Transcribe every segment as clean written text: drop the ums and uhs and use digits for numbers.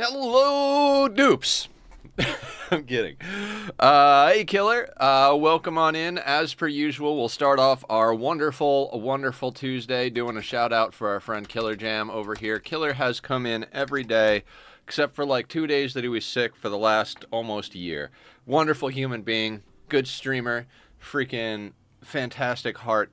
Hello, dupes. I'm kidding. Hey, Killer. Welcome on in. As per usual, we'll start off our wonderful Tuesday doing a shout out for our friend Killer Jam over here. Killer has come in every day, except for like 2 days that he was sick for the last almost year. Wonderful human being, good streamer, freaking fantastic heart.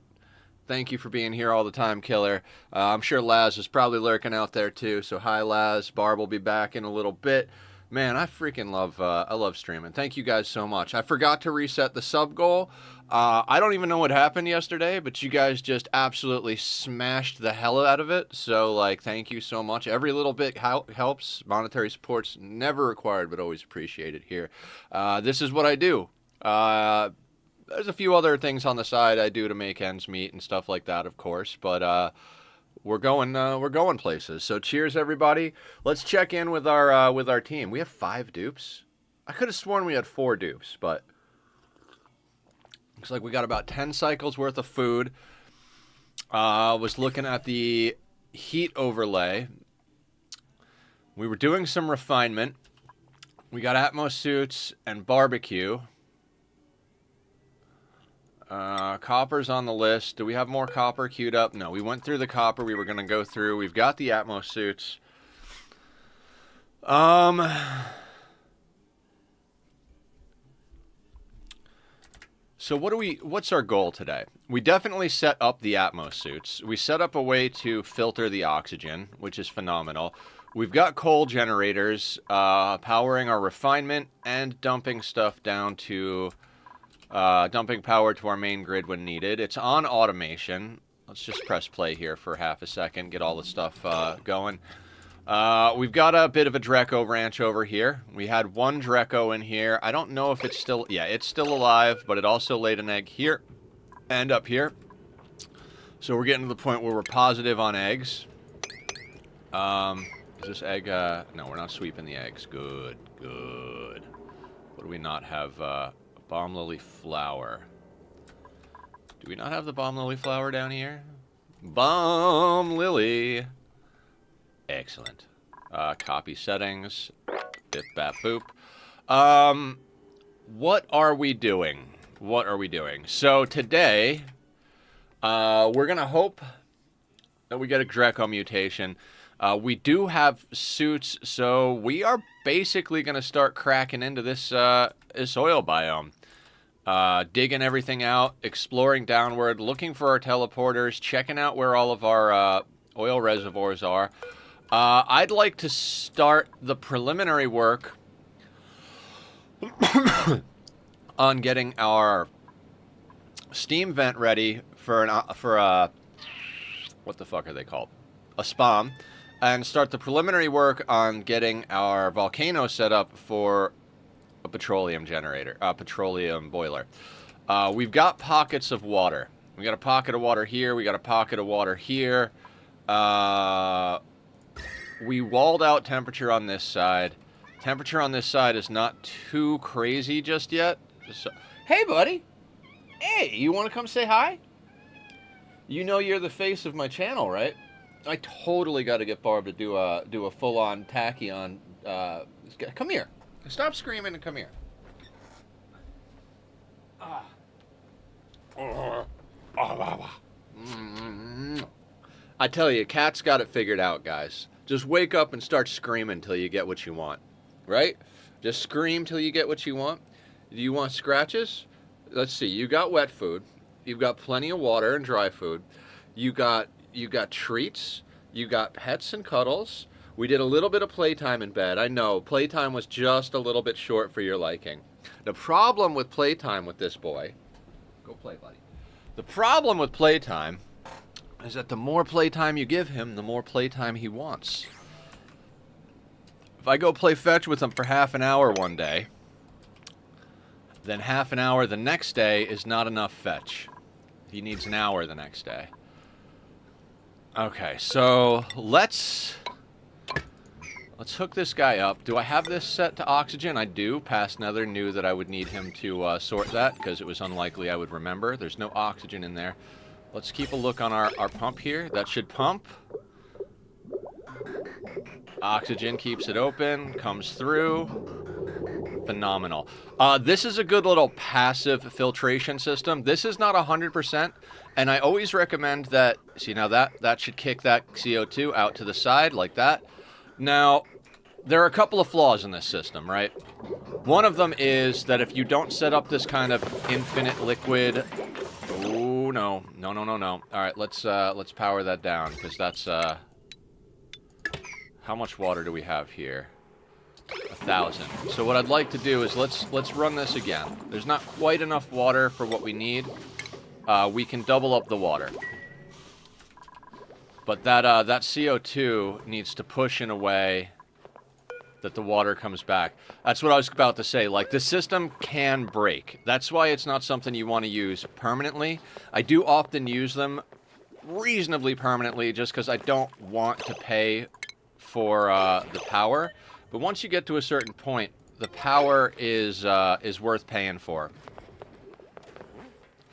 Thank you for being here all the time, Killer. I'm sure Laz is probably lurking out there too. So hi, Laz. Barb will be back in a little bit. Man, I freaking love I love streaming. Thank you guys so much. I forgot to reset the sub goal. I don't even know what happened yesterday, but you guys just absolutely smashed the hell out of it. So like, thank you so much. Every little bit helps. Monetary support's never required, but always appreciated here. This is what I do. There's a few other things on the side I do to make ends meet and stuff like that, of course. But we're going places. So cheers, everybody. Let's check in with our team. We have 5 dupes. I could have sworn we had 4 dupes, but looks like we got about 10 cycles worth of food. Was looking at the heat overlay. We were doing some refinement. We got Atmos suits and barbecue. Copper's on the list. Do we have more copper queued up? No, we went through the copper we were going to go through. We've got the Atmos suits. So what's our goal today? We definitely set up the Atmos suits. We set up a way to filter the oxygen, which is phenomenal. We've got coal generators, powering our refinement and dumping stuff down to... dumping power to our main grid when needed. It's on automation. Let's just press play here for half a second, get all the stuff going. We've got a bit of a Dreco ranch over here. We had one Dreco in here. I don't know if it's still... Yeah, it's still alive, but it also laid an egg here and up here. So we're getting to the point where we're positive on eggs. Is this egg... No, we're not sweeping the eggs. Good, good. What do we not have... Bomb lily flower. Do we not have the bomb lily flower down here? Bomb lily. Excellent. Copy settings. Bip bap boop. What are we doing? What are we doing? So today, we're gonna hope that we get a Dreco mutation. We do have suits, so we are basically gonna start cracking into this this oil biome. Digging everything out, exploring downward, looking for our teleporters, checking out where all of our oil reservoirs are. I'd like to start the preliminary work on getting our steam vent ready for what the fuck are they called? A spawn, and start the preliminary work on getting our volcano set up for a petroleum generator, petroleum boiler. We've got pockets of water. We got a pocket of water here. We got a pocket of water here. We walled out temperature on this side. Temperature on this side is not too crazy just yet. So, hey, buddy. Hey, you want to come say hi? You know you're the face of my channel, right? I totally got to get Barb to do a full-on tachyon. Come here. Stop screaming and come here. I tell you, Cat's got it figured out, guys. Just wake up and start screaming till you get what you want. Right? Just scream till you get what you want. Do you want scratches? Let's see. You got wet food. You've got plenty of water and dry food. You got treats. You got pets and cuddles. We did a little bit of playtime in bed. I know, playtime was just a little bit short for your liking. The problem with playtime with this boy... Go play, buddy. The problem with playtime is that the more playtime you give him, the more playtime he wants. If I go play fetch with him for half an hour one day, then half an hour the next day is not enough fetch. He needs an hour the next day. Okay, so let's hook this guy up. Do I have this set to oxygen? I do. Past Nether knew that I would need him to sort that because it was unlikely I would remember. There's no oxygen in there. Let's keep a look on our pump here. That should pump. Oxygen keeps it open, comes through. Phenomenal. This is a good little passive filtration system. This is not 100%, and I always recommend that, see now that should kick that CO2 out to the side like that. Now, there are a couple of flaws in this system, right? One of them is that if you don't set up this kind of infinite liquid... Oh, no. No, no, no, no. Alright, let's power that down, because that's, how much water do we have here? 1,000. So what I'd like to do is let's run this again. There's not quite enough water for what we need. We can double up the water. But that CO2 needs to push in a way that the water comes back. That's what I was about to say. Like, the system can break. That's why it's not something you want to use permanently. I do often use them reasonably permanently just because I don't want to pay for the power. But once you get to a certain point, the power is worth paying for.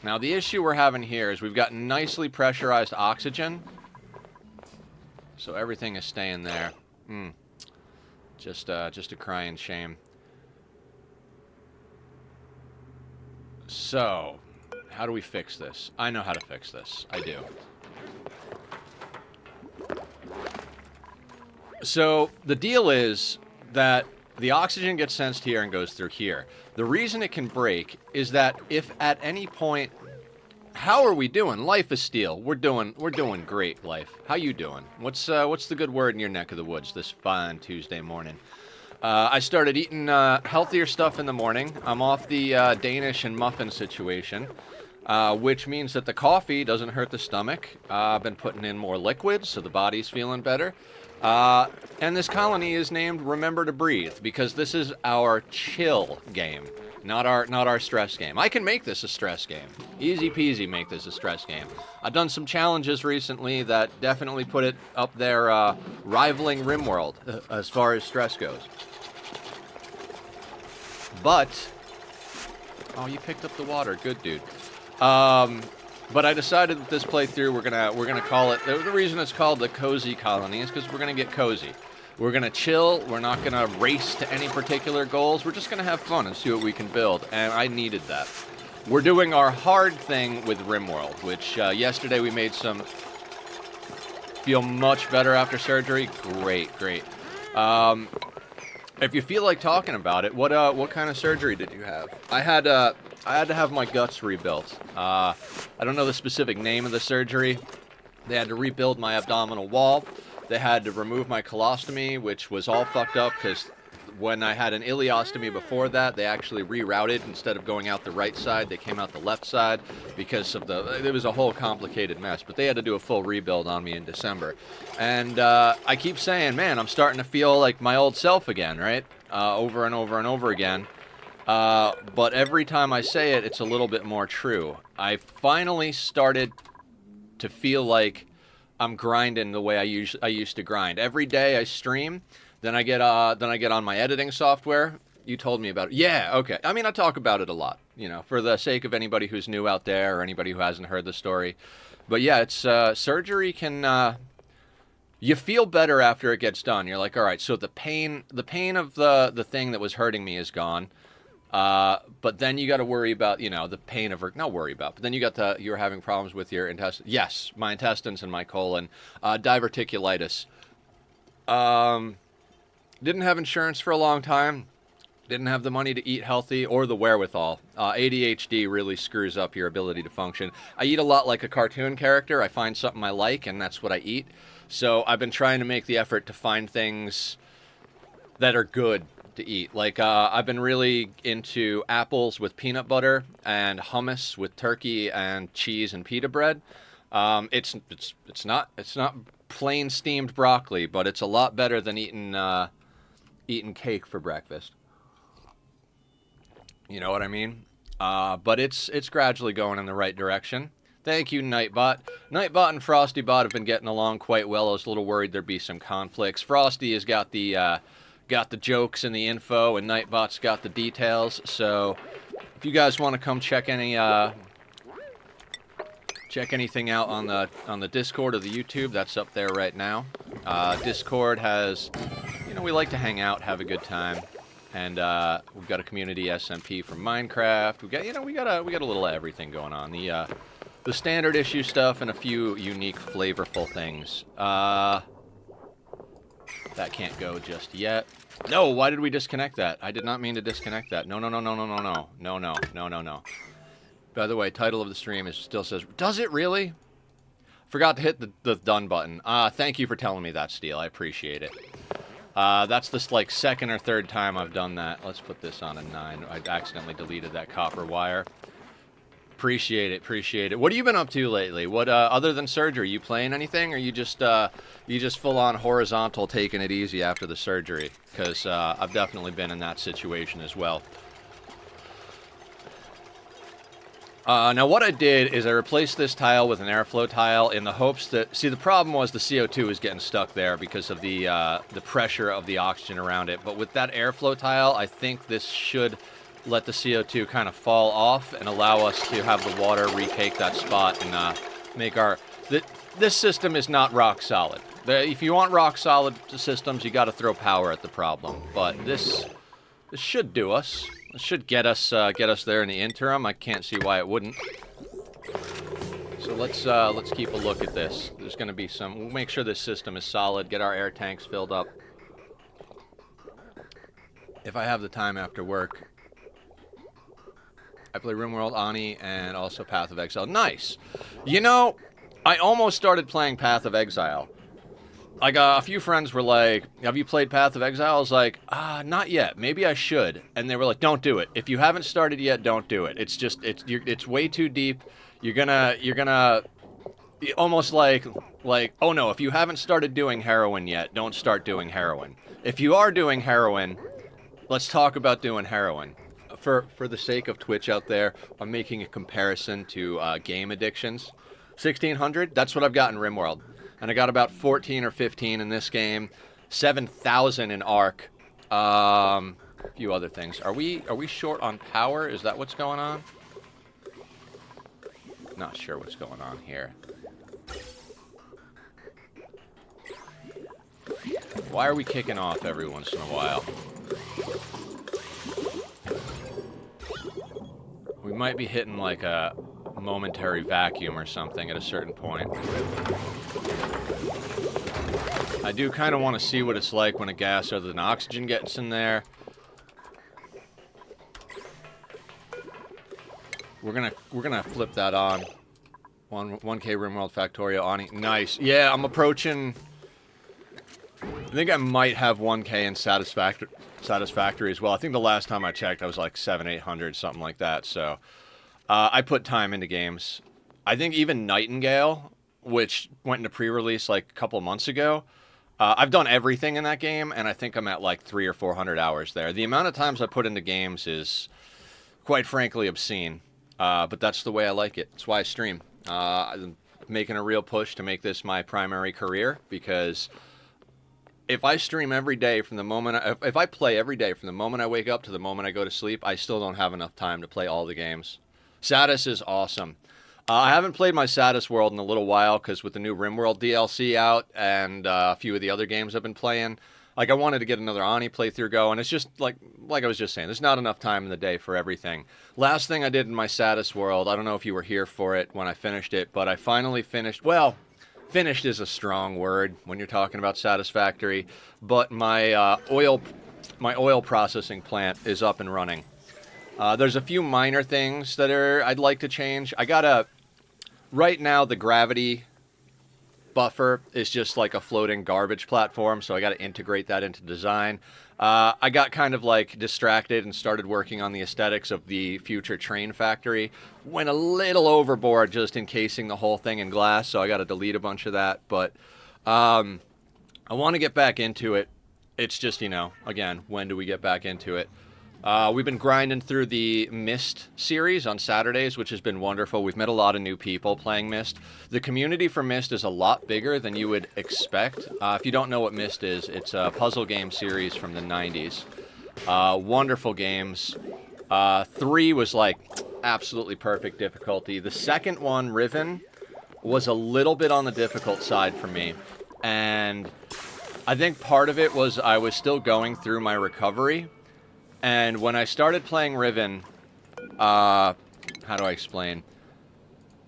Now, the issue we're having here is we've got nicely pressurized oxygen. So everything is staying there. Just a crying shame. So, how do we fix this? I know how to fix this. I do. So, the deal is that the oxygen gets sensed here and goes through here. The reason it can break is that if at any point... How are we doing? Life is steel. We're doing great, life. How you doing? What's the good word in your neck of the woods this fine Tuesday morning? I started eating healthier stuff in the morning. I'm off the Danish and muffin situation, which means that the coffee doesn't hurt the stomach. I've been putting in more liquids, so the body's feeling better. And this colony is named Remember to Breathe, because this is our chill game. Not our stress game. I can make this a stress game. Easy peasy make this a stress game. I've done some challenges recently that definitely put it up there rivaling RimWorld as far as stress goes. But... Oh, you picked up the water. Good, dude. But I decided that this playthrough we're gonna call it... The reason it's called the Cozy Colony is because we're gonna get cozy. We're going to chill. We're not going to race to any particular goals. We're just going to have fun and see what we can build. And I needed that. We're doing our hard thing with RimWorld, which yesterday we made some... Feel much better after surgery? Great, great. If you feel like talking about it, what kind of surgery did you have? I had to have my guts rebuilt. I don't know the specific name of the surgery. They had to rebuild my abdominal wall. They had to remove my colostomy, which was all fucked up because when I had an ileostomy before that, they actually rerouted. Instead of going out the right side, they came out the left side because of it was a whole complicated mess. But they had to do a full rebuild on me in December. And I keep saying, man, I'm starting to feel like my old self again, right? Over and over and over again. But every time I say it, it's a little bit more true. I finally started to feel like I'm grinding the way I used to grind. Every day I stream, then I get on my editing software. You told me about it. Yeah, okay. I mean, I talk about it a lot, you know, for the sake of anybody who's new out there or anybody who hasn't heard the story. But yeah, it's surgery can you feel better after it gets done. You're like, all right, so the pain of the thing that was hurting me is gone. But then you got to worry about, you know, the pain of, not worry about, but then you're having problems with your intestines. Yes, my intestines and my colon. Diverticulitis. Didn't have insurance for a long time. Didn't have the money to eat healthy or the wherewithal. ADHD really screws up your ability to function. I eat a lot like a cartoon character. I find something I like, and that's what I eat. So I've been trying to make the effort to find things that are good to eat. Like, I've been really into apples with peanut butter and hummus with turkey and cheese and pita bread. It's not plain steamed broccoli, but it's a lot better than eating cake for breakfast. You know what I mean? But it's gradually going in the right direction. Thank you, Nightbot. Nightbot and FrostyBot have been getting along quite well. I was a little worried there'd be some conflicts. Frosty has got the jokes and the info, and Nightbot's got the details. So if you guys want to come check anything out on the Discord or the YouTube, that's up there right now. Discord has, we like to hang out, have a good time. And we've got a community SMP from Minecraft. We've got, we got a little of everything going on. The standard issue stuff and a few unique, flavorful things. That can't go just yet. No, why did we disconnect that? I did not mean to disconnect that. No. By the way, title of the stream still says, does it really? Forgot to hit the done button. Thank you for telling me that, Steel. I appreciate it. That's this, like, second or third time I've done that. Let's put this on a 9. I accidentally deleted that copper wire. Appreciate it. What have you been up to lately? What, other than surgery, you playing anything? Or you just full-on horizontal taking it easy after the surgery? Because, I've definitely been in that situation as well. Now what I did is I replaced this tile with an airflow tile in the hopes that... See, the problem was the CO2 was getting stuck there because of the pressure of the oxygen around it. But with that airflow tile, I think this should let the CO2 kind of fall off and allow us to have the water retake that spot and make our... This system is not rock solid. If you want rock solid systems, you got to throw power at the problem. But this should do us. It should get us there in the interim. I can't see why it wouldn't. So let's keep a look at this. There's going to be some... We'll make sure this system is solid. Get our air tanks filled up. If I have the time after work. I play RimWorld, Ani, and also Path of Exile. Nice! I almost started playing Path of Exile. Like, a few friends were like, have you played Path of Exile? I was like, not yet. Maybe I should. And they were like, don't do it. If you haven't started yet, don't do it. It's just, it's way too deep. You're gonna, almost like, oh no, if you haven't started doing heroin yet, don't start doing heroin. If you are doing heroin, let's talk about doing heroin. For the sake of Twitch out there, I'm making a comparison to game addictions. 1600, that's what I've got in RimWorld. And I got about 14 or 15 in this game, 7,000 in Ark, a few other things. Are we short on power? Is that what's going on? Not sure what's going on here. Why are we kicking off every once in a while? We might be hitting like a momentary vacuum or something at a certain point. I do kind of want to see what it's like when a gas other than oxygen gets in there. We're gonna flip that on. 1K RimWorld Factorio Ani. Nice. Yeah, I'm approaching. I think I might have 1K in Satisfactory as well. I think the last time I checked, I was like 700-800, something like that. So I put time into games. I think even Nightingale, which went into pre-release like a couple months ago, I've done everything in that game, and I think I'm at like 300 or 400 hours there. The amount of times I put into games is, quite frankly, obscene. But that's the way I like it. That's why I stream. I'm making a real push to make this my primary career, because if I stream every day from the moment... if I play every day from the moment I wake up to the moment I go to sleep, I still don't have enough time to play all the games. Satis is awesome. I haven't played my Satis World in a little while, because with the new RimWorld DLC out and a few of the other games I've been playing, like, I wanted to get another Ani playthrough going. It's just, like I was just saying, there's not enough time in the day for everything. Last thing I did in my Satis World, I don't know if you were here for it when I finished it, but I finally finished... Well, finished is a strong word when you're talking about Satisfactory, but my oil processing plant is up and running. There's a few minor things that I'd like to change. Right now, the gravity buffer is just like a floating garbage platform, so I got to integrate that into design. I got kind of like distracted and started working on the aesthetics of the future train factory. Went a little overboard just encasing the whole thing in glass, so I got to delete a bunch of that. But I want to get back into it. It's just, again, when do we get back into it? We've been grinding through the Myst series on Saturdays, which has been wonderful. We've met a lot of new people playing Myst. The community for Myst is a lot bigger than you would expect. If you don't know what Myst is, it's a puzzle game series from the 90s. Wonderful games. 3 was like absolutely perfect difficulty. The second one, Riven, was a little bit on the difficult side for me. And I think part of it was I was still going through my recovery, and when I started playing Riven, how do I explain?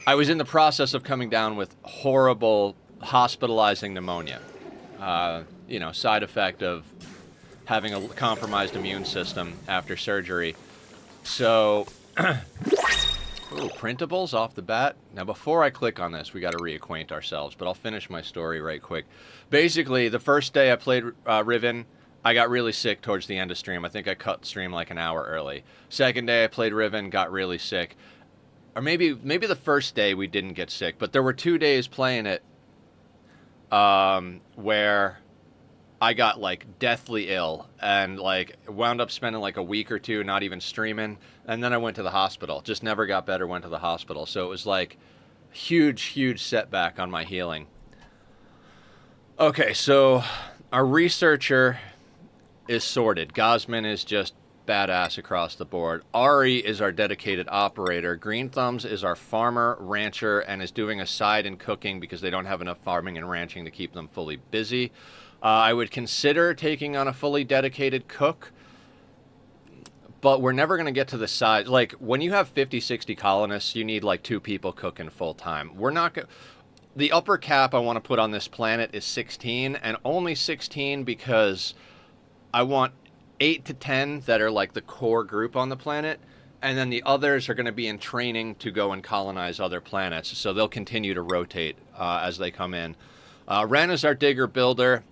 I was in the process of coming down with horrible hospitalizing pneumonia. You know, side effect of having a compromised immune system after surgery. So, ooh, printables off the bat. Now, before I click on this, we got to reacquaint ourselves, but I'll finish my story right quick. Basically, the first day I played Riven, I got really sick towards the end of stream. I think I cut stream like an hour early. Second day I played Riven, got really sick. Or maybe the first day we didn't get sick, but there were 2 days playing it where I got like deathly ill and like wound up spending like a week or two not even streaming, and then I went to the hospital. Just never got better, went to the hospital. So it was like huge setback on my healing. Okay, so our researcher is sorted. Gosman is just badass across the board. Ari is our dedicated operator. Green Thumbs is our farmer, rancher, and is doing a side in cooking because they don't have enough farming and ranching to keep them fully busy. I would consider taking on a fully dedicated cook, but we're never going to get to the size. Like, when you have 50, 60 colonists, you need like 2 people cooking full time. We're not going to... The upper cap I want to put on this planet is 16, and only 16 because I want 8 to 10 that are like the core group on the planet, and then the others are going to be in training to go and colonize other planets, so they'll continue to rotate as they come in. Ren is our digger builder.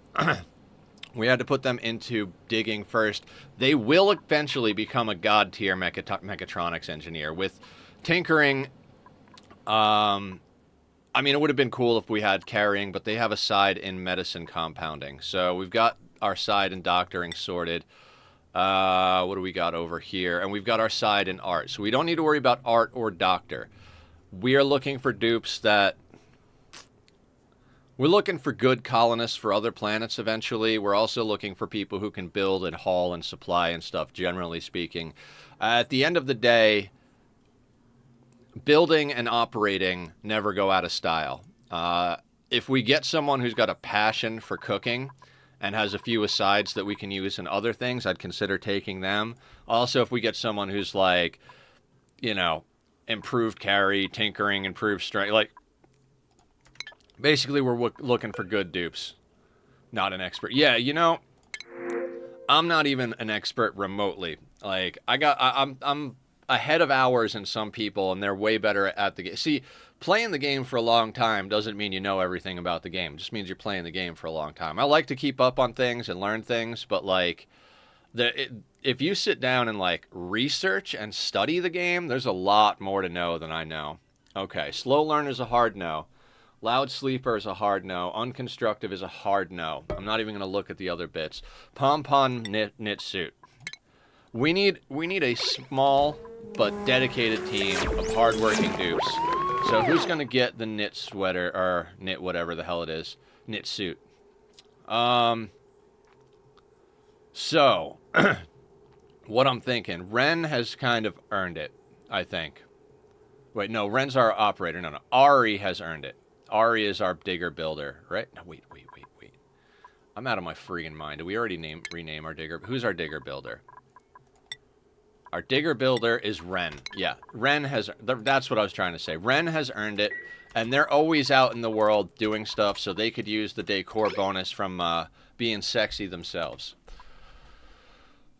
We had to put them into digging first. They will eventually become a god tier mechatronics engineer with tinkering. I mean, it would have been cool if we had carrying, but they have a side in medicine compounding. So we've got our side in doctoring sorted. What do we got over here? And we've got our side in art. So we don't need to worry about art or doctor. We are looking for dupes that... We're looking for good colonists for other planets eventually. We're also looking for people who can build and haul and supply and stuff, generally speaking. At the end of the day, building and operating never go out of style. If we get someone who's got a passion for cooking and has a few asides that we can use in other things, I'd consider taking them. Also, if we get someone who's like, you know, improved carry, tinkering, improved strength, like, basically we're looking for good dupes, not an expert. Yeah, you know, I'm not even an expert remotely. Like, I'm ahead of hours in some people, and they're way better at the game. See, playing the game for a long time doesn't mean you know everything about the game. It just means you're playing the game for a long time. I like to keep up on things and learn things, but like, if you sit down and like research and study the game, there's a lot more to know than I know. Okay, slow learner is a hard no. Loud sleeper is a hard no. Unconstructive is a hard no. I'm not even going to look at the other bits. Pom-pom knit suit. We need a small but dedicated team of hardworking dupes. So who's going to get the knit sweater, or knit whatever the hell it is, knit suit? So, what I'm thinking, Ren has kind of earned it, I think. Wait, no, Ren's our operator. No, Ari has earned it. Ari is our digger builder, right? No, wait. I'm out of my freaking mind. Did we already rename our digger? Who's our digger builder? Our digger builder is Ren. Yeah, Ren has... That's what I was trying to say. Ren has earned it, and they're always out in the world doing stuff, so they could use the decor bonus from being sexy themselves.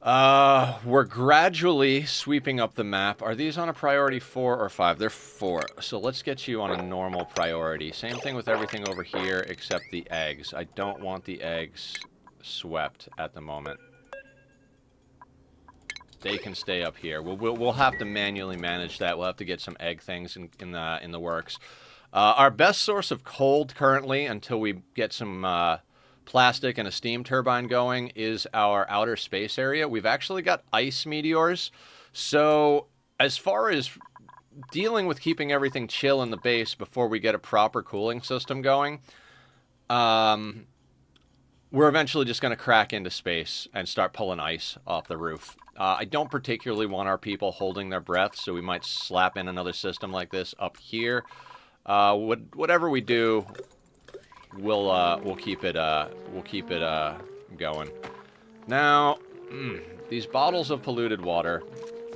We're gradually sweeping up the map. Are these on a priority 4 or 5? They're 4. So let's get you on a normal priority. Same thing with everything over here except the eggs. I don't want the eggs swept at the moment. They can stay up here. We'll have to manually manage that. We'll have to get some egg things in the works. Our best source of cold currently, until we get some plastic and a steam turbine going, is our outer space area. We've actually got ice meteors. So as far as dealing with keeping everything chill in the base before we get a proper cooling system going, we're eventually just going to crack into space and start pulling ice off the roof. I don't particularly want our people holding their breath, so we might slap in another system like this up here. Whatever we do, we'll keep it going. Now, these bottles of polluted water,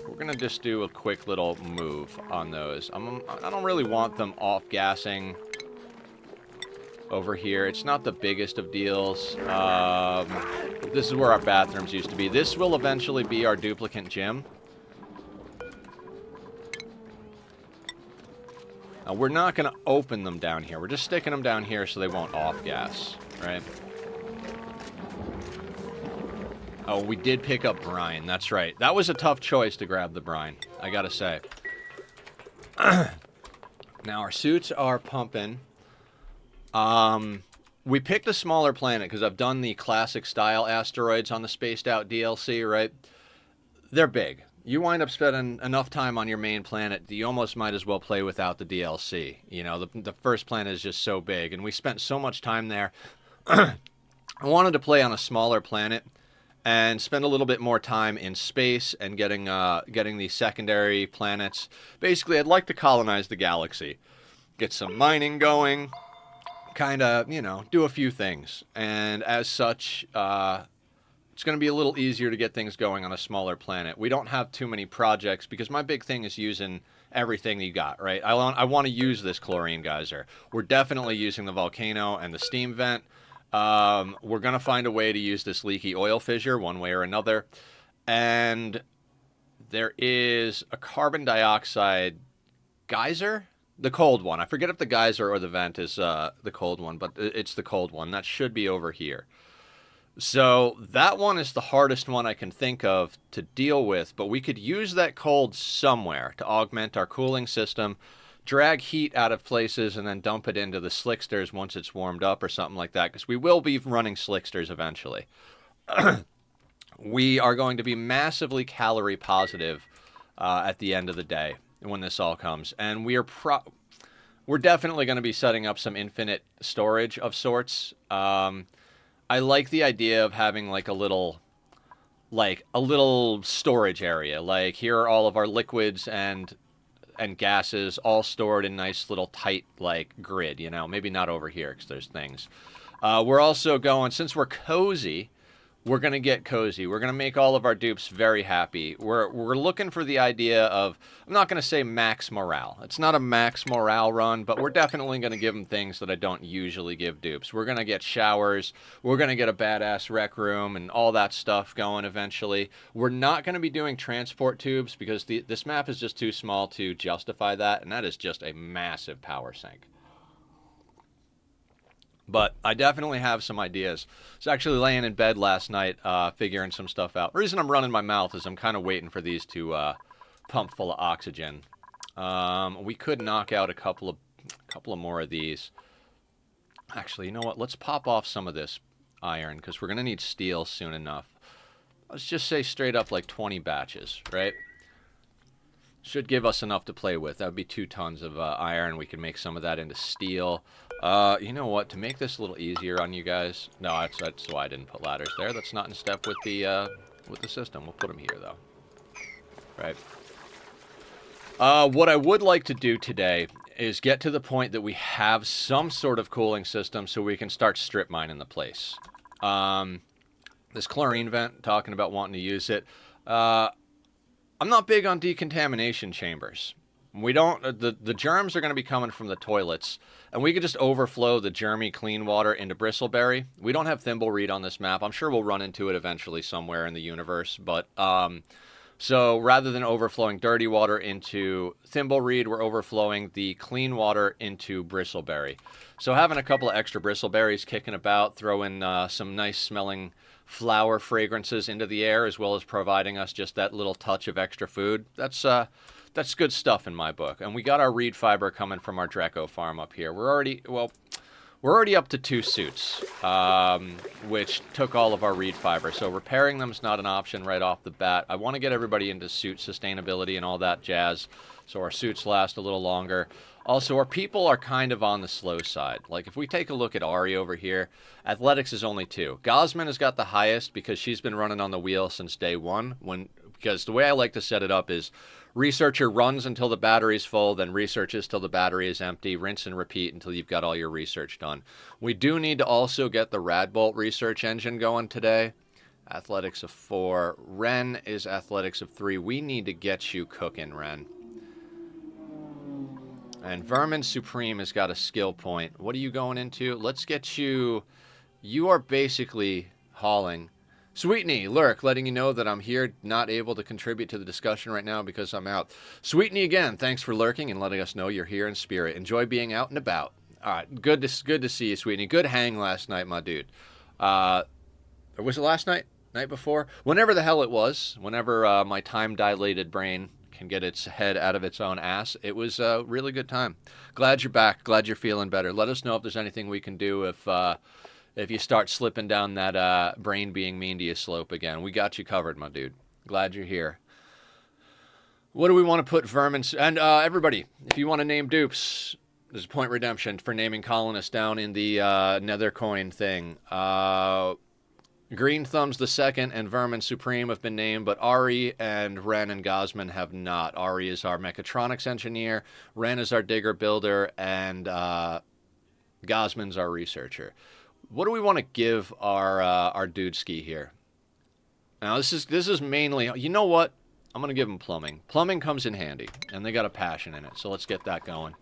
we're gonna just do a quick little move on those. I don't really want them off-gassing over here. It's not the biggest of deals. This is where our bathrooms used to be. This will eventually be our duplicate gym. We're not going to open them down here. We're just sticking them down here so they won't off-gas, right? Oh, we did pick up brine. That's right. That was a tough choice to grab the brine, I gotta say. Now, our suits are pumping. We picked a smaller planet because I've done the classic style asteroids on the Spaced Out DLC, right? They're big. You wind up spending enough time on your main planet that you almost might as well play without the DLC. You know, the first planet is just so big, and we spent so much time there. I wanted to play on a smaller planet and spend a little bit more time in space and getting these secondary planets. Basically, I'd like to colonize the galaxy. Get some mining going. Kind of, you know, do a few things. And as such, it's going to be a little easier to get things going on a smaller planet. We don't have too many projects because my big thing is using everything you got, right? I want to use this chlorine geyser. We're definitely using the volcano and the steam vent. We're going to find a way to use this leaky oil fissure one way or another. And there is a carbon dioxide geyser. The cold one. I forget if the geyser or the vent is the cold one, but it's the cold one. That should be over here. So that one is the hardest one I can think of to deal with, but we could use that cold somewhere to augment our cooling system, drag heat out of places, and then dump it into the slicksters once it's warmed up or something like that, because we will be running slicksters eventually. We are going to be massively calorie positive at the end of the day when this all comes, and we're definitely going to be setting up some infinite storage of sorts. I like the idea of having like a little storage area. Like, here are all of our liquids and gases all stored in nice little tight like grid, you know. Maybe not over here because there's things. We're also going, since we're cozy, we're going to get cozy. We're going to make all of our dupes very happy. We're looking for the idea of, I'm not going to say max morale. It's not a max morale run, but we're definitely going to give them things that I don't usually give dupes. We're going to get showers. We're going to get a badass rec room and all that stuff going eventually. We're not going to be doing transport tubes because this map is just too small to justify that, and that is just a massive power sink. But I definitely have some ideas. I was actually laying in bed last night figuring some stuff out. The reason I'm running my mouth is I'm kind of waiting for these to pump full of oxygen. We could knock out a couple of more of these. Actually, you know what? Let's pop off some of this iron because we're going to need steel soon enough. Let's just say straight up like 20 batches, right? Should give us enough to play with. That would be 2 tons of iron. We can make some of that into steel. You know what? To make this a little easier on you guys... No, that's why I didn't put ladders there. That's not in step with the system. We'll put them here, though. Right. What I would like to do today is get to the point that we have some sort of cooling system so we can start strip mining the place. This chlorine vent, talking about wanting to use it. I'm not big on decontamination chambers. We don't. The germs are going to be coming from the toilets, and we could just overflow the germy clean water into Bristleberry. We don't have Thimbleweed on this map. I'm sure we'll run into it eventually somewhere in the universe. But so rather than overflowing dirty water into Thimbleweed, we're overflowing the clean water into Bristleberry. So having a couple of extra Bristleberries kicking about, throwing some nice smelling flower fragrances into the air, as well as providing us just that little touch of extra food. That's good stuff in my book. And we got our reed fiber coming from our Dreco farm up here. We're already up to 2 suits, which took all of our reed fiber. So repairing them is not an option right off the bat. I want to get everybody into suit sustainability and all that jazz, so our suits last a little longer. Also, our people are kind of on the slow side. Like, if we take a look at Ari over here, athletics is only 2. Gosman has got the highest because she's been running on the wheel since day 1, Because the way I like to set it up is researcher runs until the battery's full, then researches till the battery is empty, rinse and repeat until you've got all your research done. We do need to also get the Radbolt research engine going today. Athletics of 4. Ren is athletics of 3. We need to get you cooking, Ren. And Vermin Supreme has got a skill point. What are you going into? Let's get you... You are basically hauling... Sweetney, lurk, letting you know that I'm here, not able to contribute to the discussion right now because I'm out. Sweetney again, thanks for lurking and letting us know you're here in spirit. Enjoy being out and about. All right, good to see you, Sweetney. Good hang last night, my dude. Or was it last night? Night before? Whenever the hell it was, whenever my time-dilated brain can get its head out of its own ass, it was a really good time. Glad you're back. Glad you're feeling better. Let us know if there's anything we can do if you start slipping down that brain being mean to you slope again. We got you covered, my dude. Glad you're here. What do we want to put Vermin... And everybody, if you want to name dupes, there's a point redemption for naming colonists down in the Nether coin thing. Green Thumbs the Second and Vermin Supreme have been named, but Ari and Ren and Gosman have not. Ari is our mechatronics engineer, Ren is our digger builder, and Gosman's our researcher. What do we want to give our dude ski here? Now this is mainly, you know what? I'm gonna give him plumbing. Plumbing comes in handy, and they got a passion in it. So let's get that going.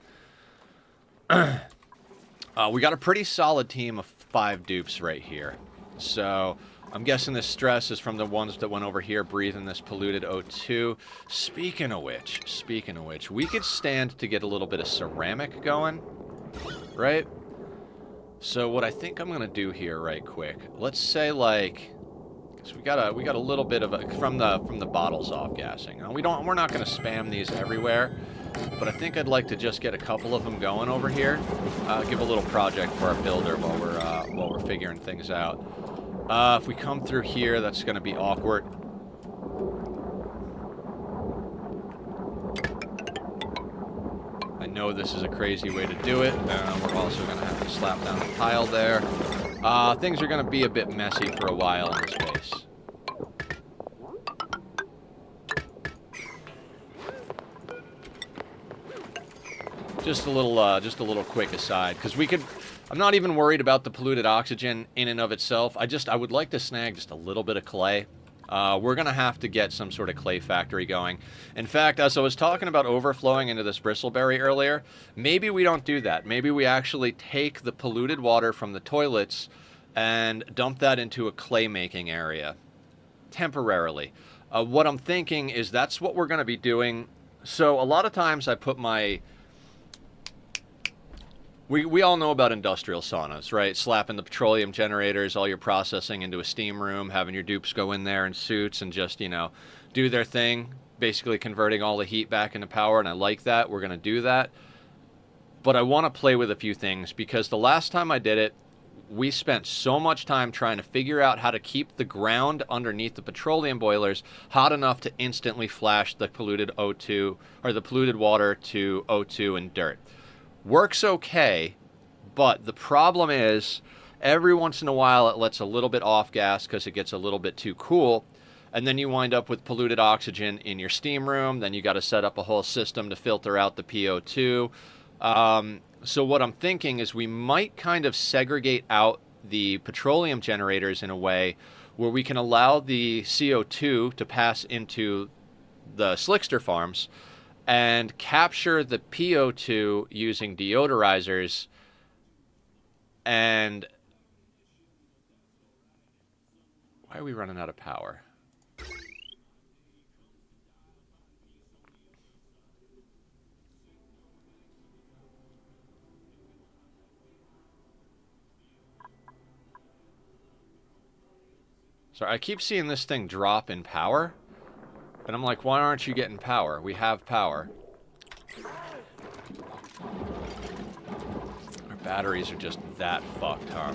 We got a pretty solid team of 5 dupes right here. So I'm guessing this stress is from the ones that went over here breathing this polluted O2. Speaking of which, we could stand to get a little bit of ceramic going, right? So what I think I'm gonna do here, right quick. Let's say like, cause we got a little bit of a from the bottles off gassing. Now, we're not gonna spam these everywhere, but I think I'd like to just get a couple of them going over here. Give a little project for our builder while we're figuring things out. If we come through here, that's gonna be awkward. I know this is a crazy way to do it. We're also going to have to slap down a tile there. Things are going to be a bit messy for a while in this base. Just a little quick aside, because I'm not even worried about the polluted oxygen in and of itself. I would like to snag just a little bit of clay. We're going to have to get some sort of clay factory going. In fact, as I was talking about overflowing into this bristleberry earlier, maybe we don't do that. Maybe we actually take the polluted water from the toilets and dump that into a clay making area temporarily. What I'm thinking is that's what we're going to be doing. So a lot of times I put my... We all know about industrial saunas, right? Slapping the petroleum generators, all your processing into a steam room, having your dupes go in there in suits and just, you know, do their thing, basically converting all the heat back into power, and I like that. We're going to do that. But I want to play with a few things, because the last time I did it, we spent so much time trying to figure out how to keep the ground underneath the petroleum boilers hot enough to instantly flash the polluted O2, or the polluted water to O2 and dirt. Works okay, but the problem is every once in a while it lets a little bit off gas because it gets a little bit too cool, and then you wind up with polluted oxygen in your steam room. Then you got to set up a whole system to filter out the PO2. So what I'm thinking is we might kind of segregate out the petroleum generators in a way where we can allow the CO2 to pass into the slickster farms and capture the PO2 using deodorizers. And why are we running out of power? Sorry, I keep seeing this thing drop in power. And I'm like, why aren't you getting power? We have power. Our batteries are just that fucked, huh?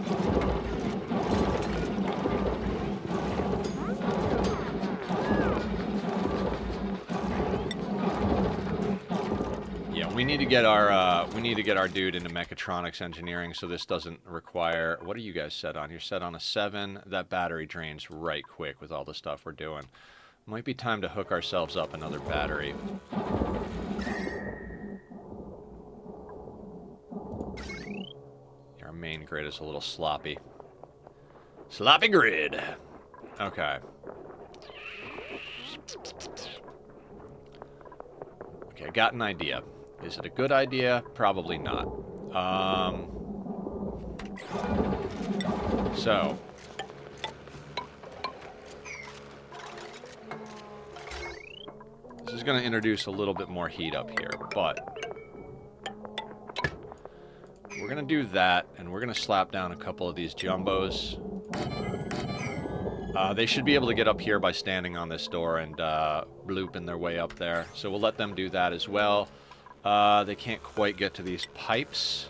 Yeah, we need to get our dude into mechatronics engineering, so this doesn't require... What are you guys set on? You're set on a 7. That battery drains right quick with all the stuff we're doing. Might be time to hook ourselves up another battery. Our main grid is a little sloppy. Sloppy grid. Okay. Okay, got an idea. Is it a good idea? Probably not. So. This is going to introduce a little bit more heat up here, but we're going to do that, and we're going to slap down a couple of these jumbos. They should be able to get up here by standing on this door and blooping their way up there. So we'll let them do that as well. They can't quite get to these pipes.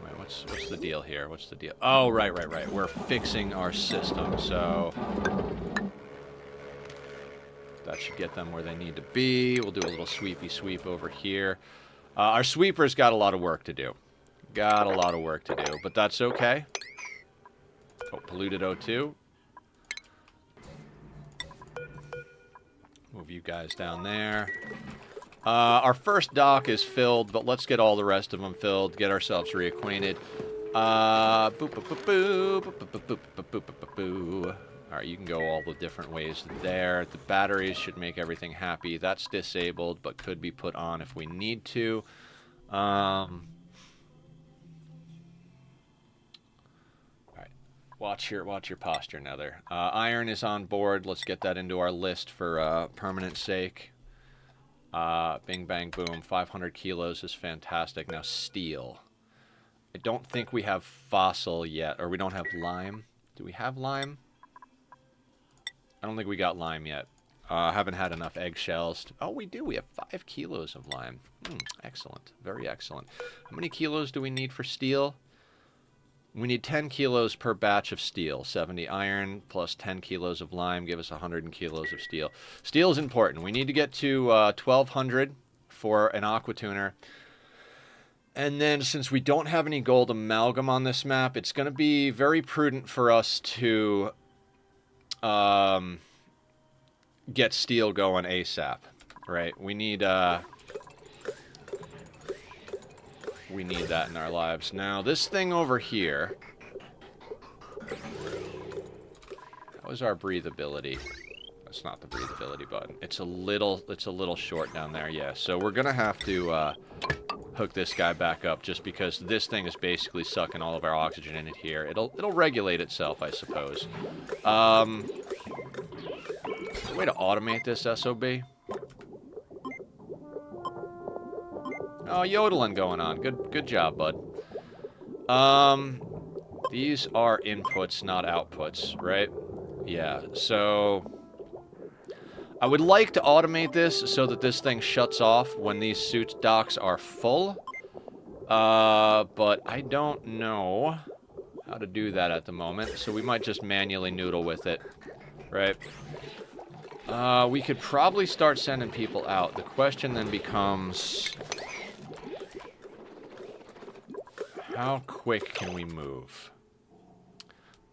Wait, what's the deal here? What's the deal? Oh, right. We're fixing our system, so that should get them where they need to be. We'll do a little sweepy sweep over here. Our sweeper's got a lot of work to do. Got a lot of work to do, but that's okay. Oh, polluted O2. Move you guys down there. Our first dock is filled, but let's get all the rest of them filled. Get ourselves reacquainted. Boop, boop, boop, boop, boop, boop, boop, boop, boop, boop, boop. All right, you can go all the different ways there. The batteries should make everything happy. That's disabled, but could be put on if we need to. Watch your posture, Nether. Iron is on board. Let's get that into our list for permanent sake. Bing, bang, boom. 500 kilos is fantastic. Now, steel. I don't think we have fossil yet, or we don't have lime. Do we have lime? I don't think we got lime yet. Haven't had enough eggshells. Oh, we do. We have 5 kilos of lime. Excellent. Very excellent. How many kilos do we need for steel? We need 10 kilos per batch of steel. 70 iron plus 10 kilos of lime give us 100 kilos of steel. Steel is important. We need to get to 1,200 for an aqua tuner. And then since we don't have any gold amalgam on this map, it's going to be very prudent for us to get steel going ASAP. Right? We need that in our lives. Now, this thing over here. How is our breathability? That's not the breathability button. It's a little short down there. Yeah. So we're gonna have to hook this guy back up just because this thing is basically sucking all of our oxygen in it here. It'll regulate itself, I suppose. Way to automate this SOB. Oh, yodeling going on. Good job, bud. These are inputs, not outputs, right? Yeah, so I would like to automate this so that this thing shuts off when these suit docks are full. But I don't know how to do that at the moment, so we might just manually noodle with it, right? We could probably start sending people out. The question then becomes, how quick can we move?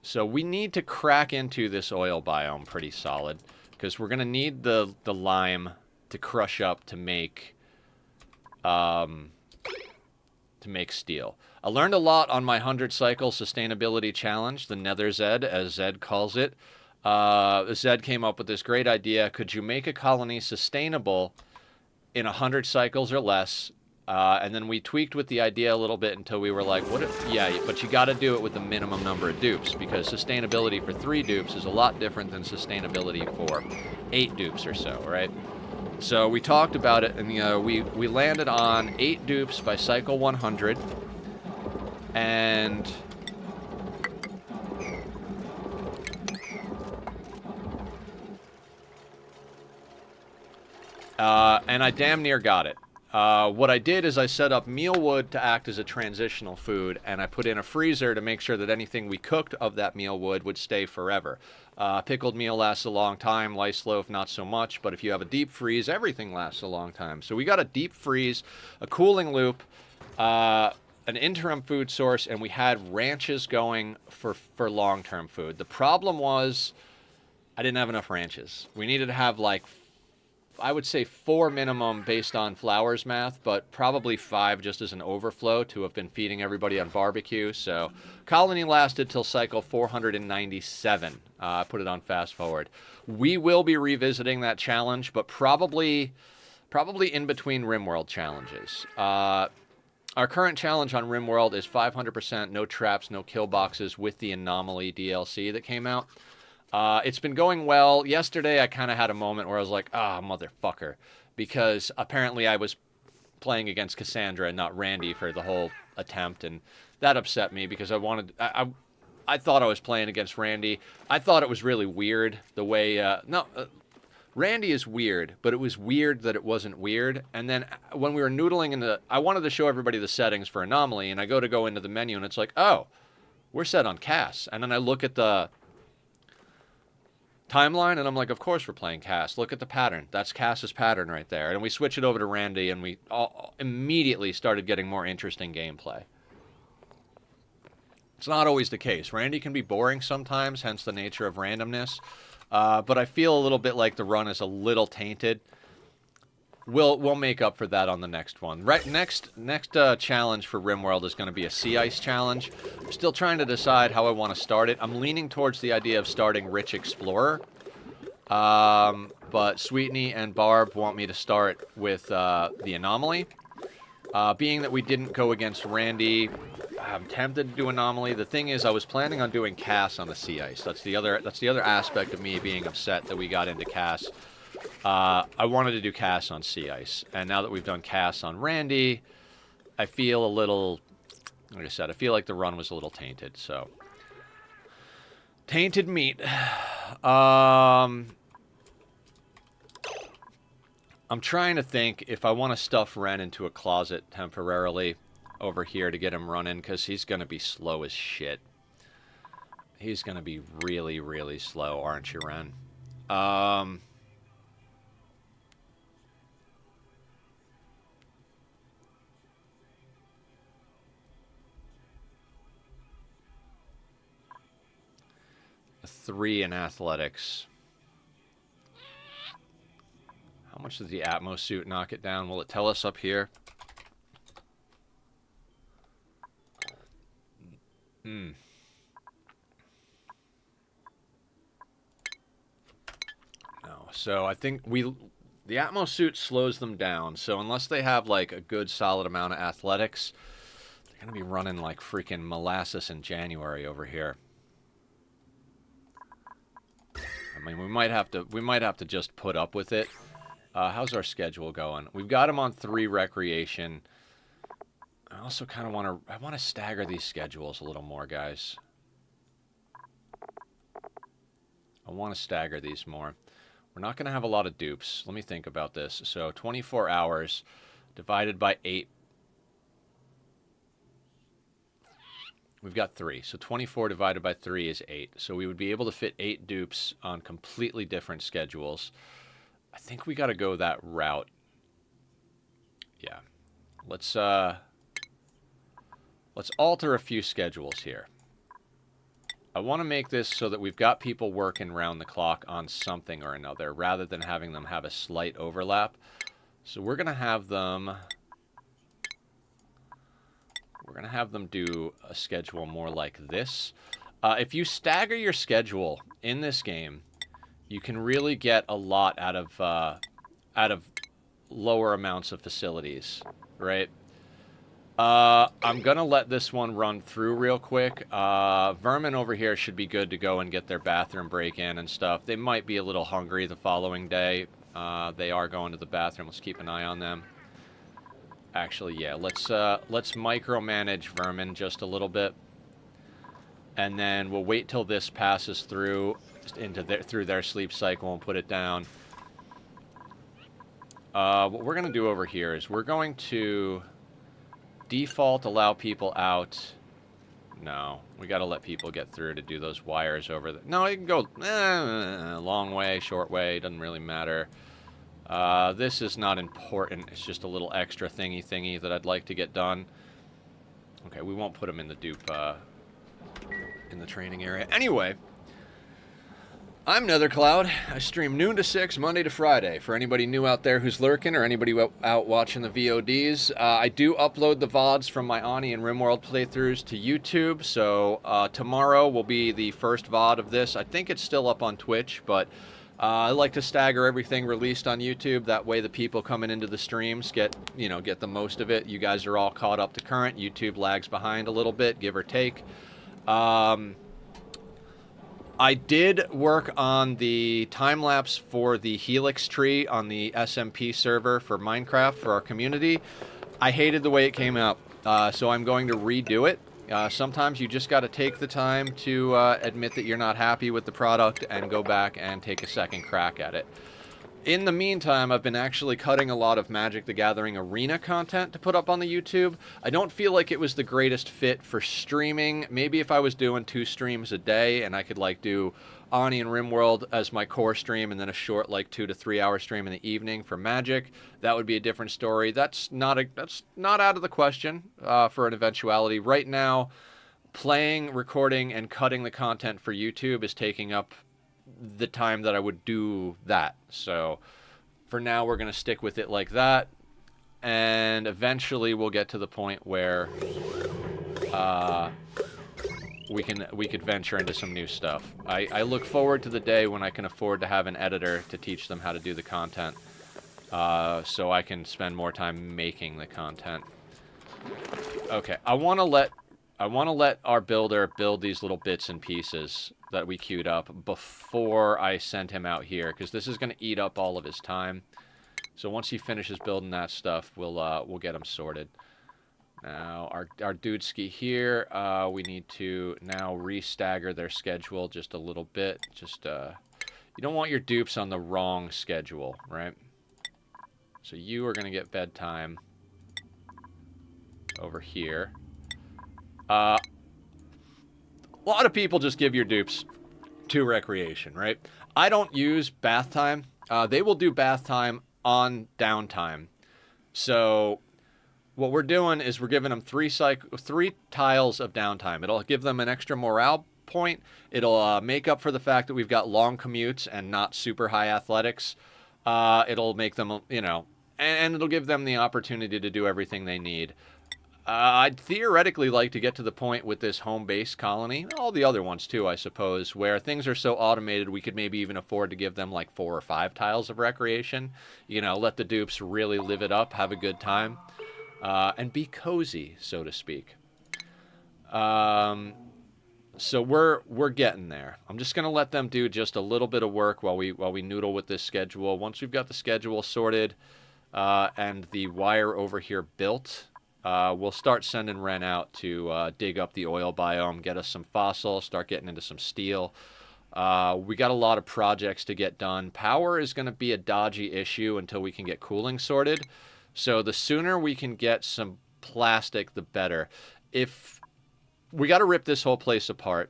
So we need to crack into this oil biome pretty solid, because we're going to need the lime to crush up to make steel. I learned a lot on my 100 cycle sustainability challenge, the Nether Zed, as Zed calls it. Zed came up with this great idea. Could you make a colony sustainable in 100 cycles or less? And then we tweaked with the idea a little bit until we were like, what if, yeah, but you got to do it with the minimum number of dupes, because sustainability for 3 dupes is a lot different than sustainability for 8 dupes or so, right? So we talked about it, and we landed on 8 dupes by cycle 100, and I damn near got it. What I did is I set up mealwood to act as a transitional food, and I put in a freezer to make sure that anything we cooked of that mealwood would stay forever. Pickled meal lasts a long time, lice loaf not so much, but if you have a deep freeze, everything lasts a long time. So we got a deep freeze, a cooling loop, an interim food source, and we had ranches going for long-term food. The problem was I didn't have enough ranches. We needed to have like, I would say 4 minimum based on Flowers math, but probably 5 just as an overflow to have been feeding everybody on barbecue. So colony lasted till cycle 497. Put it on fast forward. We will be revisiting that challenge, but probably in between RimWorld challenges. Our current challenge on RimWorld is 500% no traps, no kill boxes with the Anomaly DLC that came out. It's been going well. Yesterday, I kind of had a moment where I was like, ah, motherfucker. Because apparently I was playing against Cassandra and not Randy for the whole attempt. And that upset me because I thought I was playing against Randy. I thought it was really weird the way... Randy is weird, but it was weird that it wasn't weird. And then when we were noodling into... I wanted to show everybody the settings for Anomaly, and I go into the menu, and it's like, oh, we're set on Cass. And then I look at the timeline, and I'm like, of course we're playing Cass. Look at the pattern. That's Cass's pattern right there. And we switch it over to Randy, and we immediately started getting more interesting gameplay. It's not always the case. Randy can be boring sometimes, hence the nature of randomness. But I feel a little bit like the run is a little tainted. We'll make up for that on the next one. Right, next challenge for RimWorld is going to be a sea ice challenge. I'm still trying to decide how I want to start it. I'm leaning towards the idea of starting Rich Explorer. But Sweetney and Barb want me to start with the Anomaly. Being that we didn't go against Randy, I'm tempted to do Anomaly. The thing is, I was planning on doing Cass on the sea ice. That's the other aspect of me being upset that we got into Cass. I wanted to do Cass on sea ice, and now that we've done Cass on Randy, I feel a little, like I said, I feel like the run was a little tainted. So, tainted meat. I'm trying to think if I want to stuff Ren into a closet temporarily over here to get him running, because he's going to be slow as shit. He's going to be really, really slow, aren't you, Ren? A 3 in athletics. How much does the Atmos suit knock it down? Will it tell us up here? No. So I think the Atmos suit slows them down. So unless they have like a good solid amount of athletics, they're gonna be running like freaking molasses in January over here. I mean, we might have to just put up with it. How's our schedule going? We've got him on 3 recreation. I also kind of want to stagger these schedules a little more, guys. I want to stagger these more. We're not going to have a lot of dupes. Let me think about this. So 24 hours divided by 8. We've got 3. So 24 divided by 3 is 8. So we would be able to fit 8 dupes on completely different schedules. I think we got to go that route. Yeah. Let's alter a few schedules here. I want to make this so that we've got people working round the clock on something or another, rather than having them have a slight overlap. So we're going to have them do a schedule more like this. If you stagger your schedule in this game, you can really get a lot out of lower amounts of facilities, right? I'm going to let this one run through real quick. Vermin over here should be good to go and get their bathroom break in and stuff. They might be a little hungry the following day. They are going to the bathroom. Let's keep an eye on them. Actually, yeah, let's micromanage Vermin just a little bit. And then we'll wait till this passes through through their sleep cycle and put it down. What we're going to do over here is we're going to default allow people out. No, we got to let people get through to do those wires over there. No, you can go long way, short way, doesn't really matter. This is not important. It's just a little extra thingy that I'd like to get done. Okay, we won't put them in the dupe, in the training area. Anyway, I'm NetherCloud. I stream noon to 6, Monday to Friday. For anybody new out there who's lurking, or anybody out watching the VODs, I do upload the VODs from my Ani and RimWorld playthroughs to YouTube. So tomorrow will be the first VOD of this. I think it's still up on Twitch, but I like to stagger everything released on YouTube. That way the people coming into the streams get the most of it. You guys are all caught up to current. YouTube lags behind a little bit, give or take. I did work on the time-lapse for the Helix tree on the SMP server for Minecraft for our community. I hated the way it came out, so I'm going to redo it. Sometimes you just got to take the time to admit that you're not happy with the product and go back and take a second crack at it. In the meantime, I've been actually cutting a lot of Magic the Gathering Arena content to put up on the YouTube. I don't feel like it was the greatest fit for streaming. Maybe if I was doing 2 streams a day and I could like do Ani and RimWorld as my core stream and then a short like 2 to 3 hour stream in the evening for Magic, that would be a different story. That's not out of the question for an eventuality. Right now, playing, recording, and cutting the content for YouTube is taking up the time that I would do that. So for now we're going to stick with it like that, and eventually we'll get to the point where we could venture into some new stuff. I look forward to the day when I can afford to have an editor to teach them how to do the content, so I can spend more time making the content. Okay, I want to let our builder build these little bits and pieces that we queued up before I send him out here, because this is going to eat up all of his time. So once he finishes building that stuff, we'll get him sorted. Now our dudeski here, we need to now re-stagger their schedule just a little bit. Just you don't want your dupes on the wrong schedule, right? So you are going to get bedtime over here. A lot of people just give your dupes to recreation, right? I don't use bath time. They will do bath time on downtime. So what we're doing is we're giving them 3 tiles of downtime. It'll give them an extra morale point. It'll make up for the fact that we've got long commutes and not super high athletics. It'll make them, and it'll give them the opportunity to do everything they need. I'd theoretically like to get to the point with this home-based colony, all the other ones too, I suppose, where things are so automated we could maybe even afford to give them like 4 or 5 tiles of recreation. Let the dupes really live it up, have a good time, and be cozy, so to speak. So we're getting there. I'm just gonna let them do just a little bit of work while we noodle with this schedule. Once we've got the schedule sorted and the wire over here built, we'll start sending Ren out to dig up the oil biome, get us some fossil, start getting into some steel. We got a lot of projects to get done. Power is going to be a dodgy issue until we can get cooling sorted. So the sooner we can get some plastic, the better. If we got to rip this whole place apart,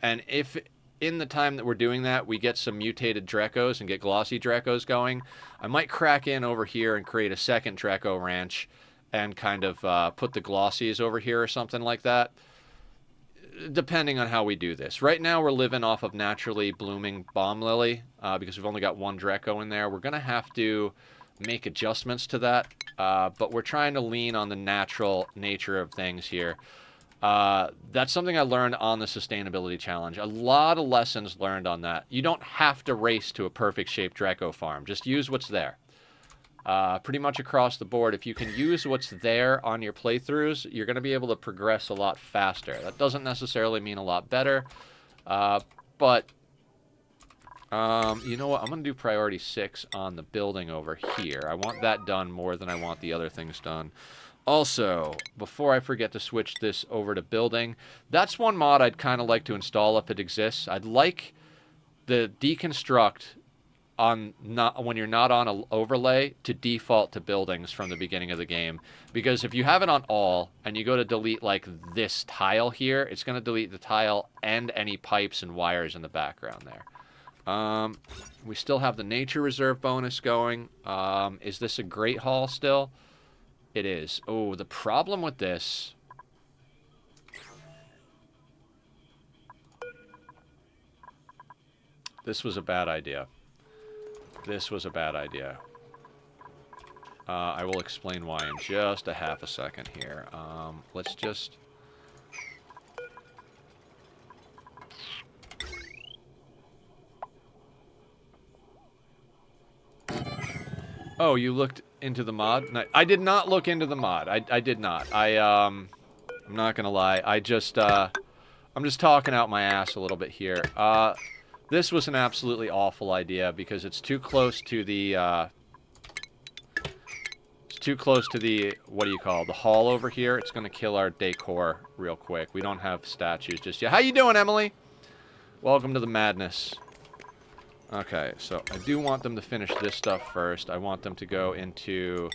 and if in the time that we're doing that we get some mutated Drekos and get glossy Drekos going, I might crack in over here and create a second Dreko ranch and kind of put the glossies over here or something like that, depending on how we do this. Right now we're living off of naturally blooming bomb lily because we've only got 1 Dreko in there. We're going to have to make adjustments to that, but we're trying to lean on the natural nature of things here. That's something I learned on the sustainability challenge. A lot of lessons learned on that. You don't have to race to a perfect shaped Dreko farm. Just use what's there. Pretty much across the board, if you can use what's there on your playthroughs, you're going to be able to progress a lot faster. That doesn't necessarily mean a lot better, but you know what? I'm going to do priority 6 on the building over here. I want that done more than I want the other things done. Also, before I forget to switch this over to building, that's one mod I'd kind of like to install if it exists. I'd like the deconstruct when you're not on an overlay to default to buildings from the beginning of the game, because if you have it on all and you go to delete like this tile here, it's going to delete the tile and any pipes and wires in the background there. We still have the nature reserve bonus going. Is this a great haul still? It is. Oh, the problem with this This was a bad idea. This was a bad idea. I will explain why in just a half a second here. Let's just... Oh, you looked into the mod? No, I did not look into the mod. I did not. I'm not gonna lie. I'm just talking out my ass a little bit here. This was an absolutely awful idea because it's too close to the, what do you call it, the hall over here. It's gonna kill our decor real quick. We don't have statues just yet. How you doing, Emily? Welcome to the madness. Okay, so I do want them to finish this stuff first. I want them to go into...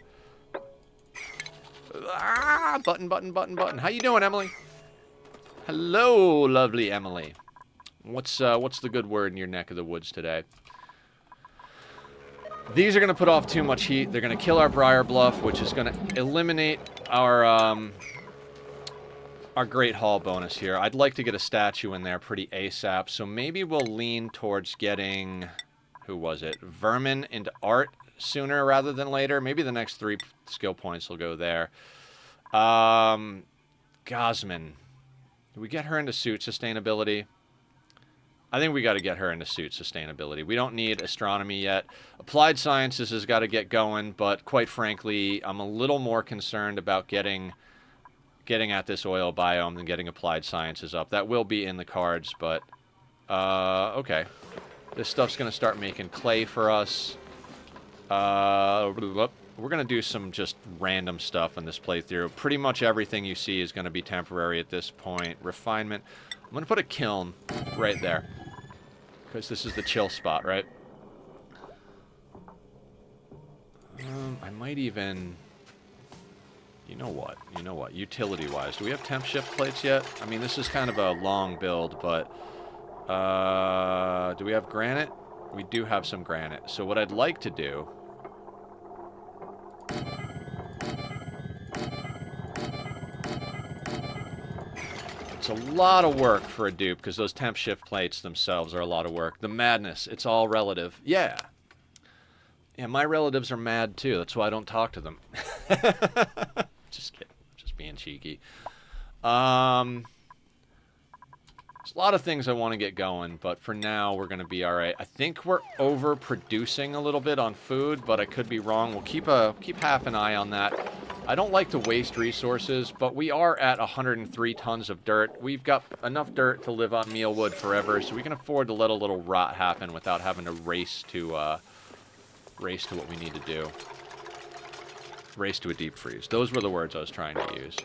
Button, button, button, button. How you doing, Emily? Hello, lovely Emily. What's the good word in your neck of the woods today? These are going to put off too much heat. They're going to kill our Briar Bluff, which is going to eliminate our Great Hall bonus here. I'd like to get a statue in there pretty ASAP, so maybe we'll lean towards getting, who was it, Vermin into art sooner rather than later. Maybe the next 3 skill points will go there. Gosman. Do we get her into suit sustainability? I think we got to get her into suit sustainability. We don't need astronomy yet. Applied sciences has got to get going, but quite frankly, I'm a little more concerned about getting at this oil biome than getting applied sciences up. That will be in the cards, but okay. This stuff's going to start making clay for us. We're going to do some just random stuff in this playthrough. Pretty much everything you see is going to be temporary at this point. Refinement. I'm going to put a kiln right there, because this is the chill spot, right? I might even... You know what? Utility-wise, do we have temp shift plates yet? I mean, this is kind of a long build, but... do we have granite? We do have some granite. So what I'd like to do... It's a lot of work for a dupe, because those temp shift plates themselves are a lot of work. The madness, it's all relative. Yeah. Yeah, my relatives are mad, too. That's why I don't talk to them. Just kidding. Just being cheeky. There's a lot of things I want to get going, but for now, we're going to be all right. I think we're overproducing a little bit on food, but I could be wrong. We'll keep half an eye on that. I don't like to waste resources, but we are at 103 tons of dirt. We've got enough dirt to live on mealwood forever, so we can afford to let a little rot happen without having to race to what we need to do. Race to a deep freeze. Those were the words I was trying to use.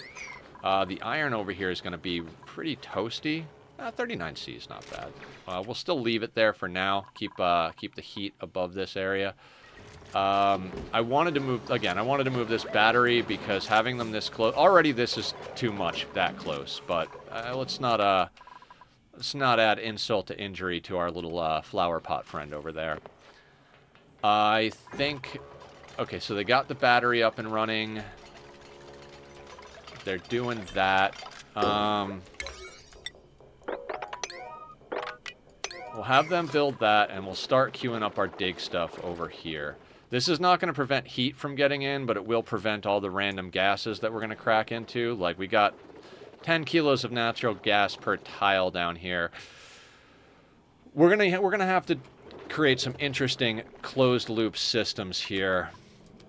The iron over here is going to be pretty toasty. 39C is not bad. We'll still leave it there for now. Keep the heat above this area. I wanted to move this battery because having them this close... Already this is too much that close, but let's not add insult to injury to our little flower pot friend over there. I think... Okay, so they got the battery up and running. They're doing that. We'll have them build that, and we'll start queuing up our dig stuff over here. This is not going to prevent heat from getting in, but it will prevent all the random gases that we're going to crack into. Like, we got 10 kilos of natural gas per tile down here. We're gonna have to create some interesting closed-loop systems here.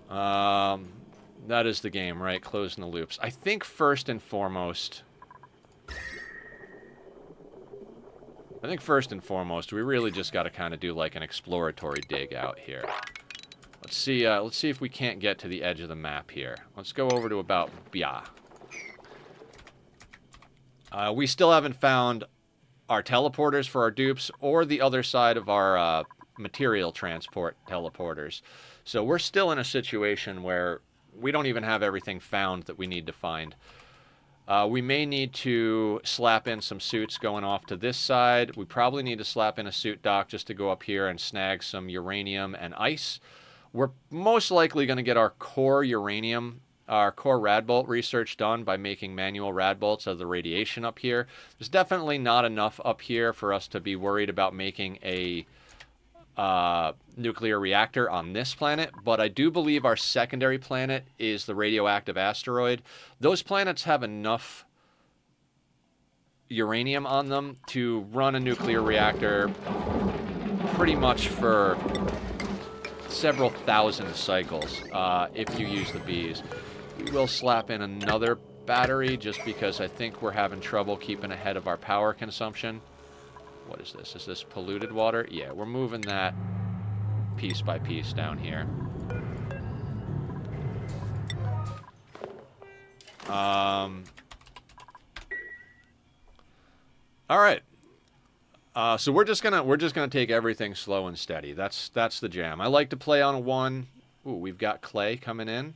That is the game, right? Closing the loops. I think first and foremost, we really just got to kind of do like an exploratory dig out here. Let's see if we can't get to the edge of the map here. Let's go over to about Bia. We still haven't found our teleporters for our dupes or the other side of our material transport teleporters. So we're still in a situation where we don't even have everything found that we need to find. We may need to slap in some suits going off to this side. We probably need to slap in a suit dock just to go up here and snag some uranium and ice. We're most likely going to get our core uranium, our core radbolt research done by making manual radbolts of the radiation up here. There's definitely not enough up here for us to be worried about making a nuclear reactor on this planet, but I do believe our secondary planet is the radioactive asteroid. Those planets have enough uranium on them to run a nuclear reactor pretty much for several thousand cycles if you use the bees. We will slap in another battery just because I think we're having trouble keeping ahead of our power consumption. What is this? Is this polluted water? Yeah, we're moving that piece by piece down here. All right. So we're just gonna take everything slow and steady. That's the jam. I like to play on a 1. Ooh, we've got clay coming in.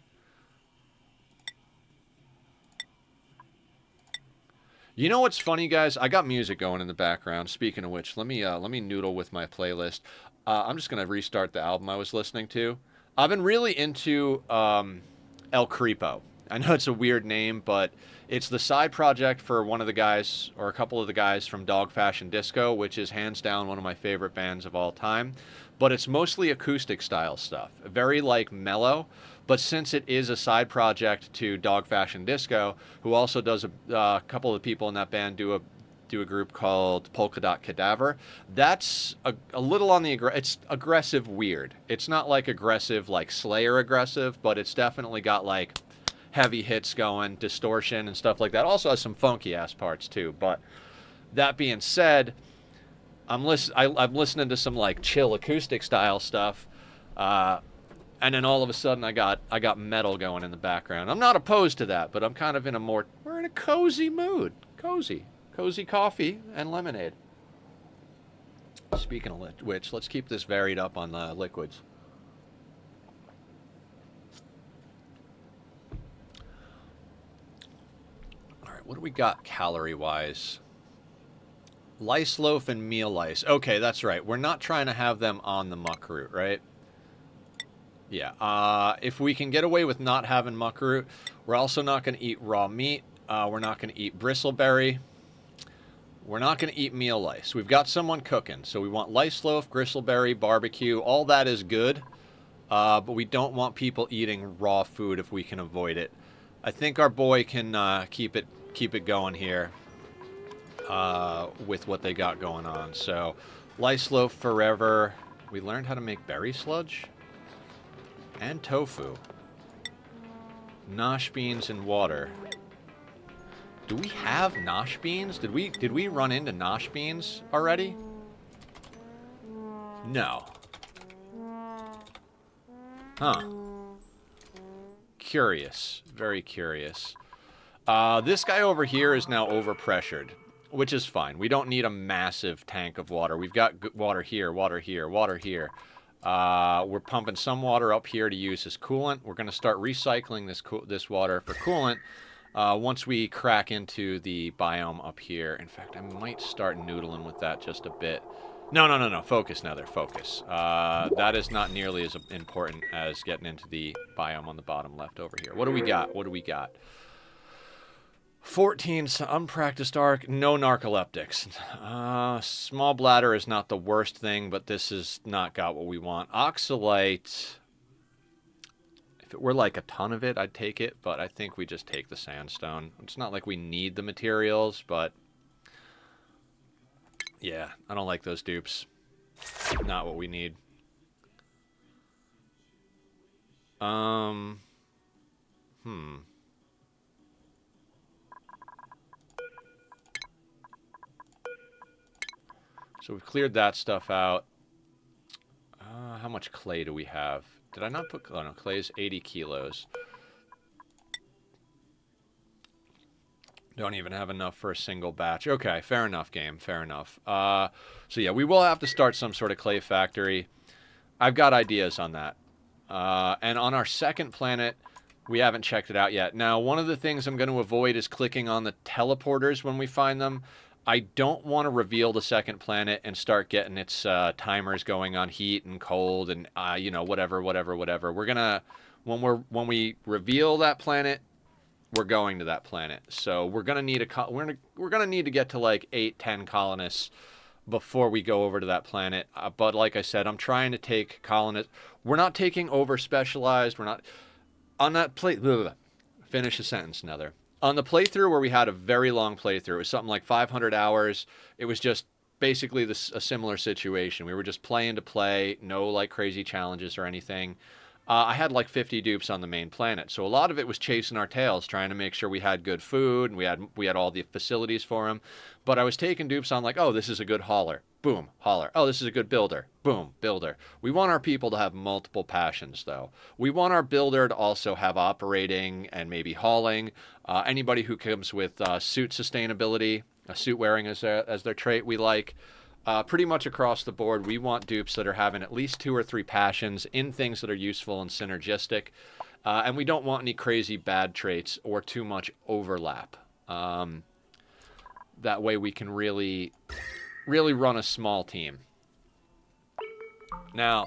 You know what's funny, guys? I got music going in the background. Speaking of which, let me noodle with my playlist. I'm just gonna restart the album I was listening to. I've been really into El Creepo. I know it's a weird name, but it's the side project for one of the guys, or a couple of the guys from Dog Fashion Disco, which is hands down one of my favorite bands of all time. But it's mostly acoustic style stuff, very like mellow. But since it is a side project to Dog Fashion Disco, who also does a couple of the people in that band do a group called Polka Dot Cadaver. That's a little on the it's aggressive weird. It's not like aggressive like Slayer aggressive, but it's definitely got like heavy hits going, distortion and stuff like that. Also has some funky ass parts too. But that being said, I'm listening to some like chill acoustic style stuff, and then all of a sudden I got metal going in the background. I'm not opposed to that, but I'm kind of we're in a cozy mood. Cozy coffee and lemonade. Speaking of which, let's keep this varied up on the liquids. All right, what do we got calorie-wise? Lice loaf and meal lice. Okay, that's right. We're not trying to have them on the muck root, right? Yeah. If we can get away with not having muck root, we're also not going to eat raw meat. We're not going to eat bristleberry. We're not going to eat meal lice. We've got someone cooking, so we want lice loaf, bristleberry, barbecue. All that is good, but we don't want people eating raw food if we can avoid it. I think our boy can keep it going here with what they got going on. So, lice loaf forever. We learned how to make berry sludge and tofu. Nosh beans and water. Do we have nosh beans? Did we run into nosh beans already? No. Huh. Curious. Very curious. This guy over here is now overpressured, which is fine. We don't need a massive tank of water. We've got water here, water here, water here. We're pumping some water up here to use as coolant. We're going to start recycling this water for coolant once we crack into the biome up here. In fact, I might start noodling with that just a bit. No. Focus, Nether. Focus. That is not nearly as important as getting into the biome on the bottom left over here. What do we got? 14 unpracticed arc, no narcoleptics. Small bladder is not the worst thing, but this has not got what we want. Oxalite, if it were like a ton of it, I'd take it, but I think we just take the sandstone. It's not like we need the materials, but yeah, I don't like those dupes. Not what we need. So we've cleared that stuff out. How much clay do we have? Did I not put... Oh, no. Clay is 80 kilos. Don't even have enough for a single batch. Okay, fair enough, game. Fair enough. So, yeah, we will have to start some sort of clay factory. I've got ideas on that. And on our second planet, we haven't checked it out yet. Now, one of the things I'm going to avoid is clicking on the teleporters when we find them. I don't want to reveal the second planet and start getting its timers going on heat and cold and you know, whatever. We're gonna when we reveal that planet, we're going to that planet. So we're gonna need we're gonna need to get to like 8-10 colonists before we go over to that planet. But like I said, I'm trying to take colonists. We're not taking over specialized. We're not on that plate. Finish a sentence, Nether. On the playthrough where we had a very long playthrough, it was something like 500 hours. It was just basically a similar situation. We were just playing to play, no like crazy challenges or anything. I had like 50 dupes on the main planet, so a lot of it was chasing our tails, trying to make sure we had good food and we had all the facilities for them. But I was taking dupes on like, oh, this is a good hauler, boom, hauler. Oh, this is a good builder, boom, builder. We want our people to have multiple passions, though. We want our builder to also have operating and maybe hauling. Anybody who comes with suit sustainability, suit wearing as their trait, we like. Pretty much across the board, we want dupes that are having at least 2 or 3 passions in things that are useful and synergistic. And we don't want any crazy bad traits or too much overlap. That way we can really run a small team. Now,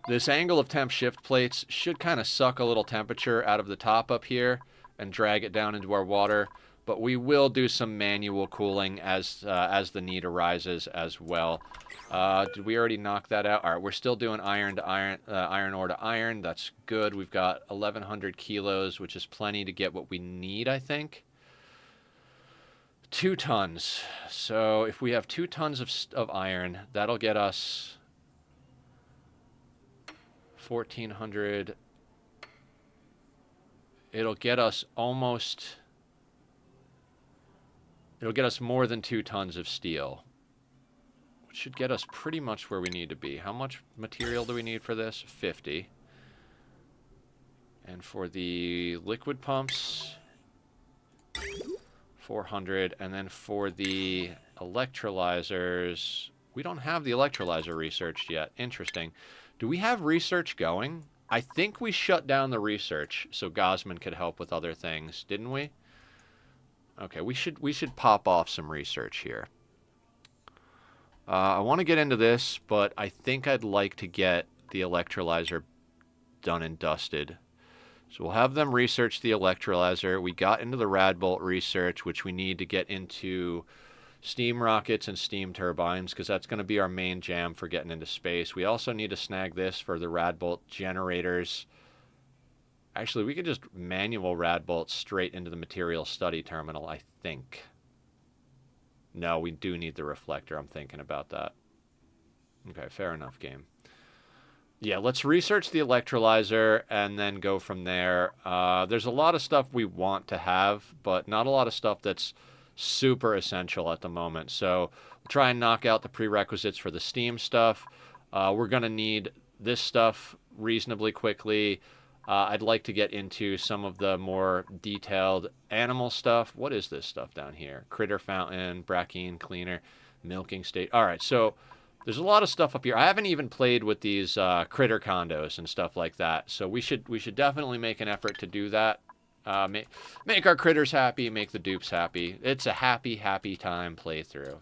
this angle of temp shift plates should kind of suck a little temperature out of the top up here and drag it down into our water. But we will do some manual cooling as the need arises as well. Did we already knock that out? All right, we're still doing iron to iron, iron ore to iron. That's good. We've got 1,100 kilos, which is plenty to get what we need, I think. 2 tons. So if we have 2 tons of iron, that'll get us 1,400. It'll get us almost... It'll get us more than 2 tons of steel, which should get us pretty much where we need to be. How much material do we need for this? 50. And for the liquid pumps, 400. And then for the electrolyzers, we don't have the electrolyzer researched yet. Interesting. Do we have research going? I think we shut down the research so Gosman could help with other things, didn't we? Okay, we should pop off some research here. I want to get into this, but I think I'd like to get the electrolyzer done and dusted. So we'll have them research the electrolyzer. We got into the Radbolt research, which we need to get into steam rockets and steam turbines, because that's going to be our main jam for getting into space. We also need to snag this for the Radbolt generators. Actually, we could just manual Radbolt straight into the material study terminal, I think. No, we do need the reflector. I'm thinking about that. Okay, fair enough, game. Yeah, let's research the electrolyzer and then go from there. There's a lot of stuff we want to have, but not a lot of stuff that's super essential at the moment. So we'll try and knock out the prerequisites for the steam stuff. We're going to need this stuff reasonably quickly. I'd like to get into some of the more detailed animal stuff. What is this stuff down here? Critter fountain, Brackine cleaner, milking state. All right, so there's a lot of stuff up here. I haven't even played with these critter condos and stuff like that. So we should definitely make an effort to do that. Make our critters happy, make the dupes happy. It's a happy time playthrough.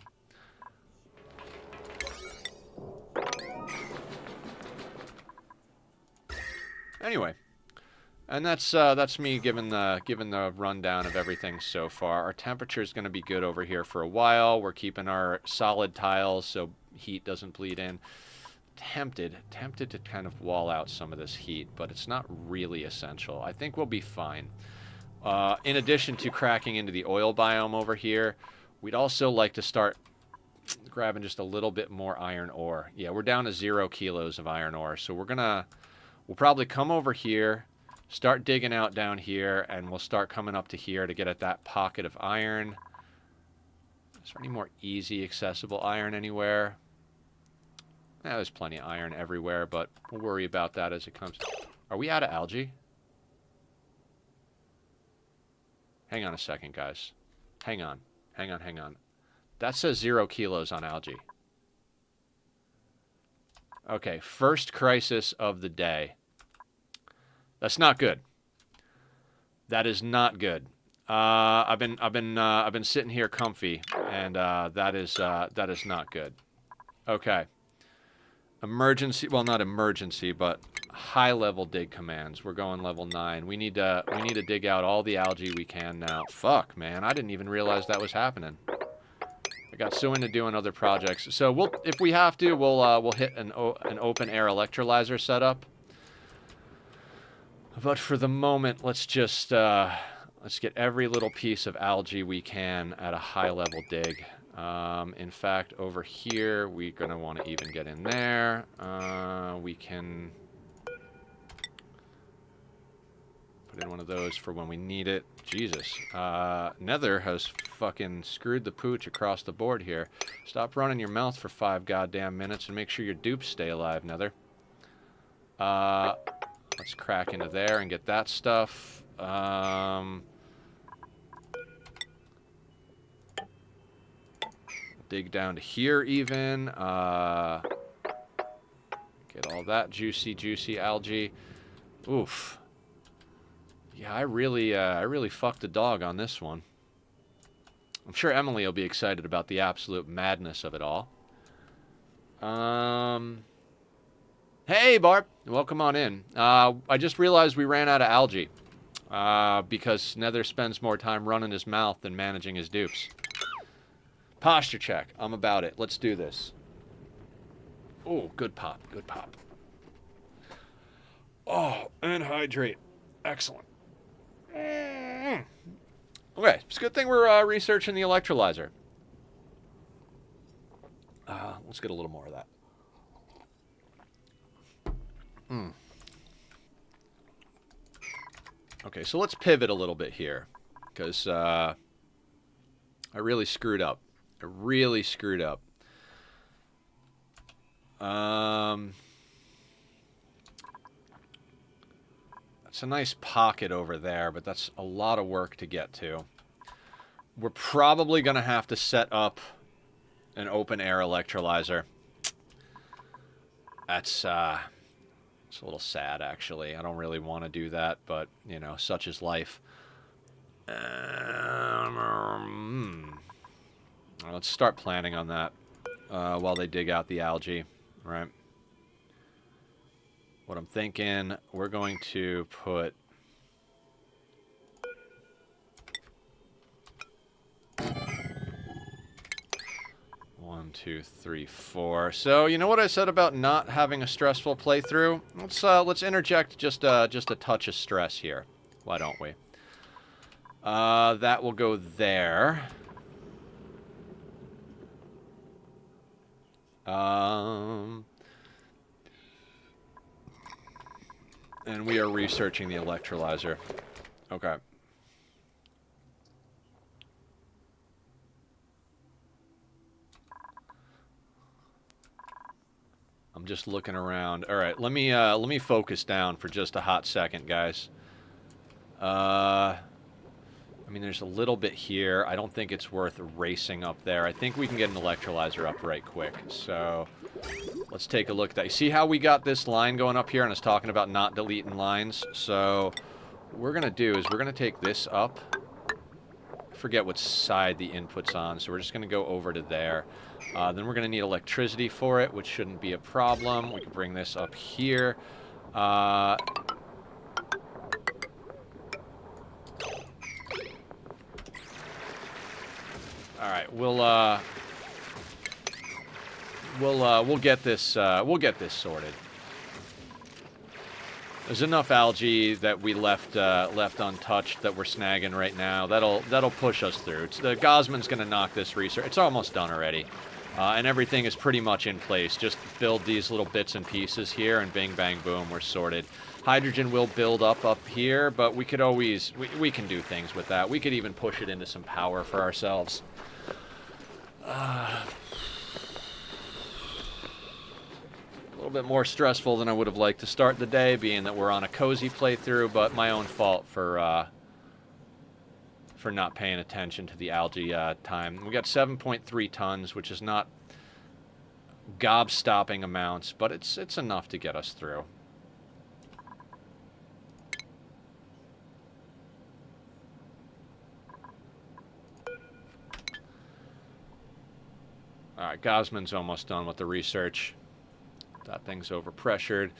Anyway. And that's me giving the rundown of everything so far. Our temperature is going to be good over here for a while. We're keeping our solid tiles so heat doesn't bleed in. Tempted to kind of wall out some of this heat, but it's not really essential. I think we'll be fine. In addition to cracking into the oil biome over here, we'd also like to start grabbing just a little bit more iron ore. Yeah, we're down to 0 kilos of iron ore, so we'll probably come over here. Start digging out down here, and we'll start coming up to here to get at that pocket of iron. Is there any more easy, accessible iron anywhere? There's plenty of iron everywhere, but we'll worry about that as it comes. Are we out of algae? Hang on a second, guys. Hang on. That says 0 kilos on algae. Okay, first crisis of the day. That's not good. That is not good. I've been sitting here comfy, and that is not good. Okay. Emergency. Well, not emergency, but high-level dig commands. We're going level 9. We need to dig out all the algae we can now. Fuck, man. I didn't even realize that was happening. I got so into doing other projects. So we'll, if we have to, we'll hit an open air electrolyzer setup. But for the moment, let's just let's get every little piece of algae we can at a high level dig. In fact, over here, we're gonna want to even get in there. We can put in one of those for when we need it. Jesus. Nether has fucking screwed the pooch across the board here. Stop running your mouth for 5 goddamn minutes and make sure your dupes stay alive, Nether. Let's crack into there and get that stuff. Dig down to here even. Get all that juicy algae. Oof. Yeah, I really fucked the dog on this one. I'm sure Emily will be excited about the absolute madness of it all. Hey, Barb. Welcome on in. I just realized we ran out of algae. Because Nether spends more time running his mouth than managing his dupes. Posture check. I'm about it. Let's do this. Oh, good pop. Good pop. Oh, and hydrate. Excellent. Okay, it's a good thing we're researching the electrolyzer. Let's get a little more of that. Okay, so let's pivot a little bit here, because I really screwed up. I really screwed up. It's a nice pocket over there, but that's a lot of work to get to. We're probably going to have to set up an open air electrolyzer. It's a little sad, actually. I don't really want to do that, but, you know, such is life. Let's start planning on that while they dig out the algae, right? What I'm thinking, we're going to put... One, two, three, four. So, you know what I said about not having a stressful playthrough? Let's interject just a touch of stress here. Why don't we? That will go there. And we are researching the electrolyzer. Okay. I'm just looking around. All right, let me focus down for just a hot second, guys. I mean, there's a little bit here. I don't think it's worth racing up there. I think we can get an electrolyzer up right quick. So let's take a look at that. You see how we got this line going up here, and it's talking about not deleting lines? So what we're going to do is we're going to take this up. I forget what side the input's on, so we're just going to go over to there. Then we're going to need electricity for it, which shouldn't be a problem. We can bring this up here. All right, we'll get this sorted. There's enough algae that we left untouched that we're snagging right now. That'll push us through. The Gosman's gonna knock this research. It's almost done already, and everything is pretty much in place. Just build these little bits and pieces here, and bing bang boom, we're sorted. Hydrogen will build up here, but we could always we can do things with that. We could even push it into some power for ourselves. A little bit more stressful than I would have liked to start the day, being that we're on a cozy playthrough, but my own fault for not paying attention to the algae time. We got 7.3 tons, which is not gobstopping amounts, but it's enough to get us through. Alright, Gosman's almost done with the research. That thing's overpressured.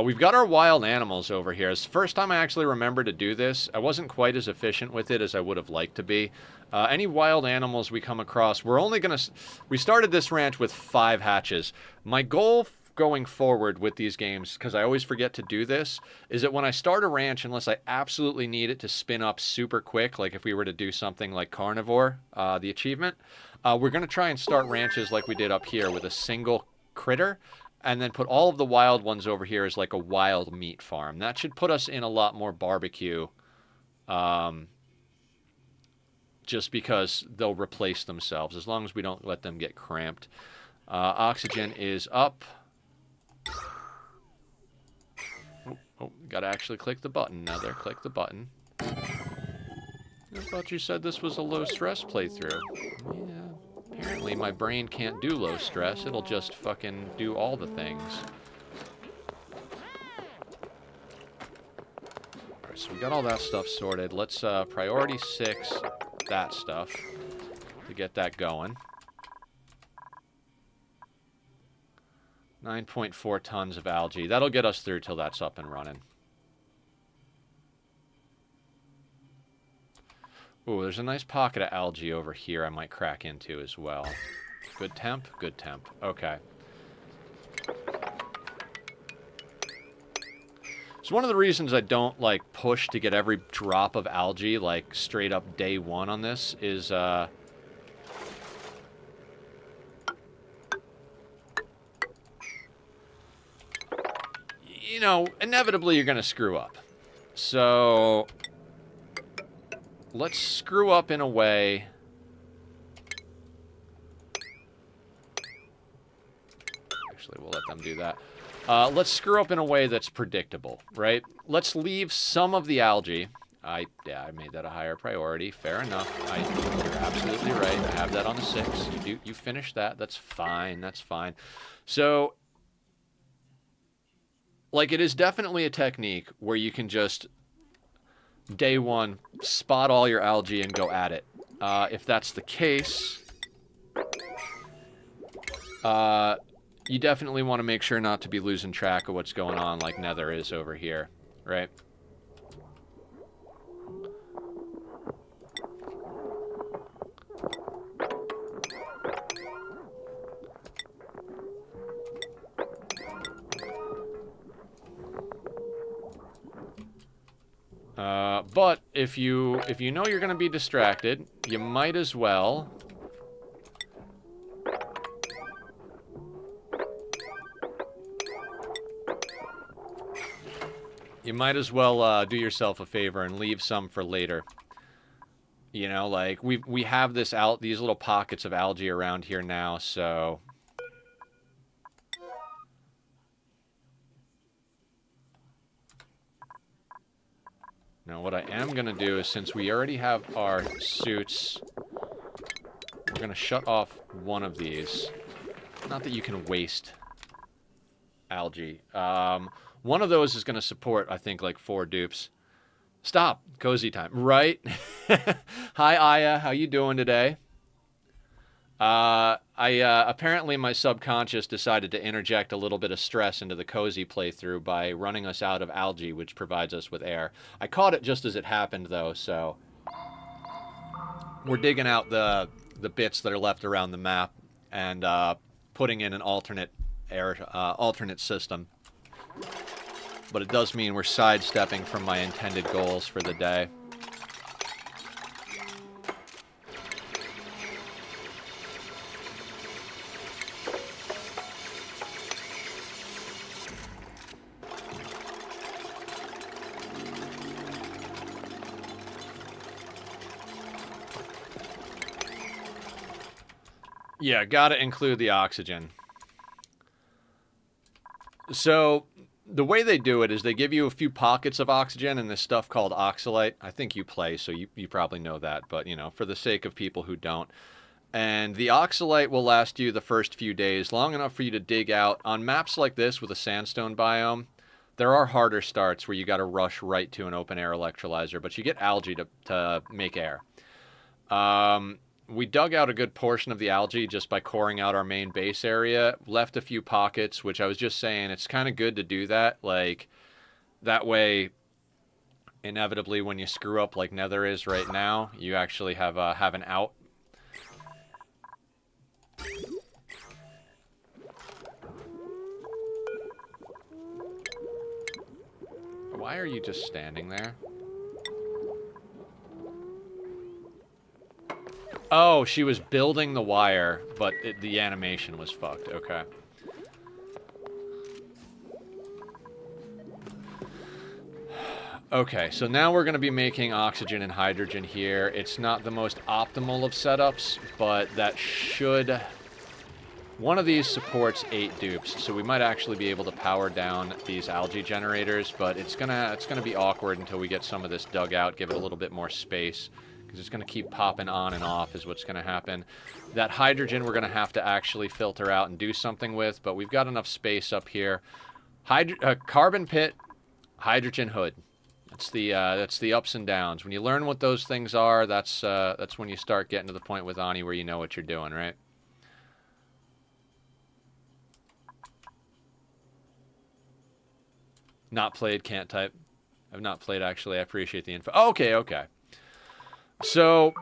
We've got our wild animals over here. It's the first time I actually remember to do this. I wasn't quite as efficient with it as I would have liked to be. Any wild animals we come across, we're only going to... We started this ranch with 5 hatches. My goal going forward with these games, because I always forget to do this, is that when I start a ranch, unless I absolutely need it to spin up super quick, like if we were to do something like Carnivore, the achievement, we're going to try and start ranches like we did up here with a single critter, and then put all of the wild ones over here as like a wild meat farm. That should put us in a lot more barbecue, just because they'll replace themselves, as long as we don't let them get cramped. Oxygen is up. Oh, gotta actually click the button now there. Click the button. I thought you said this was a low stress playthrough. Yeah, apparently my brain can't do low stress. It'll just fucking do all the things. Alright, so we got all that stuff sorted. Let's priority 6 that stuff to get that going. 9.4 tons of algae. That'll get us through till that's up and running. Ooh, there's a nice pocket of algae over here I might crack into as well. Good temp? Good temp. Okay. So one of the reasons I don't, like, push to get every drop of algae, like, straight up day 1 on this is, you know, inevitably you're going to screw up. So let's screw up in a way... Actually, we'll let them do that. Let's screw up in a way that's predictable, right? Let's leave some of the algae. Yeah, I made that a higher priority. Fair enough. You're absolutely right. I have that on the 6. You finished that. That's fine. That's fine. So... Like, it is definitely a technique where you can just, day 1, spot all your algae and go at it. If that's the case, you definitely want to make sure not to be losing track of what's going on like Nether is over here, right? But if you know you're going to be distracted, you might as well... You might as well do yourself a favor and leave some for later. You know, like, we have these little pockets of algae around here now, so... Now, what I am going to do is, since we already have our suits, we're going to shut off one of these. Not that you can waste algae. One of those is going to support, I think, like 4 dupes. Stop. Cozy time. Right? Hi, Aya. How you doing today? Apparently my subconscious decided to interject a little bit of stress into the cozy playthrough by running us out of algae, which provides us with air. I caught it just as it happened, though, so... We're digging out the bits that are left around the map and putting in an alternate system. But it does mean we're sidestepping from my intended goals for the day. Yeah, gotta include the oxygen. So, the way they do it is they give you a few pockets of oxygen and this stuff called oxalate. I think you play, so you probably know that, but, you know, for the sake of people who don't. And the oxalate will last you the first few days, long enough for you to dig out. On maps like this with a sandstone biome, there are harder starts where you gotta rush right to an open-air electrolyzer, but you get algae to make air. we dug out a good portion of the algae just by coring out our main base area, left a few pockets, which I was just saying it's kind of good to do that. Like, that way, inevitably, when you screw up like Nether is right now, you actually have an out. Why are you just standing there? Oh, she was building the wire, but the animation was fucked. Okay. Okay, so now we're going to be making oxygen and hydrogen here. It's not the most optimal of setups, but that should... One of these supports 8 dupes, so we might actually be able to power down these algae generators, but it's gonna be awkward until we get some of this dug out, give it a little bit more space, because it's going to keep popping on and off is what's going to happen. That hydrogen we're going to have to actually filter out and do something with, but we've got enough space up here. Carbon pit, hydrogen hood. That's the ups and downs. When you learn what those things are, that's when you start getting to the point with Ani where you know what you're doing, right? Not played, can't type. I've not played, actually. I appreciate the info. Oh, okay, okay. So,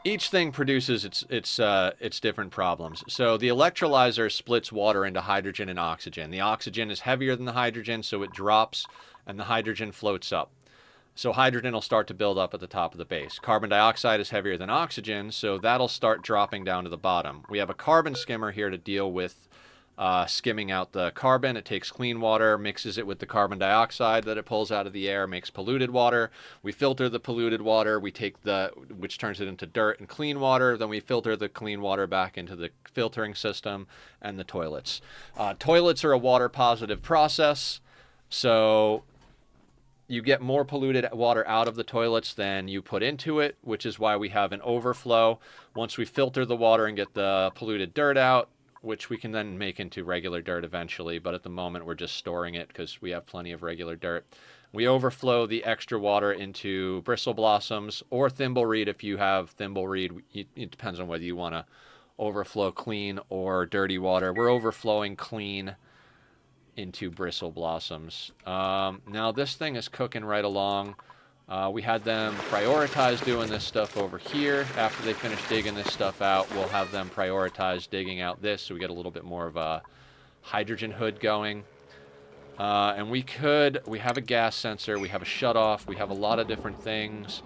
each thing produces its different problems. So, the electrolyzer splits water into hydrogen and oxygen. The oxygen is heavier than the hydrogen, so it drops, and the hydrogen floats up. So, hydrogen will start to build up at the top of the base. Carbon dioxide is heavier than oxygen, so that'll start dropping down to the bottom. We have a carbon skimmer here to deal with skimming out the carbon. It takes clean water, mixes it with the carbon dioxide that it pulls out of the air, makes polluted water. We filter the polluted water, which turns it into dirt and clean water. Then we filter the clean water back into the filtering system and the toilets. Toilets are a water positive process, so you get more polluted water out of the toilets than you put into it, which is why we have an overflow. Once we filter the water and get the polluted dirt out, which we can then make into regular dirt eventually, but at the moment we're just storing it because we have plenty of regular dirt. We overflow the extra water into bristle blossoms or thimbleweed if you have thimbleweed. It depends on whether you want to overflow clean or dirty water. We're overflowing clean into bristle blossoms. Now this thing is cooking right along. We had them prioritize doing this stuff over here. After they finish digging this stuff out, we'll have them prioritize digging out this so we get a little bit more of a hydrogen hood going. And we have a gas sensor, we have a shutoff, we have a lot of different things.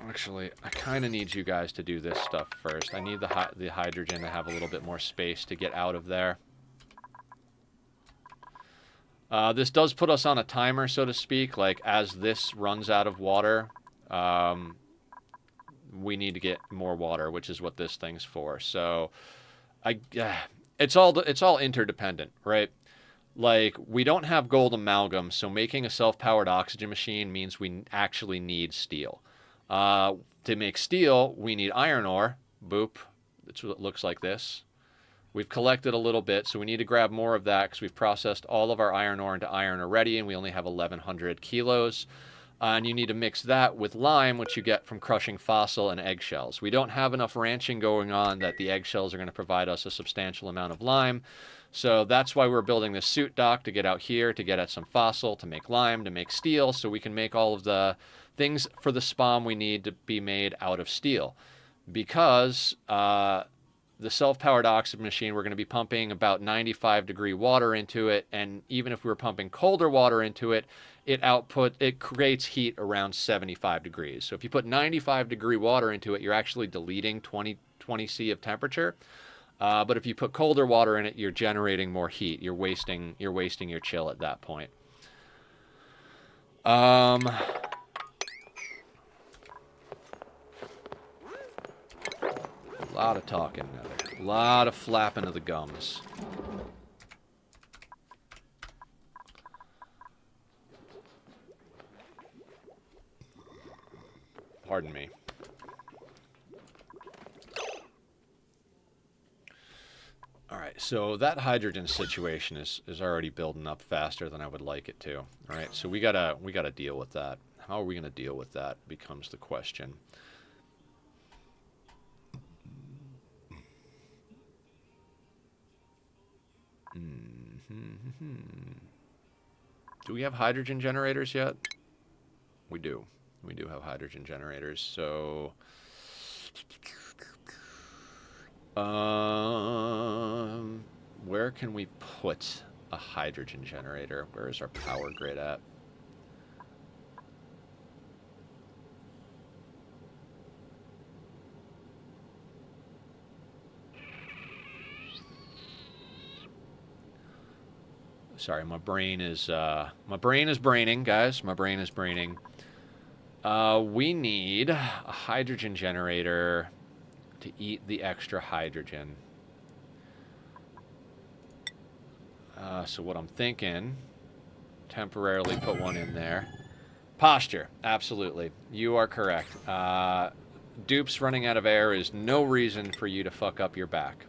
Actually, I kind of need you guys to do this stuff first. I need the hydrogen to have a little bit more space to get out of there. This does put us on a timer, so to speak. Like, as this runs out of water, we need to get more water, which is what this thing's for. So, it's all interdependent, right? Like, we don't have gold amalgam, so making a self-powered oxygen machine means we actually need steel. To make steel, we need iron ore. Boop. That's what it looks like this. We've collected a little bit, so we need to grab more of that because we've processed all of our iron ore into iron already, and we only have 1,100 kilos. And you need to mix that with lime, which you get from crushing fossil and eggshells. We don't have enough ranching going on that the eggshells are going to provide us a substantial amount of lime. So that's why we're building this suit dock, to get out here, to get at some fossil, to make lime, to make steel, so we can make all of the things for the spawn we need to be made out of steel. Because the self-powered oxygen machine, we're going to be pumping about 95-degree water into it, and even if we were pumping colder water into it, it creates heat around 75 degrees. So if you put 95-degree water into it, you're actually deleting 20 C of temperature. But if you put colder water in it, you're generating more heat. You're wasting your chill at that point. A lot of talking now. A lot of flapping of the gums. Pardon me. All right. right, so that hydrogen situation is already building up faster than I would like it to. All right, so we gotta deal with that. How are we gonna deal with that becomes the question. Do we have hydrogen generators yet? We do. We do have hydrogen generators. So, where can we put a hydrogen generator? Where is our power grid at? Sorry, my brain is braining, guys. My brain is braining. We need a hydrogen generator to eat the extra hydrogen. So what I'm thinking, temporarily put one in there. Posture, absolutely. You are correct. Dupes running out of air is no reason for you to fuck up your back.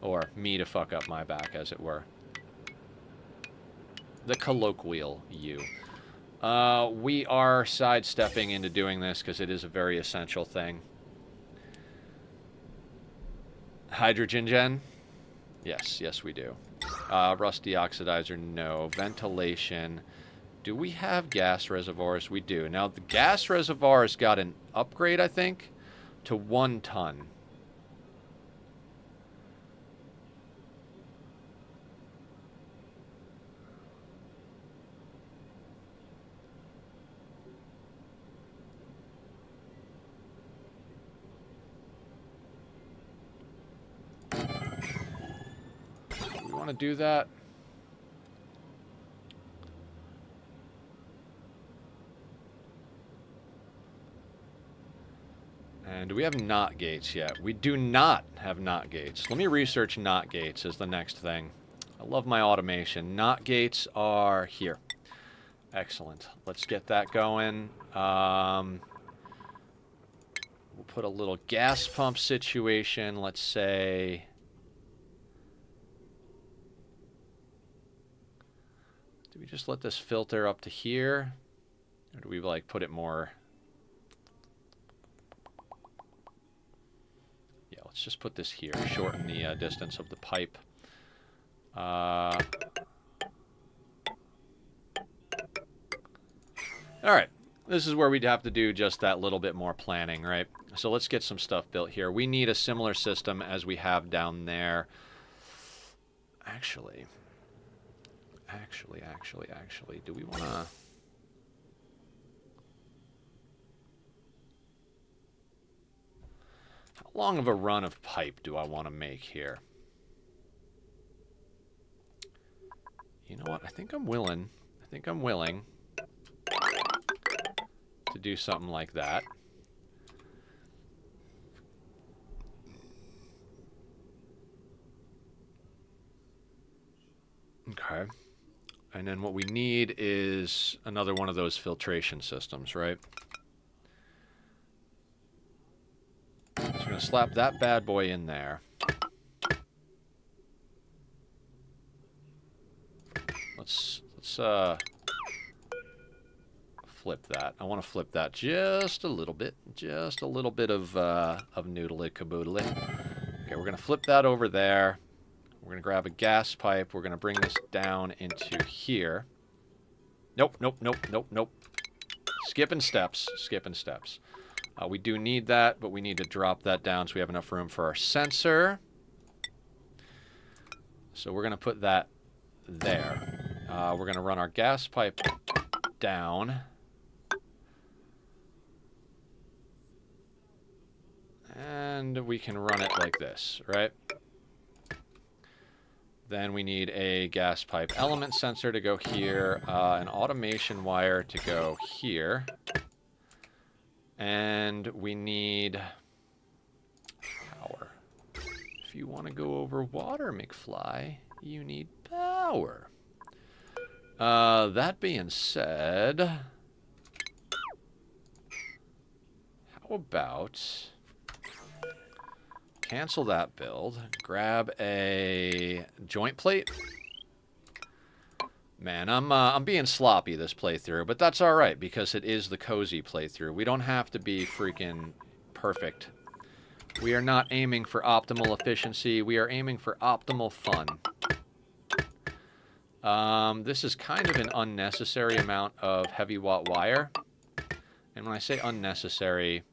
Or me to fuck up my back, as it were. The colloquial you. We are sidestepping into doing this because it is a very essential thing. Hydrogen gen? Yes, yes we do. Rust deoxidizer, no. Ventilation. Do we have gas reservoirs? We do. Now, the gas reservoirs got an upgrade, I think, to 1 ton. To do that. And do we have NOT gates yet? We do not have NOT gates. Let me research NOT gates as the next thing. I love my automation. NOT gates are here. Excellent. Let's get that going. We'll put a little gas pump situation. Let's say... Do we just let this filter up to here? Or do we, like, put it more... Yeah, let's just put this here. Shorten the distance of the pipe. Alright. This is where we'd have to do just that little bit more planning, right? So let's get some stuff built here. We need a similar system as we have down there. Actually, do we want to... How long of a run of pipe do I want to make here? You know what? I think I'm willing to do something like that. Okay. And then what we need is another one of those filtration systems, right? So we're going to slap that bad boy in there. Let's flip that. I want to flip that just a little bit. Just a little bit of noodly caboodly. Okay, we're going to flip that over there. We're going to grab a gas pipe. We're going to bring this down into here. Nope. Skipping steps. We do need that, but we need to drop that down so we have enough room for our sensor. So we're going to put that there. We're going to run our gas pipe down. And we can run it like this, right? Then we need a gas pipe element sensor to go here, an automation wire to go here. And we need power. If you want to go over water, McFly, you need power. That being said, how about cancel that build, grab a joint plate. Man, I'm being sloppy this playthrough, but that's all right because it is the cozy playthrough. We don't have to be freaking perfect. We are not aiming for optimal efficiency. We are aiming for optimal fun. This is kind of an unnecessary amount of heavy watt wire. And when I say unnecessary,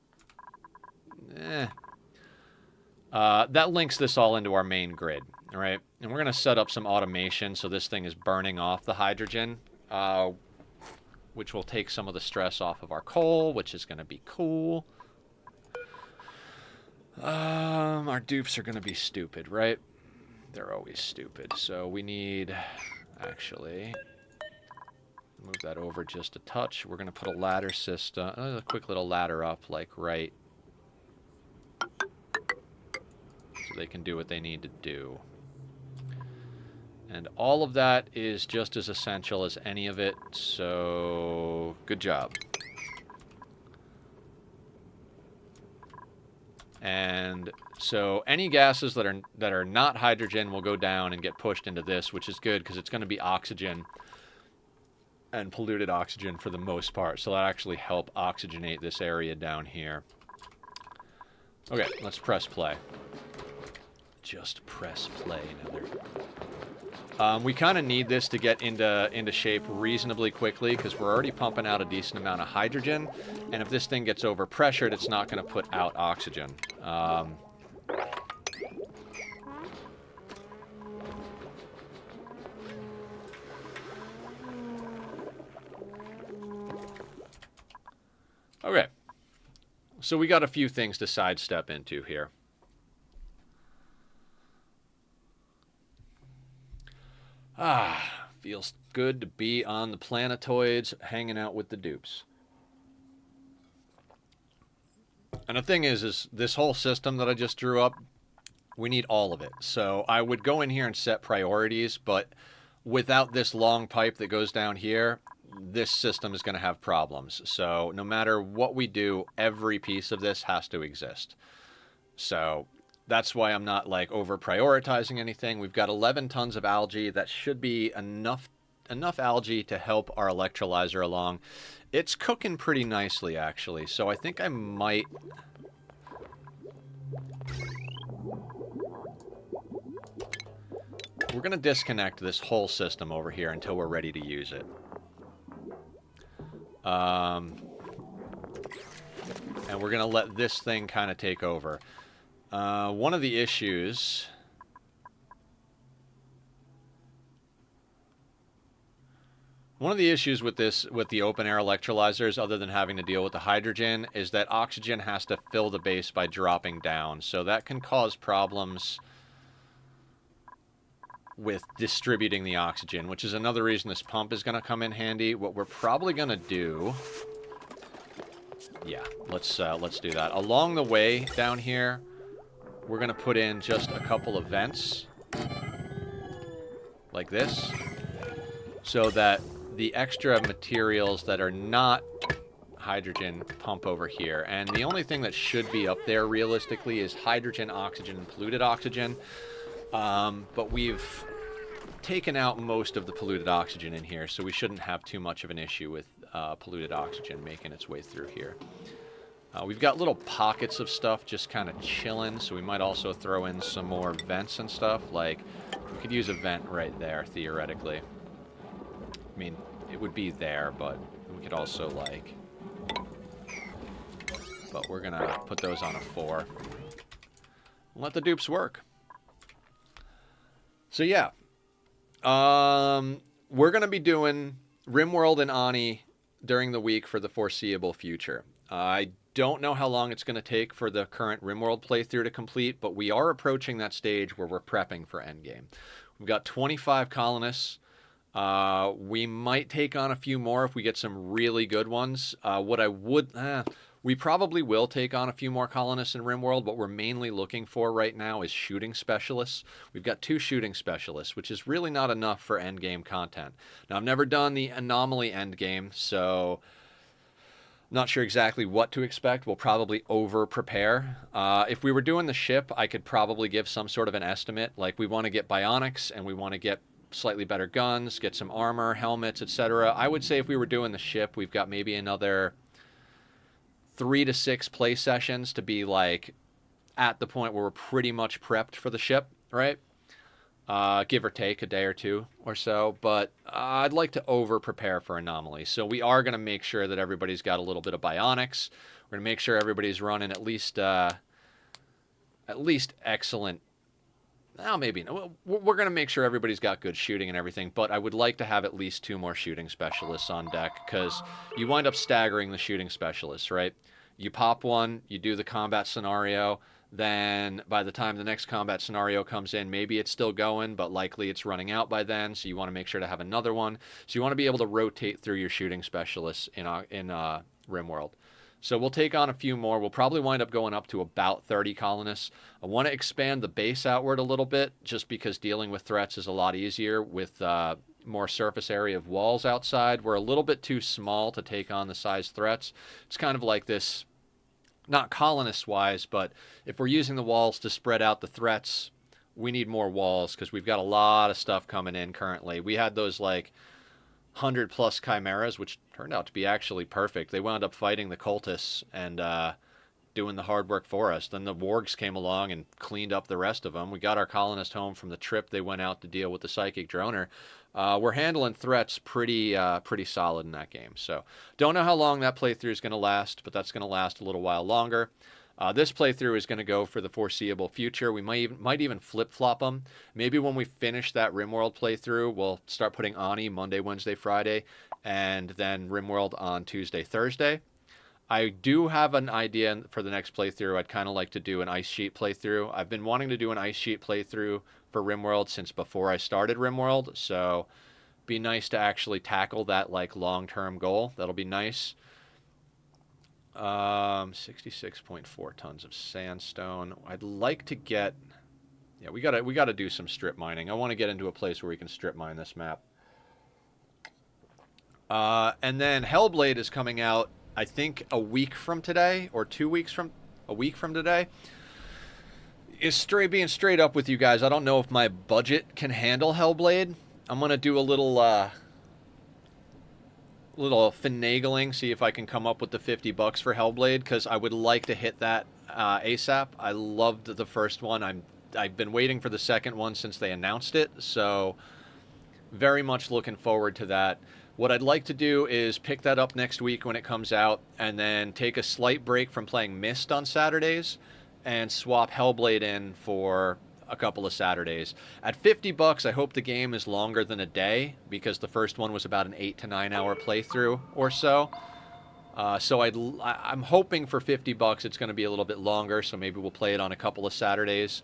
that links this all into our main grid, all right? And we're going to set up some automation so this thing is burning off the hydrogen, which will take some of the stress off of our coal, which is going to be cool. Our dupes are going to be stupid, right? They're always stupid. So we need, actually, move that over just a touch. We're going to put a ladder system, a quick little ladder up, like right, so they can do what they need to do. And all of that is just as essential as any of it, so good job. And so any gases that are not hydrogen will go down and get pushed into this, which is good because it's going to be oxygen and polluted oxygen for the most part. So that actually help oxygenate this area down here. Okay, let's press play. Just press play, Nether. We kind of need this to get into shape reasonably quickly because we're already pumping out a decent amount of hydrogen, and if this thing gets overpressured, it's not going to put out oxygen. Okay, so we got a few things to sidestep into here. Feels good to be on the planetoids, hanging out with the dupes. And the thing is this whole system that I just drew up, we need all of it. So I would go in here and set priorities, but without this long pipe that goes down here, this system is going to have problems. So no matter what we do, every piece of this has to exist. So that's why I'm not like over prioritizing anything. We've got 11 tons of algae. That should be enough algae to help our electrolyzer along. It's cooking pretty nicely, actually. So I think I might... We're going to disconnect this whole system over here until we're ready to use it. And we're going to let this thing kind of take over. One of the issues with the open air electrolyzers, other than having to deal with the hydrogen, is that oxygen has to fill the base by dropping down. So that can cause problems with distributing the oxygen, which is another reason this pump is going to come in handy. What we're probably going to do... Yeah, let's do that. Along the way down here, we're going to put in just a couple of vents, like this, so that the extra materials that are not hydrogen pump over here. And the only thing that should be up there, realistically, is hydrogen, oxygen, and polluted oxygen. But we've taken out most of the polluted oxygen in here, so we shouldn't have too much of an issue with polluted oxygen making its way through here. We've got little pockets of stuff just kind of chilling, so we might also throw in some more vents and stuff. Like, we could use a vent right there, theoretically. I mean, it would be there, but we could also, like... But we're going to put those on a 4. Let the dupes work. So, yeah. We're going to be doing RimWorld and Ani during the week for the foreseeable future. I don't know how long it's going to take for the current RimWorld playthrough to complete, but we are approaching that stage where we're prepping for Endgame. We've got 25 colonists. We might take on a few more if we get some really good ones. We probably will take on a few more colonists in RimWorld. What we're mainly looking for right now is shooting specialists. We've got 2 shooting specialists, which is really not enough for endgame content. Now, I've never done the anomaly endgame, so Not sure exactly what to expect. We'll probably over-prepare. If we were doing the ship, I could probably give some sort of an estimate. Like, we want to get bionics, and we want to get slightly better guns, get some armor, helmets, etc. I would say if we were doing the ship, we've got maybe another 3 to 6 play sessions to be, like, at the point where we're pretty much prepped for the ship, right? Give or take a day or two or so, but I'd like to over-prepare for anomalies. So we are going to make sure that everybody's got a little bit of bionics. We're going to make sure everybody's running at least excellent. Well, maybe no. We're going to make sure everybody's got good shooting and everything, but I would like to have at least 2 more shooting specialists on deck, because you wind up staggering the shooting specialists, right? You pop one, you do the combat scenario. Then by the time the next combat scenario comes in, maybe it's still going, but likely it's running out by then. So you want to make sure to have another one. So you want to be able to rotate through your shooting specialists in RimWorld. So we'll take on a few more. We'll probably wind up going up to about 30 colonists. I want to expand the base outward a little bit, just because dealing with threats is a lot easier with more surface area of walls outside. We're a little bit too small to take on the size threats. It's kind of like this, not colonist-wise, but if we're using the walls to spread out the threats, we need more walls, because we've got a lot of stuff coming in currently. We had those, like, 100-plus chimeras, which turned out to be actually perfect. They wound up fighting the cultists and doing the hard work for us. Then the wargs came along and cleaned up the rest of them. We got our colonist home from the trip they went out to deal with the psychic droner. We're handling threats pretty solid in that game. So don't know how long that playthrough is going to last, but that's going to last a little while longer. This playthrough is going to go for the foreseeable future. We might even flip-flop them. Maybe when we finish that RimWorld playthrough, we'll start putting Ani Monday, Wednesday, Friday, and then RimWorld on Tuesday, Thursday. I do have an idea for the next playthrough. I'd kind of like to do an Ice Sheet playthrough. I've been wanting to do an Ice Sheet playthrough for RimWorld since before I started RimWorld, so be nice to actually tackle that, like, long-term goal. That'll be nice. 66.4 tons of sandstone. I'd like to get... Yeah, we gotta do some strip mining. I want to get into a place where we can strip mine this map. And then Hellblade is coming out, I think, a week from today, or a week from today. Is being straight up with you guys, I don't know if my budget can handle Hellblade. I'm gonna do a little finagling, see if I can come up with the $50 for Hellblade, because I would like to hit that ASAP. I loved the first one. I've been waiting for the second one since they announced it, so very much looking forward to that. What I'd like to do is pick that up next week when it comes out, and then take a slight break from playing Myst on Saturdays and swap Hellblade in for a couple of Saturdays. At $50, I hope the game is longer than a day, because the first one was about an 8 to 9 hour playthrough or so. So I'm hoping for $50 it's going to be a little bit longer, so maybe we'll play it on a couple of Saturdays.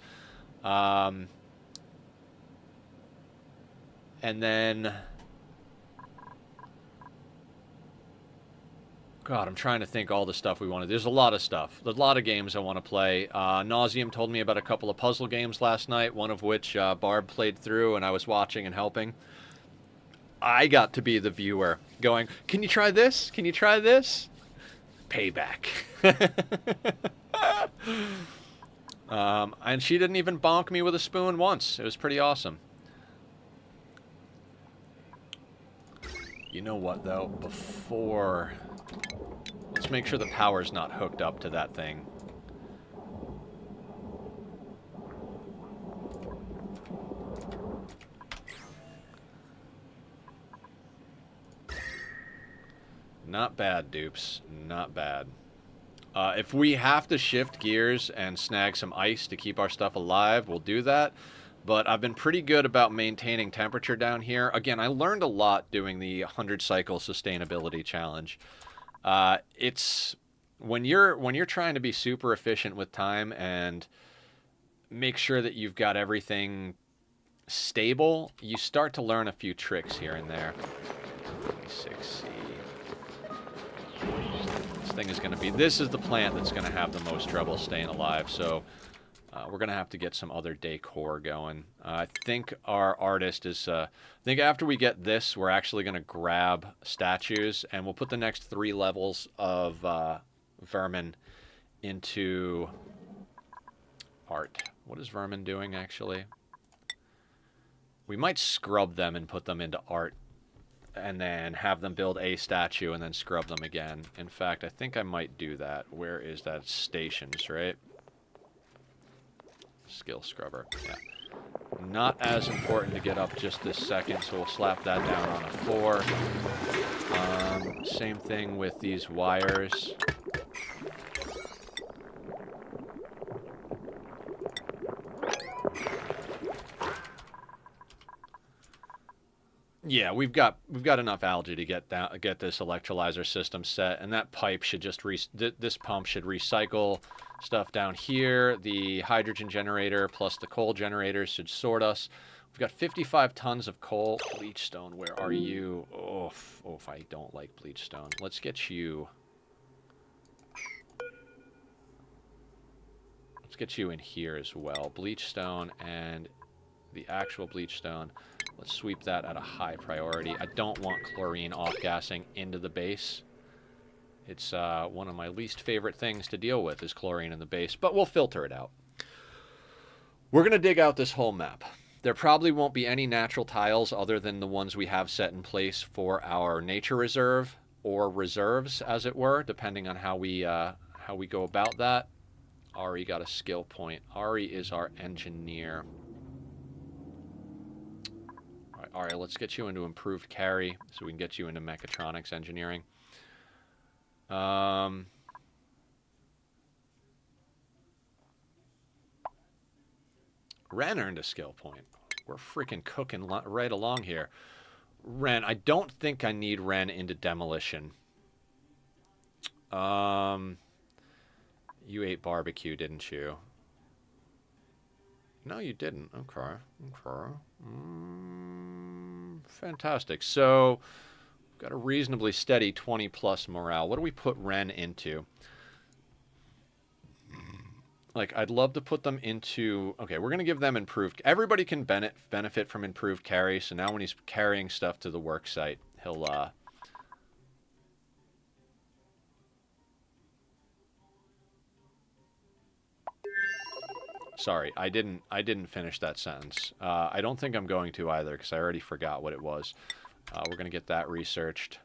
And then... God, I'm trying to think all the stuff we want to do. There's a lot of stuff. There's a lot of games I want to play. Nauseum told me about a couple of puzzle games last night, one of which Barb played through, and I was watching and helping. I got to be the viewer, going, "Can you try this? Can you try this?" Payback. And she didn't even bonk me with a spoon once. It was pretty awesome. You know what, though? Before... Let's make sure the power's not hooked up to that thing. Not bad, dupes. Not bad. If we have to shift gears and snag some ice to keep our stuff alive, we'll do that. But I've been pretty good about maintaining temperature down here. Again, I learned a lot doing the 100 cycle sustainability challenge. It's when you're trying to be super efficient with time and make sure that you've got everything stable, you start to learn a few tricks here and there. 26C. This thing is going to be... This is the plant that's going to have the most trouble staying alive, so We're going to have to get some other decor going. I think our artist is... I think after we get this, we're actually going to grab statues, and we'll put the next 3 levels of vermin into art. What is vermin doing, actually? We might scrub them and put them into art, and then have them build a statue and then scrub them again. In fact, I think I might do that. Where is that? Stations, right? Skill scrubber, yeah. Not as important to get up just this second, so we'll slap that down on a 4. Same thing with these wires. Yeah, we've got enough algae to get this electrolyzer system set, and that pipe should just this pump should recycle stuff down here. The hydrogen generator plus the coal generators should sort us. We've got 55 tons of coal. Bleachstone, where are you? Oof, I don't like bleachstone. Let's get you. Let's get you in here as well. Bleachstone and the actual bleachstone. Let's sweep that at a high priority. I don't want chlorine off-gassing into the base. It's one of my least favorite things to deal with is chlorine in the base, but we'll filter it out. We're going to dig out this whole map. There probably won't be any natural tiles other than the ones we have set in place for our nature reserve or reserves, as it were, depending on how we go about that. Ari got a skill point. Ari is our engineer. All right, let's get you into improved carry so we can get you into mechatronics engineering. Ren earned a skill point. We're freaking cooking right along here. Ren, I don't think I need Ren into demolition. You ate barbecue, didn't you? No, you didn't. Okay. Fantastic. So, we've got a reasonably steady 20 plus morale. What do we put Ren into? Like, I'd love to put them into... Okay, we're going to give them improved... Everybody can benefit from improved carry, so now when he's carrying stuff to the work site, he'll... Sorry, I didn't finish that sentence. I don't think I'm going to either, because I already forgot what it was. We're going to get that researched.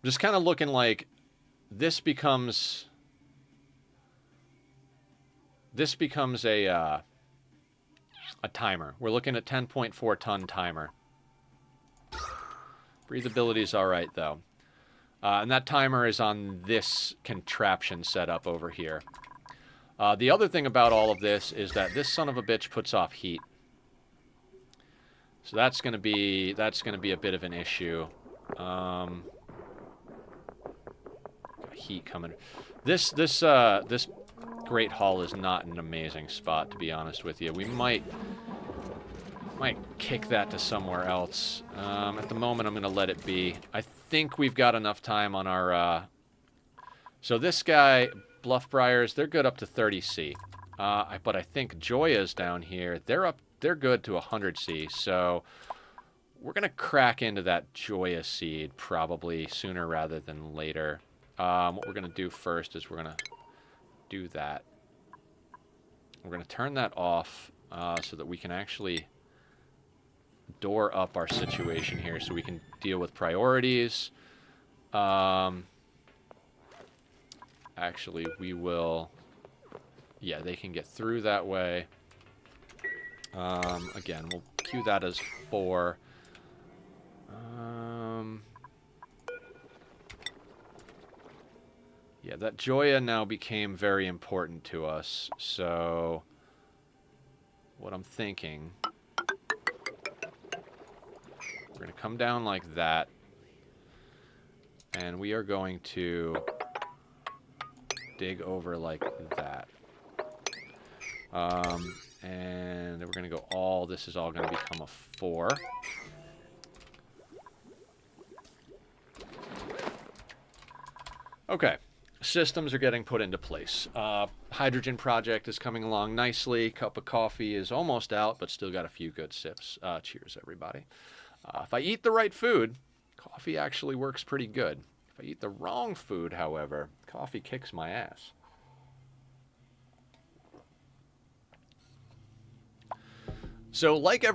I'm just kind of looking like this becomes a timer. We're looking at 10.4 ton timer. Breathability is all right, though. And that timer is on this contraption setup over here. The other thing about all of this is that this son of a bitch puts off heat. So that's gonna be a bit of an issue. Heat coming. This Great Hall is not an amazing spot, to be honest with you. We might kick that to somewhere else. At the moment, I'm gonna let it be. I think we've got enough time on our... So this guy, Bluffbriars, they're good up to 30C. But I think Joya's down here. They're good to 100C. So we're gonna crack into that Joya seed probably sooner rather than later. What we're gonna do first is we're gonna do that. We're gonna turn that off so that we can actually door up our situation here so we can deal with priorities. Actually, we will... Yeah, they can get through that way. Again, we'll queue that as 4. Yeah, that Joya now became very important to us. So, what I'm thinking... We're going to come down like that. And we are going to dig over like that. And then we're going to go all... This is all going to become a 4. Okay. Systems are getting put into place. Hydrogen project is coming along nicely. Cup of coffee is almost out, but still got a few good sips. Cheers, everybody. If I eat the right food, coffee actually works pretty good. If I eat the wrong food, however, coffee kicks my ass. So like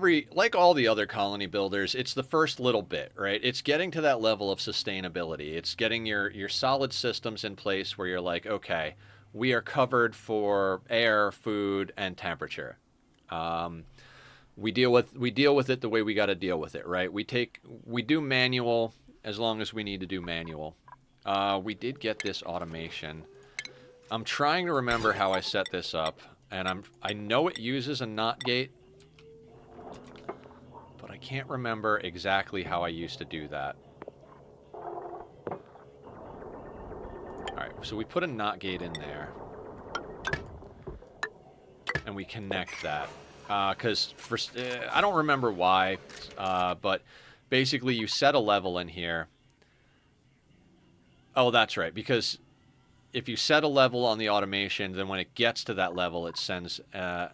all the other colony builders, it's the first little bit, right? It's getting to that level of sustainability. It's getting your solid systems in place where you're like, okay, we are covered for air, food, and temperature. We deal with it the way we got to deal with it, right? We do manual as long as we need to do manual. We did get this automation. I'm trying to remember how I set this up, and I know it uses a NOT gate. But I can't remember exactly how I used to do that. Alright, so we put a NOT gate in there. And we connect that. Because I don't remember why, but basically you set a level in here. Oh, that's right, because if you set a level on the automation, then when it gets to that level, it sends. I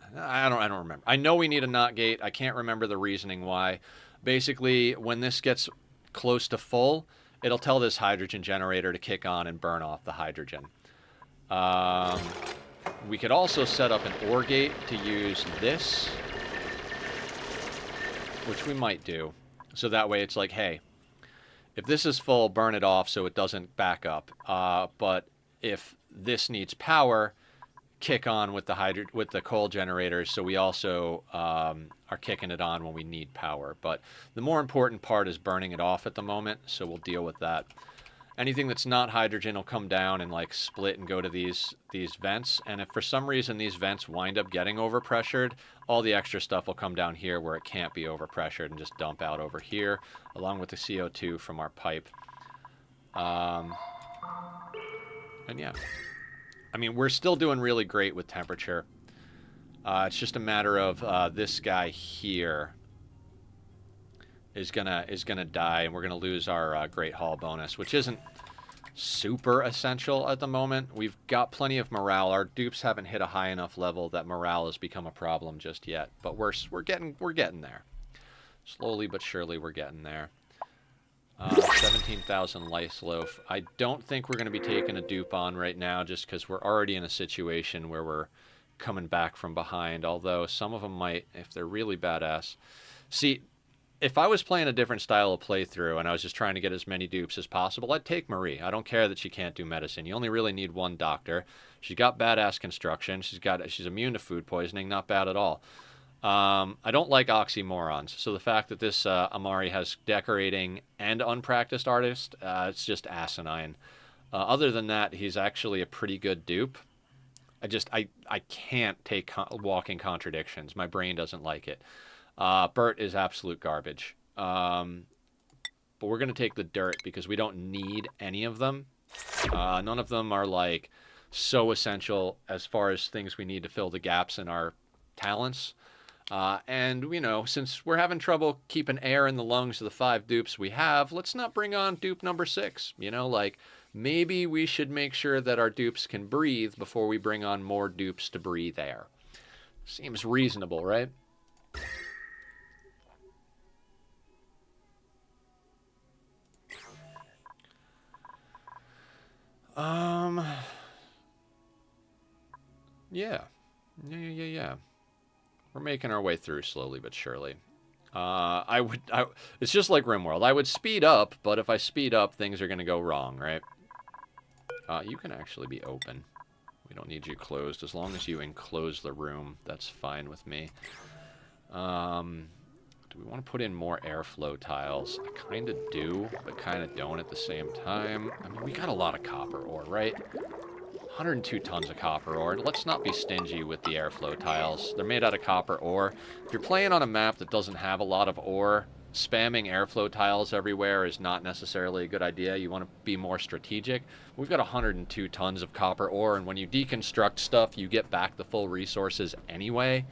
don't remember. I know we need a NOT gate. I can't remember the reasoning why. Basically, when this gets close to full, it'll tell this hydrogen generator to kick on and burn off the hydrogen. We could also set up an OR gate to use this, which we might do. So that way, it's like, hey, if this is full, burn it off so it doesn't back up. But if this needs power, kick on with the coal generators, so we also are kicking it on when we need power. But the more important part is burning it off at the moment, so we'll deal with that. Anything that's not hydrogen will come down and like split and go to these vents, and if for some reason these vents wind up getting overpressured, all the extra stuff will come down here where it can't be overpressured and just dump out over here, along with the CO2 from our pipe. And yeah, I mean, we're still doing really great with temperature. It's just a matter of this guy here is gonna die, and we're gonna lose our Great Hall bonus, which isn't super essential at the moment. We've got plenty of morale. Our dupes haven't hit a high enough level that morale has become a problem just yet, but we're getting there. Slowly but surely, we're getting there. 17,000 lice loaf. I don't think we're going to be taking a dupe on right now just because we're already in a situation where we're coming back from behind, although some of them might if they're really badass. See, if I was playing a different style of playthrough and I was just trying to get as many dupes as possible, I'd take Marie. I don't care that she can't do medicine. You only really need one doctor. She's got badass construction. She's immune to food poisoning. Not bad at all. I don't like oxymorons, so the fact that this Amari has decorating and unpracticed artist, it's just asinine. Other than that, he's actually a pretty good dupe. I can't take walking contradictions. My brain doesn't like it. Bert is absolute garbage. But we're going to take the dirt because we don't need any of them. None of them are like so essential as far as things we need to fill the gaps in our talents. And, you know, since we're having trouble keeping air in the lungs of the 5 dupes we have, let's not bring on dupe number 6. You know, like, maybe we should make sure that our dupes can breathe before we bring on more dupes to breathe air. Seems reasonable, right? Yeah. Yeah. We're making our way through slowly but surely. It's just like RimWorld. I would speed up, but if I speed up, things are going to go wrong, right? You can actually be open. We don't need you closed. As long as you enclose the room, that's fine with me. Do we want to put in more airflow tiles? I kind of do, but kind of don't at the same time. I mean, we got a lot of copper ore, right? 102 tons of copper ore. Let's not be stingy with the airflow tiles. They're made out of copper ore. If you're playing on a map that doesn't have a lot of ore, spamming airflow tiles everywhere is not necessarily a good idea. You want to be more strategic. We've got 102 tons of copper ore, and when you deconstruct stuff, you get back the full resources anyway.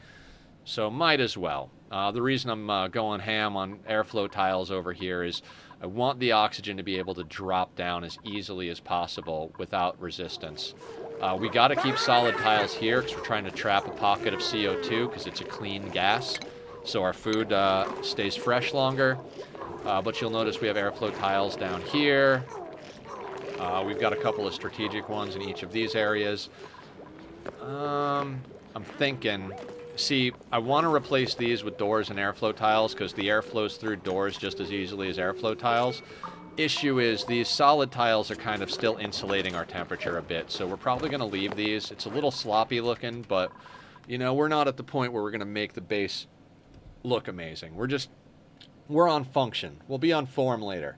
So might as well. The reason I'm going ham on airflow tiles over here is I want the oxygen to be able to drop down as easily as possible without resistance. We got to keep solid tiles here because we're trying to trap a pocket of CO2 because it's a clean gas, so our food stays fresh longer. But you'll notice we have airflow tiles down here. We've got a couple of strategic ones in each of these areas. I'm thinking... See, I want to replace these with doors and airflow tiles because the air flows through doors just as easily as airflow tiles. Issue is these solid tiles are kind of still insulating our temperature a bit, so we're probably going to leave these. It's a little sloppy looking, but, you know, we're not at the point where we're going to make the base look amazing. We're on function. We'll be on form later.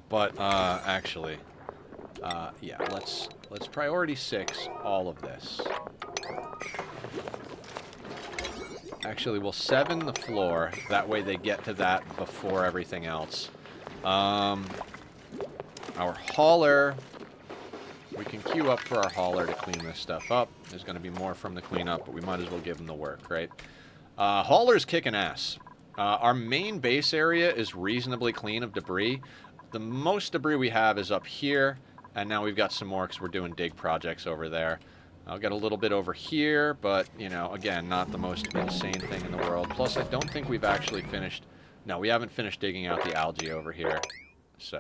But, actually, yeah, let's priority 6 all of this. Actually, we'll 7 the floor. That way they get to that before everything else. Our hauler, we can queue up for our hauler to clean this stuff up. There's going to be more from the cleanup, but we might as well give them the work, right? Hauler's kicking ass. Our main base area is reasonably clean of debris. The most debris we have is up here, and now we've got some more because we're doing dig projects over there. I'll get a little bit over here, but, you know, again, not the most insane thing in the world. Plus, I don't think we've actually finished... No, we haven't finished digging out the algae over here, so...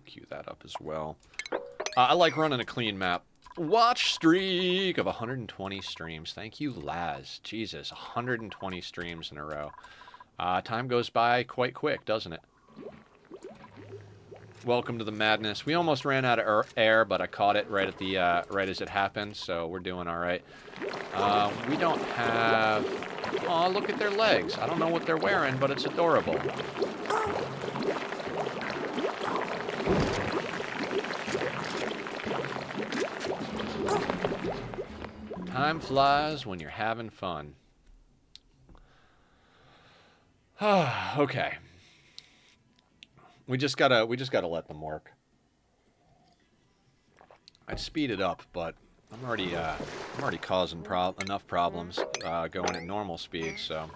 Cue that up as well. I like running a clean map. Watch streak of 120 streams. Thank you, Laz. Jesus, 120 streams in a row. Time goes by quite quick, doesn't it? Welcome to the madness. We almost ran out of air, but I caught it right at the right as it happened, so we're doing all right. We don't have... Oh, look at their legs. I don't know what they're wearing, but it's adorable. Time flies when you're having fun. Okay. We just gotta let them work. I'd speed it up, but I'm already causing enough problems going at normal speed, so.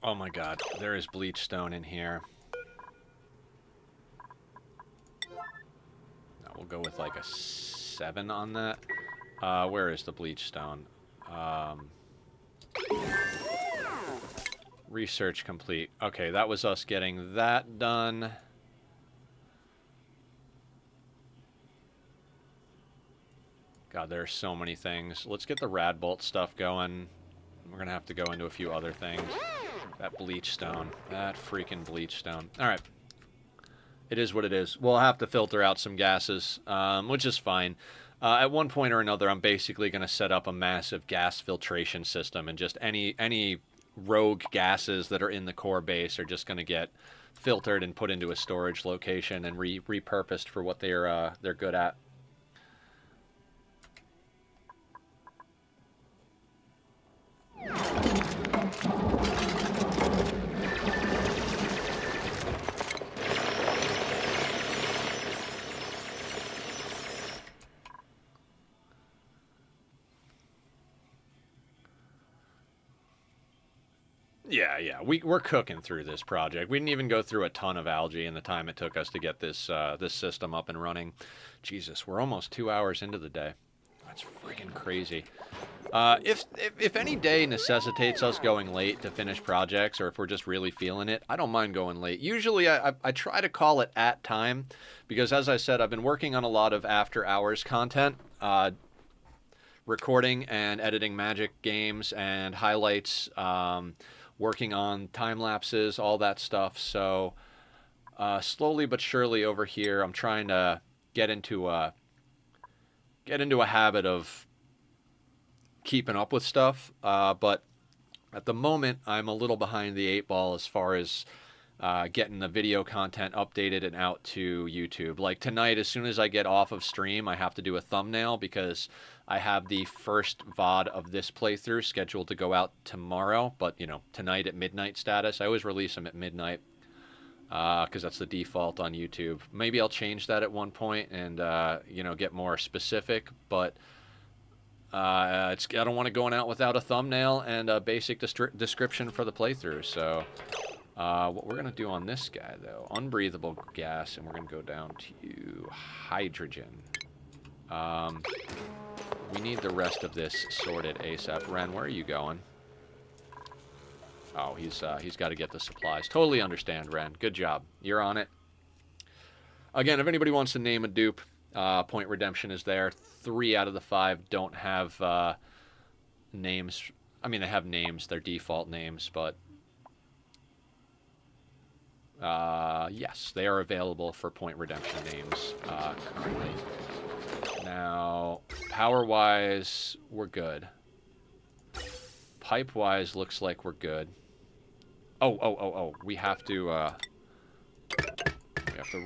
Oh my god, there is bleach stone in here. No, we'll go with like a 7 on that. Where is the bleach stone? Research complete. Okay, that was us getting that done. God, there are so many things. Let's get the rad bolt stuff going. We're gonna have to go into a few other things. That bleach stone. That freaking bleach stone. Alright. It is what it is. We'll have to filter out some gases, which is fine. At one point or another, I'm basically going to set up a massive gas filtration system, and just any rogue gases that are in the core base are just going to get filtered and put into a storage location and repurposed for what they're good at. Yeah, we're cooking through this project. We didn't even go through a ton of algae in the time it took us to get this this system up and running. Jesus, we're almost 2 hours into the day. That's freaking crazy. If any day necessitates us going late to finish projects, or if we're just really feeling it, I don't mind going late. Usually I try to call it at time, because as I said, I've been working on a lot of after hours content, recording and editing Magic games and highlights, working on time lapses, all that stuff. So slowly but surely over here, I'm trying to get into a habit of keeping up with stuff. But at the moment, I'm a little behind the 8 ball as far as getting the video content updated and out to YouTube. Like tonight, as soon as I get off of stream, I have to do a thumbnail because I have the first VOD of this playthrough scheduled to go out tomorrow, but, you know, tonight at midnight status. I always release them at midnight because that's the default on YouTube. Maybe I'll change that at one point and, you know, get more specific, but I don't want to go out without a thumbnail and a basic description for the playthrough, so... what we're going to do on this guy, though, unbreathable gas, and we're going to go down to hydrogen. We need the rest of this sorted ASAP. Ren, where are you going? Oh, he's got to get the supplies. Totally understand, Ren. Good job. You're on it. Again, if anybody wants to name a dupe, Point Redemption is there. 3 out of the 5 don't have names. I mean, they have names. They're default names, but... yes, they are available for Point Redemption names currently. Now, power-wise, we're good. Pipe-wise, looks like we're good. Oh, we have to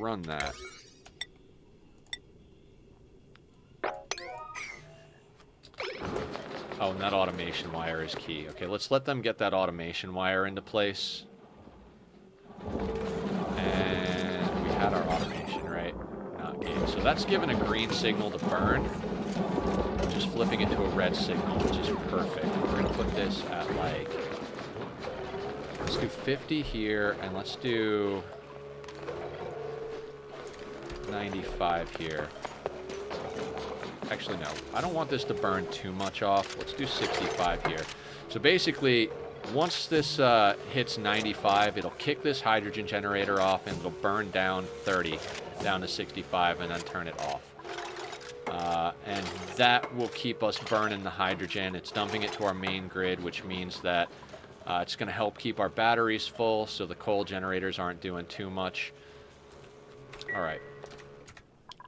run that. Oh, and that automation wire is key. Okay, let's let them get that automation wire into place. And we had our automation, right? Not game. So that's given a green signal to burn. Just flipping it to a red signal, which is perfect. We're going to put this at like... Let's do 50 here, and let's do 95 here. Actually, no. I don't want this to burn too much off. Let's do 65 here. So basically... Once this hits 95, it'll kick this hydrogen generator off, and it'll burn down 30, down to 65, and then turn it off. And that will keep us burning the hydrogen. It's dumping it to our main grid, which means that it's going to help keep our batteries full, so the coal generators aren't doing too much. All right.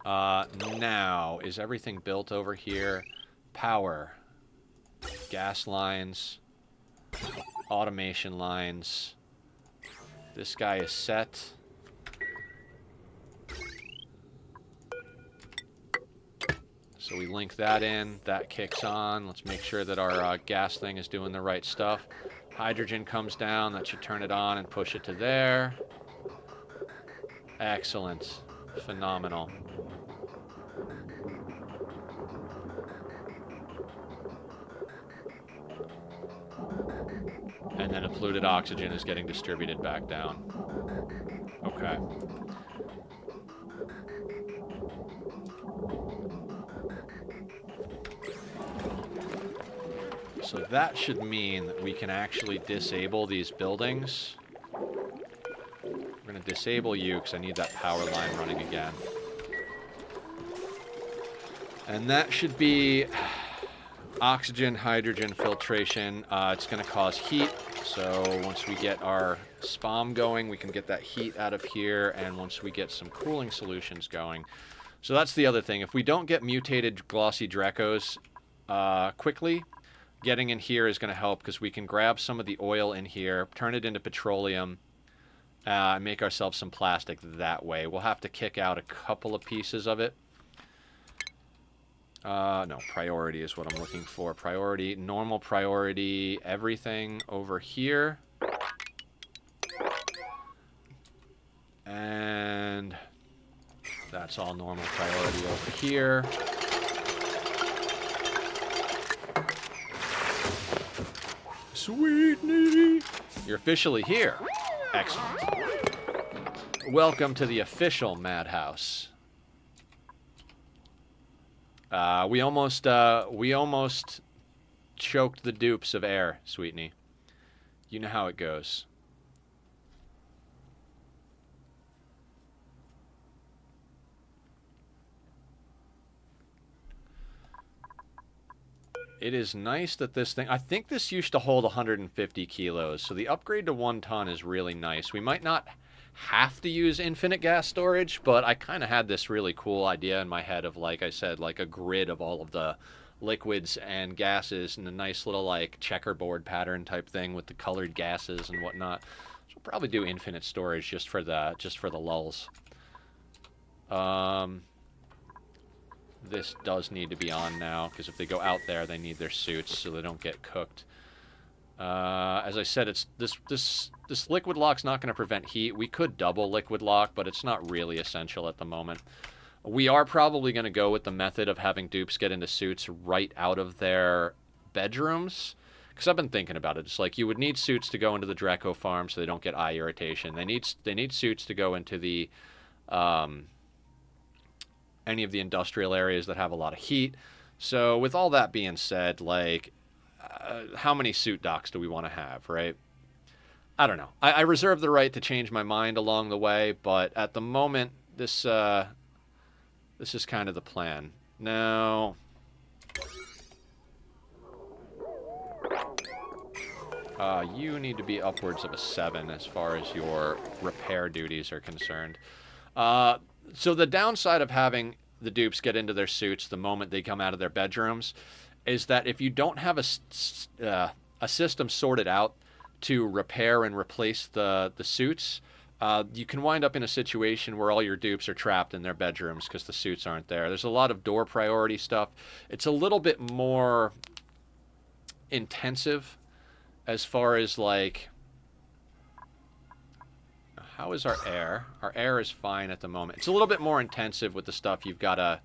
Now, is everything built over here? Power. Gas lines. Automation lines. This guy is set. So we link that in. That kicks on. Let's make sure that our gas thing is doing the right stuff. Hydrogen comes down. That should turn it on and push it to there. Excellent. Phenomenal. And then polluted oxygen is getting distributed back down. Okay. So that should mean that we can actually disable these buildings. We're going to disable you because I need that power line running again. And that should be oxygen, hydrogen filtration. It's going to cause heat. So once we get our SPOM going, we can get that heat out of here. And once we get some cooling solutions going. So that's the other thing. If we don't get mutated glossy Drecos quickly, getting in here is going to help because we can grab some of the oil in here, turn it into petroleum, and make ourselves some plastic that way. We'll have to kick out a couple of pieces of it. No, priority is what I'm looking for. Priority, normal priority, everything over here. And that's all normal priority over here. Sweetney! You're officially here. Excellent. Welcome to the official madhouse. We almost choked the dupes of air, Sweetney. You know how it goes. It is nice that this thing... I think this used to hold 150 kilos, so the upgrade to 1 ton is really nice. We might not have to use infinite gas storage, but I kind of had this really cool idea in my head of, like I said, like a grid of all of the liquids and gases and a nice little, like, checkerboard pattern type thing with the colored gases and whatnot. So we'll probably do infinite storage just for the lulls. This does need to be on now, because if they go out there, they need their suits so they don't get cooked. As I said, it's this liquid lock's not going to prevent heat. We could double liquid lock, but it's not really essential at the moment. We are probably going to go with the method of having dupes get into suits right out of their bedrooms, because I've been thinking about it. It's like you would need suits to go into the Draco farm so they don't get eye irritation. They need suits to go into the any of the industrial areas that have a lot of heat. So with all that being said, like, how many suit docks do we want to have, right? I don't know. I reserve the right to change my mind along the way, but at the moment, this is kind of the plan. Now, you need to be upwards of a 7 as far as your repair duties are concerned. So the downside of having the dupes get into their suits the moment they come out of their bedrooms is that if you don't have a system sorted out to repair and replace the suits, you can wind up in a situation where all your dupes are trapped in their bedrooms because the suits aren't there. There's a lot of door priority stuff. It's a little bit more intensive as far as, like, how is our air? Our air is fine at the moment. It's a little bit more intensive with the stuff you've gotta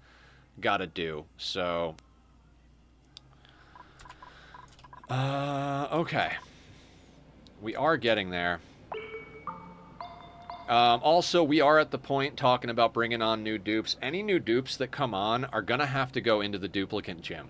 do. So, okay. We are getting there. Also, we are at the point talking about bringing on new dupes. Any new dupes that come on are going to have to go into the duplicate gym.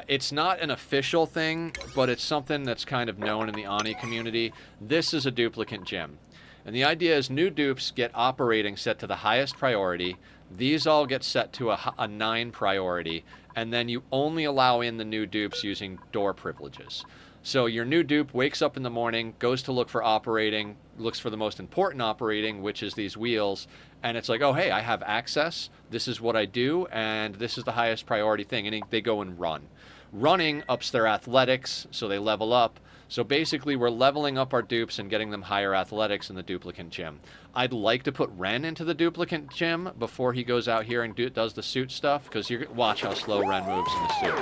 It's not an official thing, but it's something that's kind of known in the Ani community. This is a duplicate gym. And the idea is new dupes get operating set to the highest priority. These all get set to a 9 priority. And then you only allow in the new dupes using door privileges. So your new dupe wakes up in the morning, goes to look for operating, looks for the most important operating, which is these wheels, and it's like, oh, hey, I have access, this is what I do, and this is the highest priority thing, and they go and run. Running ups their athletics, so they level up. So basically, we're leveling up our dupes and getting them higher athletics in the duplicate gym. I'd like to put Ren into the duplicate gym before he goes out here and does the suit stuff, because you watch how slow Ren moves in the suit.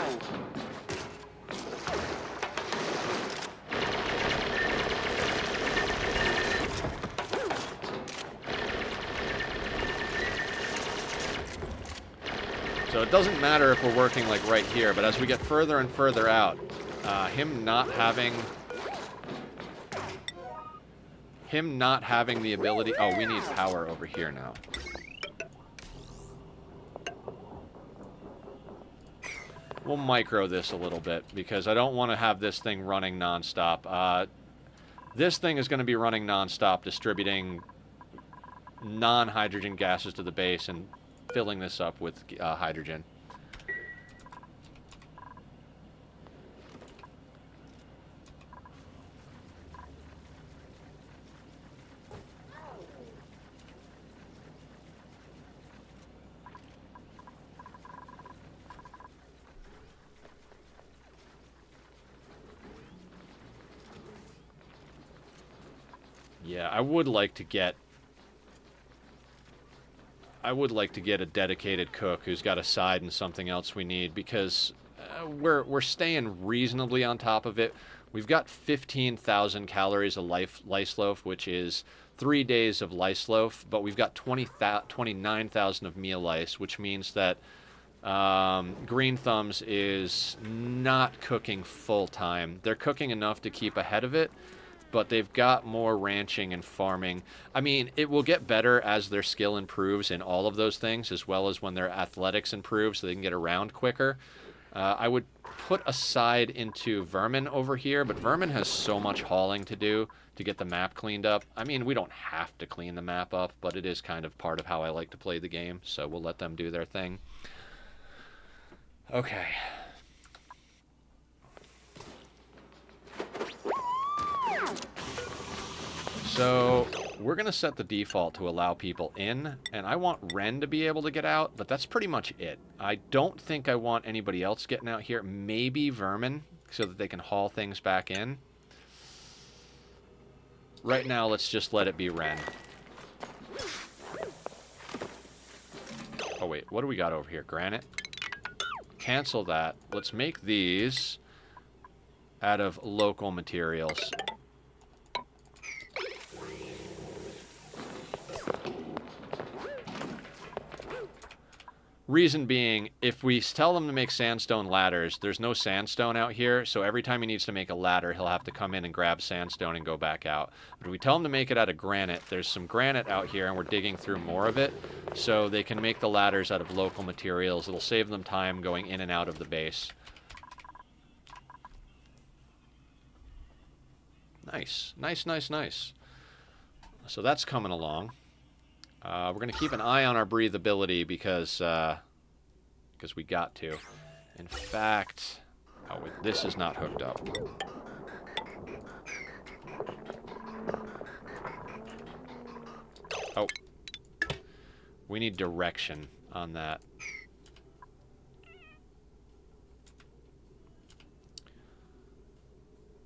So it doesn't matter if we're working like right here, but as we get further and further out, him not having the ability... Oh, we need power over here now. We'll micro this a little bit, because I don't want to have this thing running nonstop. This thing is going to be running nonstop, distributing non-hydrogen gases to the base and filling this up with hydrogen. Yeah, I would like to get a dedicated cook who's got a side and something else we need, because we're staying reasonably on top of it. We've got 15,000 calories of lice loaf, which is 3 days of lice loaf, but we've got 29,000 of meal lice, which means that Green Thumbs is not cooking full time. They're cooking enough to keep ahead of it, but they've got more ranching and farming. I mean, it will get better as their skill improves in all of those things, as well as when their athletics improve so they can get around quicker. I would put a side into Vermin over here, but Vermin has so much hauling to do to get the map cleaned up. I mean, we don't have to clean the map up, but it is kind of part of how I like to play the game, so we'll let them do their thing. Okay. So we're going to set the default to allow people in, and I want Ren to be able to get out, but that's pretty much it. I don't think I want anybody else getting out here. Maybe Vermin, so that they can haul things back in. right now, let's just let it be Ren. Oh, wait. What do we got over here? Granite? Cancel that. Let's make these out of local materials. Reason being, if we tell them to make sandstone ladders, there's no sandstone out here, so every time he needs to make a ladder, he'll have to come in and grab sandstone and go back out. But if we tell him to make it out of granite, there's some granite out here, and we're digging through more of it, so they can make the ladders out of local materials. It'll save them time going in and out of the base. Nice. Nice, nice, nice. So that's coming along. We're going to keep an eye on our breathability because we got to. In fact, oh, wait, this is not hooked up. Oh. We need direction on that.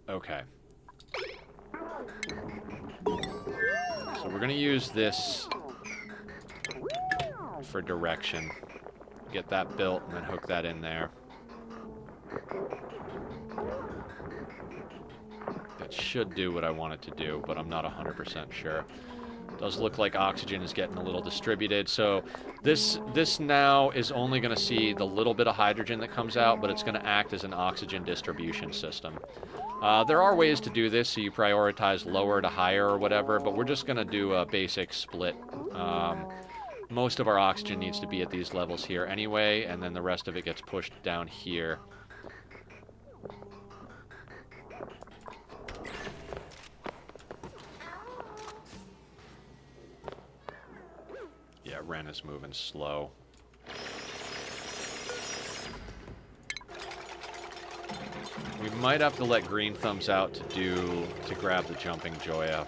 Okay. So we're going to use this for direction. Get that built and then hook that in there. That should do what I want it to do, but I'm not 100% sure. Does look like oxygen is getting a little distributed. So this now is only going to see the little bit of hydrogen that comes out, but it's going to act as an oxygen distribution system. There are ways to do this, so you prioritize lower to higher or whatever, but we're just going to do a basic split. Most of our oxygen needs to be at these levels here anyway, and then the rest of it gets pushed down here. Yeah, Ren is moving slow. We might have to let Green Thumbs out to grab the jumping Joya.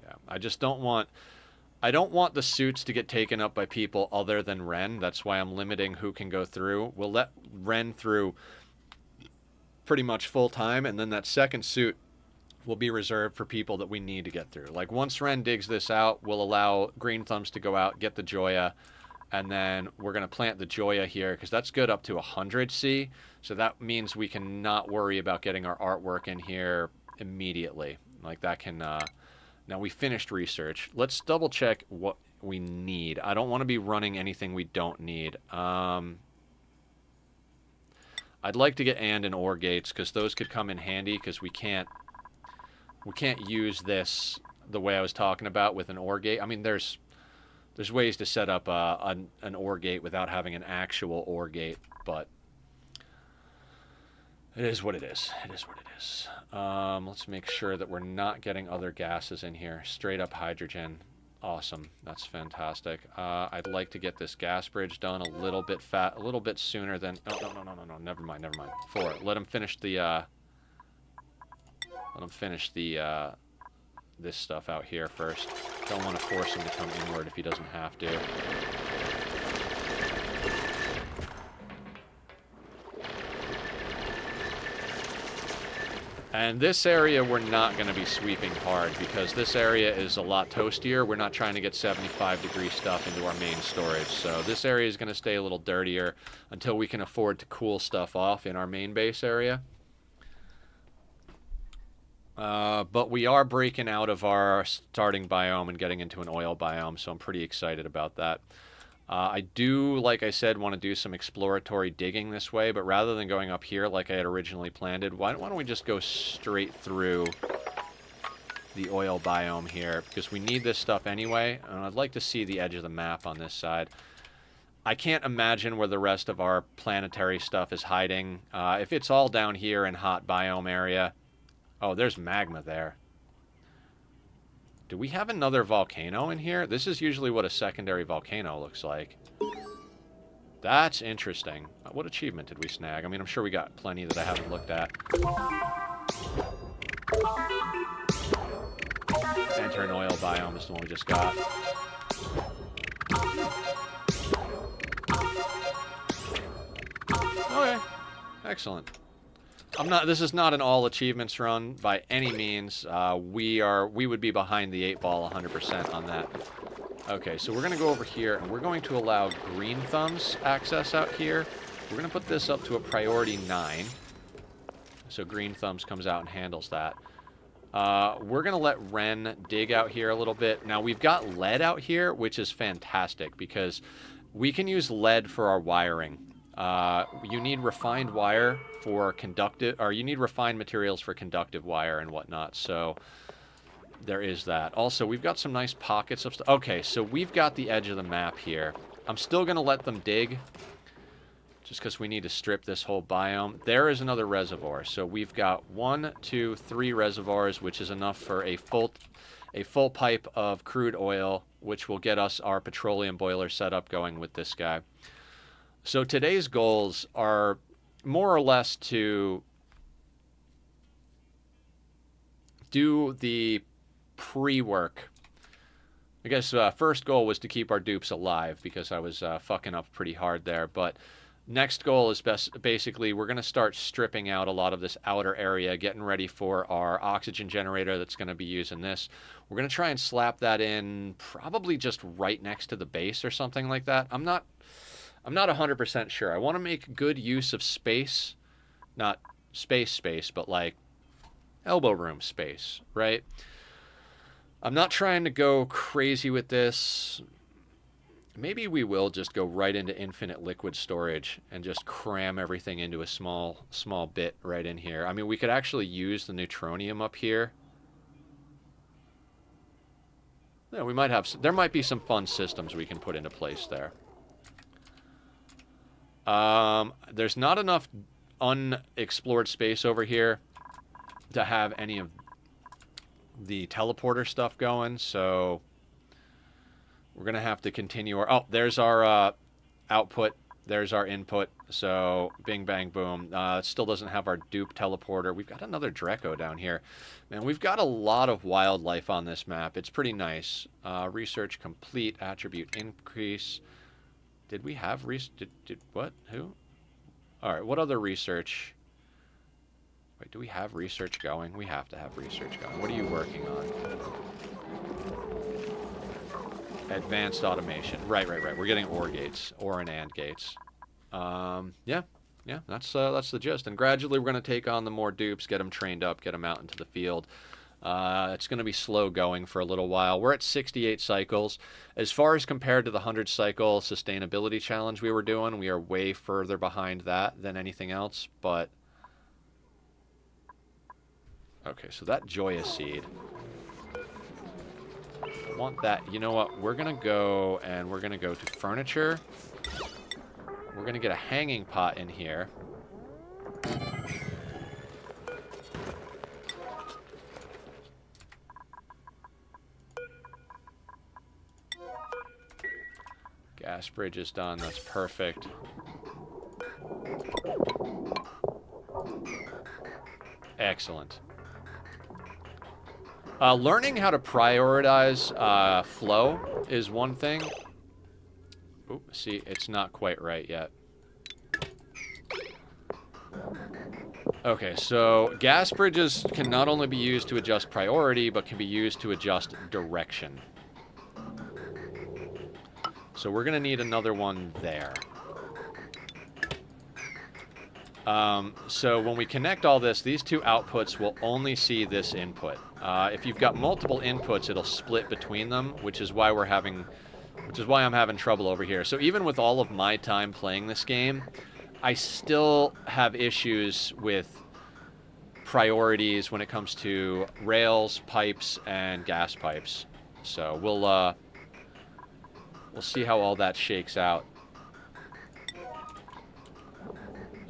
Yeah, I just don't want... I don't want the suits to get taken up by people other than Ren. That's why I'm limiting who can go through. We'll let Ren through pretty much full time, and then that second suit will be reserved for people that we need to get through. Like, once Ren digs this out, we'll allow Green Thumbs to go out, get the Joya, and then we're going to plant the Joya here, because that's good up to 100C, so that means we can not worry about getting our artwork in here immediately. Like, that can... Now, we finished research. Let's double-check what we need. I don't want to be running anything we don't need. I'd like to get and ore gates, because those could come in handy, because we can't use this the way I was talking about with an ore gate. I mean, there's ways to set up an ore gate without having an actual ore gate, but it is what it is. It is what it is. Let's make sure that we're not getting other gases in here. Straight up hydrogen. Awesome. That's fantastic. I'd like to get this gas bridge done a little bit sooner than... Oh, no. Never mind. 4. Let him finish the... this stuff out here first. Don't want to force him to come inward if he doesn't have to. And this area we're not going to be sweeping hard because this area is a lot toastier. We're not trying to get 75-degree stuff into our main storage. So this area is going to stay a little dirtier until we can afford to cool stuff off in our main base area. But we are breaking out of our starting biome and getting into an oil biome, so I'm pretty excited about that. I do, like I said, want to do some exploratory digging this way, but rather than going up here like I had originally planned, why don't we just go straight through the oil biome here, because we need this stuff anyway, and I'd like to see the edge of the map on this side. I can't imagine where the rest of our planetary stuff is hiding. If it's all down here in hot biome area... Oh, there's magma there. Do we have another volcano in here? This is usually what a secondary volcano looks like. That's interesting. What achievement did we snag? I mean, I'm sure we got plenty that I haven't looked at. Enter an oil biome is the one we just got. Okay. Excellent. This is not an all achievements run by any means. We would be behind the 8 ball 100% on that. Okay, so we're going to go over here, and we're going to allow green thumbs access out here. We're going to put this up to a priority 9. So green thumbs comes out and handles that. We're going to let Ren dig out here a little bit. Now, we've got lead out here, which is fantastic, because we can use lead for our wiring. You need refined wire for conductive, or you need refined materials for conductive wire and whatnot, so there is that. Also, we've got some nice pockets of stuff. Okay, so we've got the edge of the map here. I'm still going to let them dig, just because we need to strip this whole biome. There is another reservoir. So we've got 1, 2, 3 reservoirs, which is enough for a full pipe of crude oil, which will get us our petroleum boiler setup going with this guy. So today's goals are more or less to do the pre-work. I guess first goal was to keep our dupes alive, because I was fucking up pretty hard there. But next goal is basically we're going to start stripping out a lot of this outer area, getting ready for our oxygen generator that's going to be using this. We're going to try and slap that in probably just right next to the base or something like that. I'm not 100% sure. I want to make good use of space, not space, but like elbow room space, right? I'm not trying to go crazy with this. Maybe we will just go right into infinite liquid storage and just cram everything into a small bit right in here. I mean, we could actually use the neutronium up here. Yeah, we might have. There might be some fun systems we can put into place there. There's not enough unexplored space over here to have any of the teleporter stuff going, so we're going to have to continue our... Oh, there's our output. There's our input. So, bing, bang, boom. It still doesn't have our dupe teleporter. We've got another Dreco down here. Man, we've got a lot of wildlife on this map. It's pretty nice. Research complete. Attribute increase. Did we have... what? Who? Alright, what other research... Wait, do we have research going? We have to have research going. What are you working on? Advanced automation. Right. We're getting OR gates. OR and AND gates. Yeah, that's the gist. And gradually we're going to take on the more dupes, get them trained up, get them out into the field. It's going to be slow going for a little while. We're at 68 cycles. As far as compared to the 100 cycle sustainability challenge we were doing, we are way further behind that than anything else, but... Okay, so that Joya seed. I want that. You know what? We're going to go and we're going to go to furniture. We're going to get a hanging pot in here. Gas bridge is done. That's perfect. Excellent. Learning how to prioritize flow is one thing. Oop, see, it's not quite right yet. Okay, so gas bridges can not only be used to adjust priority, but can be used to adjust direction. So we're going to need another one there. So when we connect all this, these two outputs will only see this input. If you've got multiple inputs, it'll split between them, which is why I'm having trouble over here. So even with all of my time playing this game, I still have issues with priorities when it comes to rails, pipes, and gas pipes. So we'll see how all that shakes out.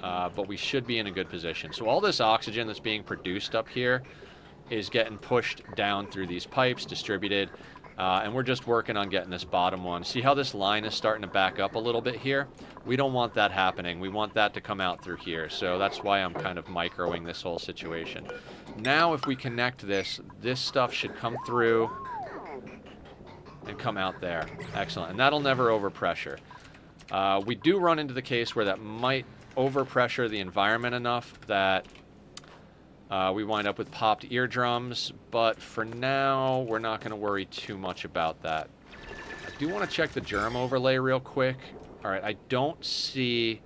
But we should be in a good position. So all this oxygen that's being produced up here is getting pushed down through these pipes, distributed, and we're just working on getting this bottom one. See how this line is starting to back up a little bit here? We don't want that happening. We want that to come out through here. So that's why I'm kind of microing this whole situation. Now if we connect this, this stuff should come through and come out there. Excellent. And that'll never overpressure. We do run into the case where that might overpressure the environment enough that We wind up with popped eardrums, but for now, we're not going to worry too much about that. I do want to check the germ overlay real quick. All right, I don't see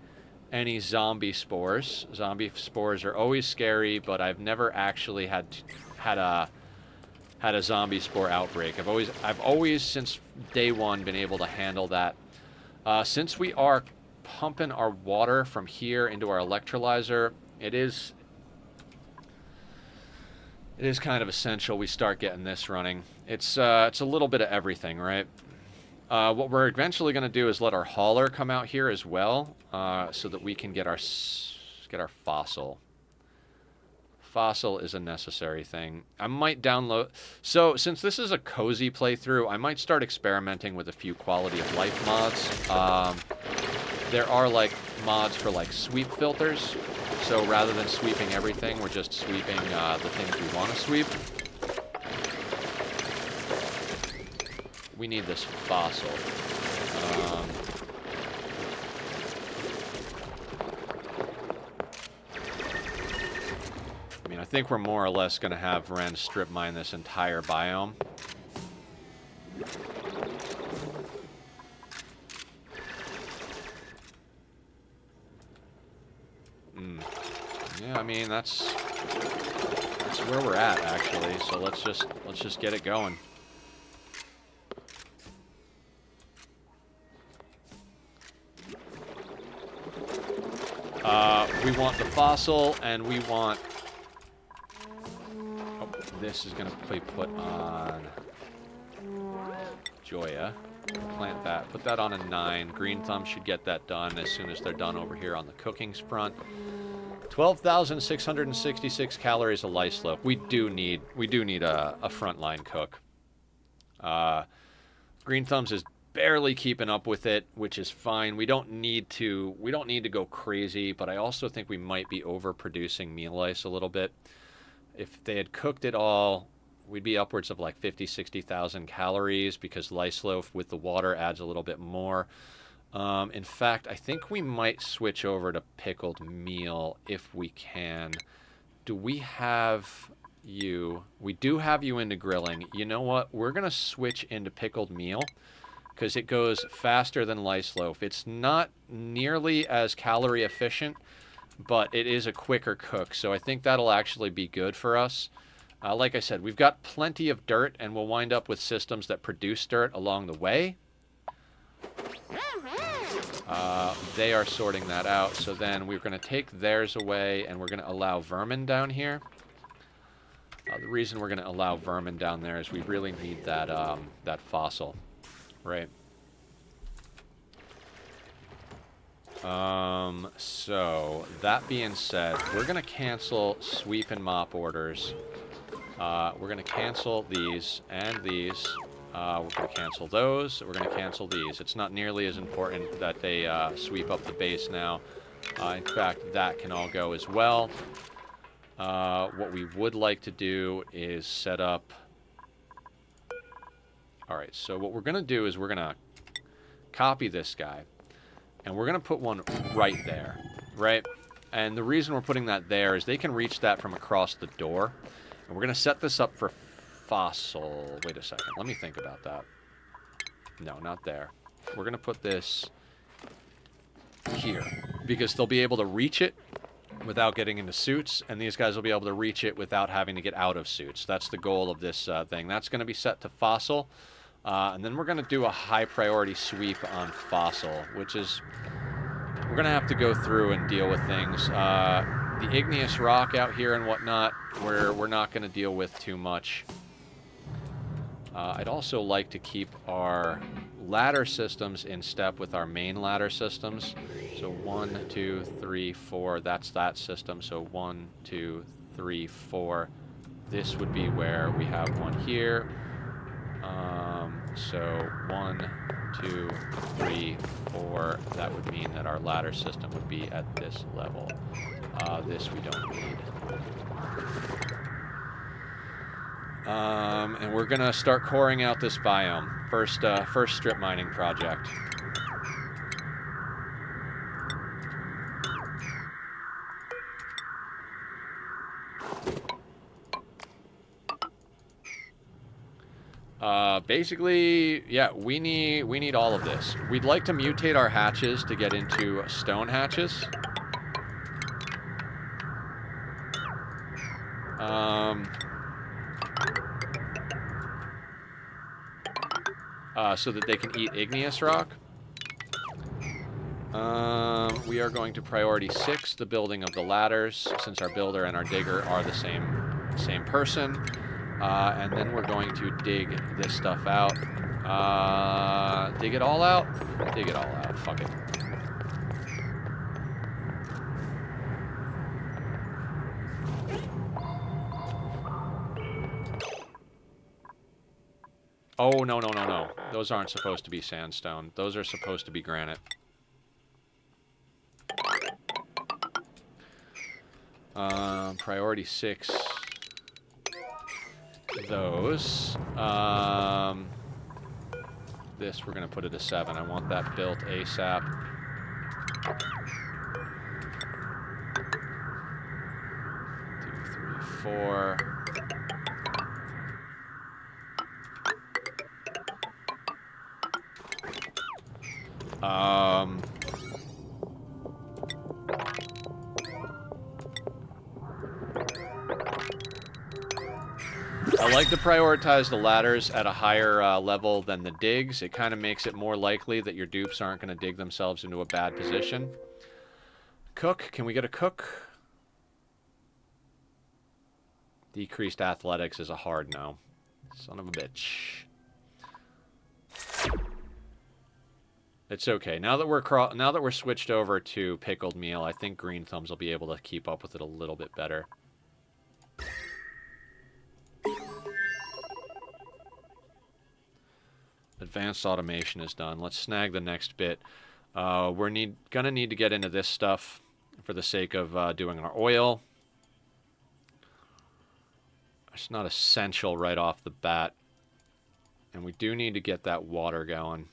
any zombie spores. Zombie spores are always scary, but I've never actually had a zombie spore outbreak. I've always since day one been able to handle that. Since we are pumping our water from here into our electrolyzer, it is kind of essential we start getting this running. It's a little bit of everything, right? What we're eventually going to do is let our hauler come out here as well, so that we can get our fossil. Fossil is a necessary thing. I might download... So, since this is a cozy playthrough, I might start experimenting with a few quality of life mods. There are, like, mods for, like, sweep filters. So, rather than sweeping everything, we're just sweeping the things we want to sweep. We need this fossil. I mean, I think we're more or less going to have Ren strip mine this entire biome. Yeah, I mean, that's where we're at, actually. So let's just get it going. We want the fossil, and we want... Oh, this is going to be put on Joya. Plant that. Put that on a 9. Green Thumb should get that done as soon as they're done over here on the cooking front. 12,666 calories of lice slope. We do need a frontline cook. Green Thumbs is barely keeping up with it, which is fine. We don't need to go crazy, but I also think we might be overproducing meal lice a little bit. If they had cooked it all, we'd be upwards of like 50,000-60,000 calories, because lice loaf with the water adds a little bit more. In fact, I think we might switch over to pickled meal if we can. Do we have you? We do have you into grilling. You know what? We're going to switch into pickled meal, because it goes faster than lice loaf. It's not nearly as calorie efficient, but it is a quicker cook, so I think that'll actually be good for us. Like I said, we've got plenty of dirt, and we'll wind up with systems that produce dirt along the way. They are sorting that out, so then we're going to take theirs away, and we're going to allow vermin down here. The reason we're going to allow vermin down there is we really need that, that fossil. Right. So, that being said, we're going to cancel sweep and mop orders. We're going to cancel these and these. We're going to cancel those. We're going to cancel these. It's not nearly as important that they sweep up the base now. In fact, that can all go as well. What we would like to do is set up... Alright, so what we're going to do is we're going to copy this guy, and we're going to put one right there, right? And the reason we're putting that there is they can reach that from across the door. And we're going to set this up for fossil. Wait a second, let me think about that. No, not there. We're going to put this here, because they'll be able to reach it without getting into suits, and these guys will be able to reach it without having to get out of suits. That's the goal of this thing. That's going to be set to fossil. And then we're going to do a high priority sweep on fossil, which is, we're going to have to go through and deal with things. The igneous rock out here and whatnot, we're not going to deal with too much. I'd also like to keep our ladder systems in step with our main ladder systems. So 1, 2, 3, 4, that's that system. So 1, 2, 3, 4. This would be where we have one here. So 1, 2, 3, 4. That would mean that our ladder system would be at this level. This we don't need. And we're gonna start coring out this biome. First strip mining project. Basically, yeah, we need all of this. We'd like to mutate our hatches to get into stone hatches. So that they can eat igneous rock. We are going to priority 6 the building of the ladders, since our builder and our digger are the same person. And then we're going to dig this stuff out. Dig it all out? Dig it all out. Fuck it. Oh, no, no, no, no. Those aren't supposed to be sandstone. Those are supposed to be granite. Priority 6. Those. This, we're going to put it a 7. I want that built ASAP. 2, 3, 4. I like to prioritize the ladders at a higher level than the digs. It kind of makes it more likely that your dupes aren't going to dig themselves into a bad position. Cook. Can we get a cook? Decreased athletics is a hard no. Son of a bitch. It's okay. Now that we're switched over to pickled meal, I think Green Thumbs will be able to keep up with it a little bit better. Advanced automation is done. Let's snag the next bit. We're gonna need to get into this stuff for the sake of doing our oil. It's not essential right off the bat. And we do need to get that water going.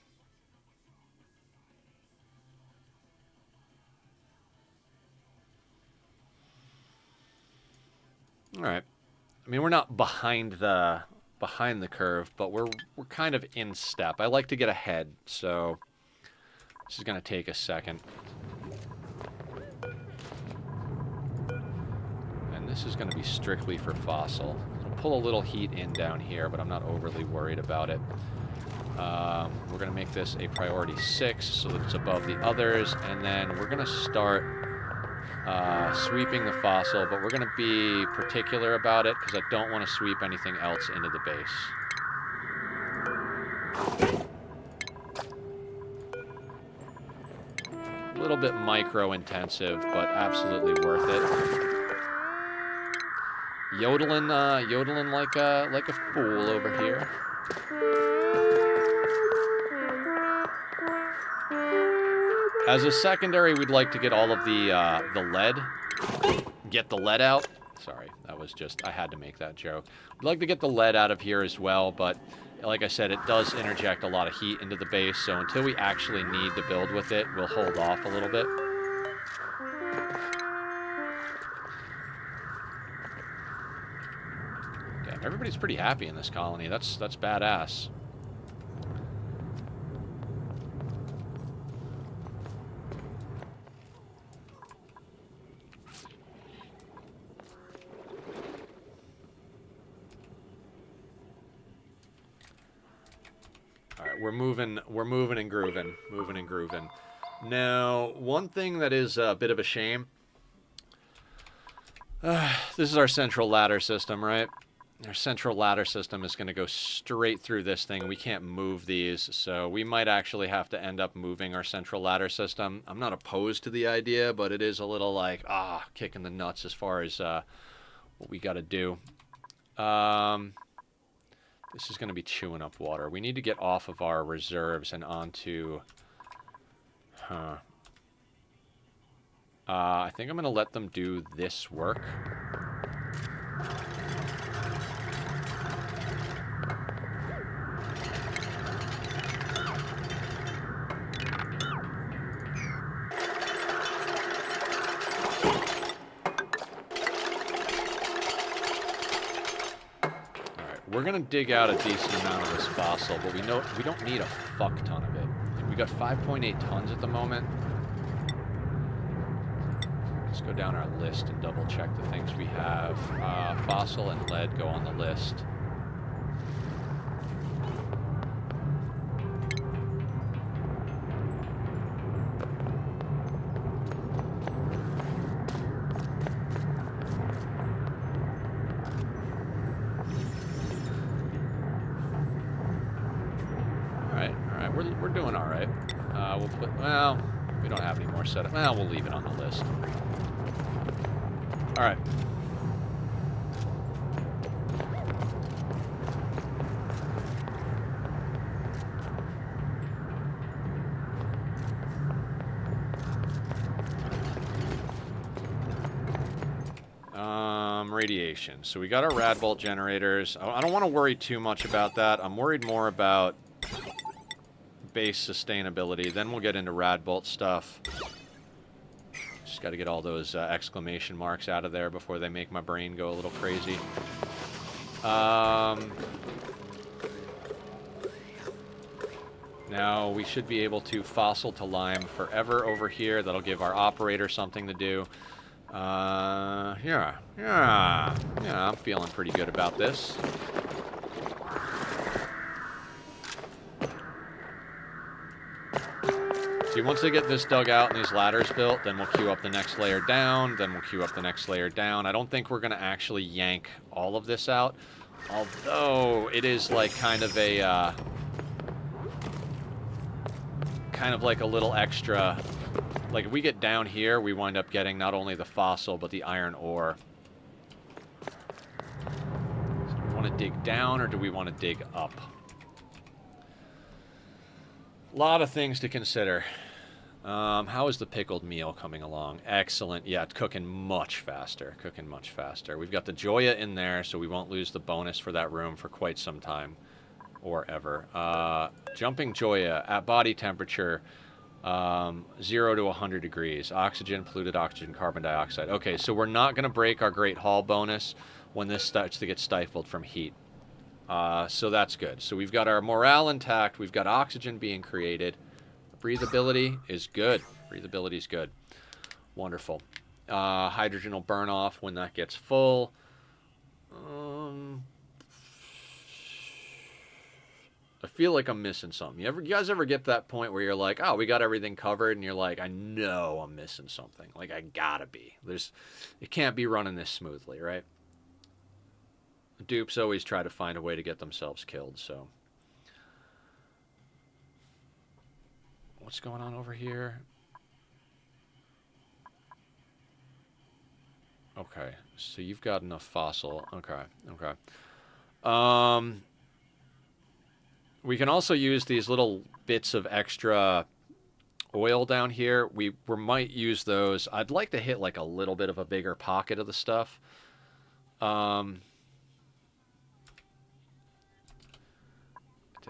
All right. I mean, we're not behind the curve, but we're kind of in step. I like to get ahead, so this is going to take a second. And this is going to be strictly for fossil. It'll pull a little heat in down here, but I'm not overly worried about it. We're going to make this a priority 6 so that it's above the others, and then we're going to start sweeping the fossil, but we're going to be particular about it because I don't want to sweep anything else into the base. A little bit micro-intensive, but absolutely worth it. Yodeling like a fool over here. As a secondary, we'd like to get all of the lead. Get the lead out. Sorry, that was just, I had to make that joke. We'd like to get the lead out of here as well, but like I said, it does interject a lot of heat into the base, so until we actually need to build with it, we'll hold off a little bit. Damn, everybody's pretty happy in this colony. That's badass. We're moving and grooving. Now, one thing that is a bit of a shame. This is our central ladder system, right? Our central ladder system is going to go straight through this thing. We can't move these, so we might actually have to end up moving our central ladder system. I'm not opposed to the idea, but it is a little like, kicking the nuts as far as what we got to do. This is going to be chewing up water. We need to get off of our reserves and onto... I think I'm going to let them do this work. We're gonna dig out a decent amount of this fossil, but we don't need a fuck ton of it. We got 5.8 tons at the moment. Let's go down our list and double check the things we have. Fossil and lead go on the list. We're doing all right. We'll put, well, we don't have any more set up. Well, we'll leave it on the list. All right. Radiation. So we got our rad bolt generators. I don't want to worry too much about that. I'm worried more about base sustainability. Then we'll get into rad bolt stuff. Just got to get all those exclamation marks out of there before they make my brain go a little crazy. Now we should be able to fossil to lime forever over here. That'll give our operator something to do. Yeah, I'm feeling pretty good about this. See, once they get this dug out and these ladders built, then we'll queue up the next layer down, then we'll queue up the next layer down. I don't think we're going to actually yank all of this out, although it is like kind of a, kind of like a little extra. Like, if we get down here, we wind up getting not only the fossil, but the iron ore. So do we want to dig down, or do we want to dig up? A lot of things to consider. How is the pickled meal coming along? Excellent. Yeah, it's cooking much faster. Cooking much faster. We've got the Joya in there, so we won't lose the bonus for that room for quite some time. Or ever. Jumping Joya at body temperature. 0 to 100 degrees. Oxygen, polluted oxygen, carbon dioxide. Okay, so we're not going to break our Great Hall bonus when this starts to get stifled from heat. So that's good. So we've got our morale intact. We've got oxygen being created. Breathability is good. Breathability is good. Wonderful. Hydrogen will burn off when that gets full. I feel like I'm missing something. You guys ever get to that point where you're like, oh, we got everything covered, and you're like, I know I'm missing something. Like, I gotta be. It can't be running this smoothly, right? Dupes always try to find a way to get themselves killed, so. What's going on over here? Okay, so you've got enough fossil. Okay. We can also use these little bits of extra oil down here. We might use those. I'd like to hit like a little bit of a bigger pocket of the stuff. Did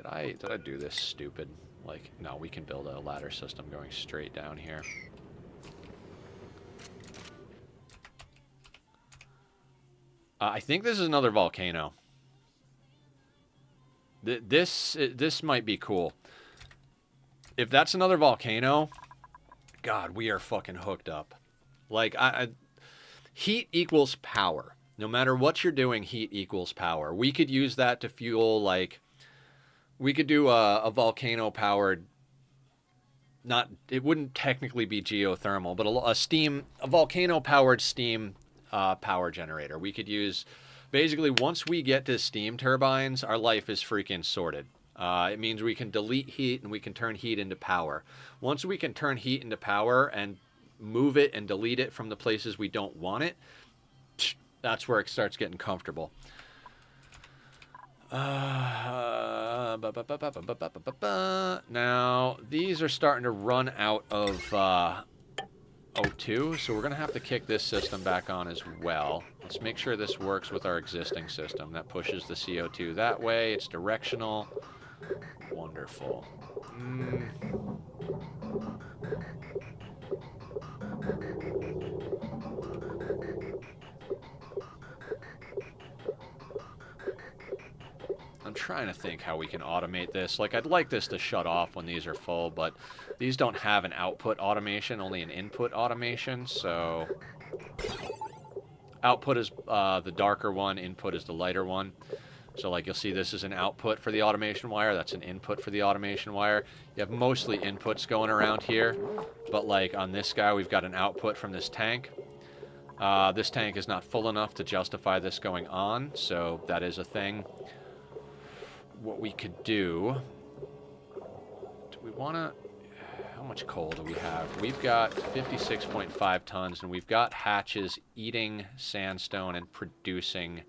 I do this stupid? Like, no, we can build a ladder system going straight down here. I think this is another volcano. This might be cool. If that's another volcano, God, we are fucking hooked up. Like, heat equals power. No matter what you're doing, heat equals power. We could use that to fuel, like, we could do a volcano-powered, it wouldn't technically be geothermal, but a volcano-powered steam power generator. We could use... Basically, once we get to steam turbines, our life is freaking sorted. It means we can delete heat and we can turn heat into power. Once we can turn heat into power and move it and delete it from the places we don't want it, that's where it starts getting comfortable. Now, these are starting to run out of O2, so we're going to have to kick this system back on as well. Let's make sure this works with our existing system. That pushes the CO2 that way. It's directional. Wonderful. trying to think how we can automate this. Like, I'd like this to shut off when these are full, but these don't have an output automation, only an input automation, so... Output is the darker one, input is the lighter one. So, like, you'll see this is an output for the automation wire, that's an input for the automation wire. You have mostly inputs going around here, but, like, on this guy, we've got an output from this tank. This tank is not full enough to justify this going on, so that is a thing. What we could do we want to... How much coal do we have? We've got 56.5 tons, and we've got hatches eating sandstone and producing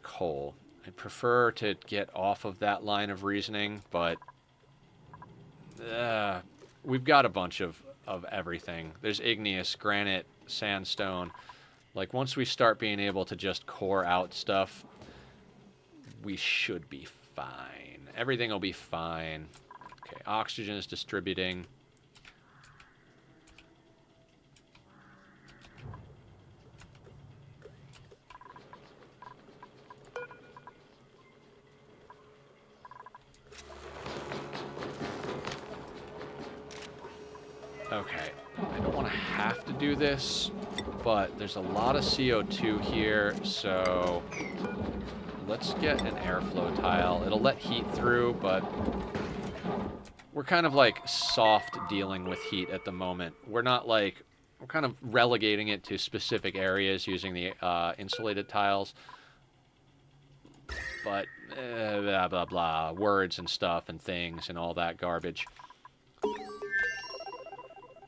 coal. I prefer to get off of that line of reasoning, but we've got a bunch of everything. There's igneous, granite, sandstone. Like, once we start being able to just core out stuff, we should be fine. Everything will be fine. Okay, oxygen is distributing. Okay, I don't want to have to do this, but there's a lot of CO2 here, so let's get an airflow tile. It'll let heat through, but we're kind of like soft dealing with heat at the moment. We're not like, we're kind of relegating it to specific areas using the insulated tiles. But blah, blah, blah, words and stuff and things and all that garbage.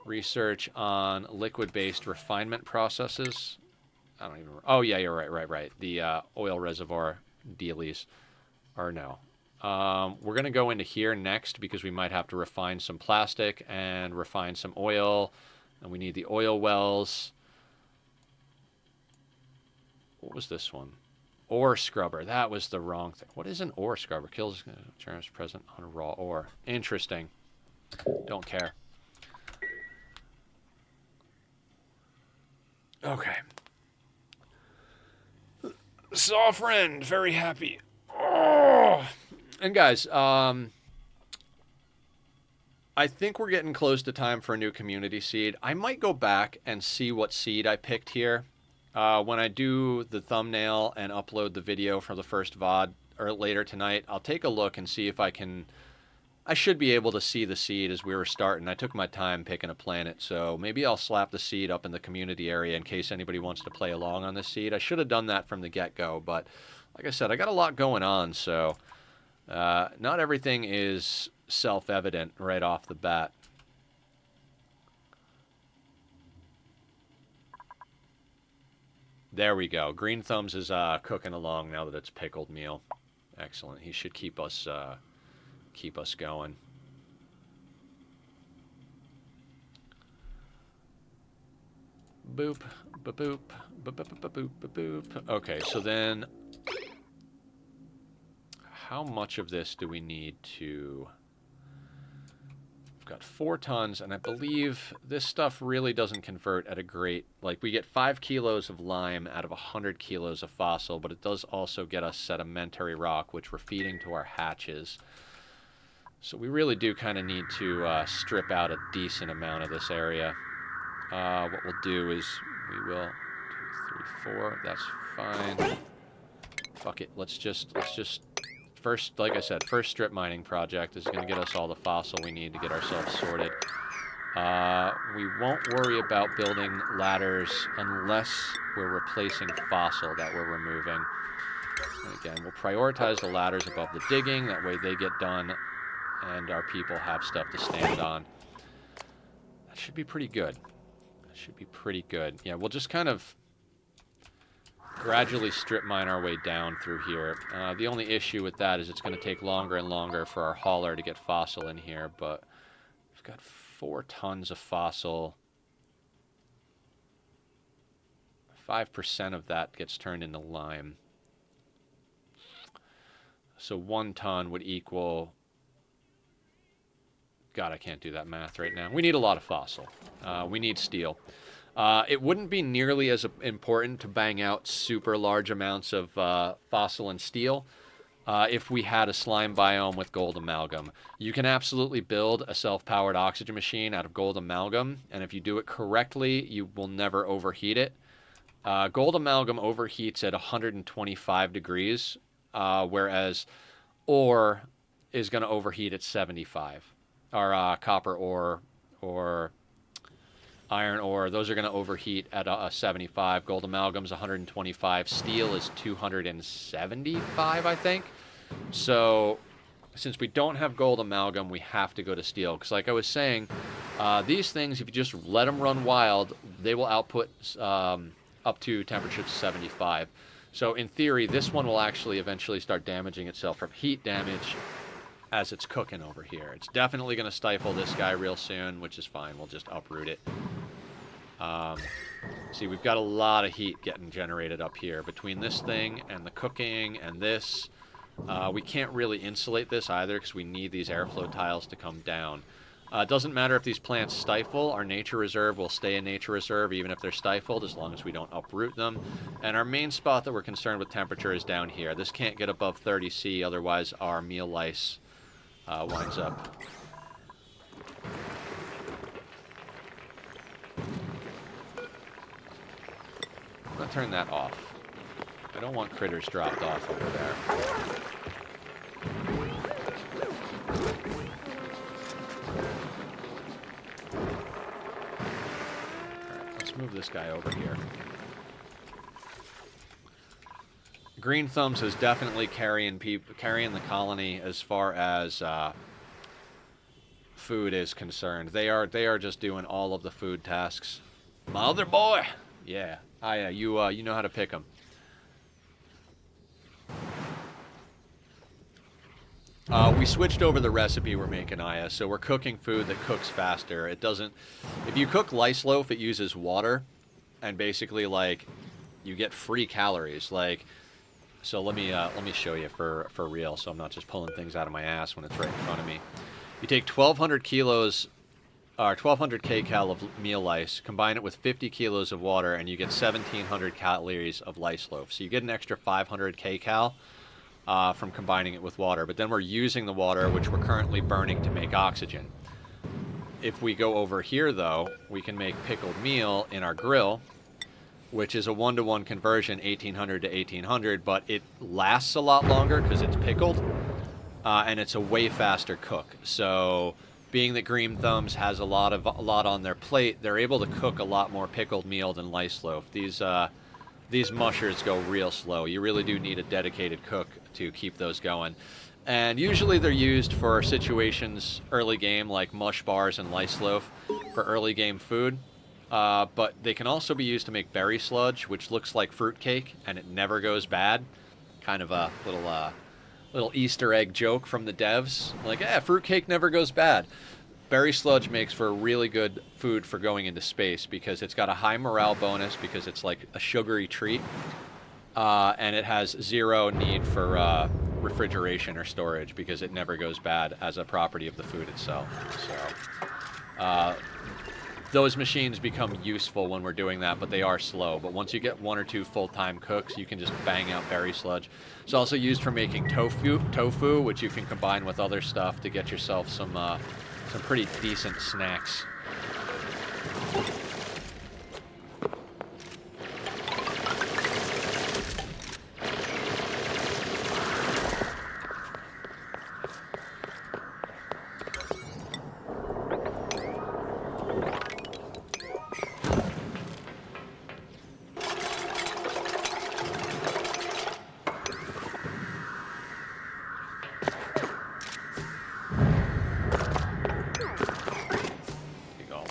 Research on liquid-based refinement processes. I don't even... Oh, yeah, you're right. The oil reservoir dealies. Or no. We're going to go into here next because we might have to refine some plastic and refine some oil. And we need the oil wells. What was this one? Ore scrubber. That was the wrong thing. What is an ore scrubber? Kills germs present on raw ore. Interesting. Don't care. Okay. Saw a friend. Very happy. Oh. And guys, I think we're getting close to time for a new community seed. I might go back and see what seed I picked here. When I do the thumbnail and upload the video from the first VOD or later tonight, I'll take a look and see if I can... I should be able to see the seed as we were starting. I took my time picking a planet, so maybe I'll slap the seed up in the community area in case anybody wants to play along on this seed. I should have done that from the get-go, but like I said, I got a lot going on, so not everything is self-evident right off the bat. There we go. Green Thumbs is cooking along now that it's pickled meal. Excellent. He should keep us going. Boop, boop, boop, boop, boop, boop, boop, boop, boop. Okay, so then how much of this do we need to... We've got 4 tons, and I believe this stuff really doesn't convert at a great... Like, we get 5 kilos of lime out of 100 kilos of fossil, but it does also get us sedimentary rock, which we're feeding to our hatches. So we really do kind of need to strip out a decent amount of this area. What we'll do is we will 2, 3, 4. That's fine. Fuck it. Let's just first, like I said, first strip mining project is going to get us all the fossil we need to get ourselves sorted. We won't worry about building ladders unless we're replacing fossil that we're removing. And again, we'll prioritize the ladders above the digging. That way they get done and our people have stuff to stand on. That should be pretty good. That should be pretty good. Yeah, we'll just kind of gradually strip mine our way down through here. The only issue with that is it's going to take longer and longer for our hauler to get fossil in here, but we've got 4 tons of fossil. 5% of that gets turned into lime. So 1 ton would equal... God, I can't do that math right now. We need a lot of fossil. We need steel. It wouldn't be nearly as important to bang out super large amounts of fossil and steel if we had a slime biome with gold amalgam. You can absolutely build a self-powered oxygen machine out of gold amalgam, and if you do it correctly, you will never overheat it. Gold amalgam overheats at 125 degrees, whereas ore is going to overheat at 75. Or copper ore or iron ore, those are going to overheat at 75. Gold amalgam's 125. Steel is 275, I think. So since we don't have gold amalgam, we have to go to steel. Because like I was saying, these things, if you just let them run wild, they will output up to temperatures 75. So in theory, this one will actually eventually start damaging itself from heat damage as it's cooking over here. It's definitely going to stifle this guy real soon, which is fine. We'll just uproot it. See, we've got a lot of heat getting generated up here between this thing and the cooking and this. We can't really insulate this either because we need these airflow tiles to come down. It doesn't matter if these plants stifle. Our nature reserve will stay a nature reserve even if they're stifled, as long as we don't uproot them. And our main spot that we're concerned with temperature is down here. This can't get above 30 C, otherwise our meal lice winds up. I'm going to turn that off. I don't want critters dropped off over there. Alright, let's move this guy over here. Green Thumbs is definitely carrying the colony as far as food is concerned. They are just doing all of the food tasks. Mother boy, yeah. Yeah, you know how to pick them. We switched over the recipe we're making, Aya, so we're cooking food that cooks faster. It doesn't. If you cook lice loaf, it uses water, and basically like you get free calories. Like, so let me show you for real, so I'm not just pulling things out of my ass when it's right in front of me. You take 1,200 kilos. 1,200 kcal of meal lice, combine it with 50 kilos of water, and you get 1,700 calories of lice loaf. So you get an extra 500 kcal from combining it with water. But then we're using the water, which we're currently burning to make oxygen. If we go over here, though, we can make pickled meal in our grill, which is a 1-to-1 conversion, 1,800 to 1,800, but it lasts a lot longer because it's pickled, and it's a way faster cook. So being that Green Thumbs has a lot on their plate, they're able to cook a lot more pickled meal than lice loaf. These mushers go real slow. You really do need a dedicated cook to keep those going. And usually they're used for situations early game, like mush bars and lice loaf for early game food. But they can also be used to make berry sludge, which looks like fruitcake, and it never goes bad. Kind of a little Easter egg joke from the devs. Like, fruitcake never goes bad. Berry sludge makes for really good food for going into space because it's got a high morale bonus because it's like a sugary treat. And it has zero need for refrigeration or storage because it never goes bad as a property of the food itself. So those machines become useful when we're doing that, but they are slow. But once you get 1 or 2 full-time cooks, you can just bang out berry sludge. It's also used for making tofu, which you can combine with other stuff to get yourself some pretty decent snacks.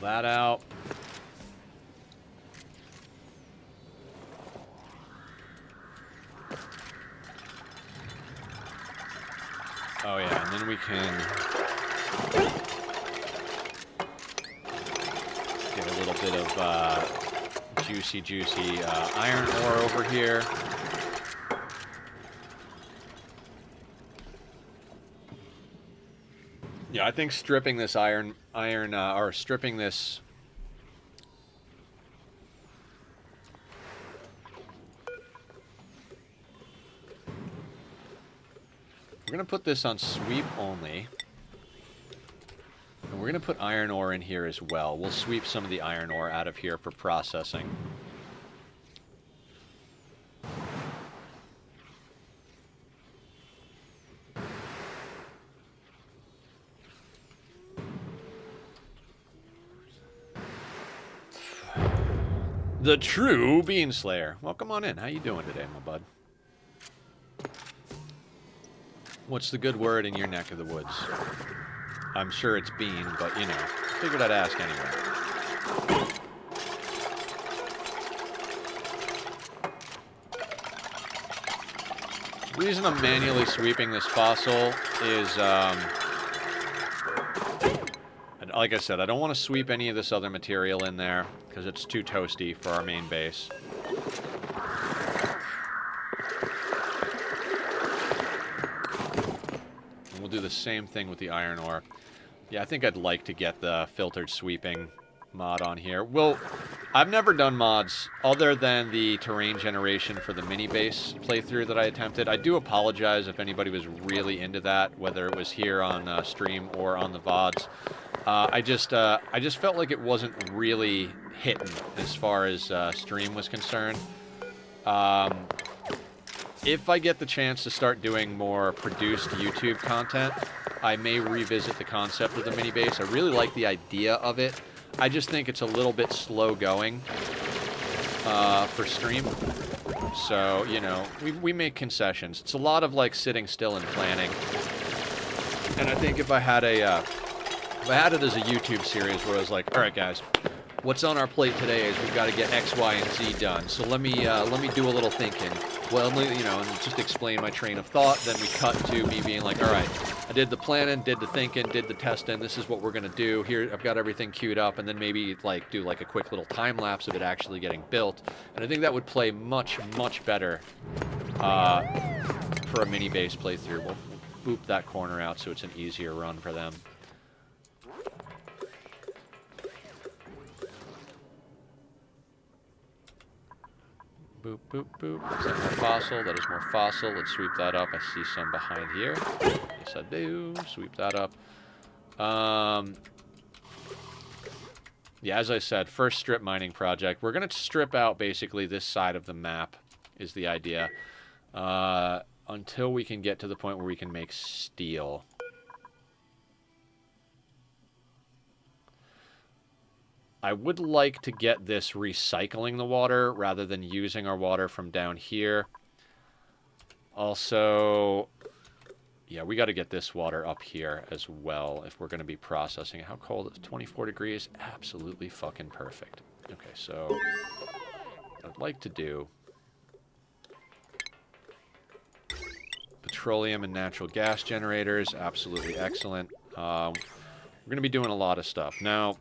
That out. Oh yeah, and then we can get a little bit of juicy iron ore over here. Yeah, I think stripping this or stripping this We're going to put this on sweep only. And we're going to put iron ore in here as well. We'll sweep some of the iron ore out of here for processing. The true Bean Slayer. Well, come on in. How you doing today, my bud? What's the good word in your neck of the woods? I'm sure it's bean, but, you know, figured I'd ask anyway. The reason I'm manually sweeping this fossil is, like I said, I don't want to sweep any of this other material in there, because it's too toasty for our main base. And we'll do the same thing with the iron ore. Yeah, I think I'd like to get the filtered sweeping mod on here. Well, I've never done mods other than the terrain generation for the mini base playthrough that I attempted. I do apologize if anybody was really into that, whether it was here on stream or on the VODs. I just felt like it wasn't really hitting as far as stream was concerned. If I get the chance to start doing more produced YouTube content, I may revisit the concept of the mini base. I really like the idea of it. I just think it's a little bit slow going for stream. So, you know, we make concessions. It's a lot of, like, sitting still and planning. And I think if I had it as a YouTube series where I was like, all right, guys, what's on our plate today is we've got to get X, Y, and Z done. So let me do a little thinking. Well, you know, and just explain my train of thought. Then we cut to me being like, all right, I did the planning, did the thinking, did the testing. This is what we're going to do. Here, I've got everything queued up. And then maybe, like, do, like, a quick little time lapse of it actually getting built. And I think that would play much, much better for a mini base playthrough. We'll boop that corner out so it's an easier run for them. Boop, boop, boop. Is that more fossil? That is more fossil. Let's sweep that up. I see some behind here. Yes, I do. Sweep that up. Yeah, as I said, first strip mining project. We're going to strip out basically this side of the map is the idea. Until we can get to the point where we can make steel. I would like to get this recycling the water rather than using our water from down here. Also, yeah, we got to get this water up here as well if we're going to be processing. How cold is 24 degrees? Absolutely fucking perfect. Okay, so I'd like to do petroleum and natural gas generators. Absolutely excellent. We're going to be doing a lot of stuff. Now,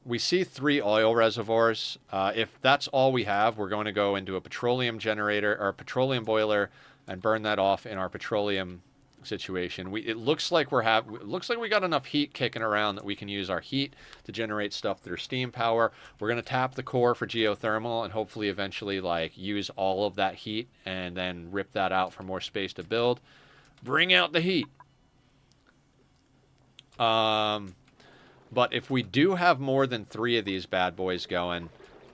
we see 3 oil reservoirs. If that's all we have, we're going to go into a petroleum generator or a petroleum boiler and burn that off in our petroleum situation. It looks like we got enough heat kicking around that we can use our heat to generate stuff through steam power. We're going to tap the core for geothermal and hopefully eventually, like, use all of that heat and then rip that out for more space to build. Bring out the heat. But if we do have more than 3 of these bad boys going,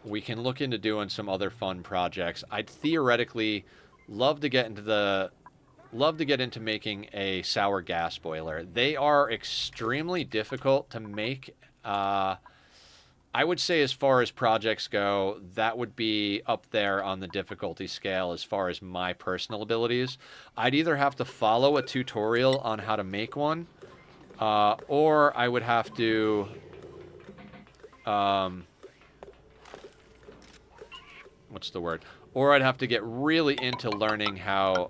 we can look into doing some other fun projects. I'd theoretically love to get into making a sour gas boiler. They are extremely difficult to make. I would say as far as projects go, that would be up there on the difficulty scale as far as my personal abilities. I'd either have to follow a tutorial on how to make one, or I would have to, what's the word? Or I'd have to get really into learning how,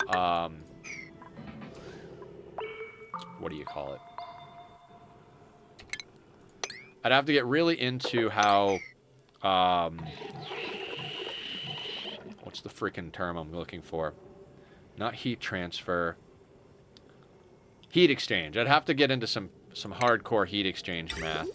what do you call it? I'd have to get really into how, what's the freaking term I'm looking for? Not heat transfer. Heat exchange. I'd have to get into some hardcore heat exchange math.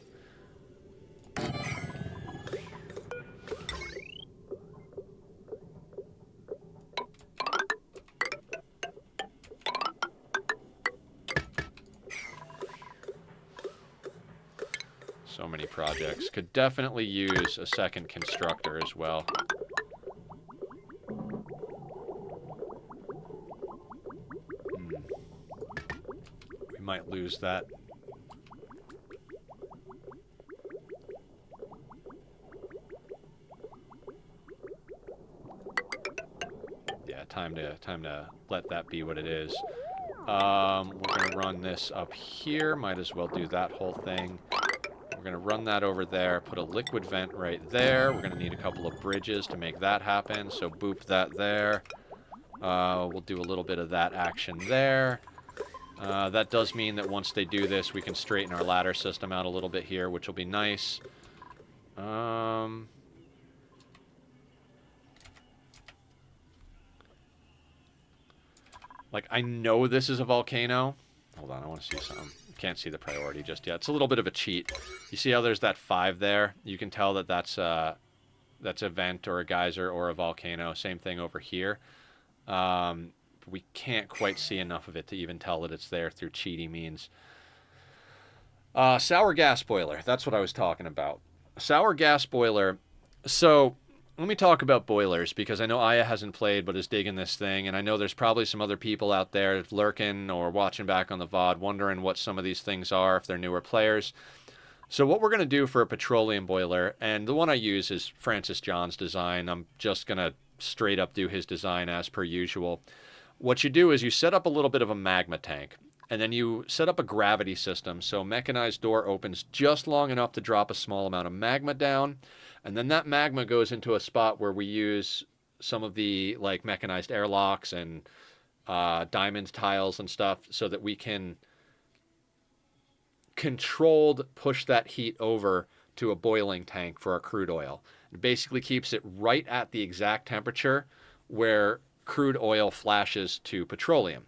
So many projects. Could definitely use a second constructor as well. We might lose that. Yeah, time to let that be what it is. We're going to run this up here. Might as well do that whole thing. We're going to run that over there, put a liquid vent right there. We're going to need a couple of bridges to make that happen, so boop that there. We'll do a little bit of that action there. That does mean that once they do this, we can straighten our ladder system out a little bit here, which will be nice. Like, I know this is a volcano. Hold on, I want to see something. Can't see the priority just yet. It's a little bit of a cheat. You see how there's that 5 there? You can tell that that's a vent or a geyser or a volcano. Same thing over here. We can't quite see enough of it to even tell that it's there through cheaty means. Sour gas boiler. That's what I was talking about. Sour gas boiler. So let me talk about boilers, because I know Aya hasn't played but is digging this thing, and I know there's probably some other people out there lurking or watching back on the VOD wondering what some of these things are if they're newer players. So what we're going to do for a petroleum boiler, and the one I use is Francis John's design. I'm just going to straight up do his design as per usual. What you do is you set up a little bit of a magma tank, and then you set up a gravity system, so mechanized door opens just long enough to drop a small amount of magma down, and then that magma goes into a spot where we use some of the like mechanized airlocks and diamond tiles and stuff so that we can controlled push that heat over to a boiling tank for our crude oil. It basically keeps it right at the exact temperature where crude oil flashes to petroleum.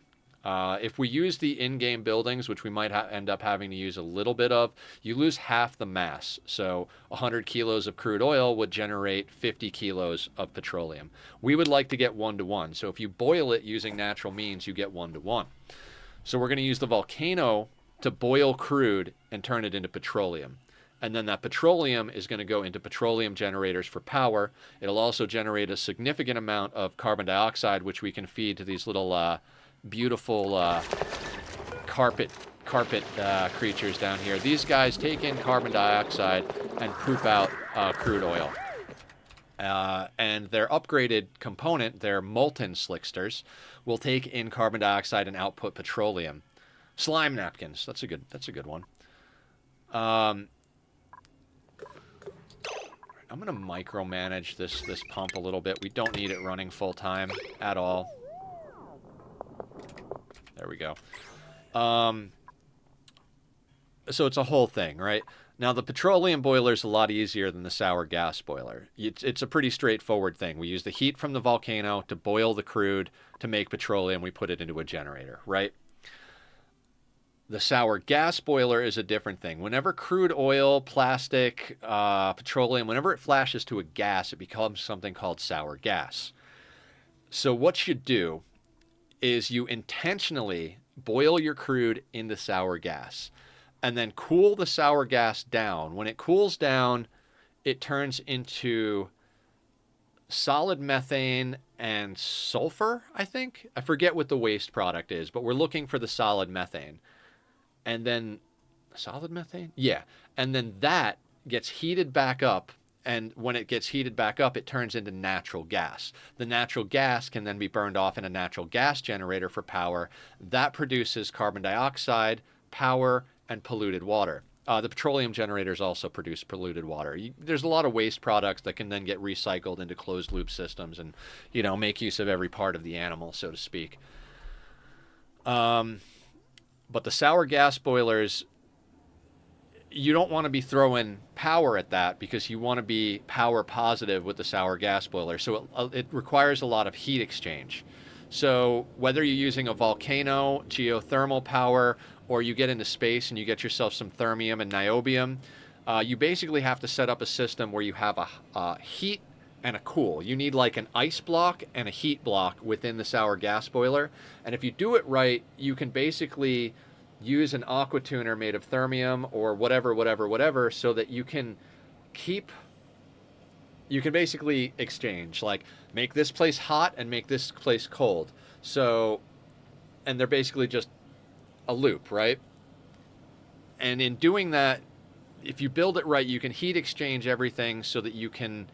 If we use the in-game buildings, which we might end up having to use a little bit of, you lose half the mass. So 100 kilos of crude oil would generate 50 kilos of petroleum. We would like to get 1-to-1. So if you boil it using natural means, you get 1-to-1. So we're going to use the volcano to boil crude and turn it into petroleum. And then that petroleum is going to go into petroleum generators for power. It'll also generate a significant amount of carbon dioxide, which we can feed to these little beautiful carpet creatures down here. These guys take in carbon dioxide and poop out crude oil. And their upgraded component, their molten slicksters, will take in carbon dioxide and output petroleum. Slime napkins. That's a good one. I'm going to micromanage this pump a little bit. We don't need it running full time at all. There we go. So it's a whole thing, right? Now, the petroleum boiler is a lot easier than the sour gas boiler. It's a pretty straightforward thing. We use the heat from the volcano to boil the crude to make petroleum. We put it into a generator, right? The sour gas boiler is a different thing. Whenever crude oil, plastic, petroleum, whenever it flashes to a gas, it becomes something called sour gas. So what you do is you intentionally boil your crude into sour gas and then cool the sour gas down. When it cools down, it turns into solid methane and sulfur, I think. I forget what the waste product is, but we're looking for the solid methane. And then, solid methane? Yeah. And then that gets heated back up. And when it gets heated back up, it turns into natural gas. The natural gas can then be burned off in a natural gas generator for power. That produces carbon dioxide, power, and polluted water. The petroleum generators also produce polluted water. There's a lot of waste products that can then get recycled into closed loop systems and, make use of every part of the animal, so to speak. But the sour gas boilers, you don't want to be throwing power at that because you want to be power positive with the sour gas boiler. So it requires a lot of heat exchange. So whether you're using a volcano, geothermal power, or you get into space and you get yourself some thermium and niobium, you basically have to set up a system where you have a heat and a cool. You need like an ice block and a heat block within the sour gas boiler. And if you do it right, you can basically use an aqua tuner made of thermium or whatever, so that keep you can basically exchange, like, make this place hot and make this place cold. So, and they're basically just a loop, right? And in doing that, if you build it right, you can heat exchange everything so that you can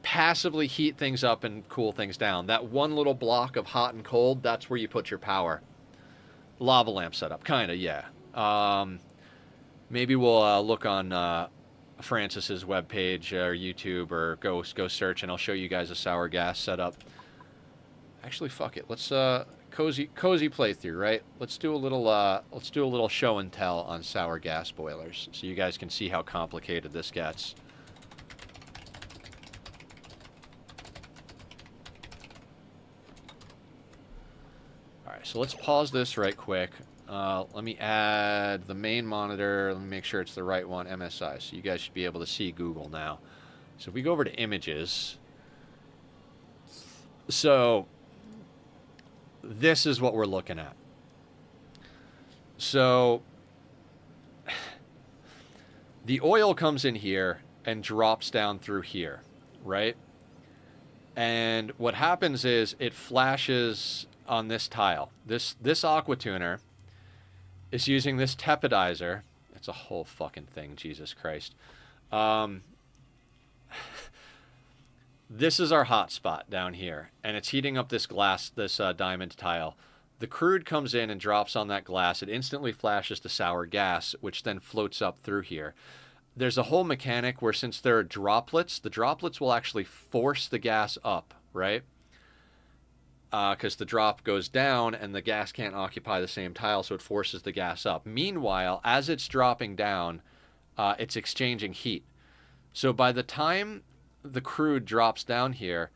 passively heat things up and cool things down. That one little block of hot and cold, that's where you put your power. Lava lamp setup, kind of, yeah. Maybe we'll look on Francis's webpage or YouTube, or go search, and I'll show you guys a sour gas setup. Actually, fuck it. Let's cozy playthrough, right? Let's do a little show and tell on sour gas boilers, so you guys can see how complicated this gets. All right, so let's pause this right quick. Let me add the main monitor. Let me make sure it's the right one, MSI. So you guys should be able to see Google now. So if we go over to images, so this is what we're looking at. So the oil comes in here and drops down through here, right? And what happens is it flashes on this tile. This aqua tuner is using this tepidizer. It's a whole fucking thing, Jesus Christ. This is our hot spot down here, and it's heating up this glass, this diamond tile. The crude comes in and drops on that glass. It instantly flashes to sour gas, which then floats up through here. There's a whole mechanic where, since there are droplets, the droplets will actually force the gas up, right? Because the drop goes down and the gas can't occupy the same tile, so it forces the gas up. Meanwhile, as it's dropping down, it's exchanging heat. So by the time the crude drops down here,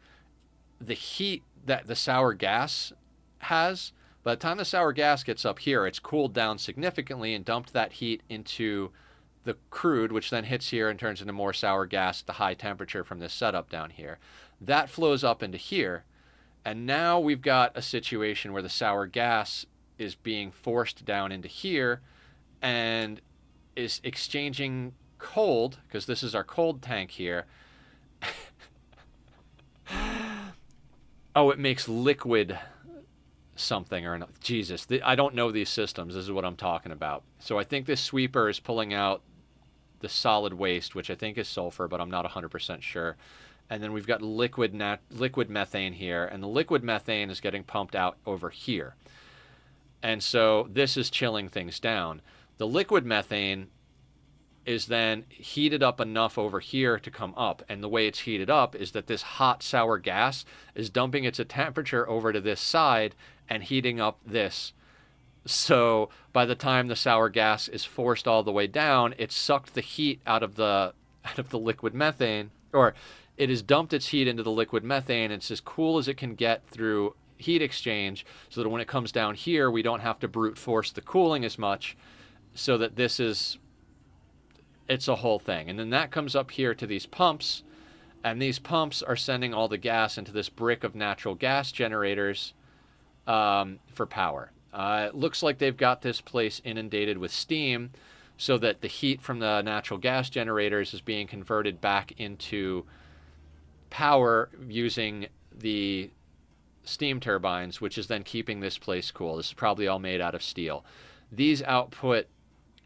the heat that the sour gas has, by the time the sour gas gets up here, it's cooled down significantly and dumped that heat into the crude, which then hits here and turns into more sour gas at the high temperature from this setup down here. That flows up into here, and now we've got a situation where the sour gas is being forced down into here and is exchanging cold, because this is our cold tank here. Oh, it makes liquid something or another. Jesus, I don't know these systems. This is what I'm talking about. So I think this sweeper is pulling out the solid waste, which I think is sulfur, but I'm not 100% sure. And then we've got liquid methane here, and the liquid methane is getting pumped out over here. And so this is chilling things down. The liquid methane is then heated up enough over here to come up, and the way it's heated up is that this hot sour gas is dumping its temperature over to this side and heating up this. So by the time the sour gas is forced all the way down, it's sucked the heat out of the liquid methane, or it has dumped its heat into the liquid methane. It's as cool as it can get through heat exchange, so that when it comes down here, we don't have to brute force the cooling as much, so that it's a whole thing. And then that comes up here to these pumps, and these pumps are sending all the gas into this brick of natural gas generators for power. It looks like they've got this place inundated with steam, so that the heat from the natural gas generators is being converted back into power using the steam turbines, which is then keeping this place cool. This is probably all made out of steel. These output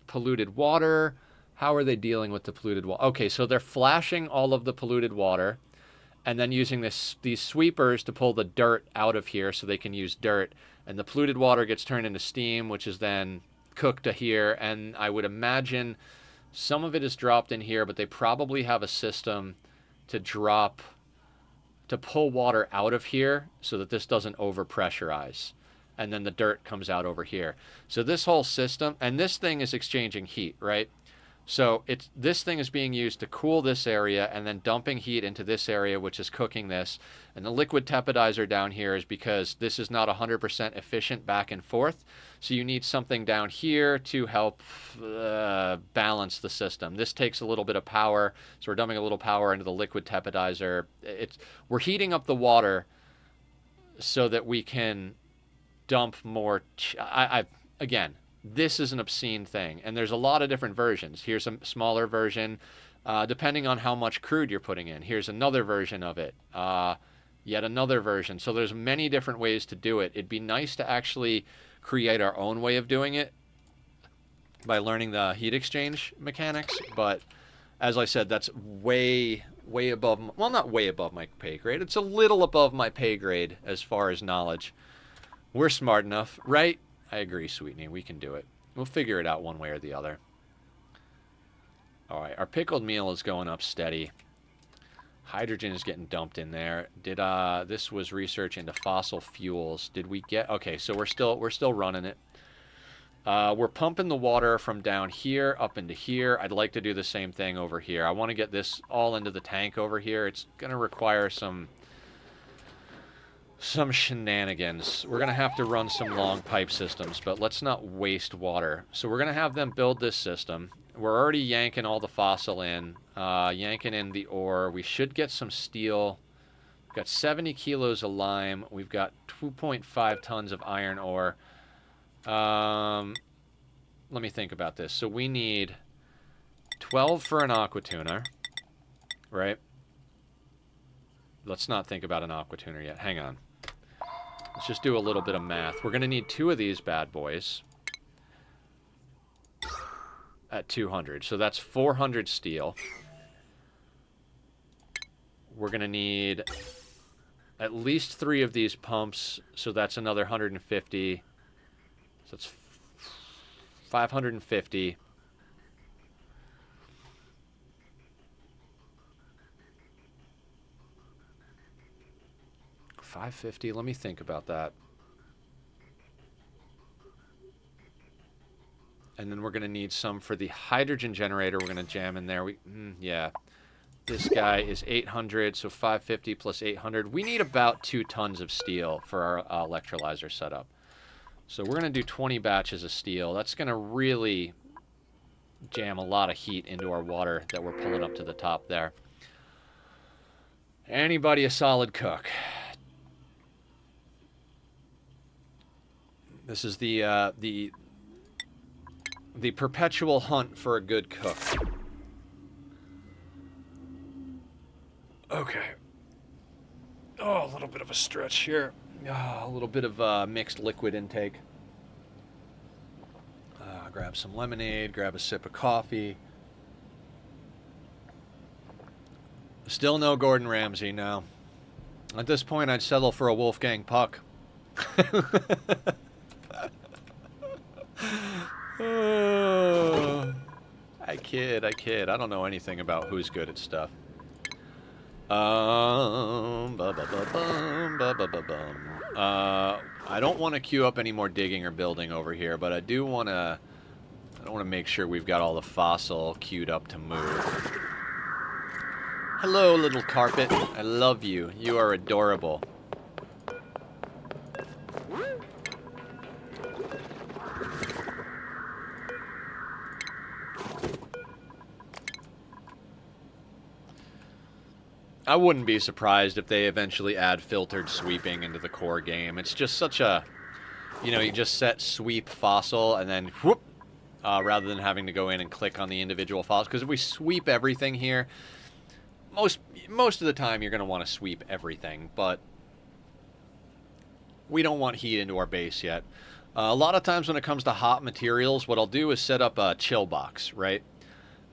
polluted water. How are they dealing with the polluted water? Okay, so they're flashing all of the polluted water and then using these sweepers to pull the dirt out of here so they can use dirt. And the polluted water gets turned into steam, which is then cooked to here. And I would imagine some of it is dropped in here, but they probably have a system to pull water out of here so that this doesn't overpressurize. And then the dirt comes out over here. So this whole system, and this thing is exchanging heat, right? So this thing is being used to cool this area and then dumping heat into this area, which is cooking this. And the liquid tepidizer down here is because this is not 100% efficient back and forth. So you need something down here to help balance the system. This takes a little bit of power, so we're dumping a little power into the liquid tepidizer. We're heating up the water so that we can dump more. Again, this is an obscene thing, and there's a lot of different versions. Here's a smaller version, depending on how much crude you're putting in. Here's another version of it. Yet another version. So there's many different ways to do it. It'd be nice to actually create our own way of doing it by learning the heat exchange mechanics, but as I said, that's way above, well, not way above my pay grade. It's a little above my pay grade as far as knowledge. We're smart enough, right? I agree, Sweetney. We can do it. We'll figure it out one way or the other. All right, our pickled meal is going up steady. Hydrogen is getting dumped in there. This was research into fossil fuels. Did we get, okay, so we're still running it. We're pumping the water from down here up into here. I'd like to do the same thing over here. I want to get this all into the tank over here. It's going to require some shenanigans. We're going to have to run some long pipe systems, but let's not waste water. So we're going to have them build this system. We're already yanking all the fossil in, yanking in the ore. We should get some steel. We've got 70 kilos of lime. We've got 2.5 tons of iron ore. Let me think about this. So we need 12 for an aqua tuner, right? Let's not think about an aqua tuner yet. Hang on. Let's just do a little bit of math. We're going to need 2 of these bad boys at 200. So that's 400 steel. We're going to need at least 3 of these pumps. So that's another 150. So it's 550. $550. Let me think about that. And then we're going to need some for the hydrogen generator. We're going to jam in there. Yeah. This guy is 800, so 550 plus 800. We need about 2 tons of steel for our electrolyzer setup. So we're going to do 20 batches of steel. That's going to really jam a lot of heat into our water that we're pulling up to the top there. Anybody a solid cook? This is the perpetual hunt for a good cook. Okay. Oh, a little bit of a stretch here. A little bit of mixed liquid intake. Grab some lemonade, grab a sip of coffee. Still no Gordon Ramsay, no. At this point, I'd settle for a Wolfgang Puck. Oh, I kid. I don't know anything about who's good at stuff. I don't want to queue up any more digging or building over here, but I want to make sure we've got all the fossil queued up to move. Hello, little carpet. I love you. You are adorable. I wouldn't be surprised if they eventually add filtered sweeping into the core game. It's just such a, you just set sweep fossil and then whoop, rather than having to go in and click on the individual fossils. Because if we sweep everything here, most of the time you're going to want to sweep everything, but we don't want heat into our base yet. A lot of times when it comes to hot materials, what I'll do is set up a chill box, right?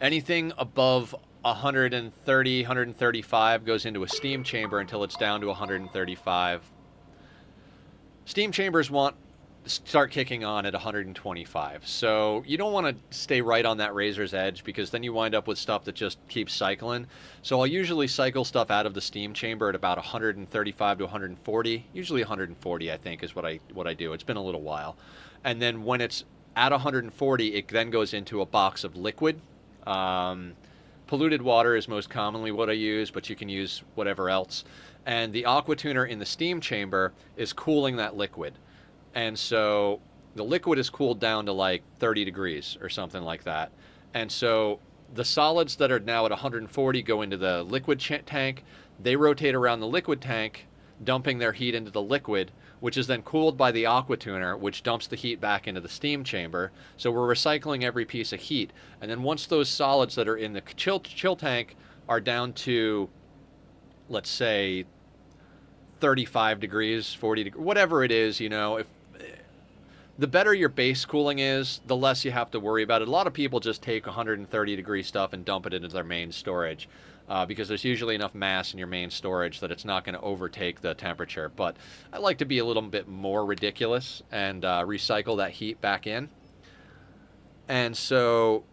Anything above 130, 135 goes into a steam chamber until it's down to 135. Steam chambers start kicking on at 125. So you don't want to stay right on that razor's edge because then you wind up with stuff that just keeps cycling. So I'll usually cycle stuff out of the steam chamber at about 135 to 140. Usually 140, I think, is what I do. It's been a little while. And then when it's at 140, it then goes into a box of liquid. Polluted water is most commonly what I use, but you can use whatever else. And the aqua tuner in the steam chamber is cooling that liquid. And so the liquid is cooled down to like 30 degrees or something like that. And so the solids that are now at 140 go into the liquid tank. They rotate around the liquid tank, dumping their heat into the liquid, which is then cooled by the aqua tuner, which dumps the heat back into the steam chamber. So we're recycling every piece of heat. And then once those solids that are in the chill tank are down to, let's say, 35 degrees, 40 degrees, whatever it is, if the better your base cooling is, the less you have to worry about it. A lot of people just take 130 degree stuff and dump it into their main storage because there's usually enough mass in your main storage that it's not going to overtake the temperature. But I like to be a little bit more ridiculous and recycle that heat back in. And so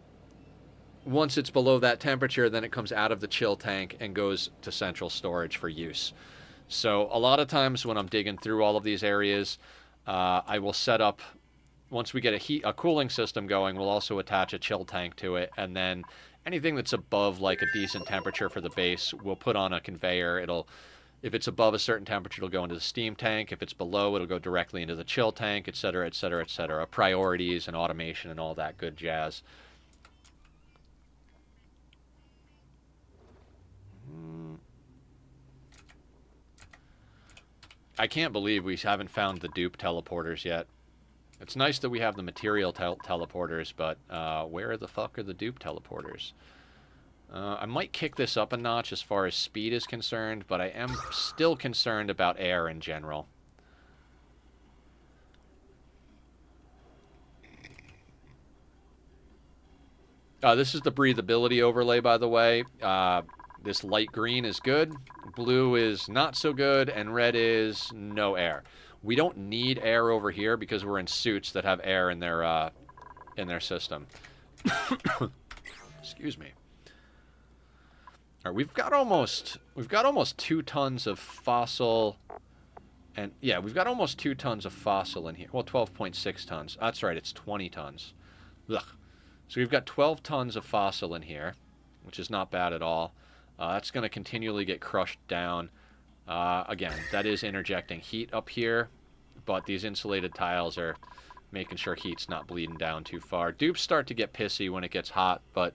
once it's below that temperature, then it comes out of the chill tank and goes to central storage for use. So a lot of times when I'm digging through all of these areas, I will set up, once we get a cooling system going, we'll also attach a chill tank to it, and then anything that's above like a decent temperature for the base, we'll put on a conveyor. If it's above a certain temperature, it'll go into the steam tank. If it's below, it'll go directly into the chill tank, etc., etc., etc. Priorities and automation and all that good jazz. I can't believe we haven't found the dupe teleporters yet. It's nice that we have the material teleporters, but where the fuck are the dupe teleporters? I might kick this up a notch as far as speed is concerned, but I am still concerned about air in general. This is the breathability overlay, by the way. This light green is good, blue is not so good, and red is no air. We don't need air over here because we're in suits that have air in their system. Excuse me. All right, we've got almost 2 tons of fossil, and yeah, we've got almost 2 tons of fossil in here. Well, 12.6 tons. That's right, it's 20 tons. Ugh. So we've got 12 tons of fossil in here, which is not bad at all. That's going to continually get crushed down. Again, that is interjecting heat up here, but these insulated tiles are making sure heat's not bleeding down too far. Dupes start to get pissy when it gets hot, but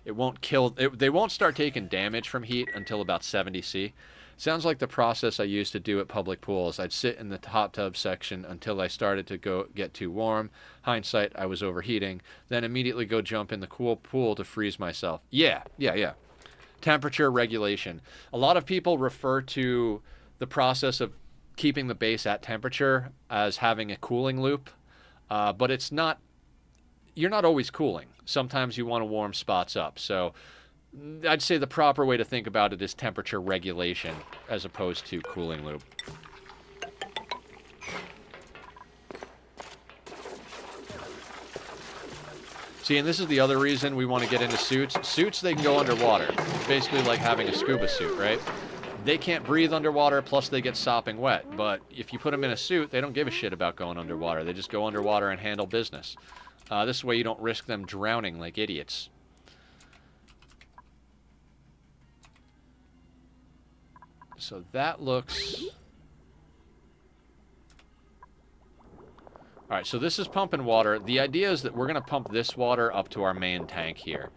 it won't kill. They won't start taking damage from heat until about 70°C. Sounds like the process I used to do at public pools. I'd sit in the hot tub section until I started to get too warm. Hindsight, I was overheating. Then immediately go jump in the cool pool to freeze myself. Yeah. Temperature regulation. A lot of people refer to the process of keeping the base at temperature as having a cooling loop, but it's not. You're not always cooling. Sometimes you want to warm spots up. So I'd say the proper way to think about it is temperature regulation as opposed to cooling loop. See, and this is the other reason we want to get into suits. Suits, they can go underwater. It's basically like having a scuba suit, right? They can't breathe underwater, plus they get sopping wet. But if you put them in a suit, they don't give a shit about going underwater. They just go underwater and handle business. This way you don't risk them drowning like idiots. So that looks... All right, so this is pumping water. The idea is that we're going to pump this water up to our main tank here.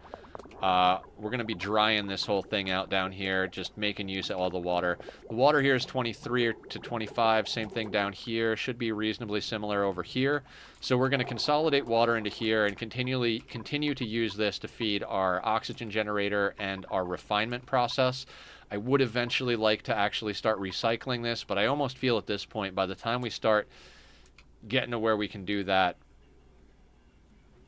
We're going to be drying this whole thing out down here, just making use of all the water. The water here is 23 to 25, same thing down here. Should be reasonably similar over here. So we're going to consolidate water into here and continue to use this to feed our oxygen generator and our refinement process. I would eventually like to actually start recycling this, but I almost feel at this point, by the time we start getting to where we can do that,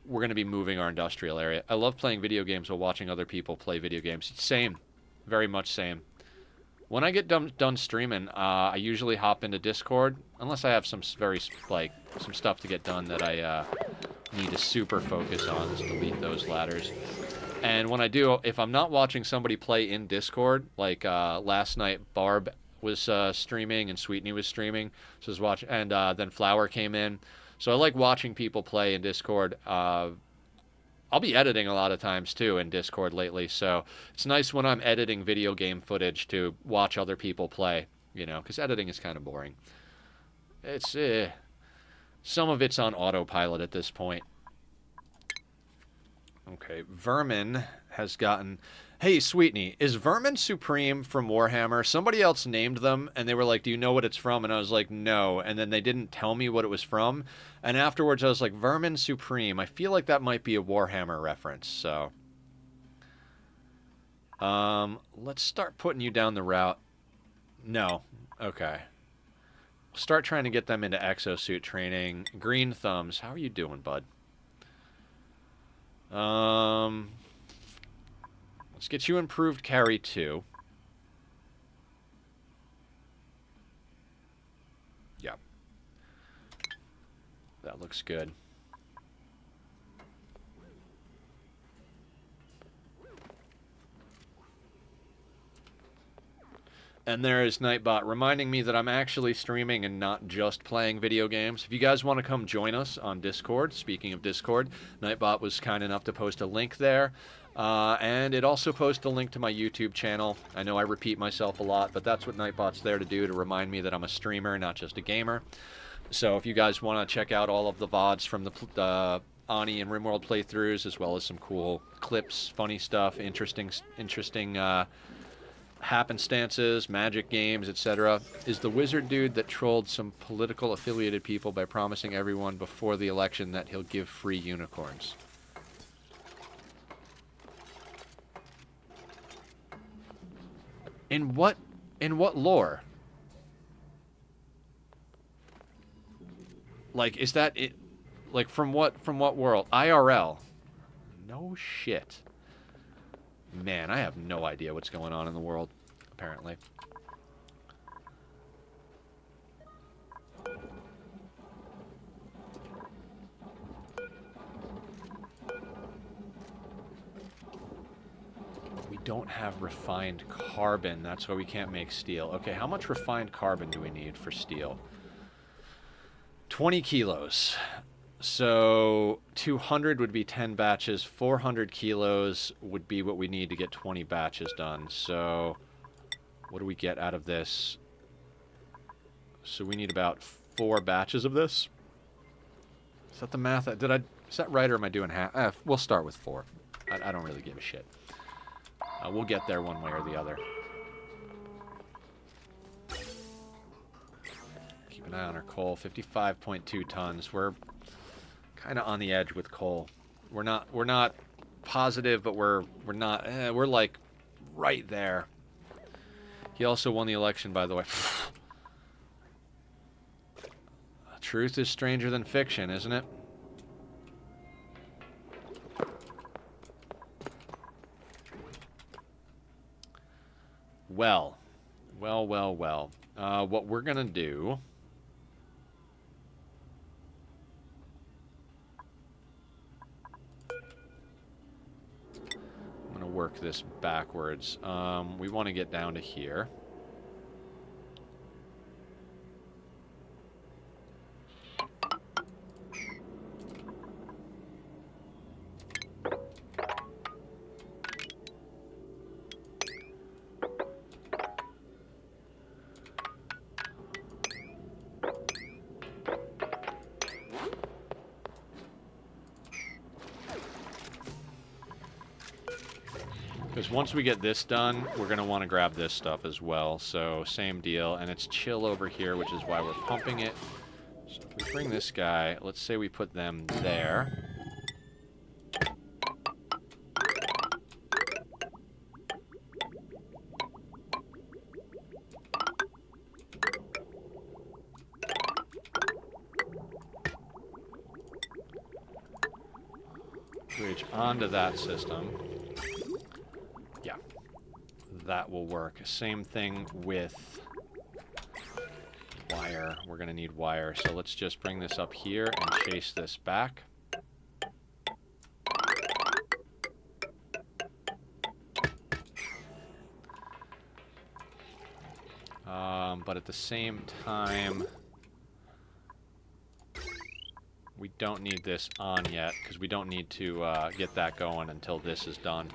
we're going to be moving our industrial area. I love playing video games while watching other people play video games. Same. Very much same. When I get done streaming, I usually hop into Discord, unless I have some stuff to get done that I need to super focus on. Let's delete those ladders. And when I do, if I'm not watching somebody play in Discord, like last night, Barb was streaming and Sweetney was streaming, so I was watching, and then Flower came in. So I like watching people play in Discord. I'll be editing a lot of times too in Discord lately, so it's nice when I'm editing video game footage to watch other people play, because editing is kind of boring. It's some of it's on autopilot at this point. Okay, Vermin has gotten... Hey, Sweetney, is Vermin Supreme from Warhammer? Somebody else named them, and they were like, do you know what it's from? And I was like, no. And then they didn't tell me what it was from. And afterwards, I was like, Vermin Supreme. I feel like that might be a Warhammer reference, so... let's start putting you down the route. No. Okay. Start trying to get them into exosuit training. Green Thumbs, how are you doing, bud? Let's get you improved carry 2. Yep. That looks good. And there is Nightbot reminding me that I'm actually streaming and not just playing video games. If you guys want to come join us on Discord, speaking of Discord, Nightbot was kind enough to post a link there. And it also posts a link to my YouTube channel. I know I repeat myself a lot, but that's what Nightbot's there to do, to remind me that I'm a streamer, not just a gamer. So if you guys want to check out all of the VODs from the Ani and RimWorld playthroughs, as well as some cool clips, funny stuff, interesting happenstances, magic games, etc., is the wizard dude that trolled some political affiliated people by promising everyone before the election that he'll give free unicorns. In what lore? Like, is that it? Like, from what world? IRL? No shit. Man, I have no idea what's going on in the world, apparently. We don't have refined carbon. That's why we can't make steel. Okay, how much refined carbon do we need for steel? 20 kilos. So 200 would be 10 batches. 400 kilos would be what we need to get 20 batches done. So what do we get out of this? So we need about 4 batches of this. Is that the math? Is that right, or am I doing half? We'll start with 4. I don't really give a shit. We'll get there one way or the other. Keep an eye on our coal. 55.2 tons. We're kind of on the edge with coal. We're not positive, but we're not. We're like right there. He also won the election, by the way. Truth is stranger than fiction, isn't it? Well. What we're gonna do... I'm gonna work this backwards. We want to get down to here. Because once we get this done, we're going to want to grab this stuff as well. So, same deal. And it's chill over here, which is why we're pumping it. So, if we bring this guy, let's say we put them there. Bridge onto that system. Yeah, that will work. Same thing with wire. We're going to need wire. So let's just bring this up here and chase this back. But at the same time, we don't need this on yet, because we don't need to get that going until this is done.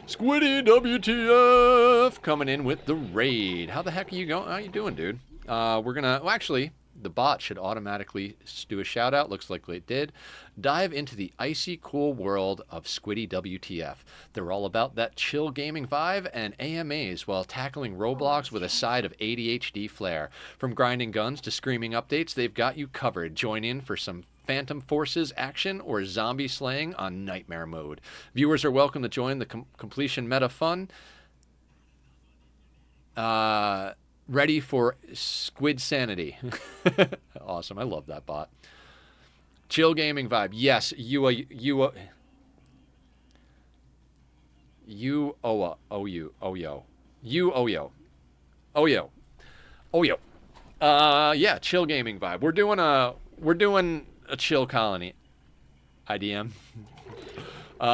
Squiddy WTF coming in with the raid. How the heck are you going? How you doing, dude? We're gonna... Well, actually, the bot should automatically do a shout out. Looks like it did. Dive into the icy cool world of Squiddy WTF. They're all about that chill gaming vibe and AMAs while tackling Roblox with a side of ADHD flair. From grinding guns to screaming updates, they've got you covered. Join in for some Phantom Forces action or zombie slaying on Nightmare Mode. Viewers are welcome to join the completion meta fun. Ready for Squid Sanity. Awesome. I love that bot. Chill gaming vibe. Yes, you yeah, chill gaming vibe. We're doing a chill colony. IDM.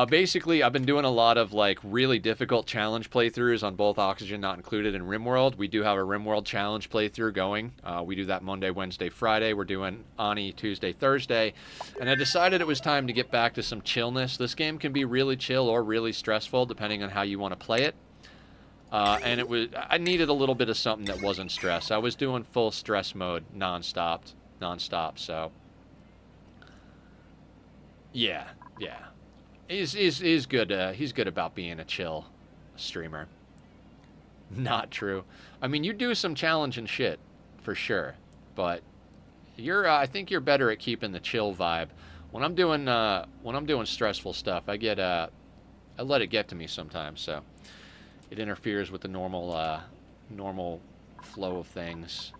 Basically, I've been doing a lot of like really difficult challenge playthroughs on both Oxygen Not Included and RimWorld. We do have a RimWorld challenge playthrough going. We do that Monday, Wednesday, Friday. We're doing Ani Tuesday, Thursday. And I decided it was time to get back to some chillness. This game can be really chill or really stressful depending on how you want to play it. And I needed a little bit of something that wasn't stress. I was doing full stress mode nonstop. So yeah. He's good. He's good about being a chill streamer. Not true. I mean, you do some challenging shit for sure, but I think you're better at keeping the chill vibe. When I'm doing stressful stuff, I let it get to me sometimes. So it interferes with the normal flow of things.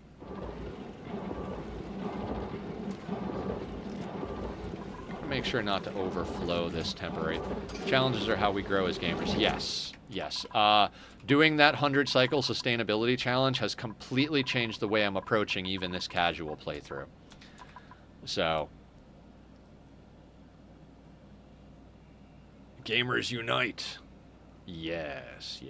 Make sure not to overflow this temporary. Challenges are how we grow as gamers. Yes. Doing that 100 cycle sustainability challenge has completely changed the way I'm approaching even this casual playthrough. So, gamers unite. Yes.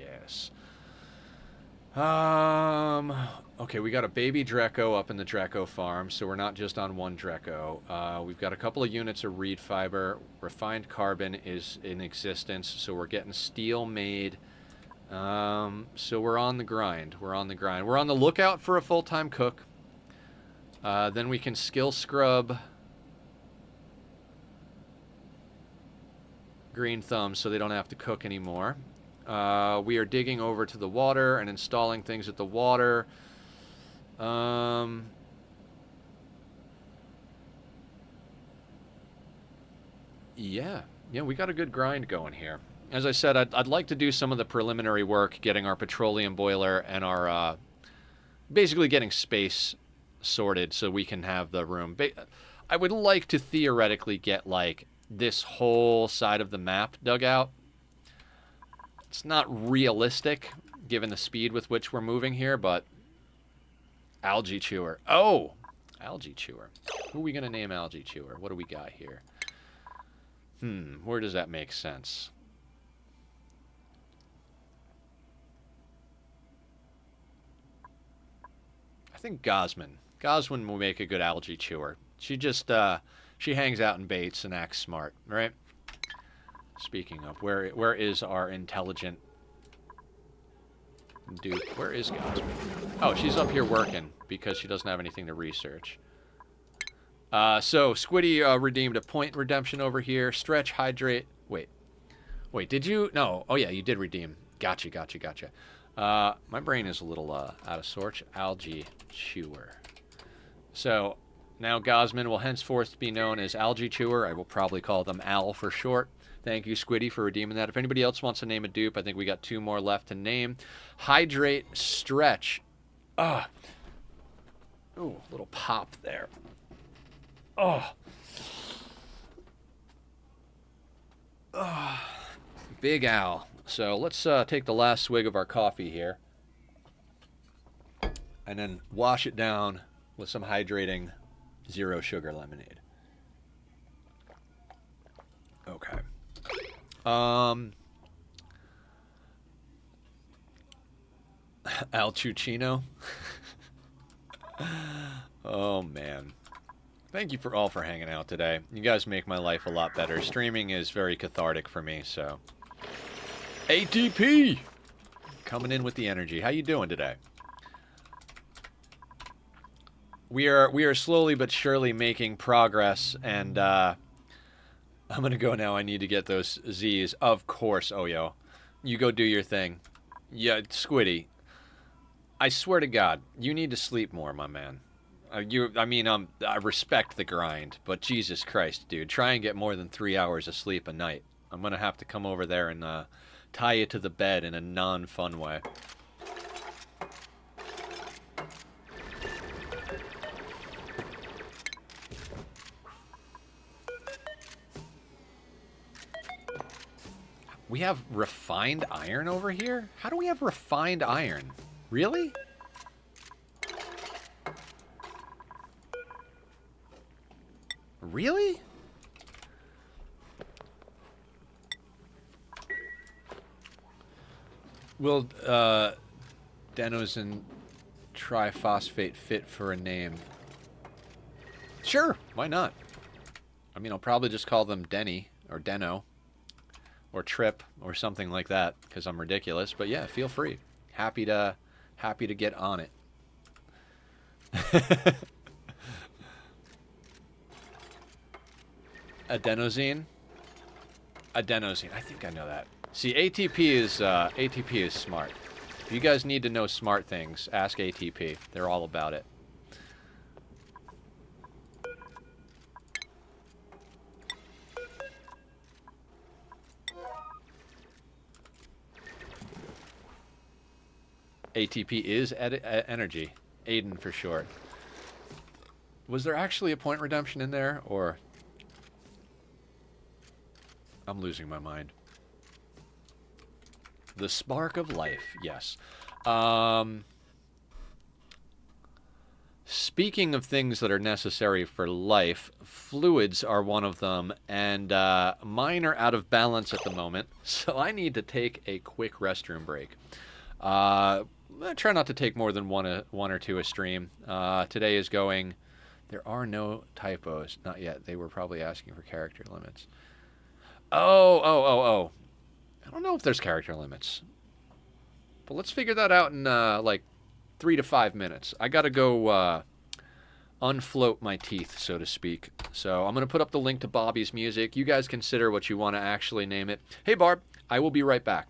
Okay, we got a baby Dreco up in the Dreco farm, so we're not just on one Dreco. We've got a couple of units of reed fiber. Refined carbon is in existence, so we're getting steel made. So we're on the grind. We're on the lookout for a full-time cook. Then we can skill scrub Green Thumb so they don't have to cook anymore. We are digging over to the water and installing things at the water. Yeah, we got a good grind going here. As I said, I'd like to do some of the preliminary work, getting our petroleum boiler and our, basically getting space sorted so we can have the room. I would like to theoretically get, like, this whole side of the map dug out. It's not realistic, given the speed with which we're moving here, but Algae Chewer. Oh! Algae Chewer. Who are we going to name Algae Chewer? What do we got here? Where does that make sense? I think Gosman. Gosman will make a good Algae Chewer. She just, she hangs out in baits and acts smart, right? Speaking of, where is our intelligent dupe? Where is Gosman? Oh, she's up here working because she doesn't have anything to research. So, Squiddy redeemed a point redemption over here. Stretch, hydrate. Wait, did you? No. Oh, yeah, you did redeem. Gotcha. My brain is a little out of sorts. Algae Chewer. So, now Gosman will henceforth be known as Algae Chewer. I will probably call them Al for short. Thank you, Squiddy, for redeeming that. If anybody else wants to name a dupe, I think we got 2 more left to name. Hydrate, Stretch. Ooh, little pop there. Big Al. So let's take the last swig of our coffee here. And then wash it down with some hydrating zero sugar lemonade. Okay. Al Chuchino. Oh, man. Thank you all for hanging out today. You guys make my life a lot better. Streaming is very cathartic for me, so. ATP! Coming in with the energy. How you doing today? we are slowly but surely making progress, and I'm gonna go now. I need to get those Z's. Of course, Oyo. You go do your thing. Yeah, Squiddy. I swear to God, you need to sleep more, my man. I respect the grind, but Jesus Christ, dude, try and get more than 3 hours of sleep a night. I'm gonna have to come over there and tie you to the bed in a non-fun way. We have refined iron over here? How do we have refined iron? Really? Really? Will Denosine triphosphate fit for a name? Sure, why not? I mean, I'll probably just call them Denny or Deno or Trip or something like that because I'm ridiculous. But yeah, feel free. Happy to get on it. Adenosine. Adenosine. I think I know that. See, ATP is smart. If you guys need to know smart things, ask ATP. They're all about it. ATP is energy. Aiden for short. Was there actually a point redemption in there, or... I'm losing my mind. The spark of life, yes. Speaking of things that are necessary for life, fluids are one of them, and mine are out of balance at the moment, so I need to take a quick restroom break. I try not to take more than one or two a stream. Today is going... There are no typos. Not yet. They were probably asking for character limits. Oh. I don't know if there's character limits. But let's figure that out in, like, 3 to 5 minutes. I gotta go, unfloat my teeth, so to speak. So I'm gonna put up the link to Bobby's music. You guys consider what you want to actually name it. Hey, Barb, I will be right back.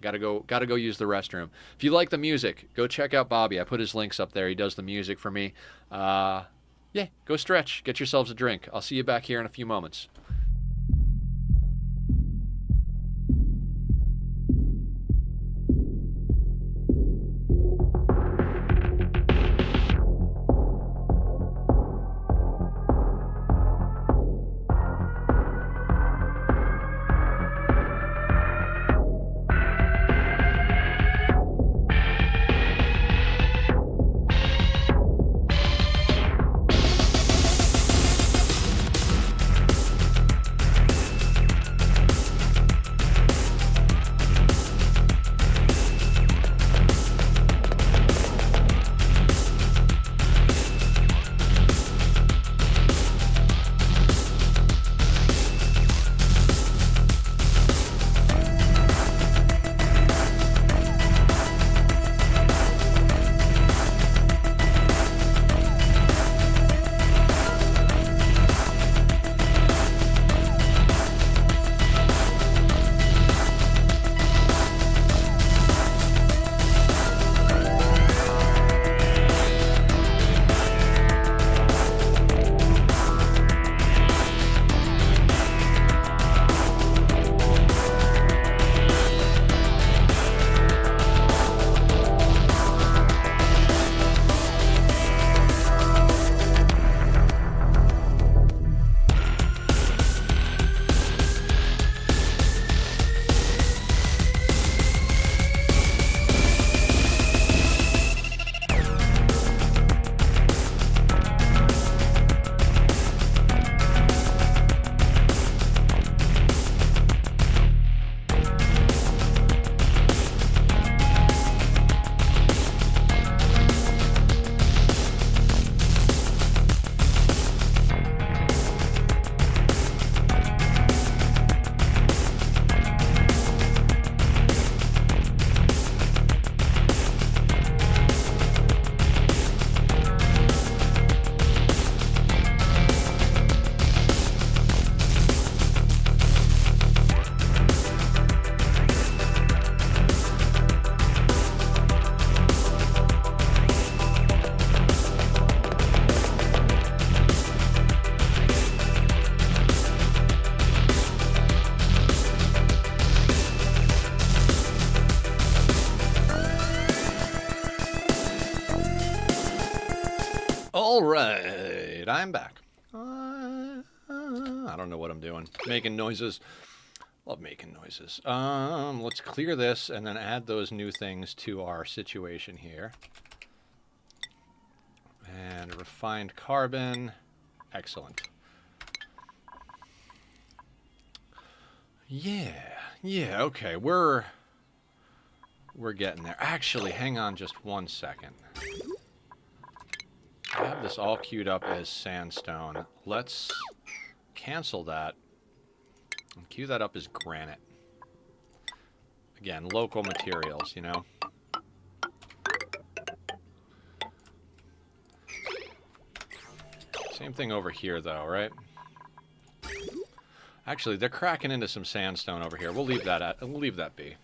Gotta go use the restroom. If you like the music, go check out Bobby. I put his links up there. He does the music for me. Yeah, go stretch. Get yourselves a drink. I'll see you back here in a few moments. All right, I'm back. I don't know what I'm doing. Making noises. Love making noises. Let's clear this and then add those new things to our situation here. And refined carbon. Excellent. Yeah, okay. We're getting there. Actually, hang on just 1 second. I have this all queued up as sandstone. Let's cancel that and queue that up as granite. Again, local materials, you know? Same thing over here, though, right? Actually, they're cracking into some sandstone over here. We'll leave that be.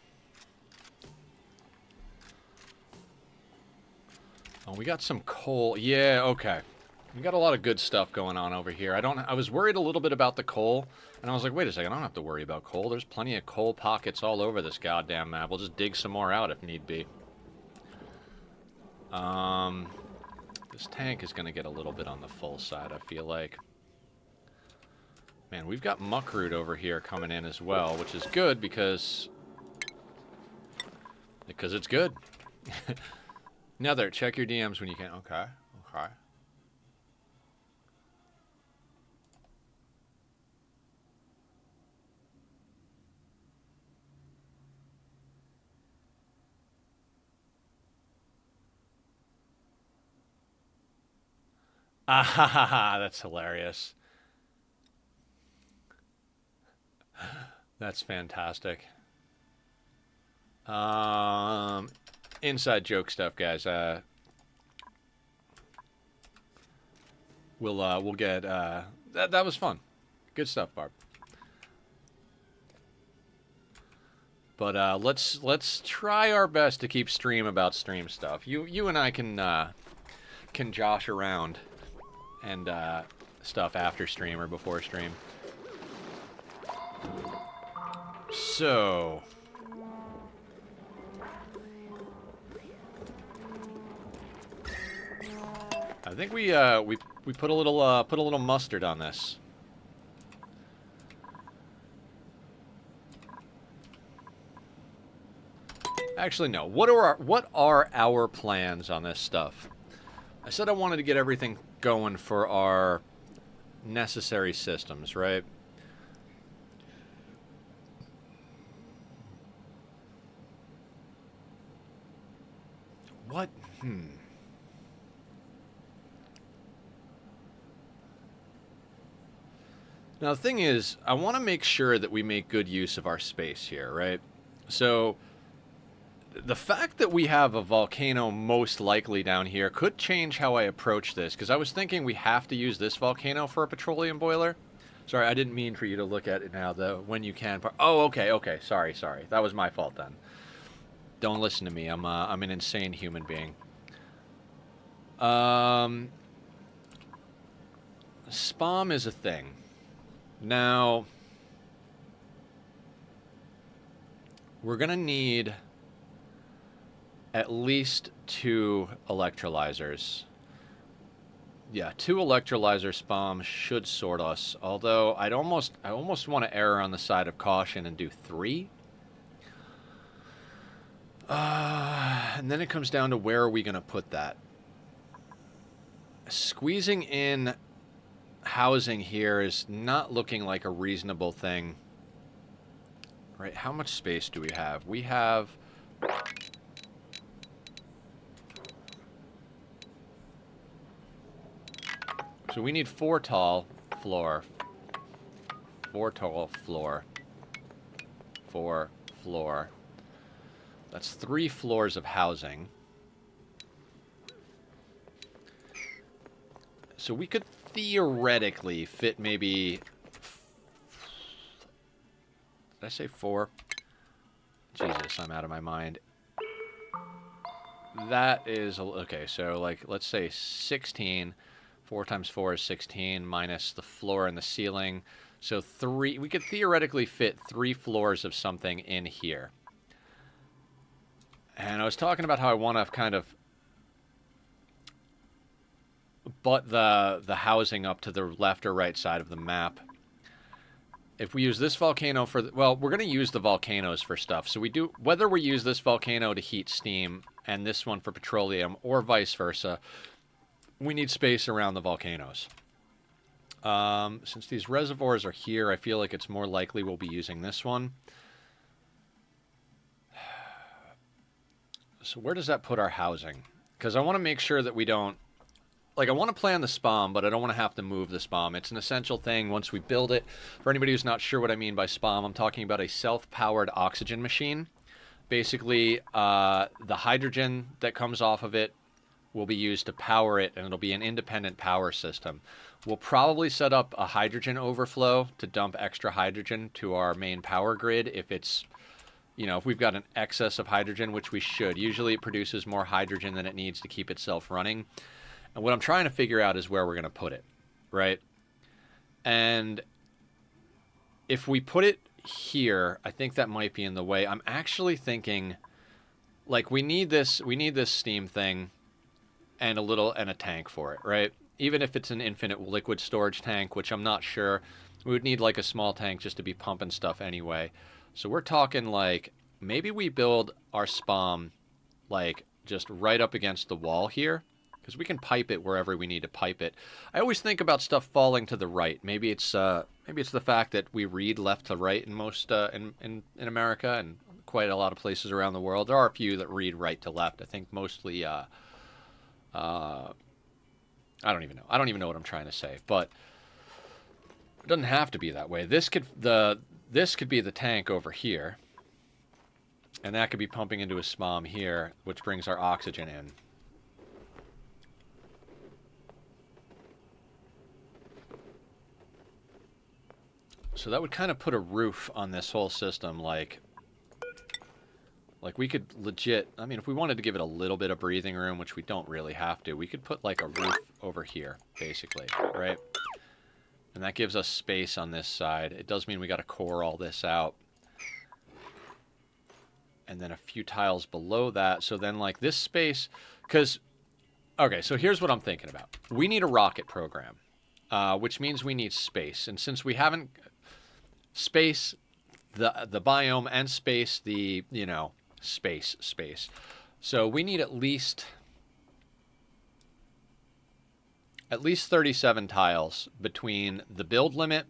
Oh, we got some coal. Yeah, okay. We got a lot of good stuff going on over here. I was worried a little bit about the coal, and I was like, wait a second, I don't have to worry about coal. There's plenty of coal pockets all over this goddamn map. We'll just dig some more out if need be. This tank is going to get a little bit on the full side, I feel like. Man, we've got muckroot over here coming in as well, which is good because it's good. Nether, check your DMs when you can. Okay. Ah ha ha ha, that's hilarious. That's fantastic. Inside joke stuff, guys. We'll get that was fun. Good stuff, Barb. But let's try our best to keep stream about stream stuff. You and I can josh around and stuff after stream or before stream. So I think we put a little mustard on this. Actually, no. What are our plans on this stuff? I said I wanted to get everything going for our necessary systems, right? What? Now, the thing is, I want to make sure that we make good use of our space here, right? So, the fact that we have a volcano most likely down here could change how I approach this, because I was thinking we have to use this volcano for a petroleum boiler. Sorry, I didn't mean for you to look at it now, the when you can part. Oh, okay, sorry. That was my fault then. Don't listen to me. I'm an insane human being. Spam is a thing. Now, we're going to need at least 2 electrolyzers. Yeah, 2 electrolyzer spam should sort us. Although I almost want to err on the side of caution and do 3. And then it comes down to where are we going to put that. Squeezing in housing here is not looking like a reasonable thing. Right, how much space do we have? We have... So we need 4 tall floor. 4 tall floor. 4 floor. That's 3 floors of housing. So we could theoretically fit maybe... Did I say 4? Jesus, I'm out of my mind. That is... Okay, so like, let's say 16. 4 times 4 is 16, minus the floor and the ceiling. So 3... We could theoretically fit 3 floors of something in here. And I was talking about how I want to kind of but the housing up to the left or right side of the map. If we use this volcano for, well, we're going to use the volcanoes for stuff. So we do, whether we use this volcano to heat steam and this one for petroleum or vice versa, we need space around the volcanoes. Since these reservoirs are here, I feel like it's more likely we'll be using this one. So where does that put our housing? Because I want to make sure that we don't, like, I want to plan the SPOM, but I don't want to have to move the SPOM. It's an essential thing once we build it. For anybody who's not sure what I mean by SPOM, I'm talking about a self-powered oxygen machine. Basically, the hydrogen that comes off of it will be used to power it, and it'll be an independent power system. We'll probably set up a hydrogen overflow to dump extra hydrogen to our main power grid if it's, you know, if we've got an excess of hydrogen, which we should. Usually it produces more hydrogen than it needs to keep itself running. And what I'm trying to figure out is where we're going to put it, right? And if we put it here, I think that might be in the way. I'm actually thinking, like, we need this steam thing and a tank for it, right? Even if it's an infinite liquid storage tank, which I'm not sure, we would need like a small tank just to be pumping stuff anyway. So we're talking like maybe we build our SPOM like just right up against the wall here, because we can pipe it wherever we need to pipe it. I always think about stuff falling to the right. Maybe it's the fact that we read left to right in most in America and quite a lot of places around the world. There are a few that read right to left. I think mostly I don't even know. I don't even know what I'm trying to say, but it doesn't have to be that way. This could be the tank over here, and that could be pumping into a SPOM here, which brings our oxygen in. So that would kind of put a roof on this whole system, like we could legit, I mean, if we wanted to give it a little bit of breathing room, which we don't really have to, we could put like a roof over here, basically, right? And that gives us space on this side. It does mean we got to core all this out. And then a few tiles below that. So then like this space, because, okay, so here's what I'm thinking about. We need a rocket program, which means we need space. And since we haven't, space, the biome, and space, the, you know, space. So we need at least 37 tiles between the build limit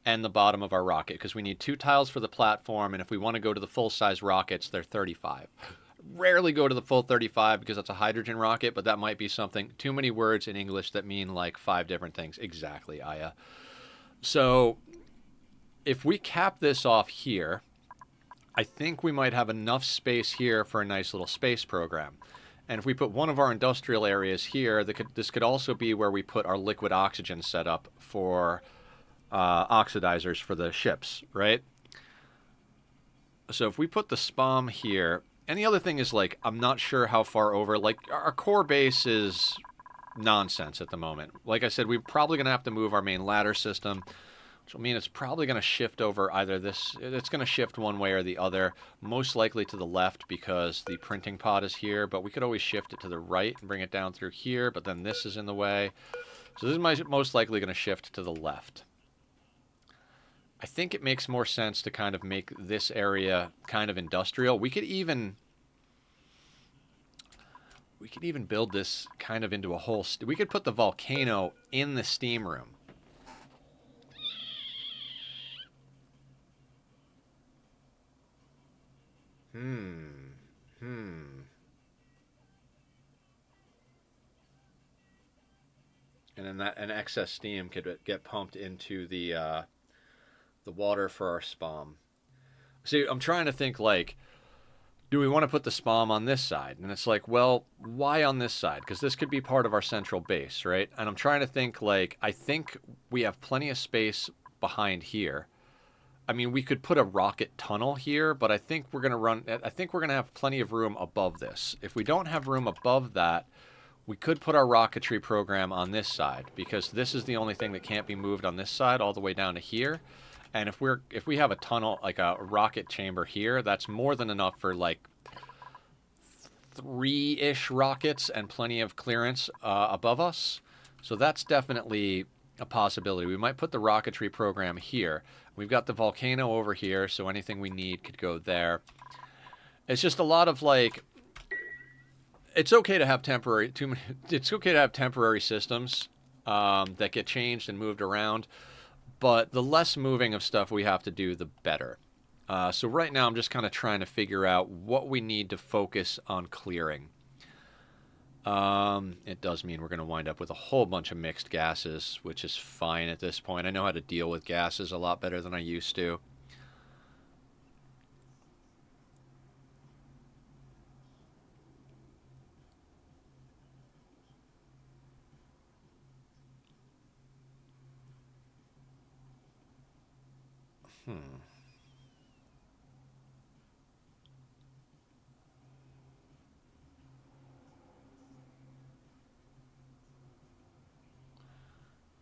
and the bottom of our rocket, because we need 2 tiles for the platform, and if we want to go to the full-size rockets, they're 35. Rarely go to the full 35 because that's a hydrogen rocket, but that might be something. Too many words in English that mean like 5 different things. Exactly, Aya. So if we cap this off here, I think we might have enough space here for a nice little space program. And if we put one of our industrial areas here, this could also be where we put our liquid oxygen setup for oxidizers for the ships, right? So if we put the SPOM here, and the other thing is, like, I'm not sure how far over, like, our core base is nonsense at the moment. Like I said, we're probably going to have to move our main ladder system, which will mean it's probably going to shift over either this, it's going to shift one way or the other, most likely to the left because the printing pod is here, but we could always shift it to the right and bring it down through here, but then this is in the way. So this is most likely going to shift to the left. I think it makes more sense to kind of make this area kind of industrial. We could even build this kind of into a whole... we could put the volcano in the steam room. And then an excess steam could get pumped into the water for our SPOM. See, I'm trying to think, like, do we want to put the SPOM on this side? And it's like, well, why on this side? Because this could be part of our central base, right? And I'm trying to think, like, I think we have plenty of space behind here. I mean, we could put a rocket tunnel here, but I think we're going to have plenty of room above this. If we don't have room above that, we could put our rocketry program on this side, because this is the only thing that can't be moved on this side all the way down to here. And if we have a tunnel, like a rocket chamber here, that's more than enough for like 3-ish rockets and plenty of clearance above us. So that's definitely a possibility. We might put the rocketry program here. We've got the volcano over here, so anything we need could go there. It's just a lot of like, it's okay to have it's okay to have temporary systems that get changed and moved around, but the less moving of stuff we have to do, the better. So right now I'm just kind of trying to figure out what we need to focus on clearing. It does mean we're going to wind up with a whole bunch of mixed gases, which is fine at this point. I know how to deal with gases a lot better than I used to.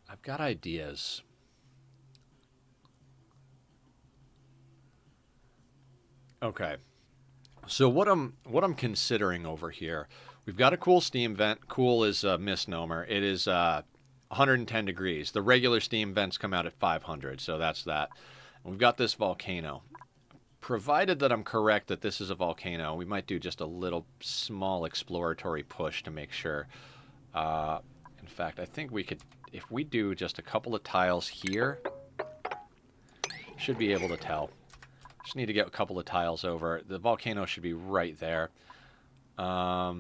I've got ideas. Okay. So what I'm considering over here, we've got a cool steam vent. Cool is a misnomer. It is 110 degrees. The regular steam vents come out at 500, so that's that. And we've got this volcano. Provided that I'm correct that this is a volcano, we might do just a little small exploratory push to make sure. In fact, I think we could, if we do just a couple of tiles here, should be able to tell. Just need to get a couple of tiles over. The volcano should be right there. Let's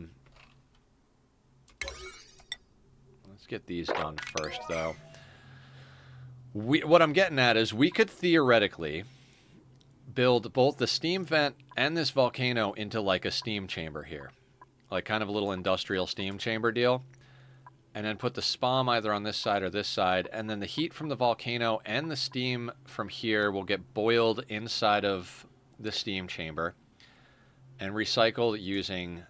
get these done first, though. What I'm getting at is we could theoretically build both the steam vent and this volcano into like a steam chamber here. Like kind of a little industrial steam chamber deal. And then put the spalm either on this side or this side, and then the heat from the volcano and the steam from here will get boiled inside of the steam chamber and recycled using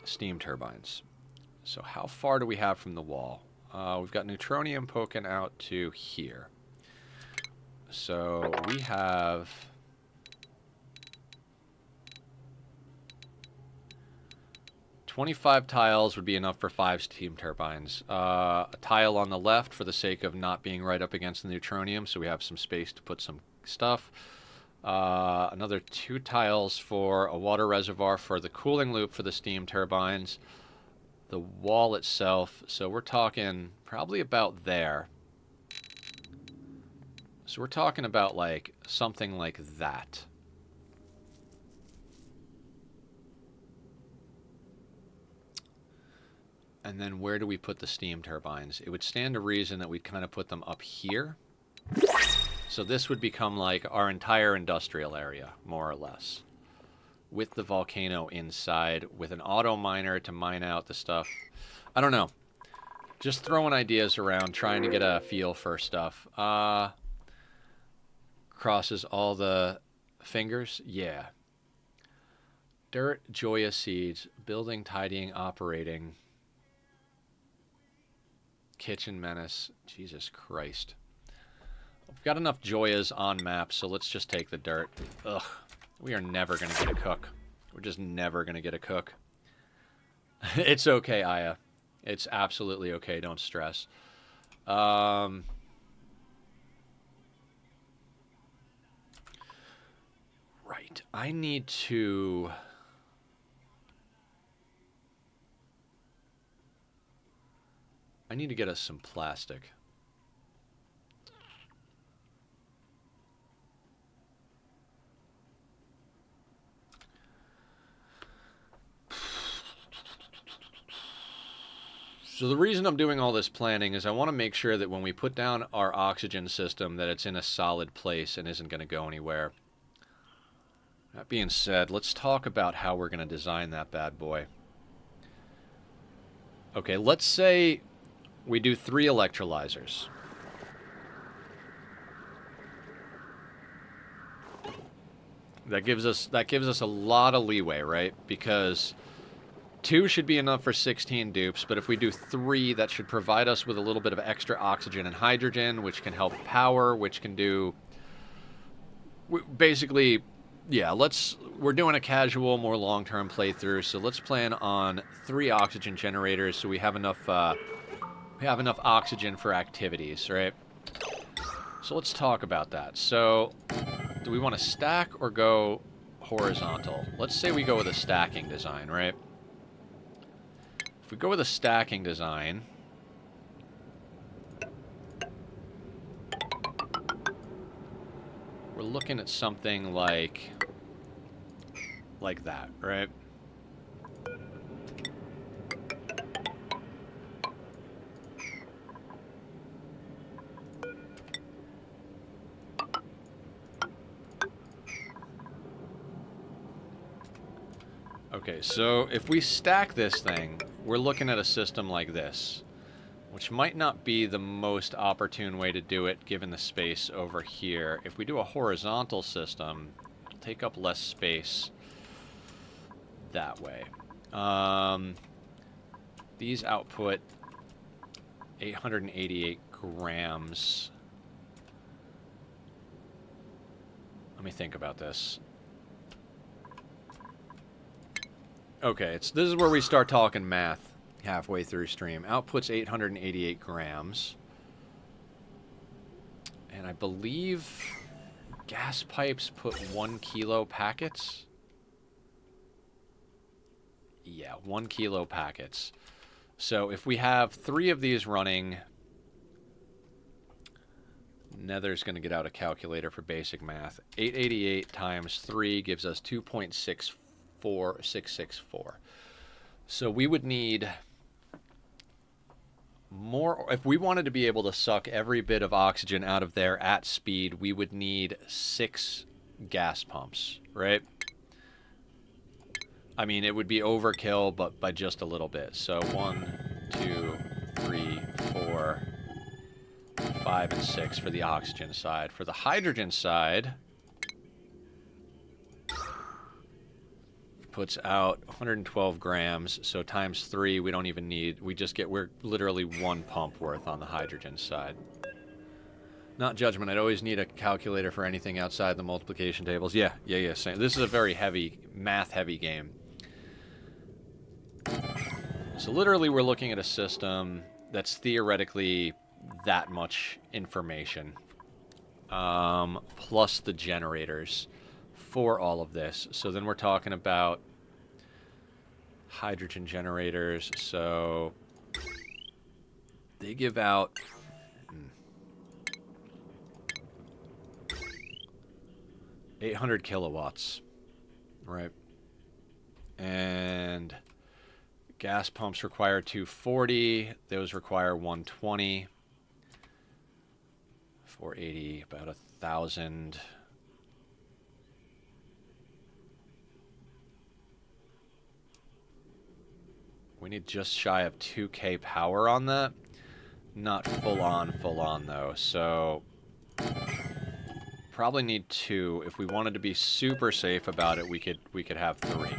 steam turbines. So how far do we have from the wall? We've got neutronium poking out to here. So we have... 25 tiles would be enough for 5 steam turbines. A tile on the left for the sake of not being right up against the neutronium, so we have some space to put some stuff. Another 2 tiles for a water reservoir for the cooling loop for the steam turbines. The wall itself, so we're talking probably about there. So we're talking about like something like that. And then where do we put the steam turbines? It would stand to reason that we'd kind of put them up here. So this would become like our entire industrial area, more or less. With the volcano inside, with an auto miner to mine out the stuff. I don't know. Just throwing ideas around, trying to get a feel for stuff. Crosses all the fingers? Yeah. Dirt, joyous seeds, building, tidying, operating. Kitchen menace. Jesus Christ. We've got enough joyas on maps, so let's just take the dirt. Ugh. We are never going to get a cook. We're just never going to get a cook. It's okay, Aya. It's absolutely okay. Don't stress. Right. I need to... get us some plastic. So the reason I'm doing all this planning is I want to make sure that when we put down our oxygen system that it's in a solid place and isn't going to go anywhere. That being said, let's talk about how we're going to design that bad boy. Okay, let's say we do 3 electrolyzers. That gives us a lot of leeway, right? Because 2 should be enough for 16 dupes, but if we do 3, that should provide us with a little bit of extra oxygen and hydrogen, which can help power, which can do... Basically, Yeah, we're doing a casual, more long-term playthrough, so let's plan on 3 oxygen generators so we have enough oxygen for activities, right? So let's talk about that. So, do we want to stack or go horizontal? Let's say we go with a stacking design, right? If we go with a stacking design, we're looking at something like that, right? Okay, so if we stack this thing, we're looking at a system like this, which might not be the most opportune way to do it given the space over here. If we do a horizontal system, it'll take up less space that way. These output 888 grams. Let me think about this. Okay, this is where we start talking math halfway through stream. Outputs 888 grams. And I believe gas pipes put 1 kilo packets. Yeah, 1 kilo packets. So if we have 3 of these running, Nether's going to get out a calculator for basic math. 888 times 3 gives us 2.64664. So we would need more. If we wanted to be able to suck every bit of oxygen out of there at speed, we would need 6 gas pumps, right? I mean, it would be overkill, but by just a little bit. So 1, 2, 3, 4, 5, and 6 for the oxygen side. For the hydrogen side, puts out 112 grams, so times 3, we don't even need, we're literally 1 pump worth on the hydrogen side. Not judgment, I'd always need a calculator for anything outside the multiplication tables. Yeah, same. This is a very heavy, math-heavy game. So literally we're looking at a system that's theoretically that much information, plus the generators for all of this. So then we're talking about hydrogen generators. So they give out 800 kilowatts, right? And gas pumps require 240. Those require 120. 480, about 1,000. We need just shy of 2K power on that. Not full on though. So probably need 2. If we wanted to be super safe about it, we could have 3.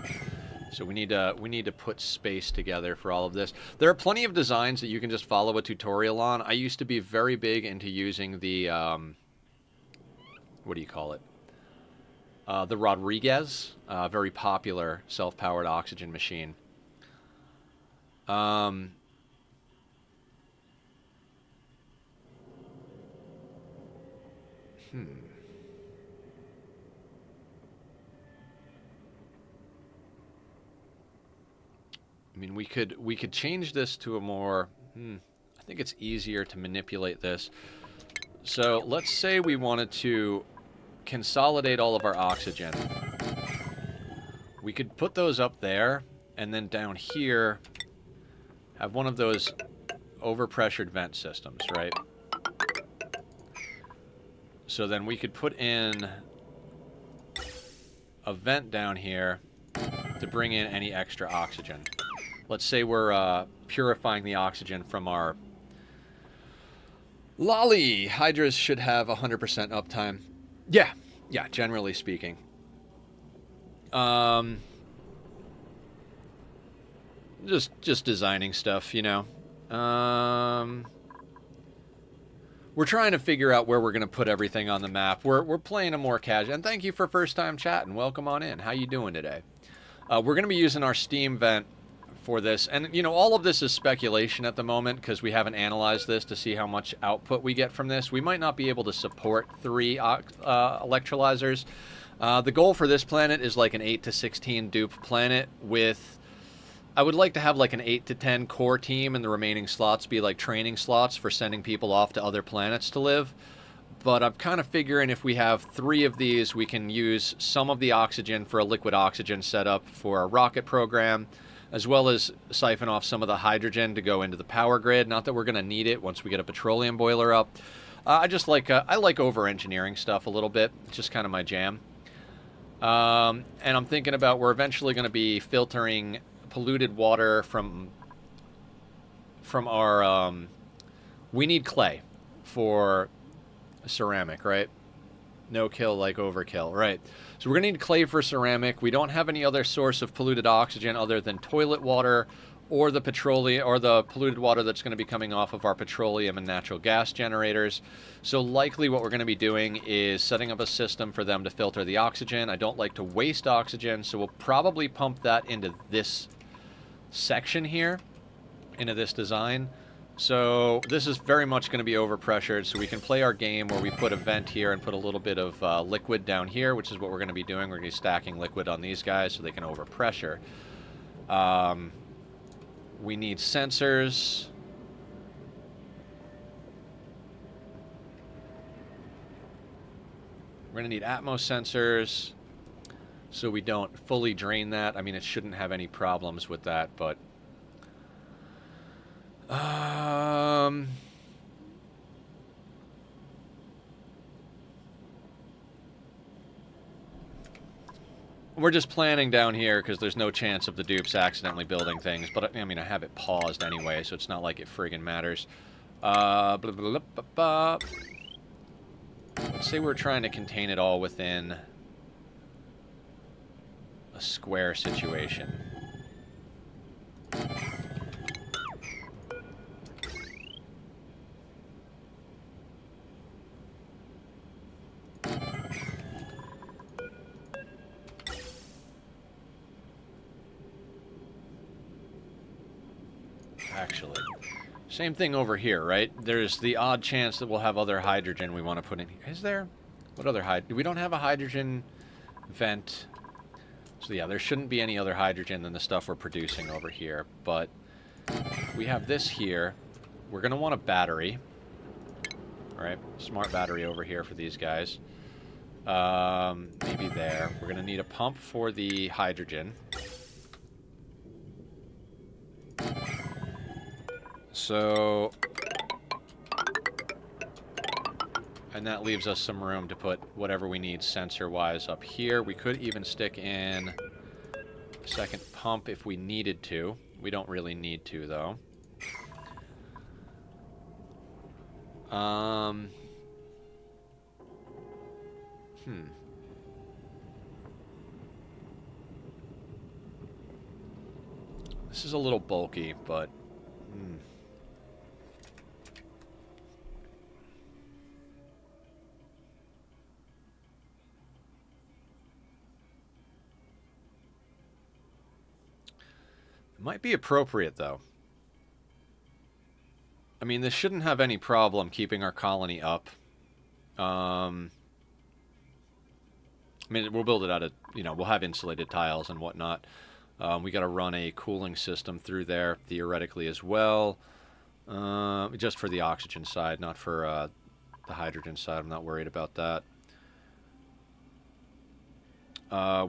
So we need to put space together for all of this. There are plenty of designs that you can just follow a tutorial on. I used to be very big into using the what do you call it? The Rodriguez, very popular self-powered oxygen machine. I mean, we could change this to a more. I think it's easier to manipulate this. So let's say we wanted to consolidate all of our oxygen. We could put those up there, and then down here have one of those overpressured vent systems, right? So then we could put in a vent down here to bring in any extra oxygen. Let's say we're purifying the oxygen from our lolly. Hydras should have 100% uptime. Yeah, generally speaking. Just designing stuff, you know. we're trying to figure out where we're going to put everything on the map. We're playing a more casual. And thank you for first time chatting. Welcome on in. How you doing today? We're going to be using our Steam vent for this. And, you know, all of this is speculation at the moment because we haven't analyzed this to see how much output we get from this. We might not be able to support 3 electrolyzers. The goal for this planet is like an 8 to 16 dupe planet with... I would like to have like an 8 to 10 core team and the remaining slots be like training slots for sending people off to other planets to live. But I'm kind of figuring if we have 3 of these, we can use some of the oxygen for a liquid oxygen setup for a rocket program, as well as siphon off some of the hydrogen to go into the power grid. Not that we're going to need it once we get a petroleum boiler up. I like over-engineering stuff a little bit. It's just kind of my jam. And I'm thinking about we're eventually going to be filtering polluted water from our we need clay for ceramic, right? No kill like overkill, right? So we're gonna need clay for ceramic. We don't have any other source of polluted oxygen other than toilet water or the petroleum or the polluted water that's going to be coming off of our petroleum and natural gas generators. So likely what we're going to be doing is setting up a system for them to filter the oxygen. I don't like to waste oxygen, so we'll probably pump that into this section here, into this design. So this is very much going to be overpressured, so we can play our game where we put a vent here and put a little bit of liquid down here, which is what we're going to be doing. We're going to be stacking liquid on these guys so they can overpressure. We need sensors. We're going to need Atmos sensors so we don't fully drain that. I mean, it shouldn't have any problems with that, but... we're just planning down here because there's no chance of the dupes accidentally building things. But, I mean, I have it paused anyway, so it's not like it friggin' matters. Blah, blah, blah, blah, blah. Let's say we're trying to contain it all within a square situation. Actually, same thing over here, right? There's the odd chance that we'll have other hydrogen we want to put in here. Is there? What other hydrogen? We don't have a hydrogen vent. So yeah, there shouldn't be any other hydrogen than the stuff we're producing over here. But we have this here. We're going to want a battery. All right, smart battery over here for these guys. Maybe there. We're going to need a pump for the hydrogen. So, and that leaves us some room to put whatever we need sensor-wise up here. We could even stick in a second pump if we needed to. We don't really need to, though. This is a little bulky, but... might be appropriate, though. I mean, this shouldn't have any problem keeping our colony up. I mean, we'll build it out of, you know, we'll have insulated tiles and whatnot. We got to run a cooling system through there, theoretically, as well. Just for the oxygen side, not for the hydrogen side. I'm not worried about that.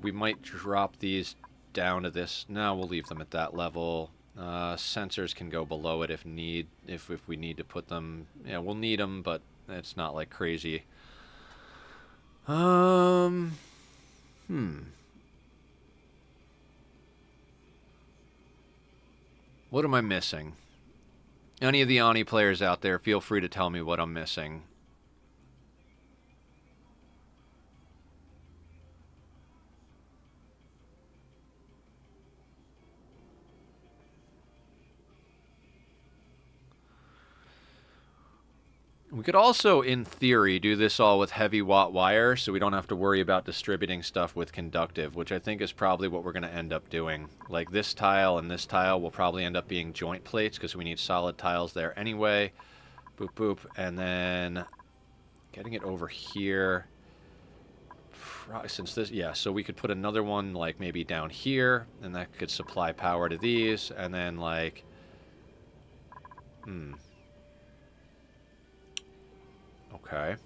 We might drop these down to this. No, we'll leave them at that level. Sensors can go below it if we need to put them. Yeah, we'll need them, but it's not like crazy. What am I missing? Any of the Ani players out there, feel free to tell me what I'm missing. We could also, in theory, do this all with heavy watt wire, so we don't have to worry about distributing stuff with conductive, which I think is probably what we're going to end up doing. Like this tile and this tile will probably end up being joint plates, because we need solid tiles there anyway. Boop, boop. And then getting it over here. Since this, yeah, so we could put another one, like, maybe down here, and that could supply power to these, and then, like... Okay.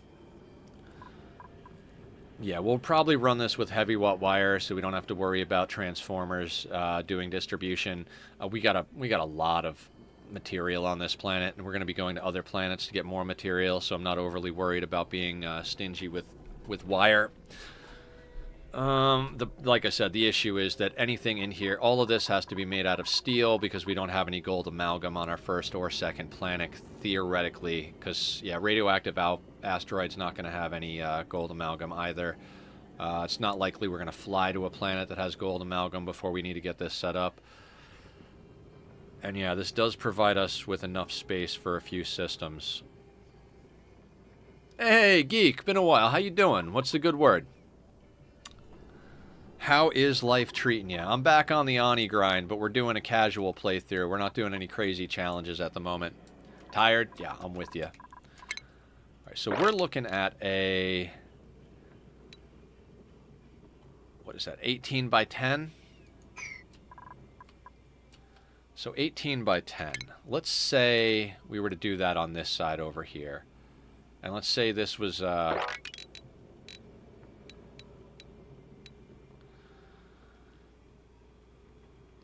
Yeah, we'll probably run this with heavy watt wire, so we don't have to worry about transformers doing distribution. We got a lot of material on this planet, and we're going to be going to other planets to get more material, so I'm not overly worried about being stingy with wire. Like I said, the issue is that anything in here, all of this has to be made out of steel because we don't have any gold amalgam on our first or second planet, theoretically, because, yeah, radioactive asteroid's not going to have any gold amalgam either. It's not likely we're going to fly to a planet that has gold amalgam before we need to get this set up. And yeah, this does provide us with enough space for a few systems. Hey, Geek, been a while. How you doing? What's the good word? How is life treating you? I'm back on the Ani grind, but we're doing a casual playthrough. We're not doing any crazy challenges at the moment. Tired? Yeah, I'm with you. All right, so we're looking at a... What is that? 18 by 10? So 18 by 10. Let's say we were to do that on this side over here. And let's say this was...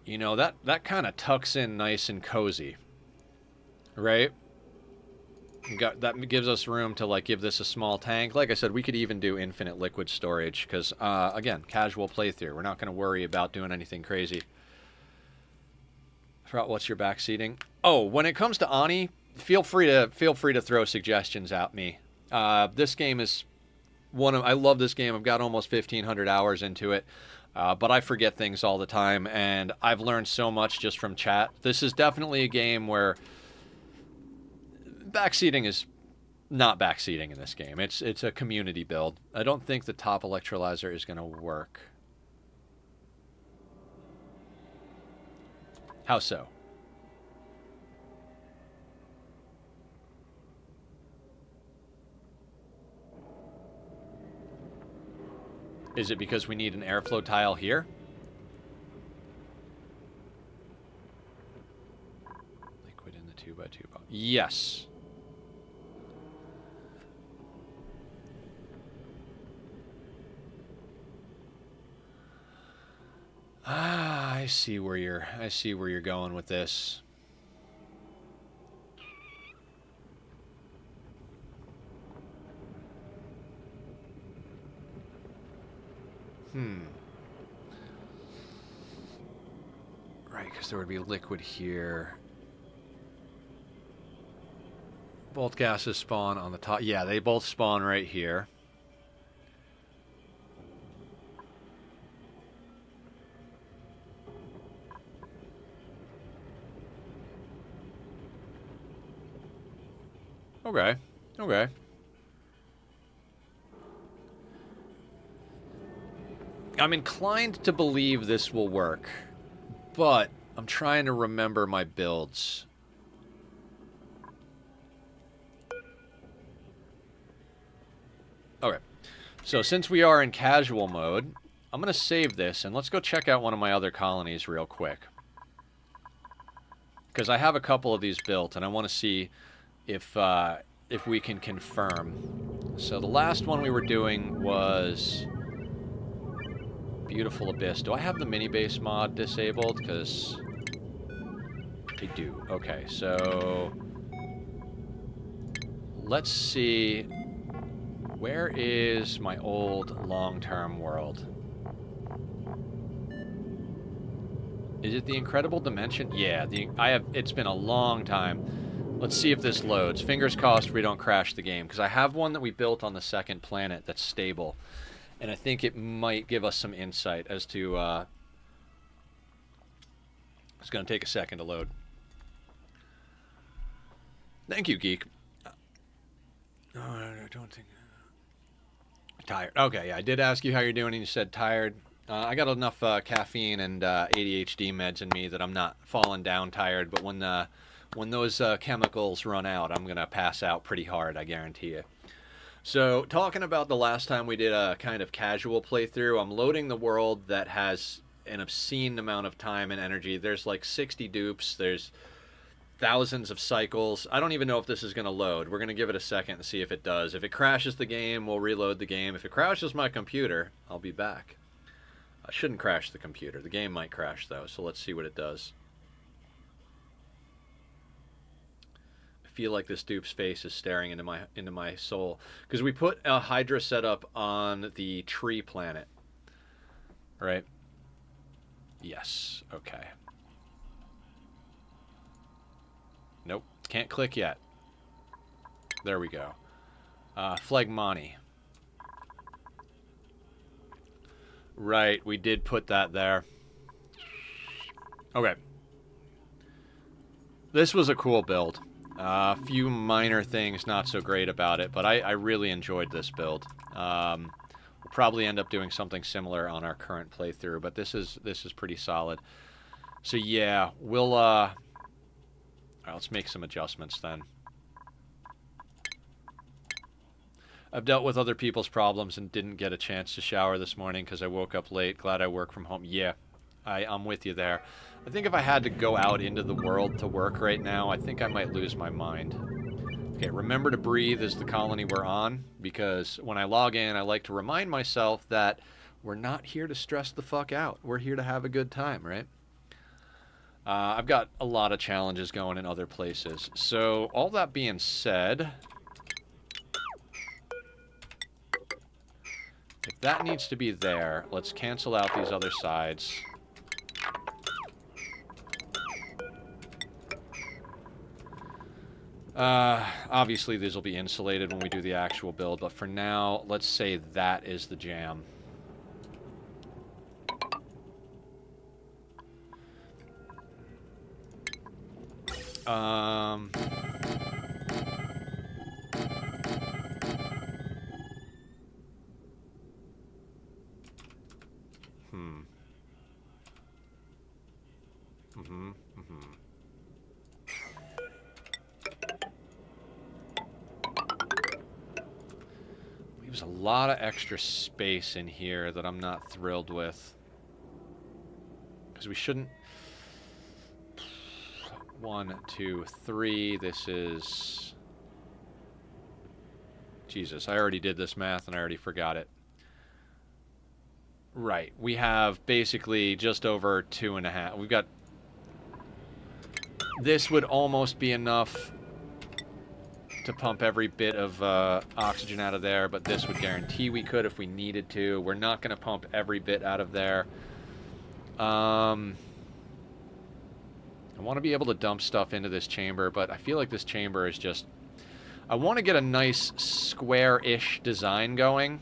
You know, that kind of tucks in nice and cozy, right? That gives us room to, like, give this a small tank. Like I said, we could even do infinite liquid storage because, again, casual playthrough. We're not going to worry about doing anything crazy. What's your backseating? Oh, when it comes to Ani, feel free to throw suggestions at me. This game is I love this game. I've got almost 1,500 hours into it. But I forget things all the time, and I've learned so much just from chat. This is definitely a game where backseating is not backseating in this game. It's a community build. I don't think the top electrolyzer is going to work. How so? Is it because we need an airflow tile here? Liquid in the 2x2 box. Yes. I see where you're going with this. Right, because there would be liquid here. Both gases spawn on the top. Yeah, they both spawn right here. Okay. Okay. I'm inclined to believe this will work, but I'm trying to remember my builds. Okay, so since we are in casual mode, I'm going to save this, and let's go check out one of my other colonies real quick. Because I have a couple of these built, and I want to see if we can confirm. So the last one we were doing was... Beautiful Abyss. Do I have the mini base mod disabled? Because I do. Okay, so let's see. Where is my old long-term world? Is it the Incredible Dimension? Yeah, it's been a long time. Let's see if this loads. Fingers crossed we don't crash the game, because I have one that we built on the second planet that's stable. And I think it might give us some insight as to... It's going to take a second to load. Thank you, Geek. don't think... Tired. Okay, yeah, I did ask you how you're doing, and you said tired. I got enough caffeine and ADHD meds in me that I'm not falling down tired, but when those chemicals run out, I'm going to pass out pretty hard, I guarantee you. So, talking about the last time we did a kind of casual playthrough, I'm loading the world that has an obscene amount of time and energy. There's like 60 dupes, there's thousands of cycles. I don't even know if this is going to load. We're going to give it a second and see if it does. If it crashes the game, we'll reload the game. If it crashes my computer, I'll be back. I shouldn't crash the computer. The game might crash, though, so let's see what it does. I feel like this dupe's face is staring into my soul. Because we put a Hydra setup on the tree planet. Right? Yes. Okay. Nope. Can't click yet. There we go. Phlegmoni. Right, we did put that there. Okay. This was a cool build. A few minor things not so great about it, but I really enjoyed this build. We'll probably end up doing something similar on our current playthrough, but this is pretty solid. So yeah, we'll all right, let's make some adjustments then. I've dealt with other people's problems and didn't get a chance to shower this morning because I woke up late. Glad I work from home. Yeah, I'm with you there. I think if I had to go out into the world to work right now, I think I might lose my mind. Okay, remember to breathe is the colony we're on, because when I log in, I like to remind myself that we're not here to stress the fuck out. We're here to have a good time, right? I've got a lot of challenges going in other places. So, all that being said, if that needs to be there, let's cancel out these other sides. Obviously these will be insulated when we do the actual build, but for now, let's say that is the jam. Leaves a lot of extra space in here that I'm not thrilled with. Because we shouldn't... 1, 2, 3. This is... Jesus, I already did this math and I already forgot it. Right, we have basically just over 2.5. We've got... This would almost be enough to pump every bit of oxygen out of there, but this would guarantee we could if we needed to. We're not going to pump every bit out of there. I want to be able to dump stuff into this chamber, but I feel like this chamber is just... I want to get a nice square-ish design going.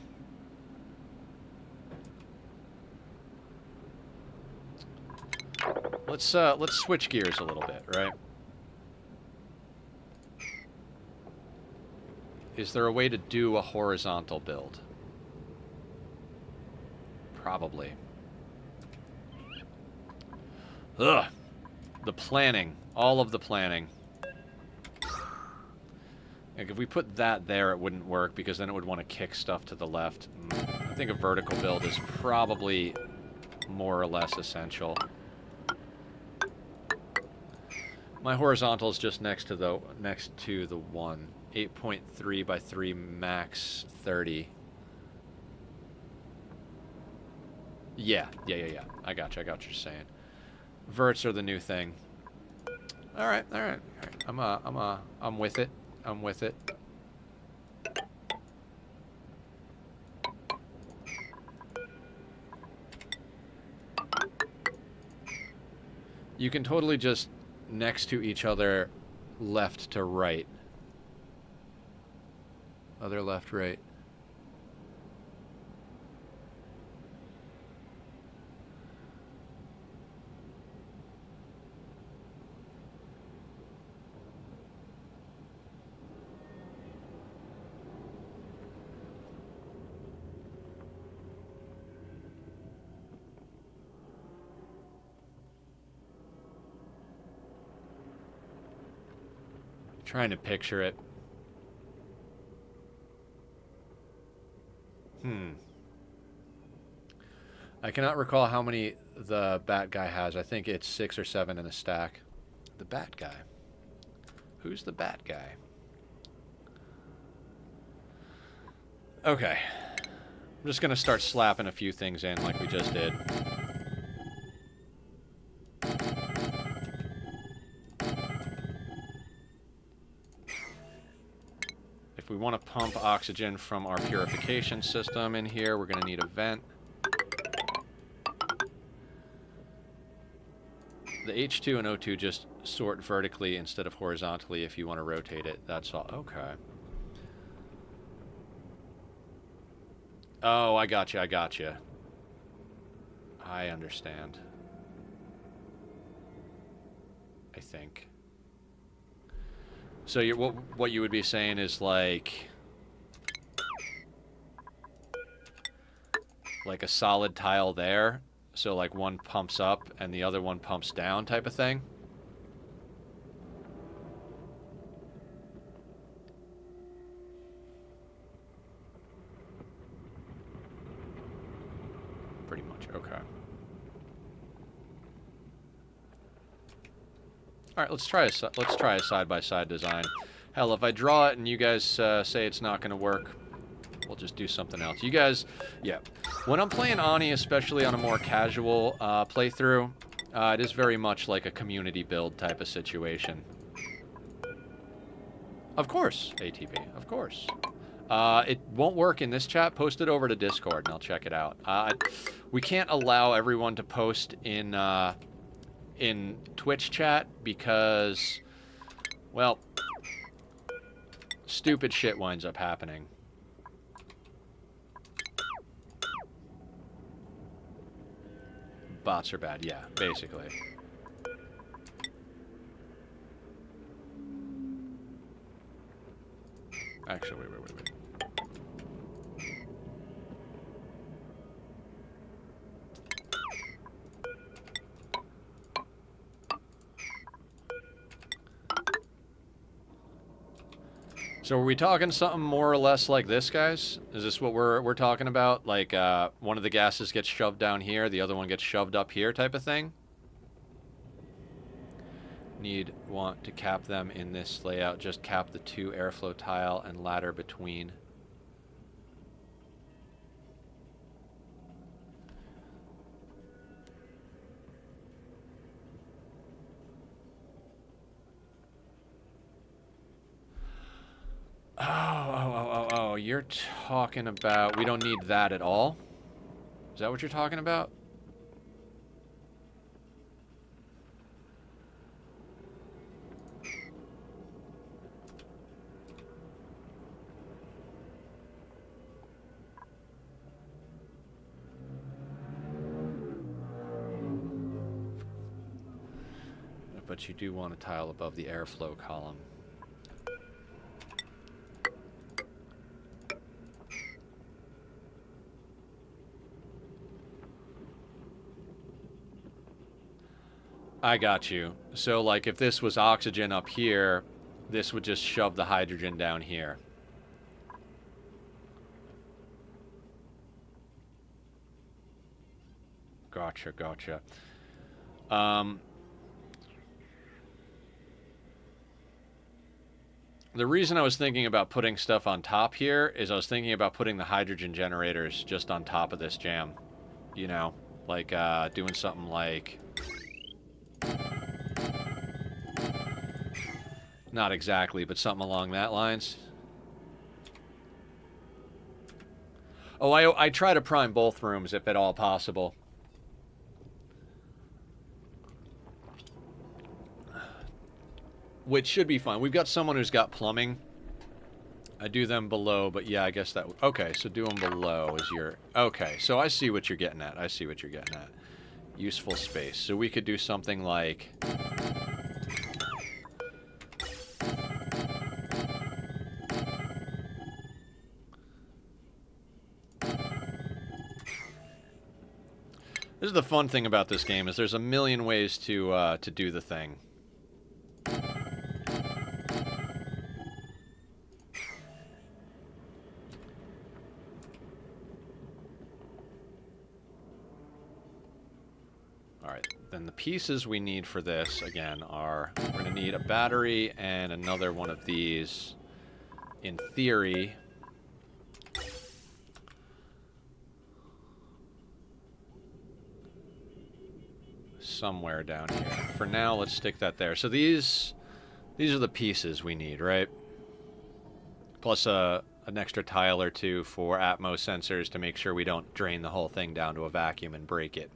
Let's switch gears a little bit, right? Is there a way to do a horizontal build? Probably. Ugh. The planning. All of the planning. Like if we put that there, it wouldn't work because then it would want to kick stuff to the left. I think a vertical build is probably more or less essential. My horizontal is just next to the one. 8.3 by 3 max 30. Yeah. I got you. I got what you're saying. Verts are the new thing. All right. I'm with it. I'm with it. You can totally just next to each other, left to right. Other left, right. Trying to picture it. I cannot recall how many the bat guy has. I think it's 6 or 7 in a stack. The bat guy. Who's the bat guy? Okay. I'm just going to start slapping a few things in like we just did. If we want to pump oxygen from our purification system in here, we're going to need a vent. The H2 and O2 just sort vertically instead of horizontally if you want to rotate it. That's all. Okay. Oh, I got you. I got you. I understand. I think. So you're, what you would be saying is like a solid tile there. So like one pumps up and the other one pumps down type of thing. Pretty much, okay. All right, let's try a side-by-side design. Hell, if I draw it and you guys say it's not going to work, we'll just do something else. You guys, yeah. When I'm playing Ani, especially on a more casual playthrough, it is very much like a community build type of situation. Of course, ATP, of course. It won't work in this chat. Post it over to Discord and I'll check it out. We can't allow everyone to post in Twitch chat because, well, stupid shit winds up happening. Bots are bad, yeah, basically. Actually, wait. So are we talking something more or less like this, guys? Is this what we're talking about? Like one of the gases gets shoved down here, the other one gets shoved up here type of thing? Want to cap them in this layout. Just cap the 2 airflow tile and ladder between. Oh, you're talking about we don't need that at all? Is that what you're talking about? But you do want a tile above the airflow column. I got you. So, like, if this was oxygen up here, this would just shove the hydrogen down here. Gotcha. The reason I was thinking about putting stuff on top here is I was thinking about putting the hydrogen generators just on top of this jam. You know, like doing something like... Not exactly, but something along that lines. Oh, I try to prime both rooms if at all possible. Which should be fine. We've got someone who's got plumbing. I do them below, but yeah, I guess that... Okay, so do them below is your... Okay, so I see what you're getting at. Useful space. So we could do something like... This is the fun thing about this game, is there's a million ways to do the thing. then the pieces we need for this, again, are we're going to need a battery and another one of these, in theory. Somewhere down here. For now, let's stick that there. So these are the pieces we need, right? Plus an extra tile or two for Atmos sensors to make sure we don't drain the whole thing down to a vacuum and break it.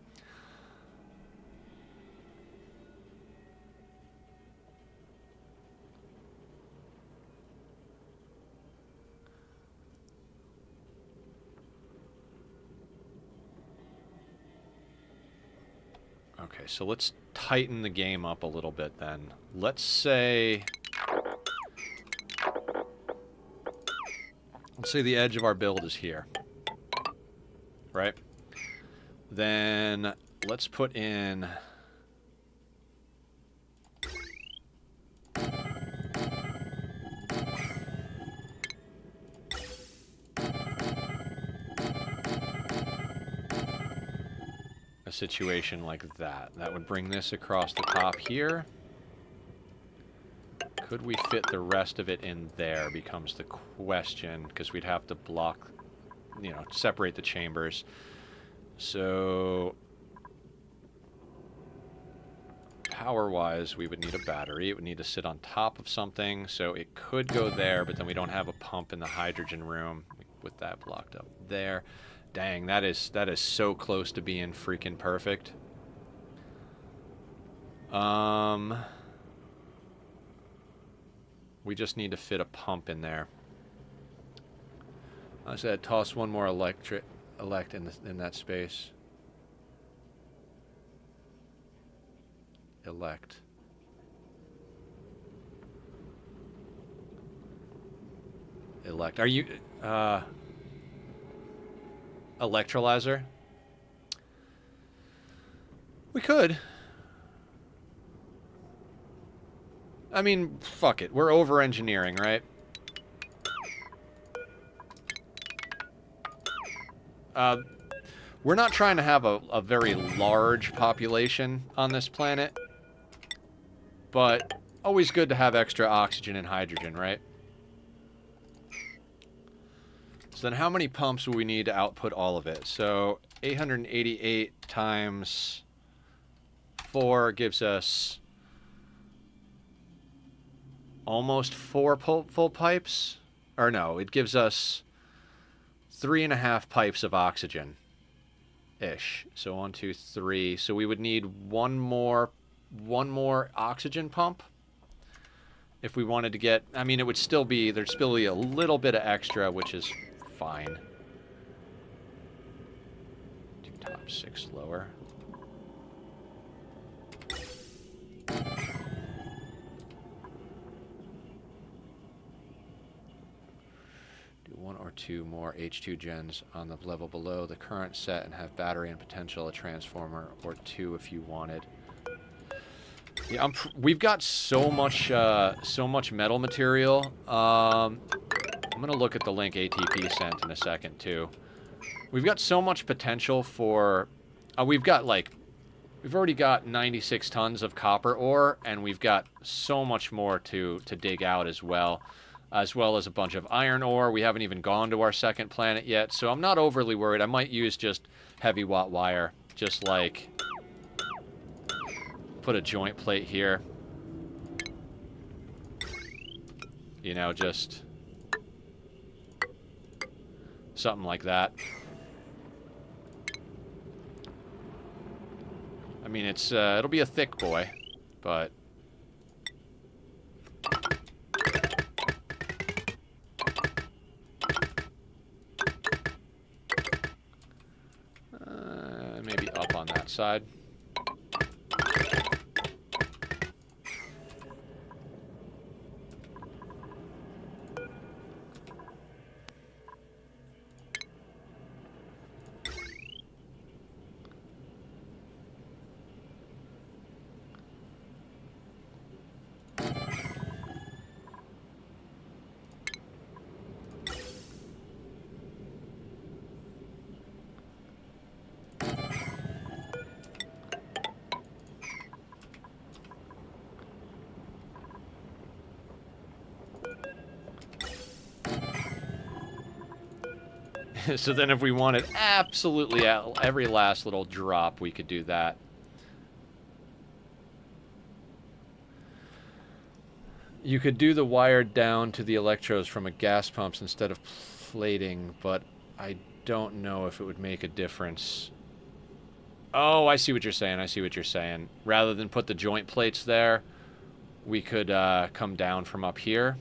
Okay, so let's tighten the game up a little bit then. Let's say the edge of our build is here, right? Then let's put in a situation like that. That would bring this across the top here. Could we fit the rest of it in there becomes the question, because we'd have to block, you know, separate the chambers. So power-wise, we would need a battery. It would need to sit on top of something, so it could go there, but then we don't have a pump in the hydrogen room with that blocked up there. Dang, that is so close to being freaking perfect. We just need to fit a pump in there. I said toss one more elect in that space. Elect. Are you electrolyzer? We could. I mean, fuck it. We're over-engineering, right? We're not trying to have a very large population on this planet, but always good to have extra oxygen and hydrogen, right? So then how many pumps will we need to output all of it? So 888 times 4 gives us almost 4 full pipes. Or no, it gives us 3.5 pipes of oxygen-ish. So 1, 2, 3. So we would need one more oxygen pump if we wanted to get. I mean, it would still be, there'd still be a little bit of extra, which is fine. 2 top, 6 lower. Do 1 or 2 more H2 gens on the level below the current set and have battery and potential a transformer or 2 if you wanted. Yeah, we've got so much metal material. I'm gonna look at the link ATP sent in a second too. We've got so much potential for. We've already got 96 tons of copper ore, and we've got so much more to dig out as well as a bunch of iron ore. We haven't even gone to our second planet yet, so I'm not overly worried. I might use just heavy watt wire, just like put a joint plate here. You know, just something like that. I mean, it's it'll be a thick boy, but maybe up on that side. So then if we wanted absolutely every last little drop, we could do that. You could do the wire down to the electrodes from a gas pumps instead of plating, but I don't know if it would make a difference. Oh, I see what you're saying. I see what you're saying. Rather than put the joint plates there, we could come down from up here.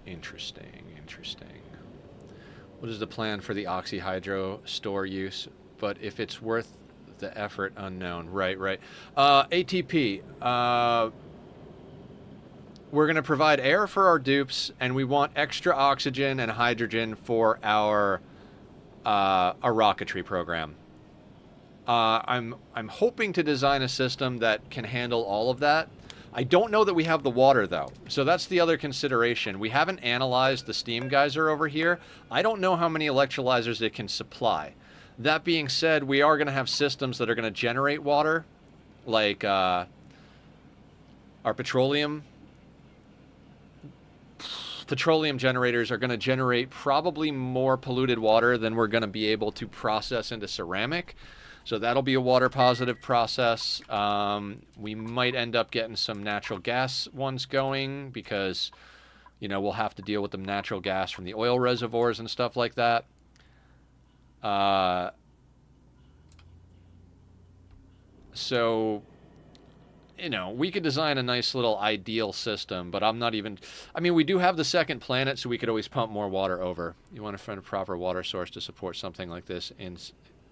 Interesting, interesting. What is the plan for the oxyhydro store use? But if it's worth the effort, unknown. Right, right. ATP. We're going to provide air for our dupes, and we want extra oxygen and hydrogen for our rocketry program. I'm hoping to design a system that can handle all of that. I don't know that we have the water, though. So that's the other consideration. We haven't analyzed the steam geyser over here. I don't know how many electrolyzers it can supply. That being said, we are going to have systems that are going to generate water, like our petroleum generators are going to generate probably more polluted water than we're going to be able to process into ceramic. So that'll be a water positive process. We might end up getting some natural gas ones going because, you know, we'll have to deal with the natural gas from the oil reservoirs and stuff like that. So, you know, we could design a nice little ideal system, but I'm not even... I mean, we do have the second planet, so we could always pump more water over. You want to find a proper water source to support something like this in...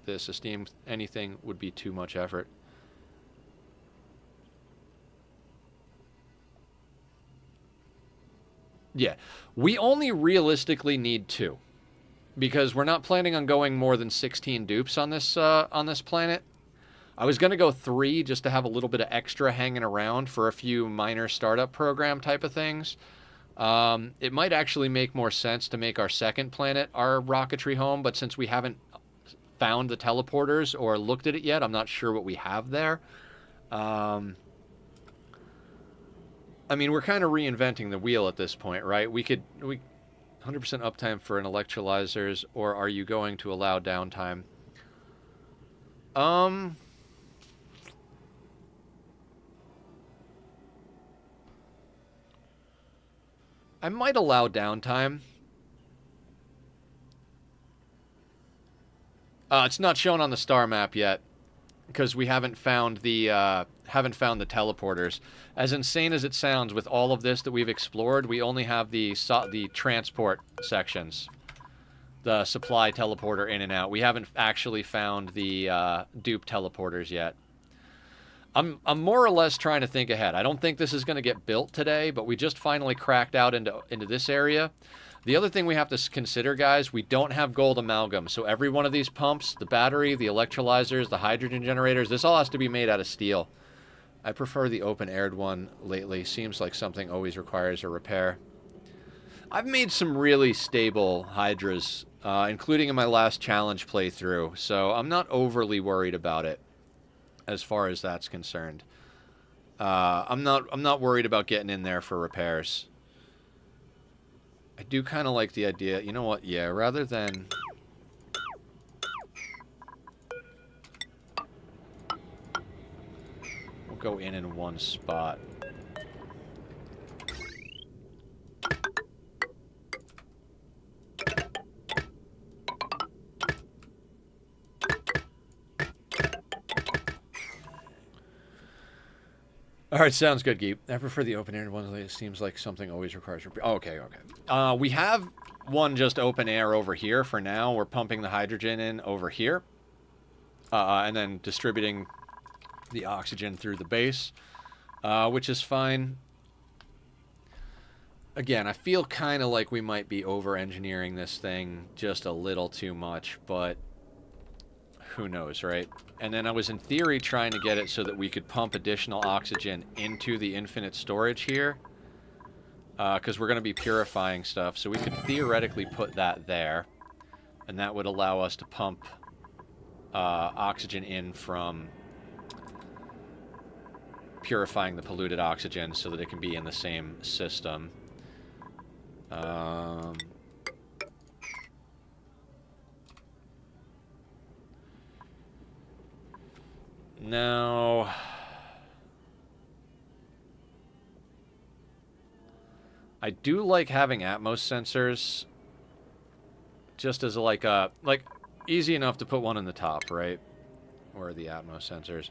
This esteem anything would be too much effort. Yeah, we only realistically need 2, because we're not planning on going more than 16 dupes on this planet. I was gonna go 3 just to have a little bit of extra hanging around for a few minor startup program type of things. It might actually make more sense to make our second planet our rocketry home, but since we haven't found the teleporters or looked at it yet, I'm not sure what we have there. I mean, we're kind of reinventing the wheel at this point, right? We 100% uptime for an electrolyzers, or are you going to allow downtime? I might allow downtime. It's not shown on the star map yet because we haven't found the teleporters. As insane as it sounds, with all of this that we've explored, we only have the transport sections, the supply teleporter in and out. We haven't actually found the dupe teleporters yet. I'm more or less trying to think ahead. I don't think this is going to get built today, but we just finally cracked out into this area. The other thing we have to consider, guys, we don't have gold amalgam. So every one of these pumps, the battery, the electrolyzers, the hydrogen generators, this all has to be made out of steel. I prefer the open-aired one lately. Seems like something always requires a repair. I've made some really stable hydras, including in my last challenge playthrough, so I'm not overly worried about it as far as that's concerned. I'm not worried about getting in there for repairs. I do kind of like the idea. You know what? Yeah, rather than... We'll go in one spot. All right, sounds good, Geep. I prefer the open-air one. It seems like something always requires... Okay, okay. We have one just open air over here for now. We're pumping the hydrogen in over here. And then distributing the oxygen through the base, which is fine. Again, I feel kind of like we might be over-engineering this thing just a little too much, but who knows, right? And then I was in theory trying to get it so that we could pump additional oxygen into the infinite storage here, because we're going to be purifying stuff, so we could theoretically put that there, and that would allow us to pump oxygen in from purifying the polluted oxygen so that it can be in the same system. Now, I do like having Atmos sensors just as like easy enough to put one in the top, right? Where are the Atmos sensors?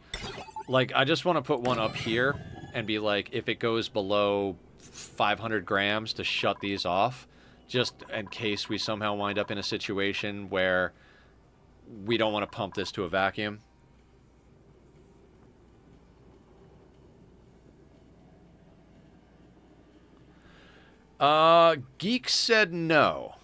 Like, I just want to put one up here and be like, if it goes below 500 grams, to shut these off, just in case we somehow wind up in a situation where we don't want to pump this to a vacuum. Geek said no.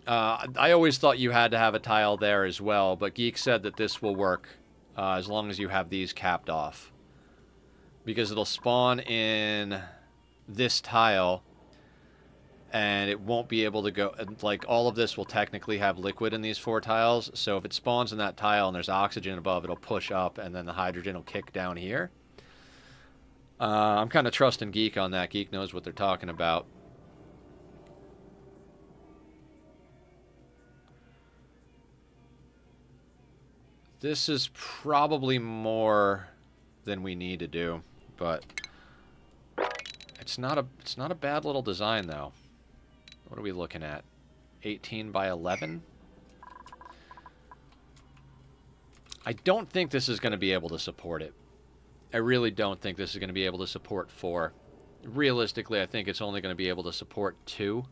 I always thought you had to have a tile there as well, but Geek said that this will work as long as you have these capped off. Because it'll spawn in this tile, and it won't be able to go... Like, all of this will technically have liquid in these 4 tiles, so if it spawns in that tile and there's oxygen above, it'll push up, and then the hydrogen will kick down here. I'm kind of trusting Geek on that. Geek knows what they're talking about. This is probably more than we need to do, but it's not a bad little design though. What are we looking at? 18 by 11? I don't think this is going to be able to support it. I really don't think this is going to be able to support 4. Realistically, I think it's only going to be able to support 2.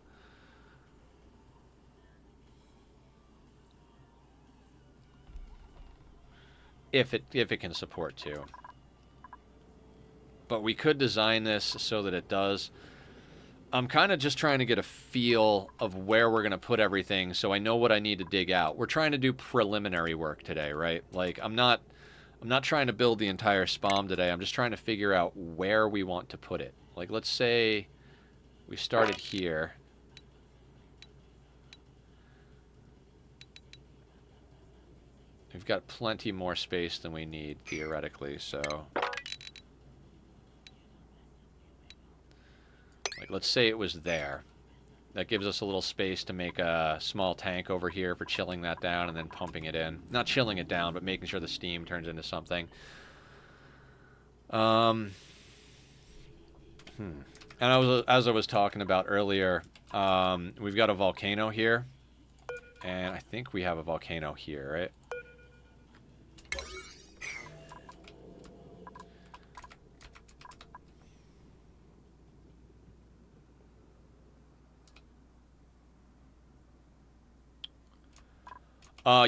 If it can support 2. But we could design this so that it does. I'm kind of just trying to get a feel of where we're going to put everything so I know what I need to dig out. We're trying to do preliminary work today, right? Like, I'm not trying to build the entire SPOM today. I'm just trying to figure out where we want to put it. Like, let's say we started here. We've got plenty more space than we need, theoretically, so... Like, let's say it was there. That gives us a little space to make a small tank over here for chilling that down and then pumping it in. Not chilling it down, but making sure the steam turns into something. And as I was talking about earlier, we've got a volcano here. And I think we have a volcano here, right?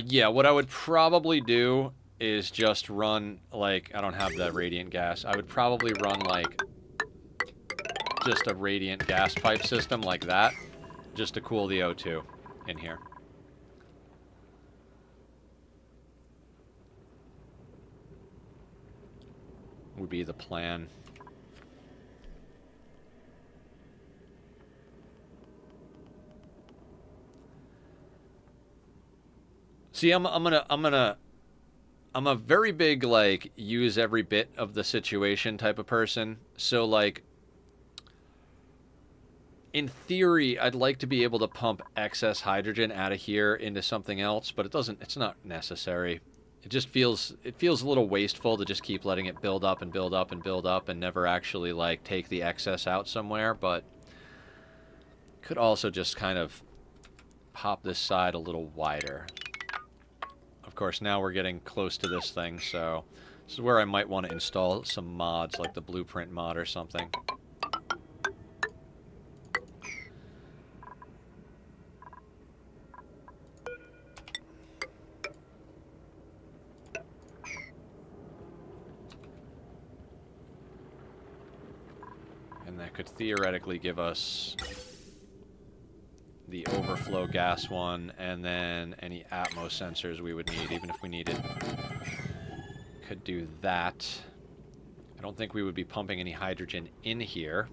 Yeah, what I would probably do is just run, like, I don't have the radiant gas. I would probably run, like, just a radiant gas pipe system like that, just to cool the O2 in here. Would be the plan. See, I'm a very big, like, use every bit of the situation type of person. So, like, in theory, I'd like to be able to pump excess hydrogen out of here into something else, but it's not necessary. It just feels a little wasteful to just keep letting it build up and build up and build up and never actually, like, take the excess out somewhere, but could also just kind of pop this side a little wider. Of course, now we're getting close to this thing, so this is where I might want to install some mods, like the blueprint mod or something. And that could theoretically give us the overflow gas one, and then any Atmos sensors we would need, even if we needed. Could do that. I don't think we would be pumping any hydrogen in here.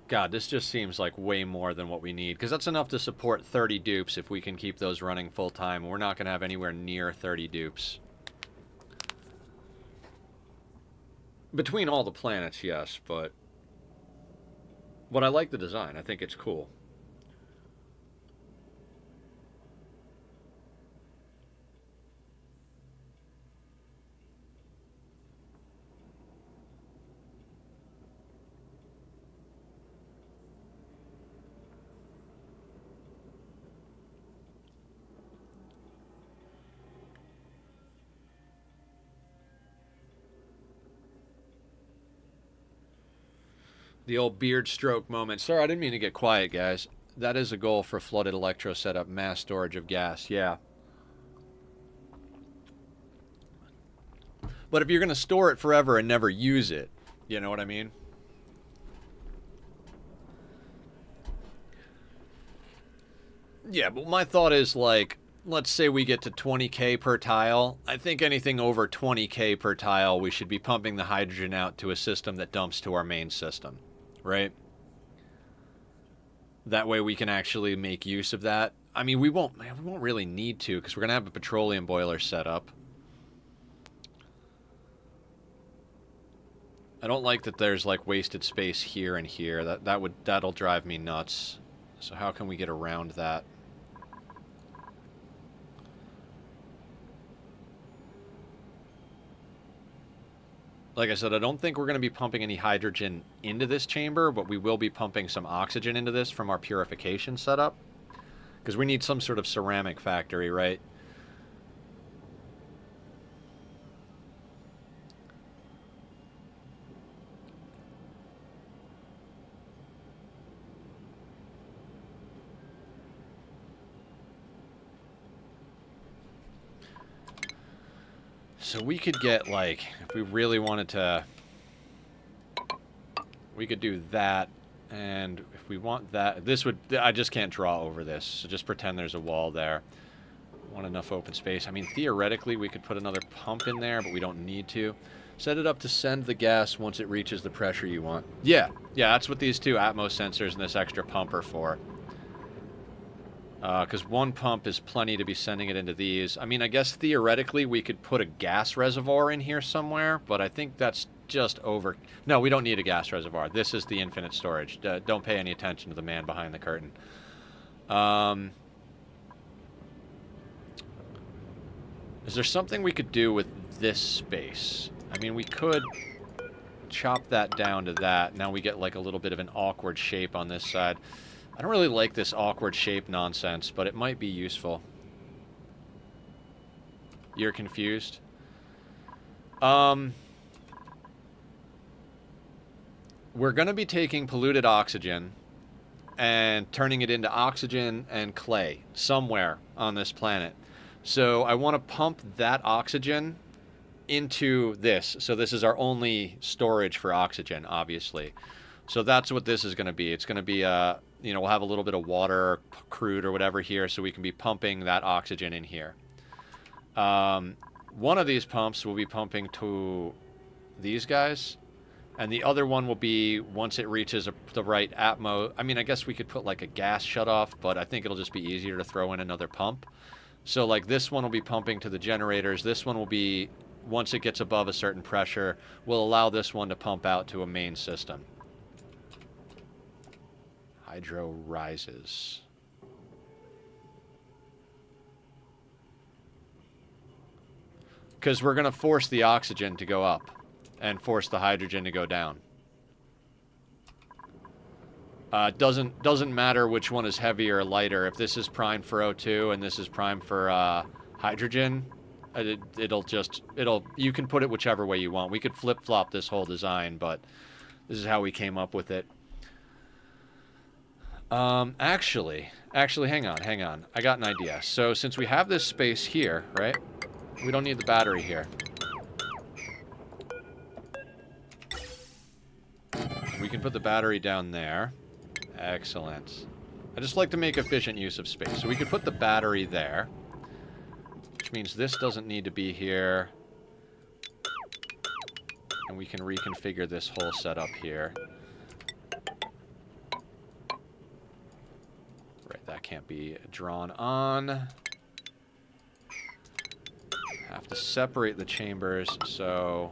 God, this just seems like way more than what we need, because that's enough to support 30 dupes if we can keep those running full time. We're not going to have anywhere near 30 dupes. Between all the planets, yes, but I like the design. I think it's cool. The old beard stroke moment. Sorry, I didn't mean to get quiet, guys. That is a goal for flooded electro setup, mass storage of gas. Yeah. But if you're going to store it forever and never use it, you know what I mean? Yeah, but my thought is, like, let's say we get to 20k per tile. I think anything over 20k per tile, we should be pumping the hydrogen out to a system that dumps to our main system, right? That way we can actually make use of that. I mean, we won't really need to, because we're going to have a petroleum boiler set up. I don't like that there's, like, wasted space here and here. That'll drive me nuts. So how can we get around that? Like I said, I don't think we're going to be pumping any hydrogen into this chamber, but we will be pumping some oxygen into this from our purification setup. Because we need some sort of ceramic factory, right? So we could get, like, if we really wanted to, we could do that. And if we want that, this would, I just can't draw over this. So just pretend there's a wall there. Want enough open space. I mean, theoretically, we could put another pump in there, but we don't need to. Set it up to send the gas once it reaches the pressure you want. Yeah, that's what these two Atmos sensors and this extra pump are for. Because one pump is plenty to be sending it into these. I mean, I guess theoretically we could put a gas reservoir in here somewhere, but I think that's just over... No, we don't need a gas reservoir. This is the infinite storage. Don't pay any attention to the man behind the curtain. Is there something we could do with this space? I mean, we could chop that down to that. Now we get like a little bit of an awkward shape on this side. I don't really like this awkward shape nonsense, but it might be useful. You're confused? We're going to be taking polluted oxygen and turning it into oxygen and clay somewhere on this planet. So I want to pump that oxygen into this. So this is our only storage for oxygen, obviously. So that's what this is going to be. It's going to be, you know, we'll have a little bit of water, crude or whatever here, so we can be pumping that oxygen in here. One of these pumps will be pumping to these guys, and the other one will be once it reaches the right atmo. I mean, I guess we could put like a gas shutoff, but I think it'll just be easier to throw in another pump. So like this one will be pumping to the generators. This one will be, once it gets above a certain pressure, will allow this one to pump out to a main system. Hydro rises. Because we're going to force the oxygen to go up and force the hydrogen to go down. Doesn't matter which one is heavier or lighter. If this is primed for O2 and this is primed for hydrogen, you can put it whichever way you want. We could flip-flop this whole design, but this is how we came up with it. Actually, hang on. I got an idea. So since we have this space here, right? We don't need the battery here. We can put the battery down there. Excellent. I just like to make efficient use of space. So we could put the battery there, which means this doesn't need to be here. And we can reconfigure this whole setup here. can't be drawn on. Have to separate the chambers, so...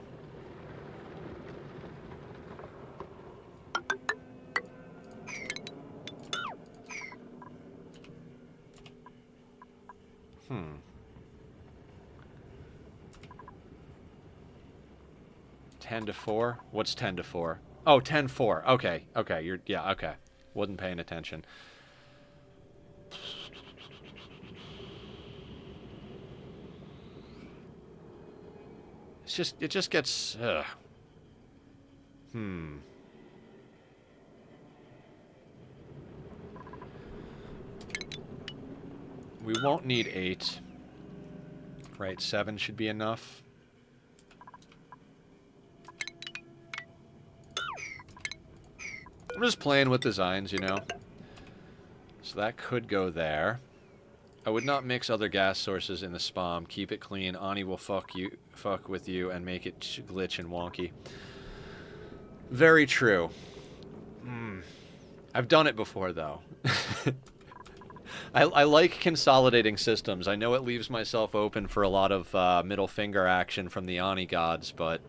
Hmm. 10 to 4? What's 10 to 4? Oh, 10-4. Okay, okay, yeah, okay. Wasn't paying attention. It just gets, Hmm. We won't need 8. Right, 7 should be enough. I'm just playing with designs, you know. So that could go there. I would not mix other gas sources in the spam. Keep it clean. Ani will fuck with you and make it glitch and wonky. Very true. I've done it before, though. I like consolidating systems. I know it leaves myself open for a lot of middle finger action from the Ani gods, but...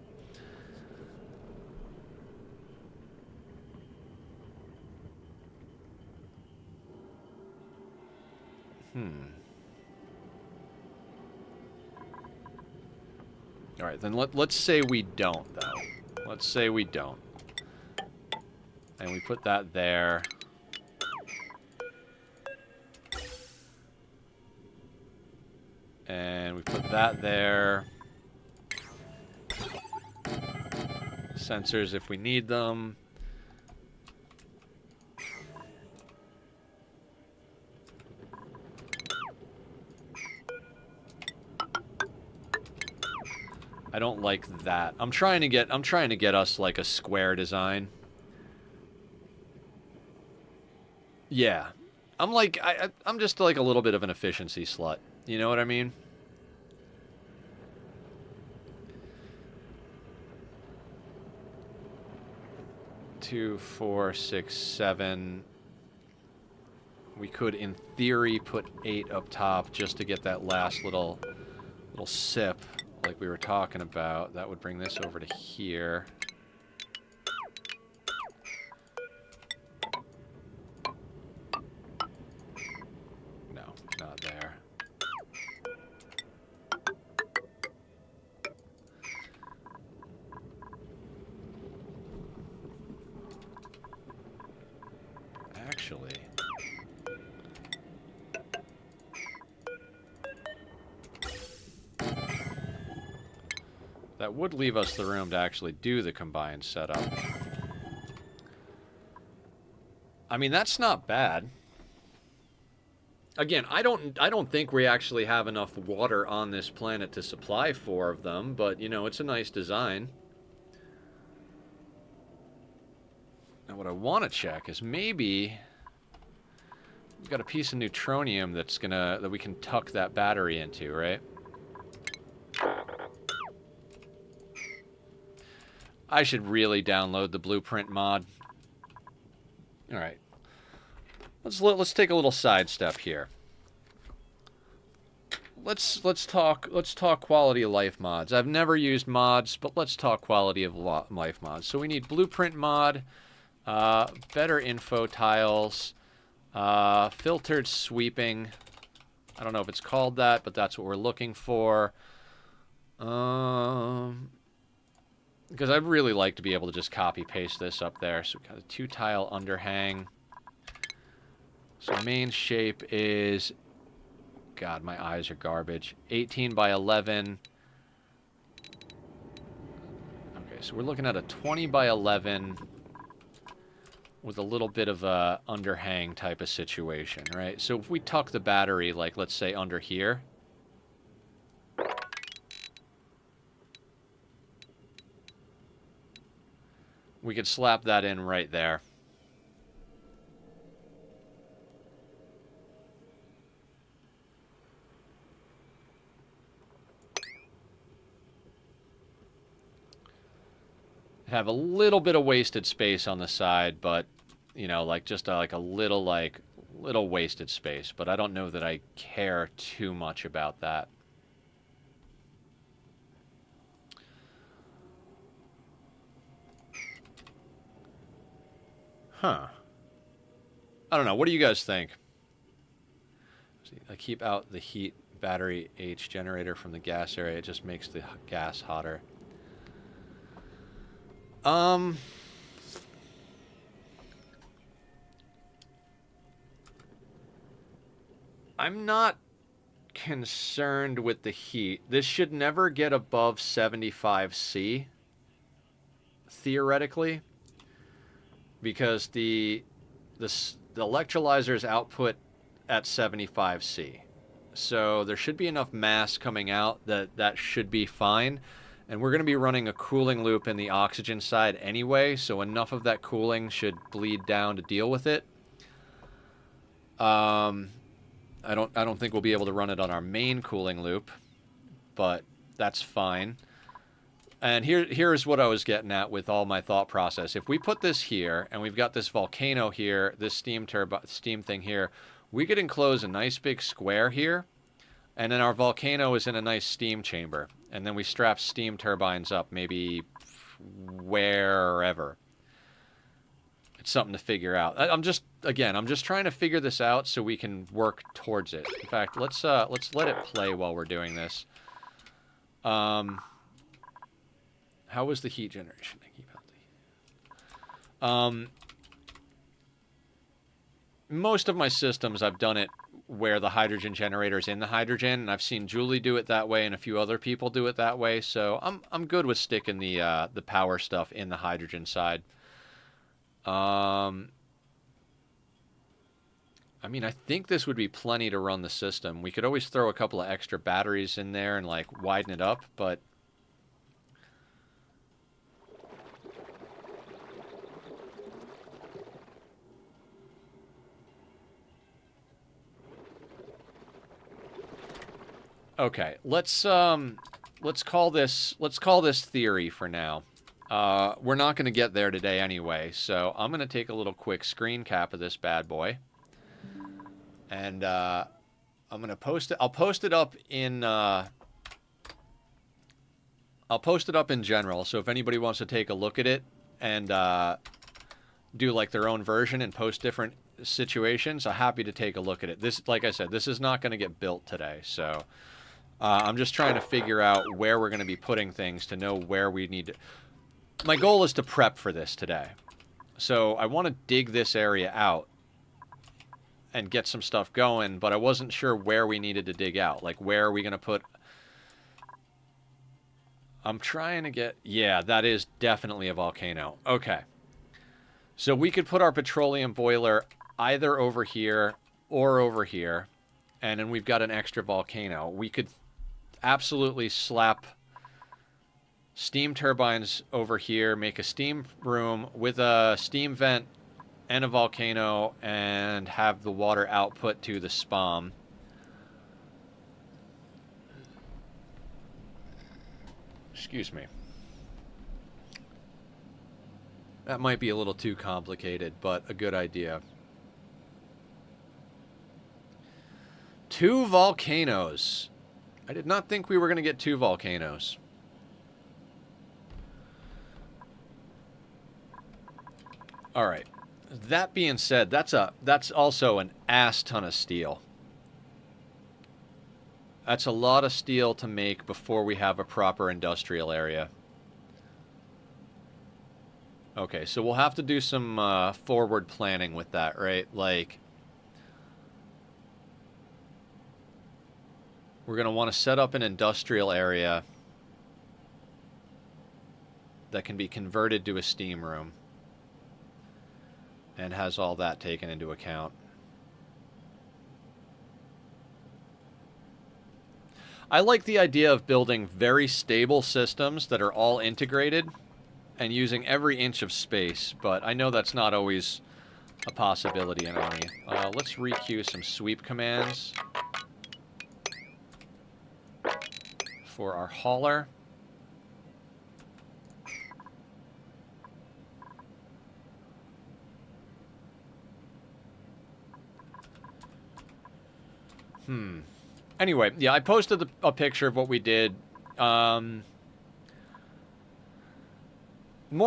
Alright, then let's say we don't, though. Let's say we don't. And we put that there. And we put that there. Sensors if we need them. I don't like that. I'm trying to get us like a square design. Yeah. I'm just like a little bit of an efficiency slut. You know what I mean? Two, 4, 6, 7. We could, in theory, put 8 up top just to get that last little sip, like we were talking about. That would bring this over to here. No, not there. Actually... that would leave us the room to actually do the combined setup. I mean, that's not bad. Again, I don't think we actually have enough water on this planet to supply 4 of them, but, you know, it's a nice design. Now, what I want to check is maybe we've got a piece of neutronium that we can tuck that battery into, right? I should really download the blueprint mod. All right. Let's take a little sidestep here. Let's talk quality of life mods. I've never used mods, but let's talk quality of life mods. So we need blueprint mod, better info tiles, filtered sweeping. I don't know if it's called that, but that's what we're looking for. Because I'd really like to be able to just copy-paste this up there. So we've got a 2-tile underhang. So main shape is... God, my eyes are garbage. 18 by 11. Okay, so we're looking at a 20 by 11 with a little bit of a underhang type of situation, right? So if we tuck the battery, like, let's say under here... we could slap that in right there. Have a little bit of wasted space on the side, but, you know, like just like a little little wasted space, but I don't know that I care too much about that. Huh. I don't know. What do you guys think? See, I keep out the heat battery H generator from the gas area. It just makes the gas hotter. I'm not concerned with the heat. This should never get above 75C, theoretically, because the electrolyzer's output at 75C. So there should be enough mass coming out that should be fine. And we're going to be running a cooling loop in the oxygen side anyway, so enough of that cooling should bleed down to deal with it. I don't think we'll be able to run it on our main cooling loop, but that's fine. And here's what I was getting at with all my thought process. If we put this here, and we've got this volcano here, this steam thing here, we could enclose a nice big square here, and then our volcano is in a nice steam chamber. And then we strap steam turbines up, maybe wherever. It's something to figure out. I'm just trying to figure this out so we can work towards it. In fact, let's let it play while we're doing this. How was the heat generation? I keep out the most of my systems, I've done it where the hydrogen generator is in the hydrogen, and I've seen Julie do it that way, and a few other people do it that way. So I'm good with sticking the power stuff in the hydrogen side. I mean, I think this would be plenty to run the system. We could always throw a couple of extra batteries in there and like widen it up, but okay, let's call this theory for now. We're not going to get there today anyway, so I'm going to take a little quick screen cap of this bad boy, and I'm going to post it. I'll post it up in general. So if anybody wants to take a look at it and do like their own version and post different situations, I'm happy to take a look at it. This, like I said, this is not going to get built today, so. I'm just trying to figure out where we're going to be putting things to know where we need to... My goal is to prep for this today. So I want to dig this area out and get some stuff going, but I wasn't sure where we needed to dig out. Like, where are we going to put... I'm trying to get... Yeah, that is definitely a volcano. Okay. So we could put our petroleum boiler either over here or over here, and then we've got an extra volcano. We could absolutely slap steam turbines over here, make a steam room with a steam vent and a volcano, and have the water output to the SPOM. Excuse me. That might be a little too complicated, but a good idea. 2 volcanoes. I did not think we were going to get 2 volcanoes. All right. That being said, that's also an ass ton of steel. That's a lot of steel to make before we have a proper industrial area. Okay, so we'll have to do some forward planning with that, right? Like, we're going to want to set up an industrial area that can be converted to a steam room and has all that taken into account. I like the idea of building very stable systems that are all integrated and using every inch of space, but I know that's not always a possibility in Army. Let's requeue some sweep commands for our hauler. Anyway, yeah, I posted a picture of what we did. More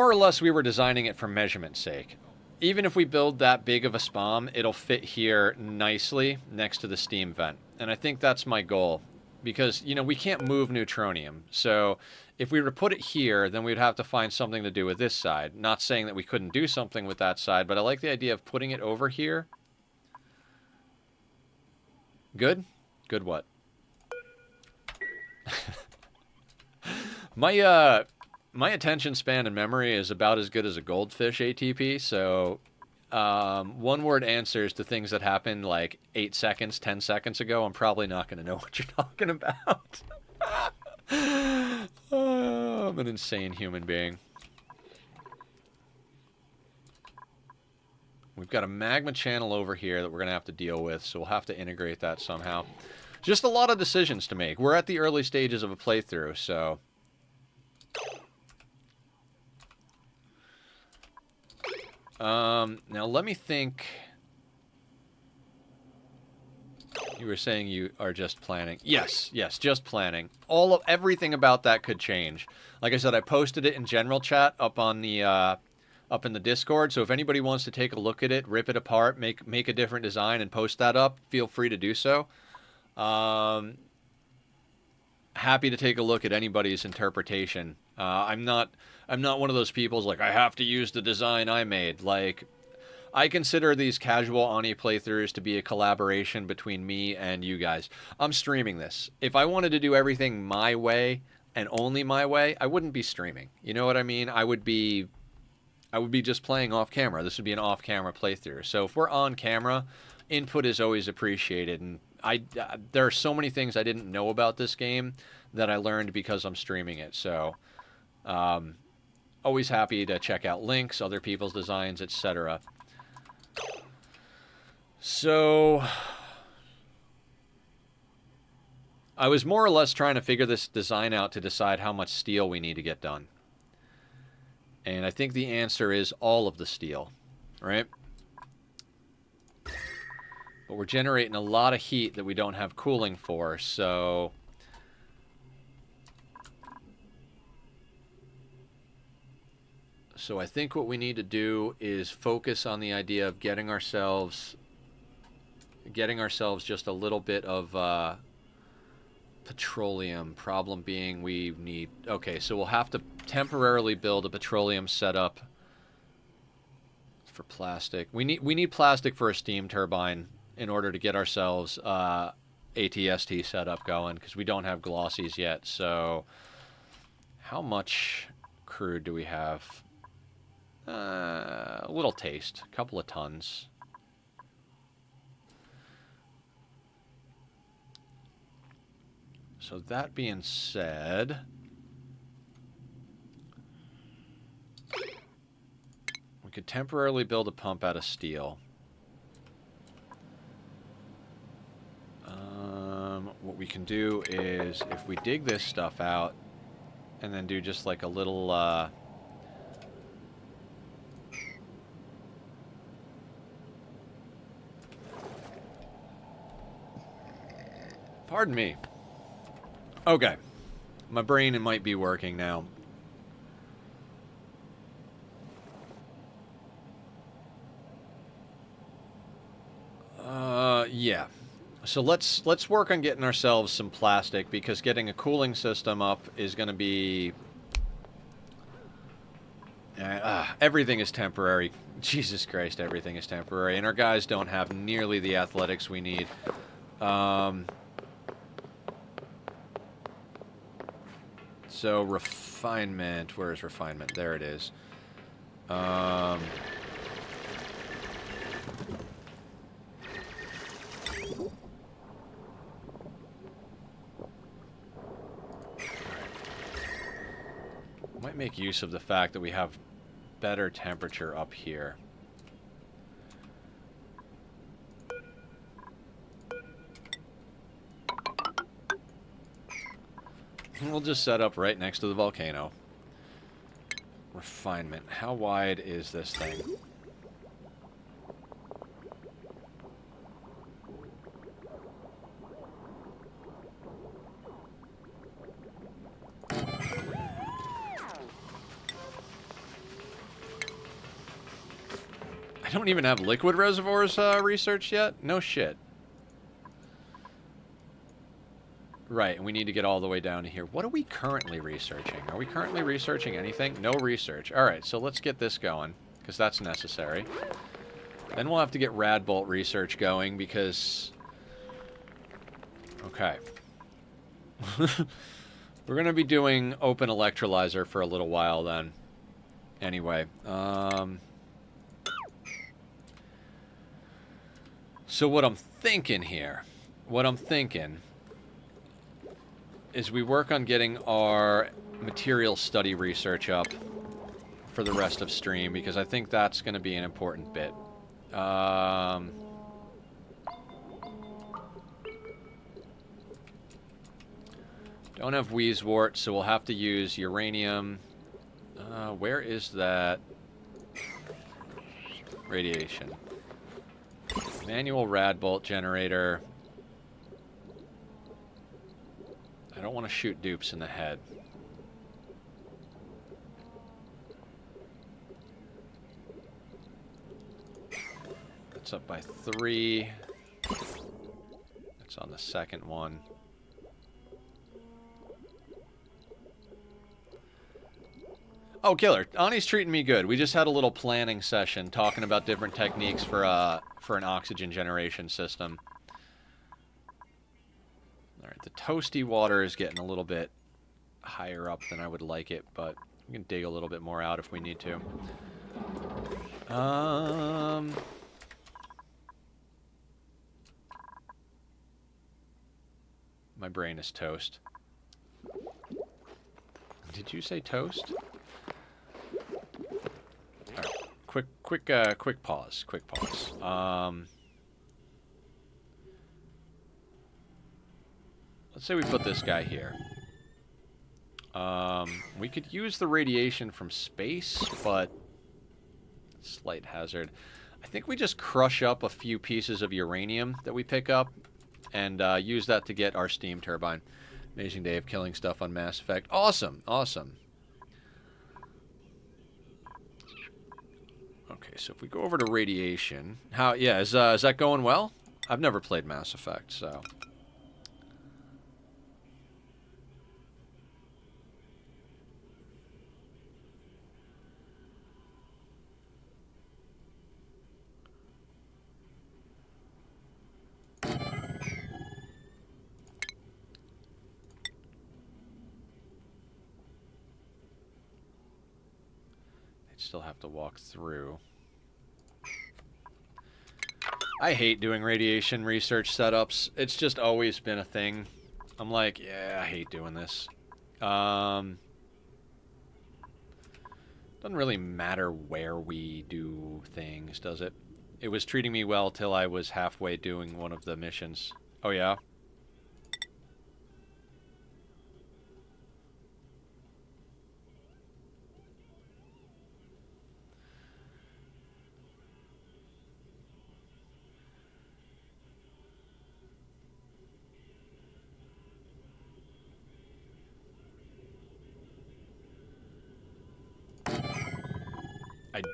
or less, we were designing it for measurement's sake. Even if we build that big of a spawn, it'll fit here nicely next to the steam vent. And I think that's my goal. Because, you know, we can't move neutronium. So if we were to put it here, then we'd have to find something to do with this side. Not saying that we couldn't do something with that side, but I like the idea of putting it over here. Good? Good what? My attention span and memory is about as good as a goldfish ATP, so one-word answers to things that happened like 8 seconds, 10 seconds ago, I'm probably not going to know what you're talking about. I'm an insane human being. We've got a magma channel over here that we're going to have to deal with, so we'll have to integrate that somehow. Just a lot of decisions to make. We're at the early stages of a playthrough, so... now let me think. You were saying you are just planning. Yes, just planning. Everything about that could change. Like I said, I posted it in general chat up on the up in the Discord. So if anybody wants to take a look at it, rip it apart, make a different design, and post that up, feel free to do so. Happy to take a look at anybody's interpretation. I'm not one of those people who's like, I have to use the design I made. Like, I consider these casual Ani playthroughs to be a collaboration between me and you guys. I'm streaming this. If I wanted to do everything my way and only my way, I wouldn't be streaming. You know what I mean? I would be just playing off camera. This would be an off camera playthrough. So if we're on camera, input is always appreciated. And there are so many things I didn't know about this game that I learned because I'm streaming it. So always happy to check out links, other people's designs, etc. So I was more or less trying to figure this design out to decide how much steel we need to get done. And I think the answer is all of the steel, right? But we're generating a lot of heat that we don't have cooling for, so... So I think what we need to do is focus on the idea of getting ourselves just a little bit of petroleum. Problem being we need... Okay, so we'll have to temporarily build a petroleum setup for plastic. We need plastic for a steam turbine in order to get ourselves ATST setup going, because we don't have glossies yet. So how much crude do we have? A little taste. A couple of tons. So that being said, we could temporarily build a pump out of steel. What we can do is, if we dig this stuff out and then do just like a little pardon me. Okay. My brain might be working now. Yeah. So let's work on getting ourselves some plastic, because getting a cooling system up is going to be... everything is temporary. Jesus Christ, everything is temporary. And our guys don't have nearly the athletics we need. So refinement, where is refinement? There it is. Might make use of the fact that we have better temperature up here. We'll just set up right next to the volcano. Refinement. How wide is this thing? I don't even have liquid reservoirs researched yet? No shit. Right, and we need to get all the way down to here. What are we currently researching? Are we currently researching anything? No research. Alright, so let's get this going, because that's necessary. Then we'll have to get Radbolt research going, because... Okay. We're going to be doing open electrolyzer for a little while then. Anyway, so what I'm thinking here, is we work on getting our material study research up for the rest of stream, because I think that's going to be an important bit. Don't have Wheezewort, so we'll have to use uranium. Where is that? Radiation. Manual Radbolt generator. I don't want to shoot dupes in the head. That's up by 3. That's on the second one. Oh, Killer. Ani's treating me good. We just had a little planning session talking about different techniques for an oxygen generation system. Alright, the toasty water is getting a little bit higher up than I would like it, but we can dig a little bit more out if we need to. My brain is toast. Did you say toast? Quick pause. Let's say we put this guy here. We could use the radiation from space, but slight hazard. I think we just crush up a few pieces of uranium that we pick up and use that to get our steam turbine. Amazing day of killing stuff on Mass Effect. Awesome, awesome. Okay, so if we go over to radiation, is that going well? I've never played Mass Effect, so. Still have to walk through. I hate doing radiation research setups. It's just always been a thing. I'm like, yeah, I hate doing this. Doesn't really matter where we do things, does it? It was treating me well till I was halfway doing one of the missions. Oh, yeah?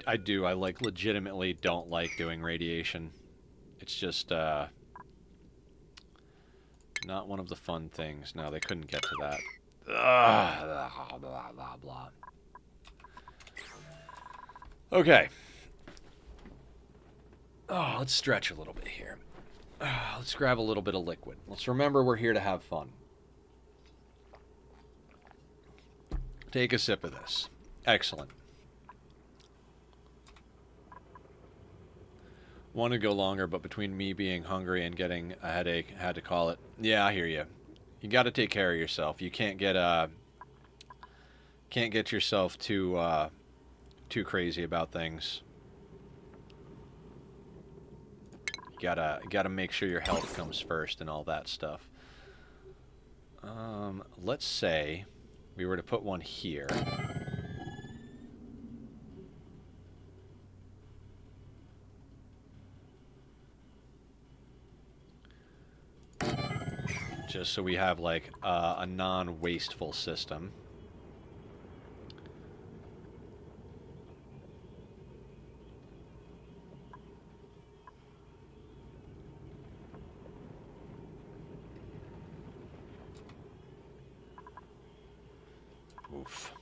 I do. I, like, legitimately don't like doing radiation. It's just, not one of the fun things. No, they couldn't get to that. Blah, blah, blah, blah. Okay. Oh, let's stretch a little bit here. Let's grab a little bit of liquid. Let's remember we're here to have fun. Take a sip of this. Excellent. Want to go longer, but between me being hungry and getting a headache, I had to call it. Yeah, I hear you. You got to take care of yourself. You can't get yourself too crazy about things. You gotta make sure your health comes first and all that stuff. Let's say we were to put one here. Just so we have, like, a non-wasteful system. Oof.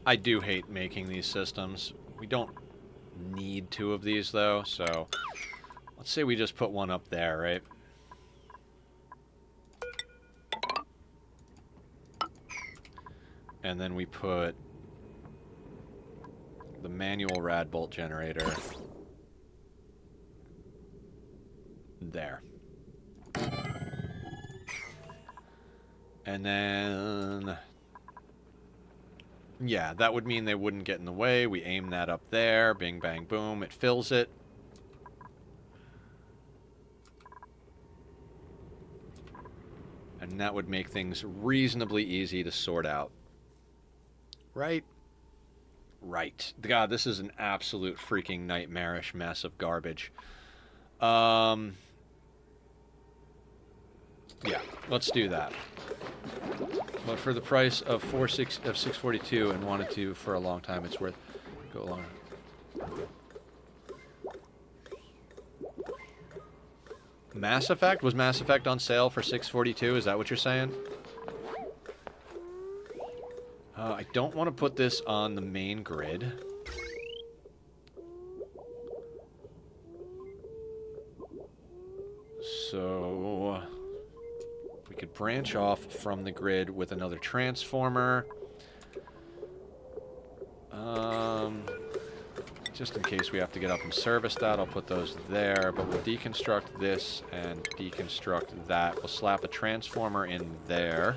I do hate making these systems. We don't need 2 of these, though, so let's say we just put one up there, right? And then we put the manual rad bolt generator there. And then, yeah, that would mean they wouldn't get in the way. We aim that up there. Bing, bang, boom. It fills it. And that would make things reasonably easy to sort out. Right? Right. God, this is an absolute freaking nightmarish mess of garbage. Yeah, let's do that. But for the price of 642 and wanted to for a long time, it's worth go along. Mass Effect? Was Mass Effect on sale for 642? Is that what you're saying? I don't want to put this on the main grid. So we could branch off from the grid with another transformer. Just in case we have to get up and service that, I'll put those there. But we'll deconstruct this and deconstruct that. We'll slap a transformer in there.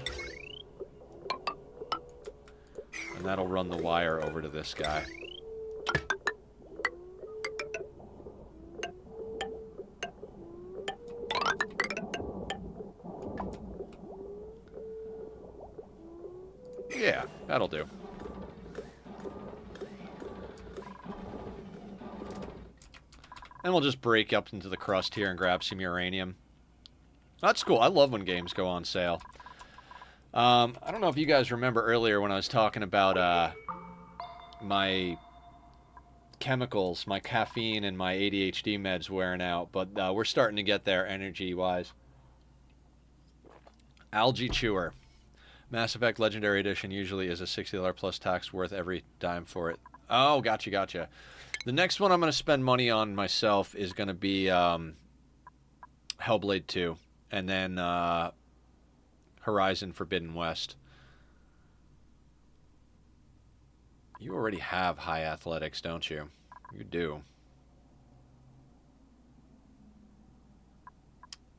And that'll run the wire over to this guy. Yeah, that'll do. And we'll just break up into the crust here and grab some uranium. That's cool. I love when games go on sale. I don't know if you guys remember earlier when I was talking about my chemicals, my caffeine and my ADHD meds wearing out, but we're starting to get there energy-wise. Algae Chewer. Mass Effect Legendary Edition usually is a $60 plus tax, worth every dime for it. Oh, gotcha, gotcha. The next one I'm going to spend money on myself is going to be Hellblade 2, and then Horizon Forbidden West. You already have high athletics, don't you? You do.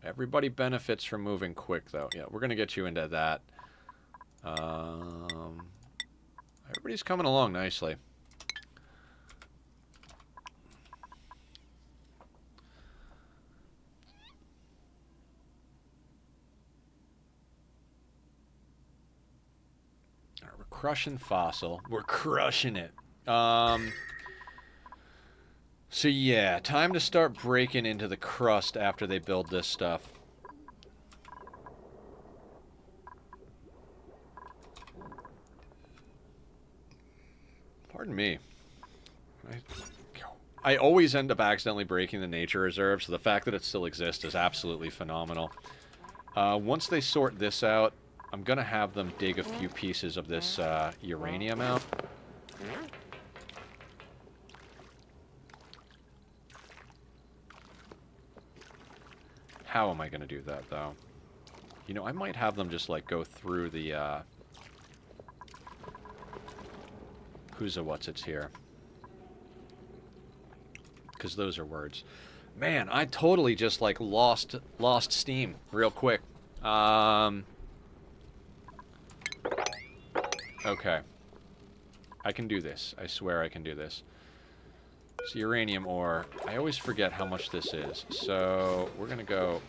Everybody benefits from moving quick, though. Yeah, we're going to get you into that. Everybody's coming along nicely. All right, we're crushing fossil. We're crushing it. So yeah, time to start breaking into the crust after they build this stuff. Pardon me. I always end up accidentally breaking the nature reserve, so the fact that it still exists is absolutely phenomenal. Once they sort this out, I'm going to have them dig a few pieces of this uranium out. How am I going to do that, though? You know, I might have them just, like, go through the, who's a what's-its here. Because those are words. Man, I totally just, like, lost steam real quick. Okay. I can do this. I swear I can do this. It's uranium ore. I always forget how much this is. So we're going to go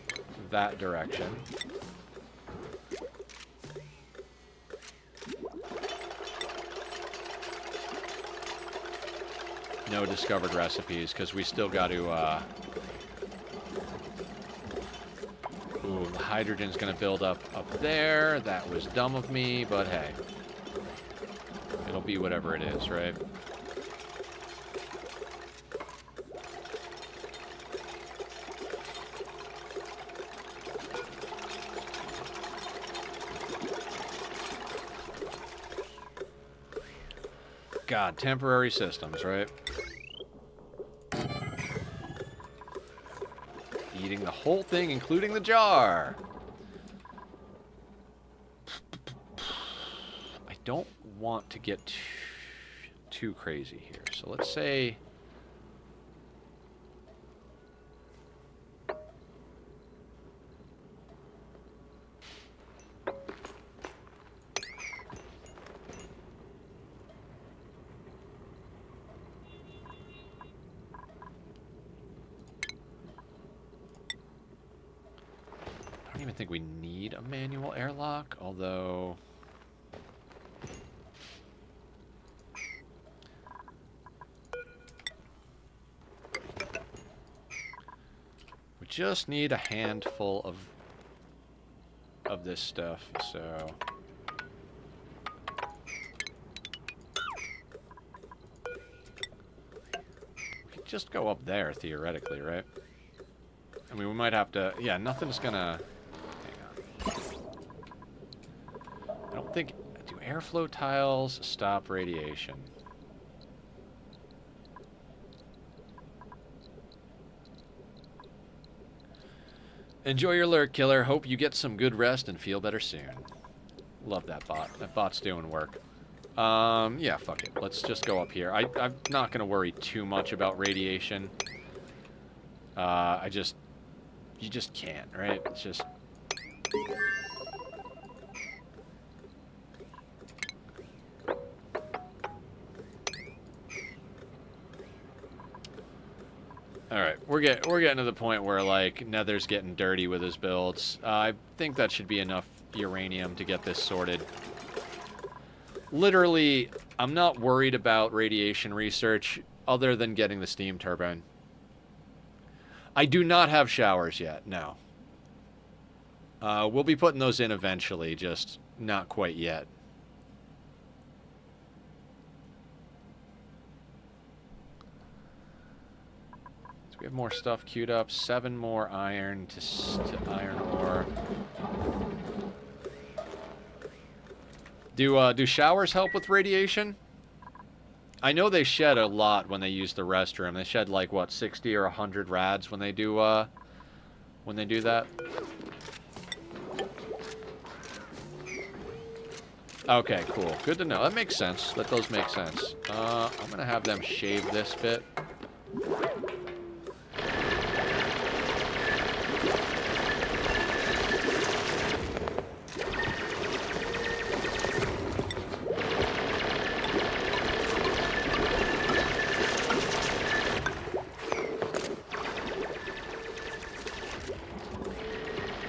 that direction. No discovered recipes, because we still got to... Ooh, the hydrogen's going to build up there. That was dumb of me, but hey. It'll be whatever it is, right? God, temporary systems, right? Eating the whole thing, including the jar. I don't want to get too crazy here. So let's say... I don't even think we need a manual airlock, although... we just need a handful of this stuff, so... we could just go up there, theoretically, right? I mean, we might have to... yeah, nothing's gonna... I don't think... do airflow tiles stop radiation? Enjoy your lurk, killer. Hope you get some good rest and feel better soon. Love that bot. That bot's doing work. Yeah, fuck it. Let's just go up here. I'm not going to worry too much about radiation. You just can't, right? It's just... Alright, we're getting to the point where, like, Nether's getting dirty with his builds. I think that should be enough uranium to get this sorted. Literally, I'm not worried about radiation research other than getting the steam turbine. I do not have showers yet, no. We'll be putting those in eventually, just not quite yet. We have more stuff queued up. 7 more iron to iron ore. Do showers help with radiation? I know they shed a lot when they use the restroom. They shed like what, 60 or 100 rads when they do that. Okay, cool. Good to know. That makes sense. That does make sense. I'm gonna have them shave this bit.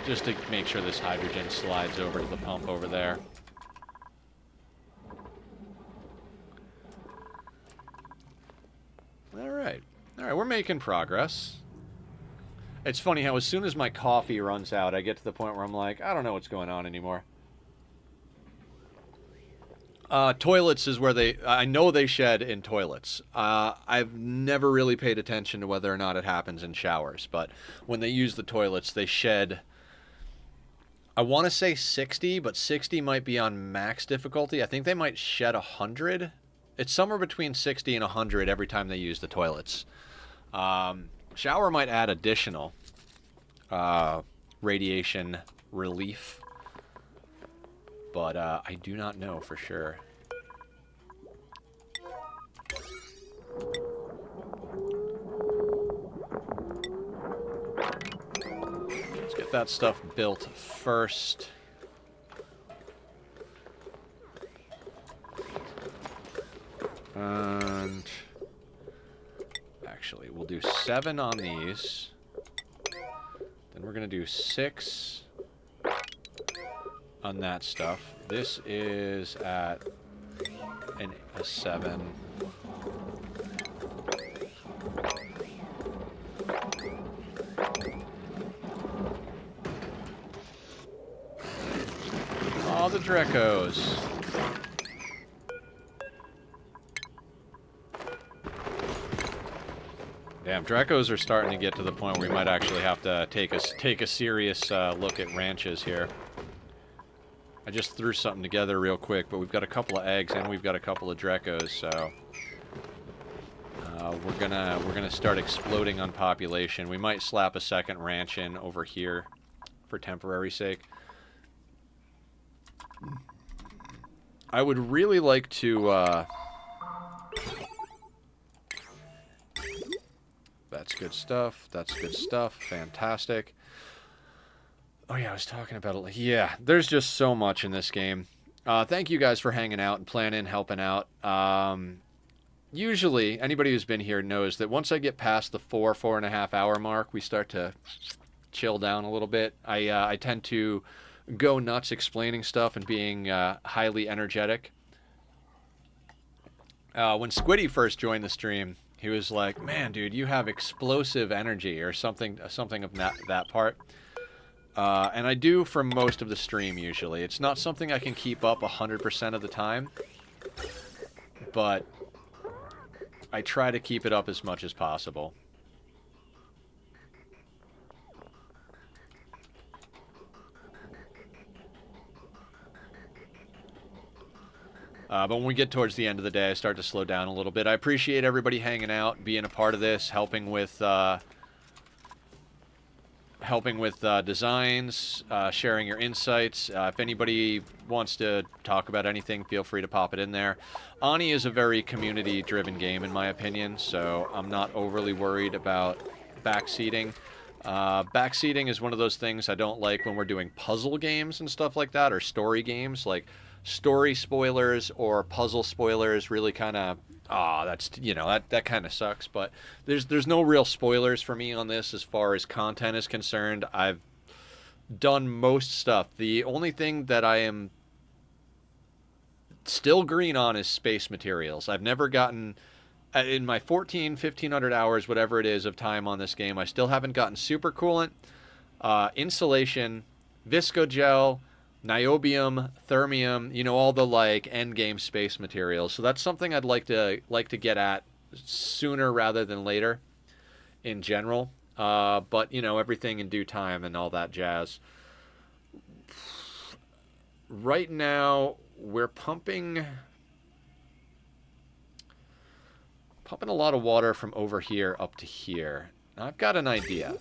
Just to make sure this hydrogen slides over to the pump over there. Alright. Alright, we're making progress. It's funny how as soon as my coffee runs out, I get to the point where I'm like, I don't know what's going on anymore. Toilets is where I know they shed in toilets. I've never really paid attention to whether or not it happens in showers, but when they use the toilets, they shed... I want to say 60, but 60 might be on max difficulty. I think they might shed 100. It's somewhere between 60 and 100 every time they use the toilets. Shower might add additional radiation relief, but I do not know for sure. Get that stuff built first. And actually, we'll do 7 on these. Then we're going to do 6 on that stuff. This is at a 7. All the Drecos. Damn, Drecos are starting to get to the point where we might actually have to take a serious look at ranches here. I just threw something together real quick, but we've got a couple of eggs and we've got a couple of Drecos, so we're gonna start exploding on population. We might slap a second ranch in over here for temporary sake. I would really like to. That's good stuff. That's good stuff. Fantastic. Oh yeah, I was talking about it. Yeah, there's just so much in this game. Thank you guys for hanging out and planning, helping out. Usually, anybody who's been here knows that once I get past the 4.5 hour mark, we start to chill down a little bit. I tend to go nuts explaining stuff and being highly energetic. When Squiddy first joined the stream, he was like, "Man, dude, you have explosive energy," or something of that part. And I do for most of the stream, usually. It's not something I can keep up 100% of the time, but I try to keep it up as much as possible. But when we get towards the end of the day, I start to slow down a little bit. I appreciate everybody hanging out, being a part of this, helping with designs, sharing your insights. If anybody wants to talk about anything, feel free to pop it in there. Ani is a very community-driven game, in my opinion, so I'm not overly worried about backseating. Backseating is one of those things I don't like when we're doing puzzle games and stuff like that, or story games. Like, story spoilers or puzzle spoilers really kind of... that's, you know, that kind of sucks, but there's no real spoilers for me on this as far as content is concerned. I've done most stuff. The only thing that I am still green on is space materials. I've never gotten, in my 1,500 hours, whatever it is, of time on this game, I still haven't gotten supercoolant, insulation, viscogel, niobium, thermium, you know, all the like end game space materials. So that's something I'd like to get at sooner rather than later in general. But you know, everything in due time and all that jazz. Right now we're pumping a lot of water from over here up to here. Now I've got an idea.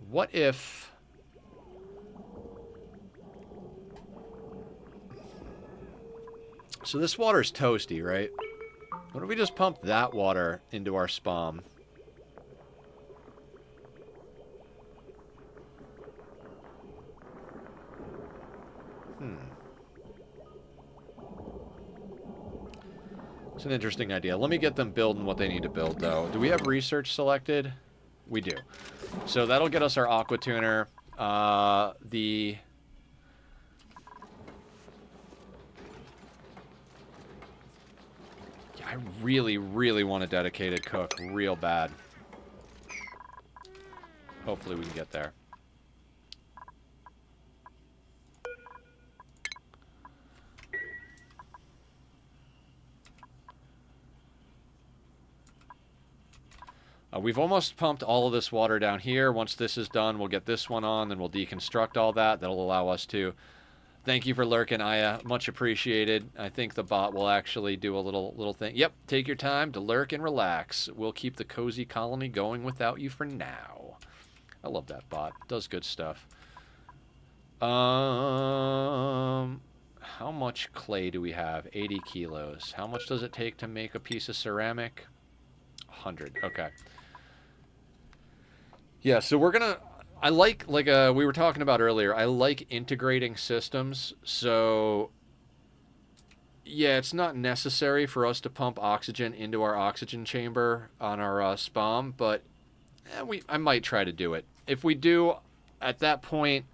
What if... So this water's toasty, right? What if we just pump that water into our spam? It's an interesting idea. Let me get them building what they need to build, though. Do we have research selected? We do. So that'll get us our aqua tuner. I really, really want a dedicated cook real bad. Hopefully we can get there. We've almost pumped all of this water down here. Once this is done, we'll get this one on, then we'll deconstruct all that. That'll allow us to... Thank you for lurking, Aya. Much appreciated. I think the bot will actually do a little thing. Yep, take your time to lurk and relax. We'll keep the cozy colony going without you for now. I love that bot. Does good stuff. How much clay do we have? 80 kilos. How much does it take to make a piece of ceramic? 100. Okay. Yeah, so we're gonna... I like we were talking about earlier, I like integrating systems, so yeah, it's not necessary for us to pump oxygen into our oxygen chamber on our spam, but I might try to do it. If we do, at that point,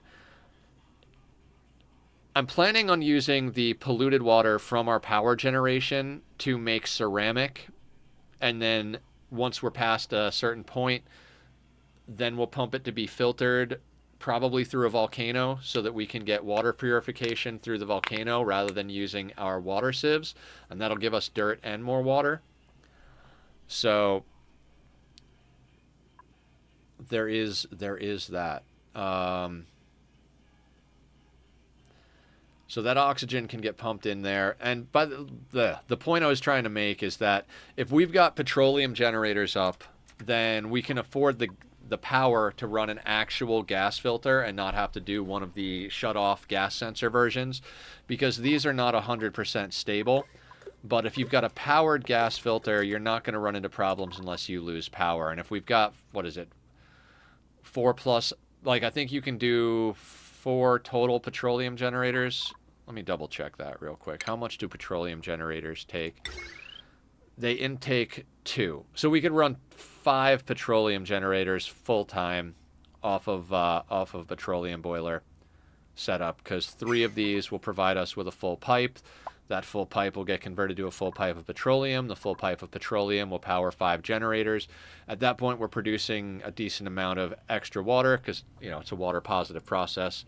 I'm planning on using the polluted water from our power generation to make ceramic, and then once we're past a certain point, then we'll pump it to be filtered, probably through a volcano, so that we can get water purification through the volcano rather than using our water sieves, and that'll give us dirt and more water. So there is that. So that oxygen can get pumped in there. And by the point I was trying to make is that if we've got petroleum generators up, then we can afford the power to run an actual gas filter and not have to do one of the shut-off gas sensor versions, because these are not 100% stable. But if you've got a powered gas filter, you're not going to run into problems unless you lose power. And if we've got, what is it, 4 plus, like I think you can do 4 total petroleum generators. Let me double check that real quick. How much do petroleum generators take? They intake 2. So we could run 5 petroleum generators full time off of petroleum boiler setup, because 3 of these will provide us with a full pipe. That full pipe will get converted to a full pipe of petroleum. The full pipe of petroleum will power 5 generators. At that point, we're producing a decent amount of extra water because, you know, it's a water positive process.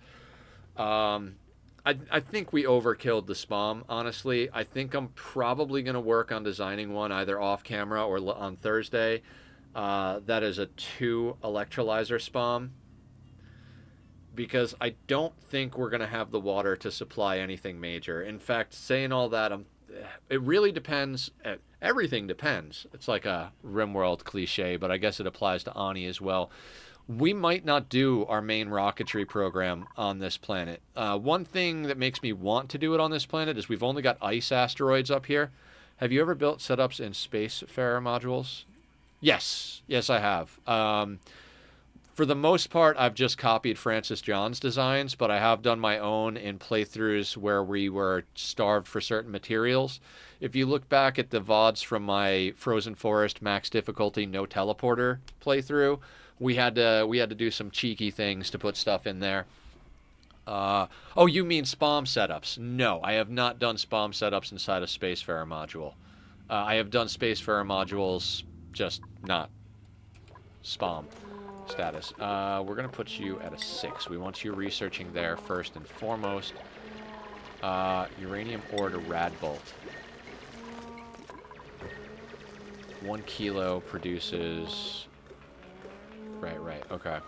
I think we overkilled the SPOM, honestly. I think I'm probably going to work on designing one either off camera or on Thursday. That is a 2 electrolyzer SPOM, because I don't think we're going to have the water to supply anything major. In fact, saying all that, it really depends. Everything depends. It's like a RimWorld cliche, but I guess it applies to Ani as well. We might not do our main rocketry program on this planet. One thing that makes me want to do it on this planet is we've only got ice asteroids up here. Have you ever built setups in Spacefarer modules? Yes. Yes, I have. For the most part, I've just copied Francis John's designs, but I have done my own in playthroughs where we were starved for certain materials. If you look back at the VODs from my Frozen Forest max difficulty no teleporter playthrough, we had to do some cheeky things to put stuff in there. Oh, you mean SPOM setups? No, I have not done SPOM setups inside a Spacefarer module. I have done Spacefarer modules, just not SPOM status. We're going to put you at a 6. We want you researching there first and foremost. Uranium ore to Radbolt. 1 kilo produces... Right, okay.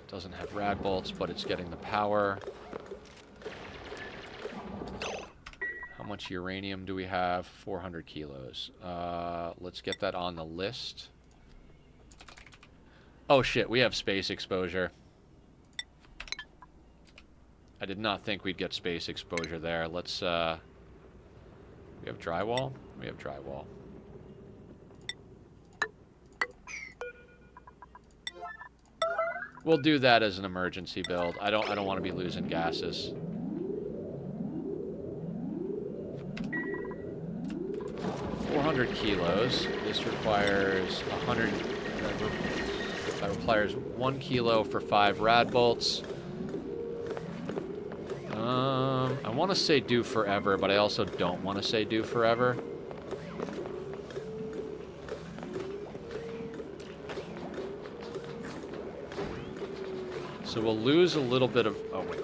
Doesn't have rad bolts, but it's getting the power. How much uranium do we have? 400 kilos. Let's get that on the list. Oh shit, we have space exposure. I did not think we'd get space exposure there. Let's, we have drywall? We have drywall. We'll do that as an emergency build. I don't want to be losing gases. Kilos. This requires 100. That requires 1 kilo for 5 rad bolts. I want to say do forever, but I also don't want to say do forever. So we'll lose a little bit of... Oh, wait.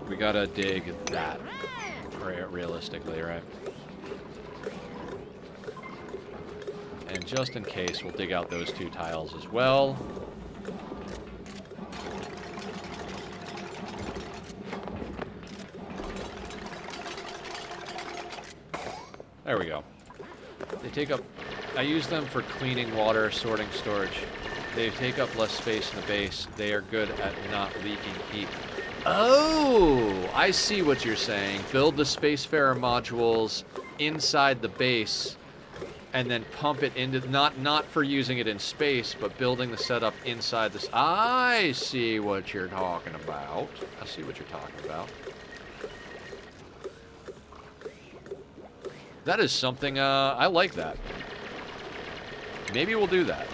We gotta dig that realistically, right? And just in case, we'll dig out those 2 tiles as well. There we go. They take up... I use them for cleaning water, sorting storage. They take up less space in the base. They are good at not leaking heat. Oh, I see what you're saying. Build the Spacefarer modules inside the base and then pump it into... Not for using it in space, but building the setup inside this... I see what you're talking about. I see what you're talking about. That is something... I like that. Maybe we'll do that.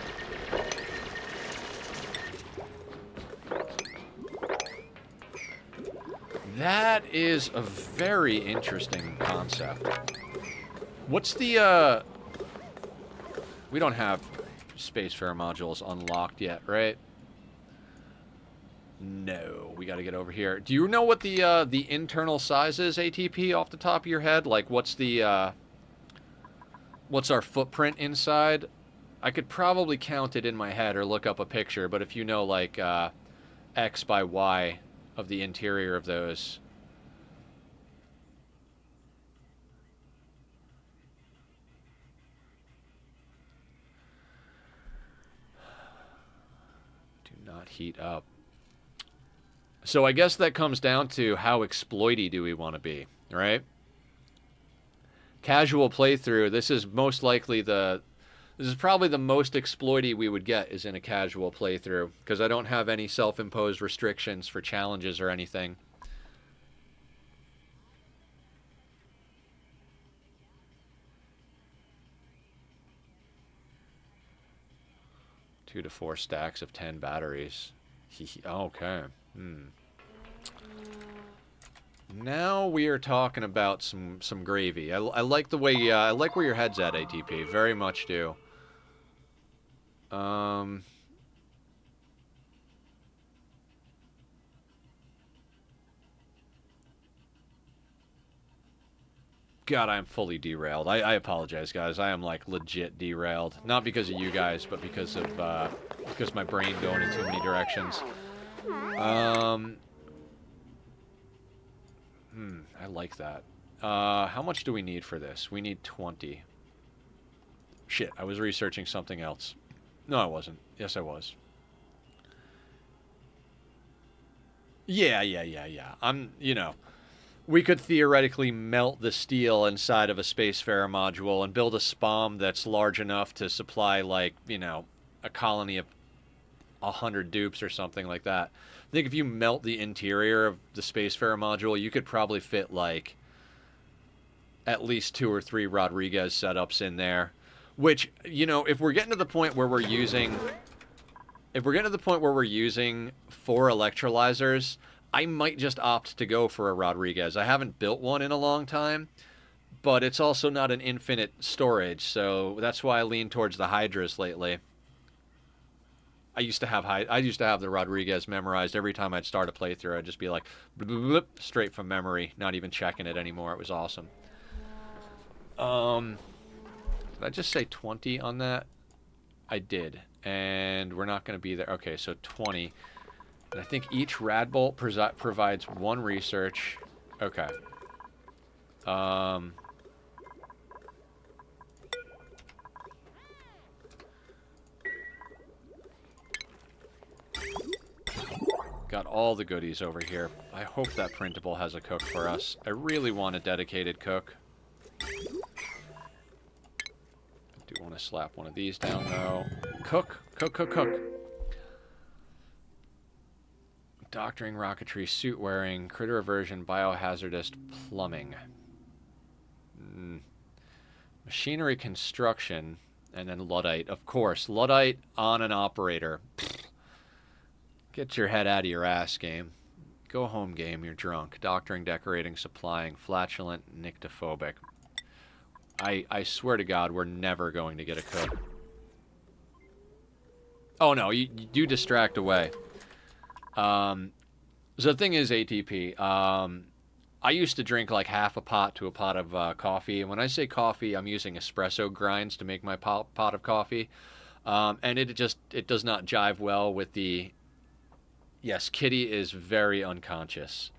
That is a very interesting concept. What's the, we don't have Spacefarer modules unlocked yet, right? No, we gotta get over here. Do you know what the internal size is, ATP, off the top of your head? Like, what's the, what's our footprint inside? I could probably count it in my head or look up a picture, but if you know, like, X by Y of the interior of those. Do not heat up. So I guess that comes down to how exploity do we want to be, right? Casual playthrough, this is most likely this is probably the most exploity we would get is in a casual playthrough because I don't have any self-imposed restrictions for challenges or anything. Two to four stacks of 10 batteries. Okay. Now we are talking about some gravy. I like the way I like where your head's at, ATP. Very much do. God, I am fully derailed. I apologize, guys. I am like legit derailed. Not because of you guys, but because of because my brain going in too many directions. I like that. How much do we need for this? We need 20. Shit, I was researching something else. No, I wasn't. Yes, I was. Yeah. We could theoretically melt the steel inside of a Spacefarer module and build a SPOM that's large enough to supply, like, a colony of 100 dupes or something like that. I think if you melt the interior of the Spacefarer module, you could probably fit, like, at least 2 or 3 Rodriguez setups in there. Which, if we're getting to the point where we're using... If we're getting to the point where we're using 4 electrolyzers, I might just opt to go for a Rodriguez. I haven't built one in a long time, but it's also not an infinite storage, so that's why I lean towards the Hydras lately. I used to have the Rodriguez memorized. Every time I'd start a playthrough, I'd just be like, blip, blip, blip, straight from memory, not even checking it anymore. It was awesome. Did I just say 20 on that? I did. And we're not going to be there. Okay, so 20. And I think each Radbolt provides 1 research. Okay. Got all the goodies over here. I hope that printable has a cook for us. I really want a dedicated cook. I do want to slap one of these down, though. Cook. Doctoring, rocketry, suit wearing, critter aversion, biohazardist, plumbing. Machinery construction, and then Luddite. Of course, Luddite on an operator. Get your head out of your ass, game. Go home, game. You're drunk. Doctoring, decorating, supplying, flatulent, nyctophobic. I swear to God, we're never going to get a cook. Oh, no. You do distract away. So the thing is, ATP, I used to drink like half a pot to a pot of coffee. And when I say coffee, I'm using espresso grinds to make my pot of coffee. And it does not jive well with the... Yes, Kitty is very unconscious.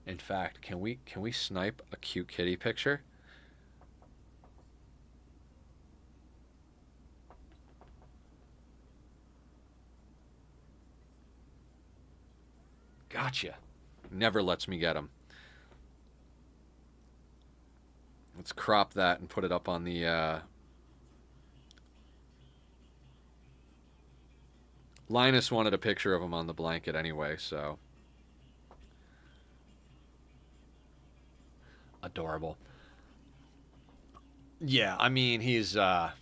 In fact, can we snipe a cute kitty picture? Gotcha. Never lets me get him. Let's crop that and put it up on the... Linus wanted a picture of him on the blanket anyway, so... Adorable. Yeah, I mean, he's, I'm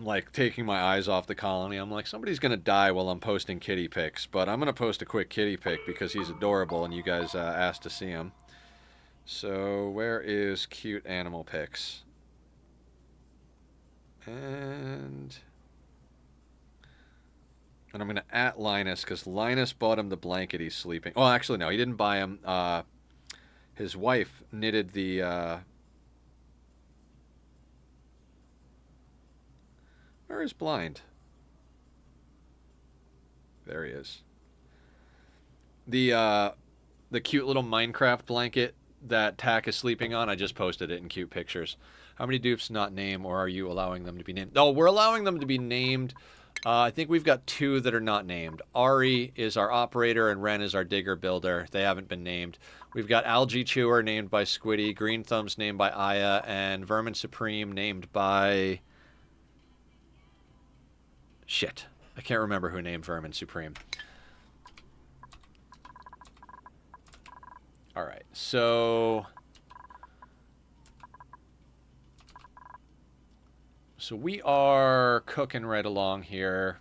like taking my eyes off the colony. I'm like, somebody's gonna die while I'm posting kitty pics, but I'm gonna post a quick kitty pic because he's adorable and you guys asked to see him. So, where is cute animal pics? And I'm going to at Linus, because Linus bought him the blanket he's sleeping. Oh, actually, no, he didn't buy him. His wife knitted the... Where is Blind? There he is. The cute little Minecraft blanket that Tack is sleeping on, I just posted it in cute pictures. How many dupes not name, or are you allowing them to be named? Oh, we're allowing them to be named. I think we've got 2 that are not named. Ari is our operator, and Ren is our digger builder. They haven't been named. We've got Algae Chewer named by Squiddy, Green Thumbs named by Aya, and Vermin Supreme named by... Shit. I can't remember who named Vermin Supreme. Alright, so we are cooking right along here.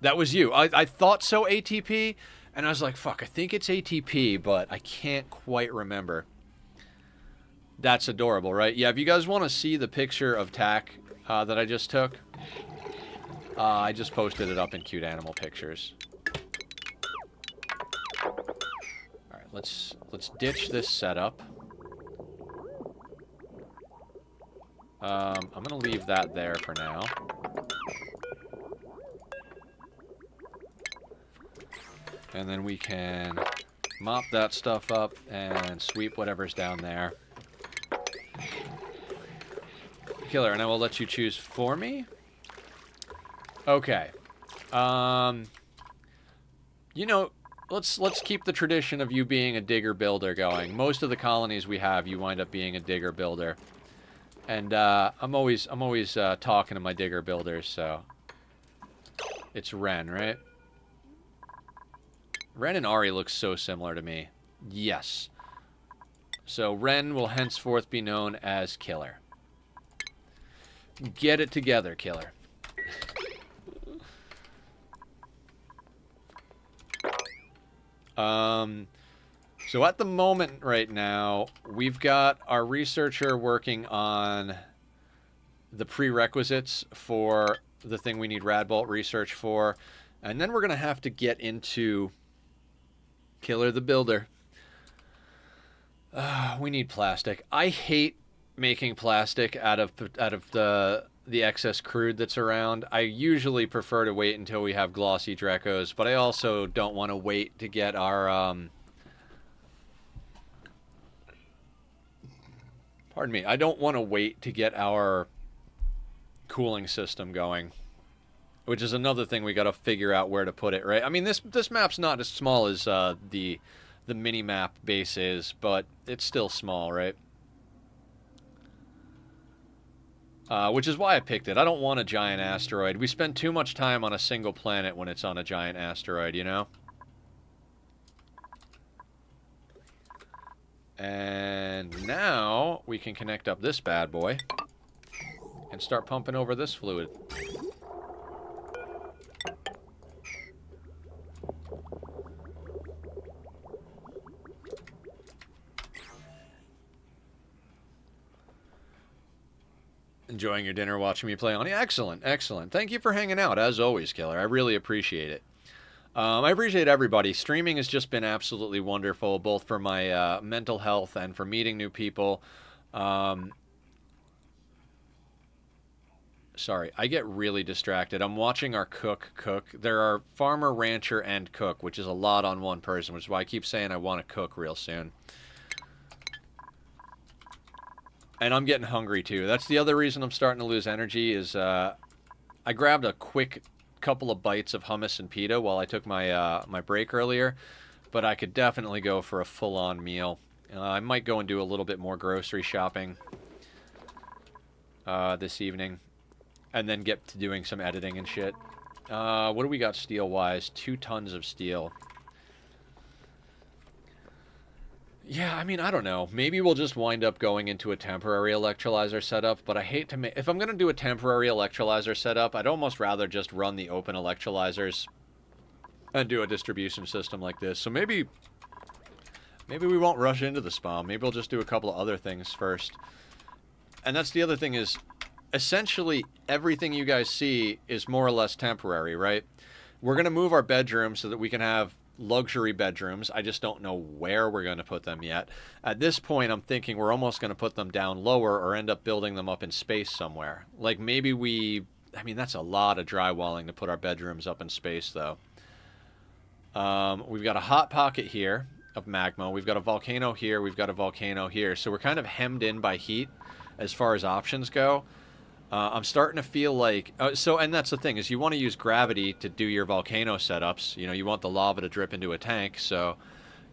That was you. I thought so, ATP, and I was like, fuck, I think it's ATP, but I can't quite remember. That's adorable, right? Yeah, if you guys want to see the picture of Tack that I just took, I just posted it up in cute animal pictures. Alright, let's ditch this setup. I'm going to leave that there for now. And then we can mop that stuff up and sweep whatever's down there. Killer, and I will let you choose for me. Okay. You know, let's keep the tradition of you being a digger builder going. Most of the colonies we have, you wind up being a digger builder. And I'm always talking to my digger builders, so it's Ren, right? Ren and Ari look so similar to me. Yes. So Ren will henceforth be known as Killer. Get it together, Killer. So at the moment right now, we've got our researcher working on the prerequisites for the thing we need Radbolt research for. And then we're going to have to get into Killer the Builder. We need plastic. I hate making plastic out of the excess crude that's around. I usually prefer to wait until we have glossy Drecos, but I also don't want to wait to get our... Pardon me. I don't want to wait to get our cooling system going, which is another thing we got to figure out where to put it, right? I mean, this map's not as small as the mini-map base is, but it's still small, right? Which is why I picked it. I don't want a giant asteroid. We spend too much time on a single planet when it's on a giant asteroid, you know? And now we can connect up this bad boy and start pumping over this fluid. Enjoying your dinner watching me play on? Yeah, excellent, excellent. Thank you for hanging out, as always, Killer. I really appreciate it. I appreciate everybody. Streaming has just been absolutely wonderful, both for my mental health and for meeting new people. Sorry, I get really distracted. I'm watching our cook. There are farmer, rancher, and cook, which is a lot on one person, which is why I keep saying I want to cook real soon. And I'm getting hungry, too. That's the other reason I'm starting to lose energy is I grabbed a quick couple of bites of hummus and pita while I took my my break earlier, but I could definitely go for a full-on meal. I might go and do a little bit more grocery shopping this evening, and then get to doing some editing and shit. What do we got steel-wise? 2 tons of steel. Yeah, I mean, I don't know. Maybe we'll just wind up going into a temporary electrolyzer setup, but I hate to make... If I'm going to do a temporary electrolyzer setup, I'd almost rather just run the open electrolyzers and do a distribution system like this. So maybe we won't rush into the spawn. Maybe we'll just do a couple of other things first. And that's the other thing is, essentially, everything you guys see is more or less temporary, right? We're going to move our bedrooms so that we can have luxury bedrooms. I just don't know where we're going to put them yet. At this point, I'm thinking we're almost going to put them down lower or end up building them up in space somewhere. Like maybe we I mean, that's a lot of drywalling to put our bedrooms up in space, though. We've got a hot pocket here of magma. We've got a volcano here. We've got a volcano here. So we're kind of hemmed in by heat as far as options go. I'm starting to feel like... and that's the thing, is you want to use gravity to do your volcano setups. You know, you want the lava to drip into a tank, so...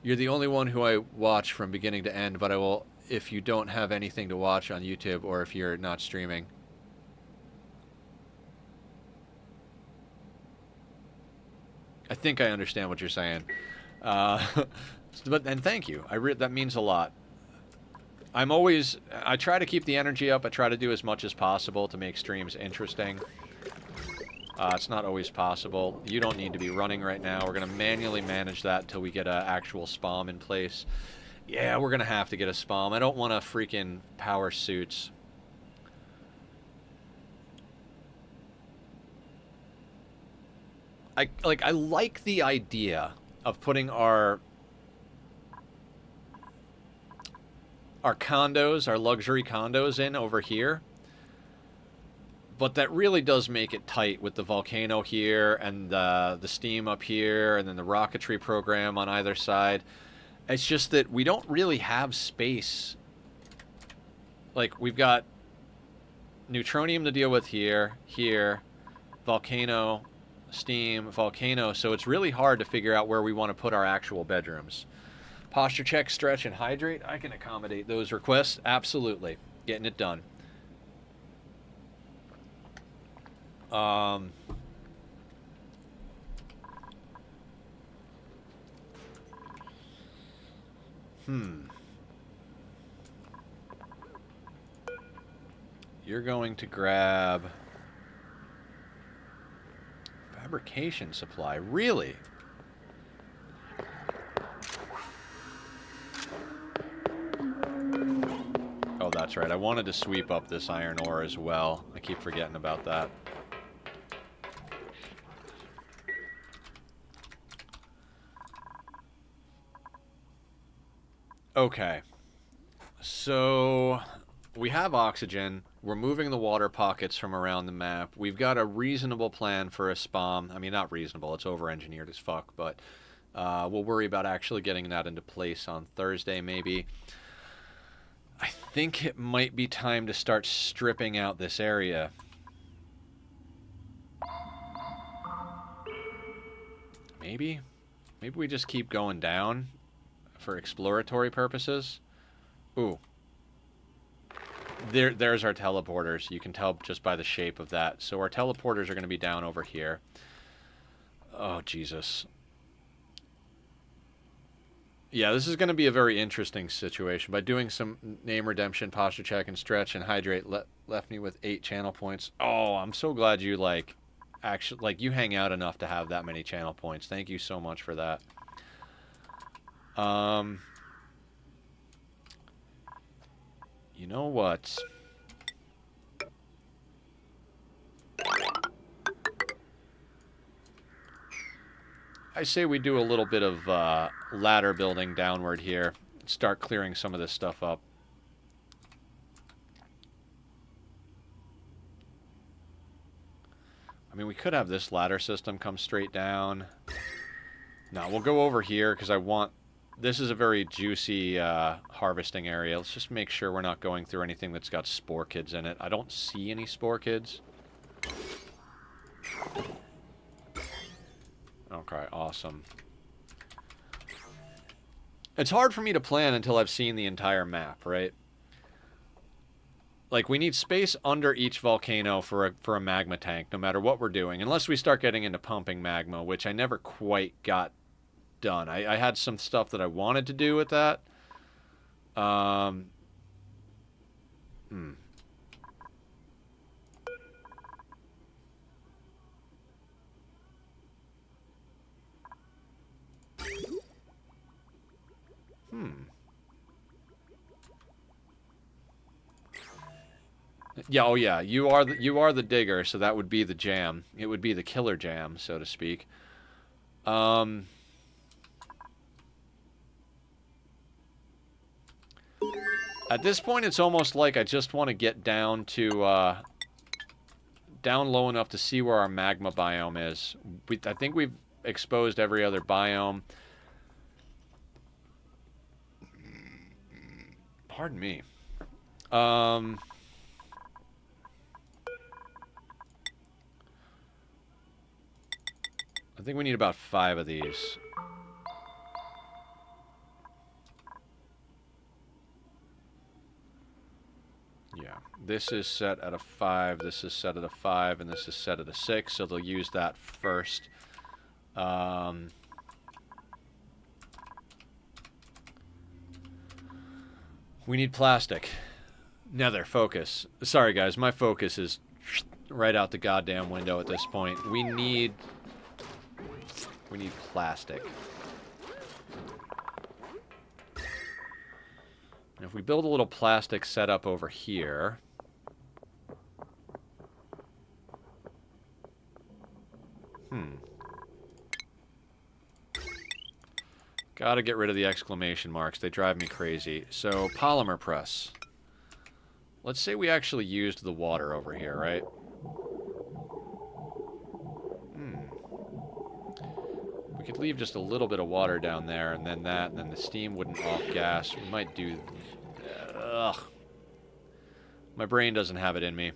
You're the only one who I watch from beginning to end, but I will... If you don't have anything to watch on YouTube, or if you're not streaming... I think I understand what you're saying. And thank you. That means a lot. I try to keep the energy up. I try to do as much as possible to make streams interesting. It's not always possible. You don't need to be running right now. We're going to manually manage that until we get an actual spawn in place. Yeah, we're going to have to get a spawn. I don't want to freaking power suits. I like the idea of putting our condos, our luxury condos in over here. But that really does make it tight with the volcano here and the steam up here and then the rocketry program on either side. It's just that we don't really have space. Like, we've got neutronium to deal with here, volcano, steam, volcano, so it's really hard to figure out where we want to put our actual bedrooms. Posture check, stretch, and hydrate. I can accommodate those requests. Absolutely. Getting it done. You're going to grab... Fabrication supply. Really? Oh, that's right. I wanted to sweep up this iron ore as well. I keep forgetting about that. Okay. So, we have oxygen. We're moving the water pockets from around the map. We've got a reasonable plan for a spawn. I mean, not reasonable. It's over-engineered as fuck, but we'll worry about actually getting that into place on Thursday, maybe. I think it might be time to start stripping out this area. Maybe? Maybe we just keep going down for exploratory purposes? Ooh. There's our teleporters. You can tell just by the shape of that. So our teleporters are going to be down over here. Oh, Jesus. Yeah, this is going to be a very interesting situation. By doing some name redemption, posture check, and stretch, and hydrate, left me with 8 channel points. Oh, I'm so glad you, actually, you hang out enough to have that many channel points. Thank you so much for that. You know what? I say we do a little bit of ladder building downward here. Start clearing some of this stuff up. I mean, we could have this ladder system come straight down. No, we'll go over here because I want... This is a very juicy harvesting area. Let's just make sure we're not going through anything that's got spore kids in it. I don't see any spore kids. Okay, awesome. It's hard for me to plan until I've seen the entire map, right? Like, we need space under each volcano for a magma tank, no matter what we're doing. Unless we start getting into pumping magma, which I never quite got done. I had some stuff that I wanted to do with that. Yeah, oh yeah, you are the digger, so that would be the jam. It would be the killer jam, so to speak. At this point, it's almost like I just want to get down to down low enough to see where our magma biome is. I think we've exposed every other biome. Pardon me. I think we need about 5 of these. Yeah, this is set at a 5, this is set at a 5, and this is set at a 6, so they'll use that first. We need plastic. Nether, focus. Sorry, guys, my focus is right out the goddamn window at this point. We need plastic. If we build a little plastic setup over here... Gotta get rid of the exclamation marks. They drive me crazy. So, polymer press. Let's say we actually used the water over here, right? We could leave just a little bit of water down there, and then that, and then the steam wouldn't off-gas. We might do... Ugh. My brain doesn't have it in me.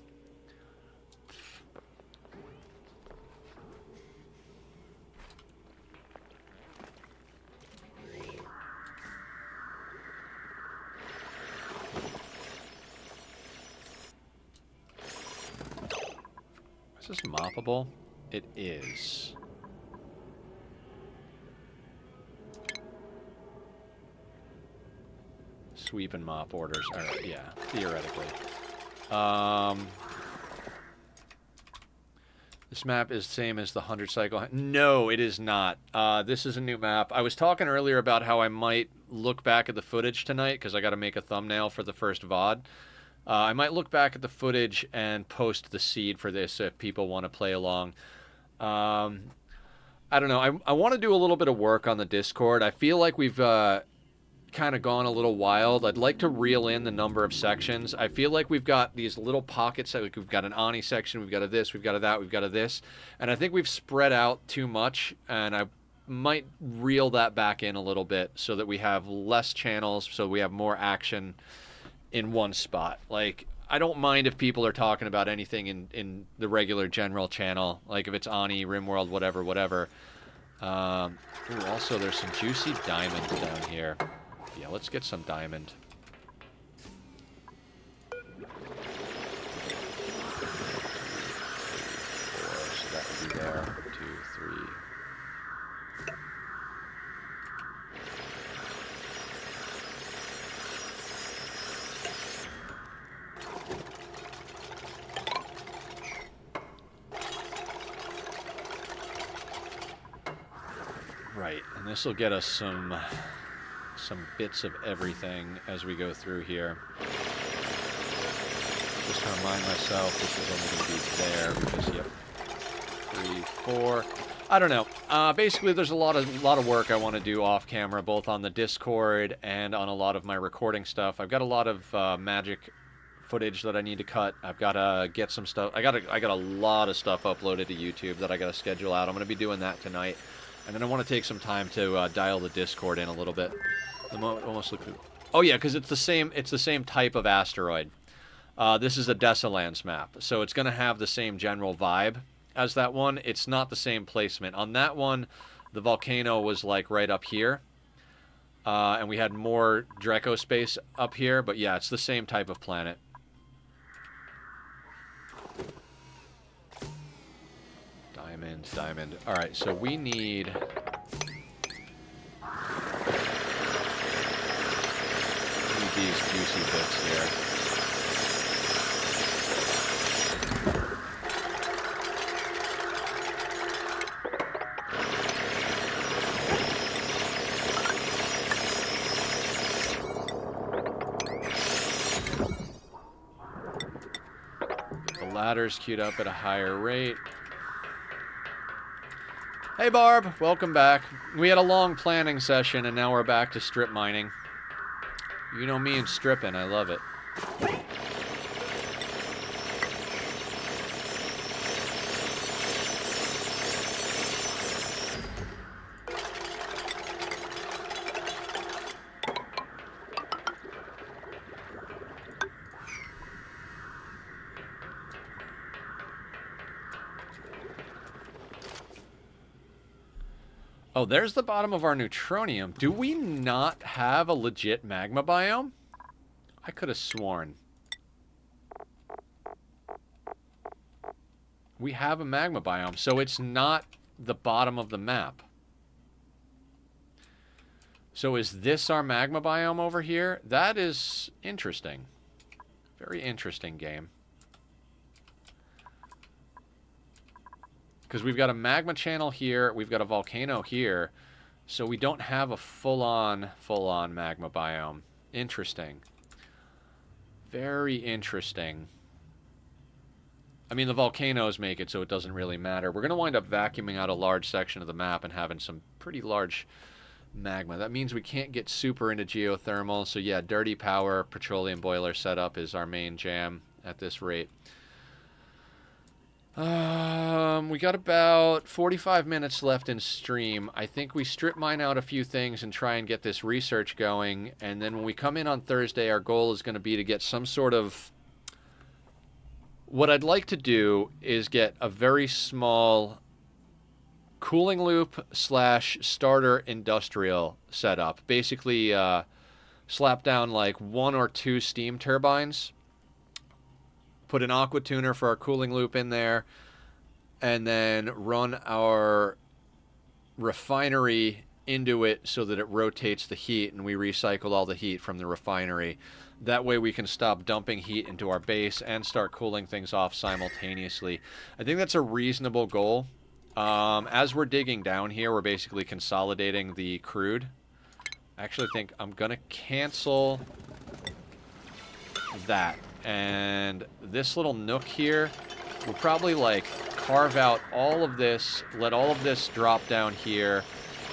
Is this moppable? It is. Sweep and mop orders. Alright, yeah, theoretically. This map is the same as the 100 cycle. No, it is not. This is a new map. I was talking earlier about how I might look back at the footage tonight, because I got to make a thumbnail for the first VOD. I might look back at the footage and post the seed for this if people want to play along. I don't know. I want to do a little bit of work on the Discord. I feel like we've kind of gone a little wild. I'd like to reel in the number of sections. I feel like we've got these little pockets. Like we've got an Ani section, we've got a this, we've got a that, we've got a this. And I think we've spread out too much, and I might reel that back in a little bit so that we have less channels, so we have more action in one spot. Like, I don't mind if people are talking about anything in the regular general channel, like if it's Ani, RimWorld, whatever. Ooh, also there's some juicy diamonds down here. Yeah, let's get some diamond. So that would be there. 2, 3. Right, and this will get us some bits of everything as we go through here. Just to remind myself, this is only going to be there because, yep, 3, 4. I don't know. Basically, there's a lot of work I want to do off camera, both on the Discord and on a lot of my recording stuff. I've got a lot of magic footage that I need to cut. I've got to get some stuff. I got a lot of stuff uploaded to YouTube that I got to schedule out. I'm going to be doing that tonight. And then I want to take some time to dial the Discord in a little bit. Almost look. Oh yeah, because it's the same type of asteroid. This is a Desalands map, so it's going to have the same general vibe as that one. It's not the same placement. On that one, the volcano was like right up here, and we had more Draco space up here. But yeah, it's the same type of planet. Diamond. All right, so we need. These juicy bits here. Get the ladders queued up at a higher rate. Hey Barb, welcome back. We had a long planning session and now we're back to strip mining. You know me and stripping, I love it. Oh, there's the bottom of our neutronium. Do we not have a legit magma biome? I could have sworn. We have a magma biome, so it's not the bottom of the map. So is this our magma biome over here? That is interesting. Very interesting game. Because we've got a magma channel here, we've got a volcano here, so we don't have a full-on magma biome. Interesting. Very interesting. I mean, the volcanoes make it so it doesn't really matter. We're going to wind up vacuuming out a large section of the map and having some pretty large magma. That means we can't get super into geothermal. So yeah, dirty power, petroleum boiler setup is our main jam at this rate. We got about 45 minutes left in stream. I think we strip mine out a few things and try and get this research going. And then when we come in on Thursday, our goal is going to be to get some sort of... What I'd like to do is get a very small cooling loop / starter industrial setup. Basically, slap down like 1 or 2 steam turbines, put an aqua tuner for our cooling loop in there, and then run our refinery into it so that it rotates the heat and we recycle all the heat from the refinery. That way we can stop dumping heat into our base and start cooling things off simultaneously. I think that's a reasonable goal. As we're digging down here, we're basically consolidating the crude. I actually think I'm going to cancel that. And this little nook here, we'll probably like carve out all of this, let all of this drop down here.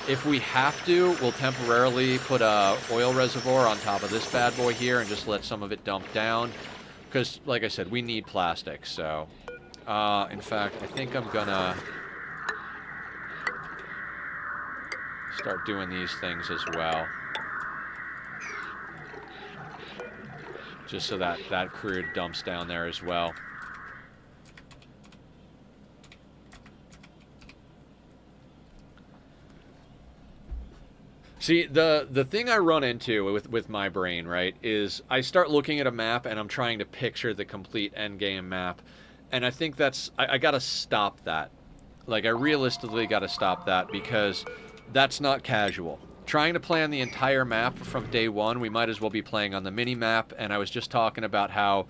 If we have to, we'll temporarily put a oil reservoir on top of this bad boy here and just let some of it dump down. Because, like I said, we need plastic. So, in fact, I think I'm gonna start doing these things as well. Just so that that crude dumps down there as well. See, the thing I run into with my brain, right, is I start looking at a map and I'm trying to picture the complete endgame map. And I think that's... I gotta stop that. Like, I realistically gotta stop that because that's not casual. Trying to plan the entire map from day one, we might as well be playing on the mini-map. And I was just talking about how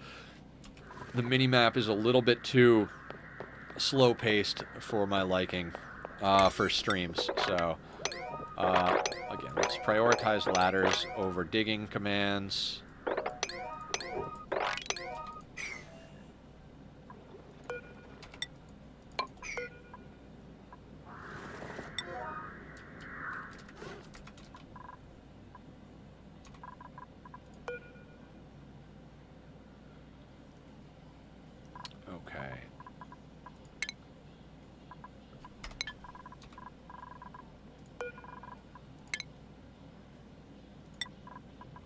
the mini-map is a little bit too slow-paced for my liking for streams, so... again, let's prioritize ladders over digging commands. Okay.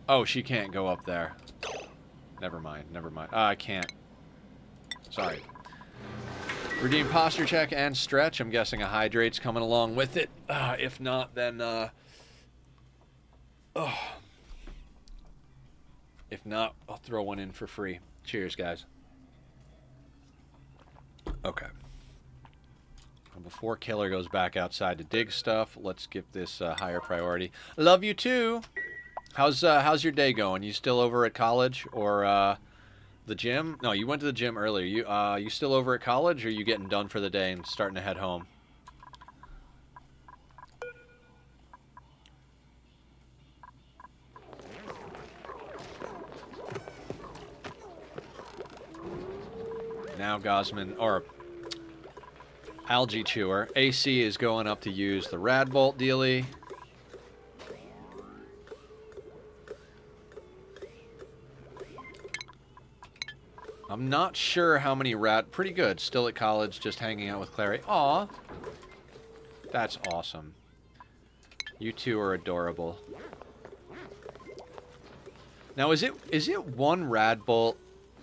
Oh, she can't go up there. Never mind, never mind. I can't. Sorry. Redeem posture check and stretch. I'm guessing a hydrate's coming along with it. If not, then... If not, I'll throw one in for free. Cheers, guys. Okay. Before Killer goes back outside to dig stuff, let's give this higher priority. Love you too! How's your day going? You still over at college or the gym? No, you went to the gym earlier. You still over at college, or are you getting done for the day and starting to head home? Now Gosman, or Algae Chewer, AC is going up to use the Rad Bolt dealie. I'm not sure how many pretty good. Still at college, just hanging out with Clary. Aw. That's awesome. You two are adorable. Now, is it one rad bolt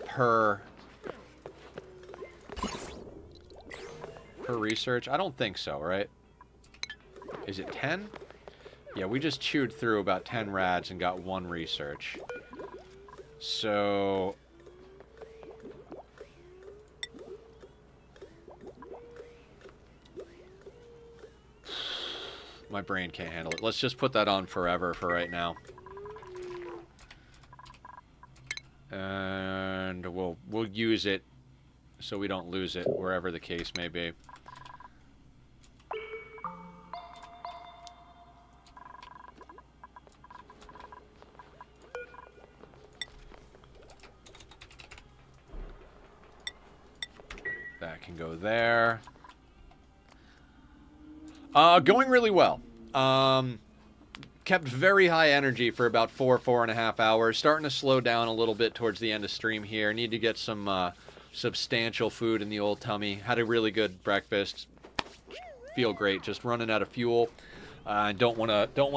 per research? I don't think so, right? Is it 10? Yeah, we just chewed through about 10 rads and got 1 research. So... my brain can't handle it. Let's just put that on forever for right now. And we'll use it so we don't lose it, wherever the case may be. That can go there. Going really well. Kept very high energy for about 4.5 hours. Starting to slow down a little bit towards the end of stream here. Need to get some substantial food in the old tummy. Had a really good breakfast. Feel great. Just running out of fuel. I don't want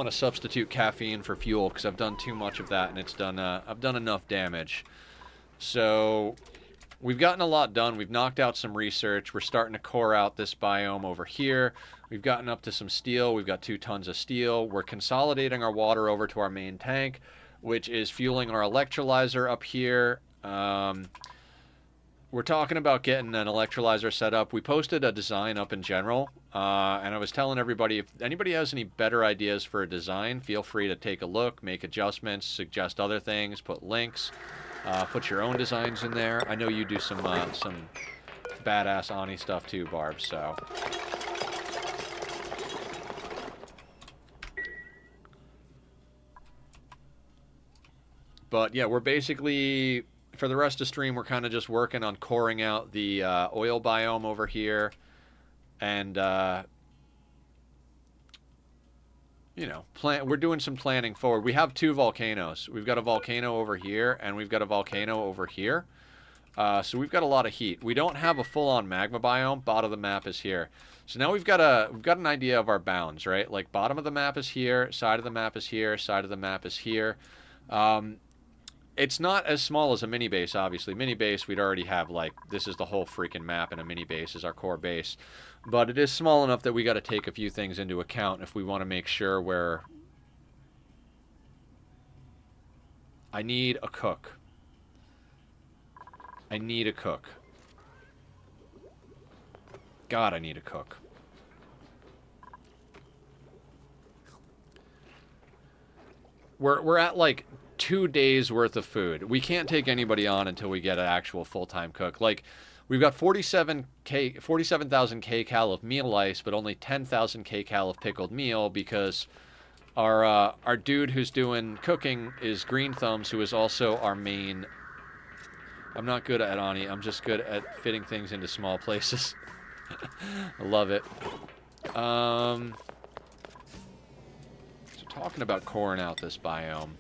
to substitute caffeine for fuel because I've done too much of that and it's done. I've done enough damage. So we've gotten a lot done. We've knocked out some research. We're starting to core out this biome over here. We've gotten up to some steel. We've got 2 tons of steel. We're consolidating our water over to our main tank, which is fueling our electrolyzer up here. We're talking about getting an electrolyzer set up. We posted a design up in general, and I was telling everybody, if anybody has any better ideas for a design, feel free to take a look, make adjustments, suggest other things, put links, put your own designs in there. I know you do some badass Ani stuff too, Barb, so... But yeah, we're basically, for the rest of stream, we're kind of just working on coring out the oil biome over here. And, you know, we're doing some planning forward. We have 2 volcanoes. We've got a volcano over here, and we've got a volcano over here. So we've got a lot of heat. We don't have a full-on magma biome. Bottom of the map is here. So now we've got an idea of our bounds, right? Like, bottom of the map is here, side of the map is here, side of the map is here. It's not as small as a mini base, obviously. Mini base, we'd already have, like, this is the whole freaking map, and a mini base is our core base. But it is small enough that we got to take a few things into account if we want to make sure we're... I need a cook. I need a cook. God, I need a cook. We're at, like, 2 days worth of food. We can't take anybody on until we get an actual full-time cook. Like, we've got 47,000 kcal of meal ice, but only 10,000 kcal of pickled meal because our dude who's doing cooking is Green Thumbs, who is also our main... I'm not good at Ani. I'm just good at fitting things into small places. I love it. So talking about coring out this biome.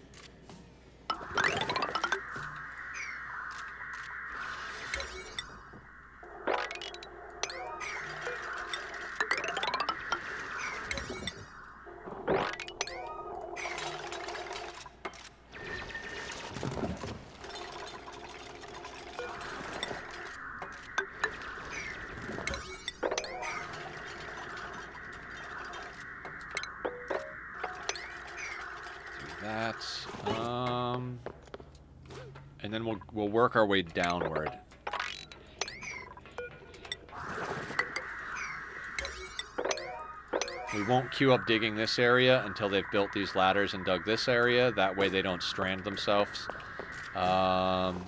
And then we'll work our way downward. We won't queue up digging this area until they've built these ladders and dug this area. That way they don't strand themselves. And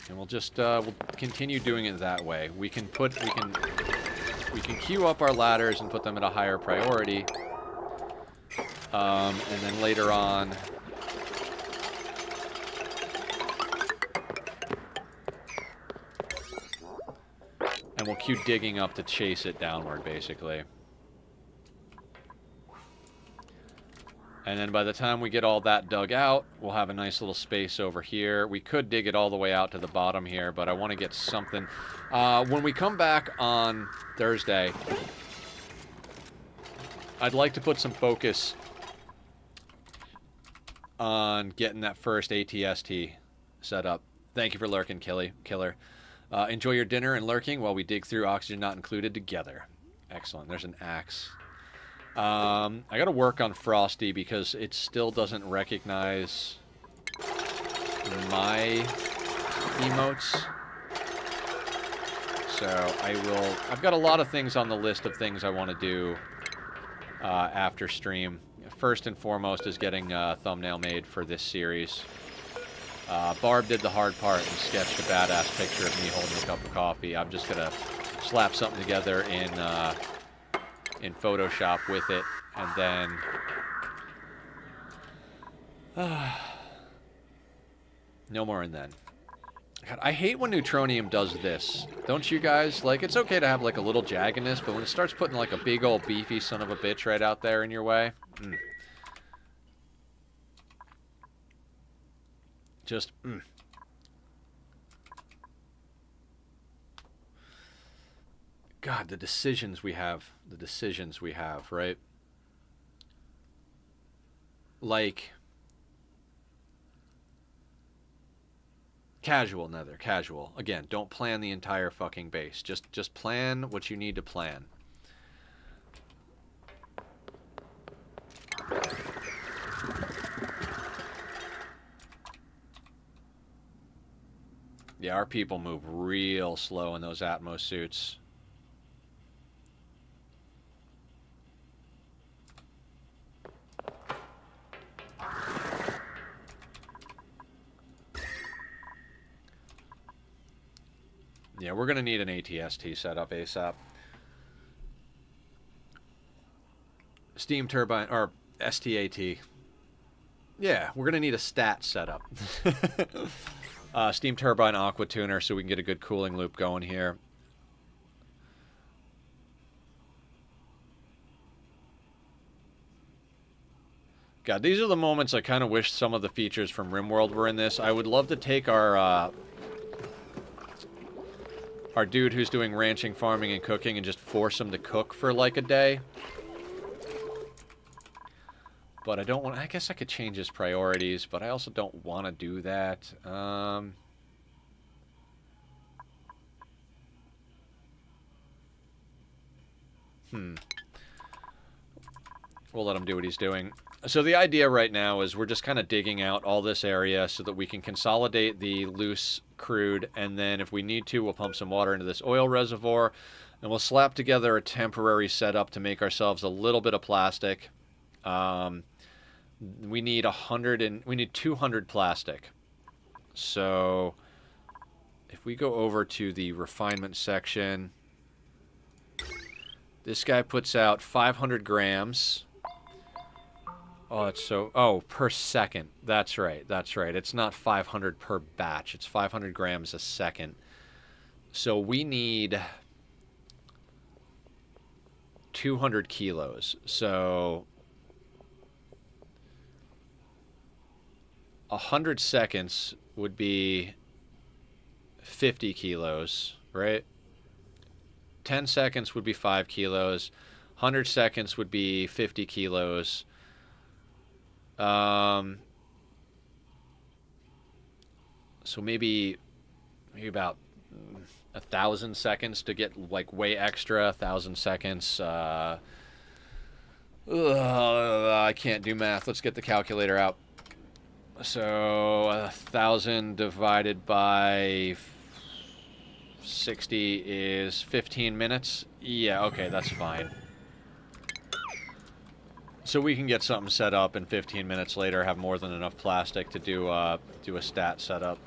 we'll just we'll continue doing it that way. We can queue up our ladders and put them at a higher priority. And then later on, and we'll keep digging up to chase it downward, basically. And then by the time we get all that dug out, we'll have a nice little space over here. We could dig it all the way out to the bottom here, but I want to get something. When we come back on Thursday, I'd like to put some focus on getting that first ATST set up. Thank you for lurking, Killer. Enjoy your dinner and lurking while we dig through Oxygen Not Included together. Excellent. There's an axe. I gotta work on Frosty because it still doesn't recognize my emotes. So I've got a lot of things on the list of things I want to do after stream. First and foremost is getting a thumbnail made for this series. Barb did the hard part and sketched a badass picture of me holding a cup of coffee. I'm just gonna slap something together in Photoshop with it, and then no more and then. God, I hate when Neutronium does this. Don't you guys? Like, it's okay to have, like, a little jaggedness, but when it starts putting, like, a big old beefy son of a bitch right out there in your way, just, God, the decisions we have, right? Like... Casual, Nether, casual. Again, don't plan the entire fucking base. Just plan what you need to plan. Yeah, our people move real slow in those Atmos suits. Yeah, we're going to need an ATST setup ASAP. Steam turbine, or STAT. Yeah, we're going to need a stat setup. Steam turbine aqua tuner so we can get a good cooling loop going here. God, these are the moments I kind of wish some of the features from RimWorld were in this. I would love to take our dude who's doing ranching, farming, and cooking and just force him to cook for like a day. But I don't want... I guess I could change his priorities, but I also don't want to do that. We'll let him do what he's doing. So the idea right now is we're just kind of digging out all this area so that we can consolidate the loose crude, and then if we need to, we'll pump some water into this oil reservoir, and we'll slap together a temporary setup to make ourselves a little bit of plastic. We need 200 plastic. So if we go over to the refinement section, this guy puts out 500 grams. Oh, it's so... Oh, per second. That's right. That's right. It's not 500 per batch. It's 500 grams a second. So we need 200 kilos. So 100 seconds would be 50 kilos, right? 10 seconds would be 5 kilos. 100 seconds would be 50 kilos. So maybe about 1,000 seconds to get like way extra. 1,000 seconds. I can't do math. Let's get the calculator out. So 1,000 divided by 60 is 15 minutes. Yeah, okay, that's fine. So we can get something set up, and 15 minutes later have more than enough plastic to do a stat setup.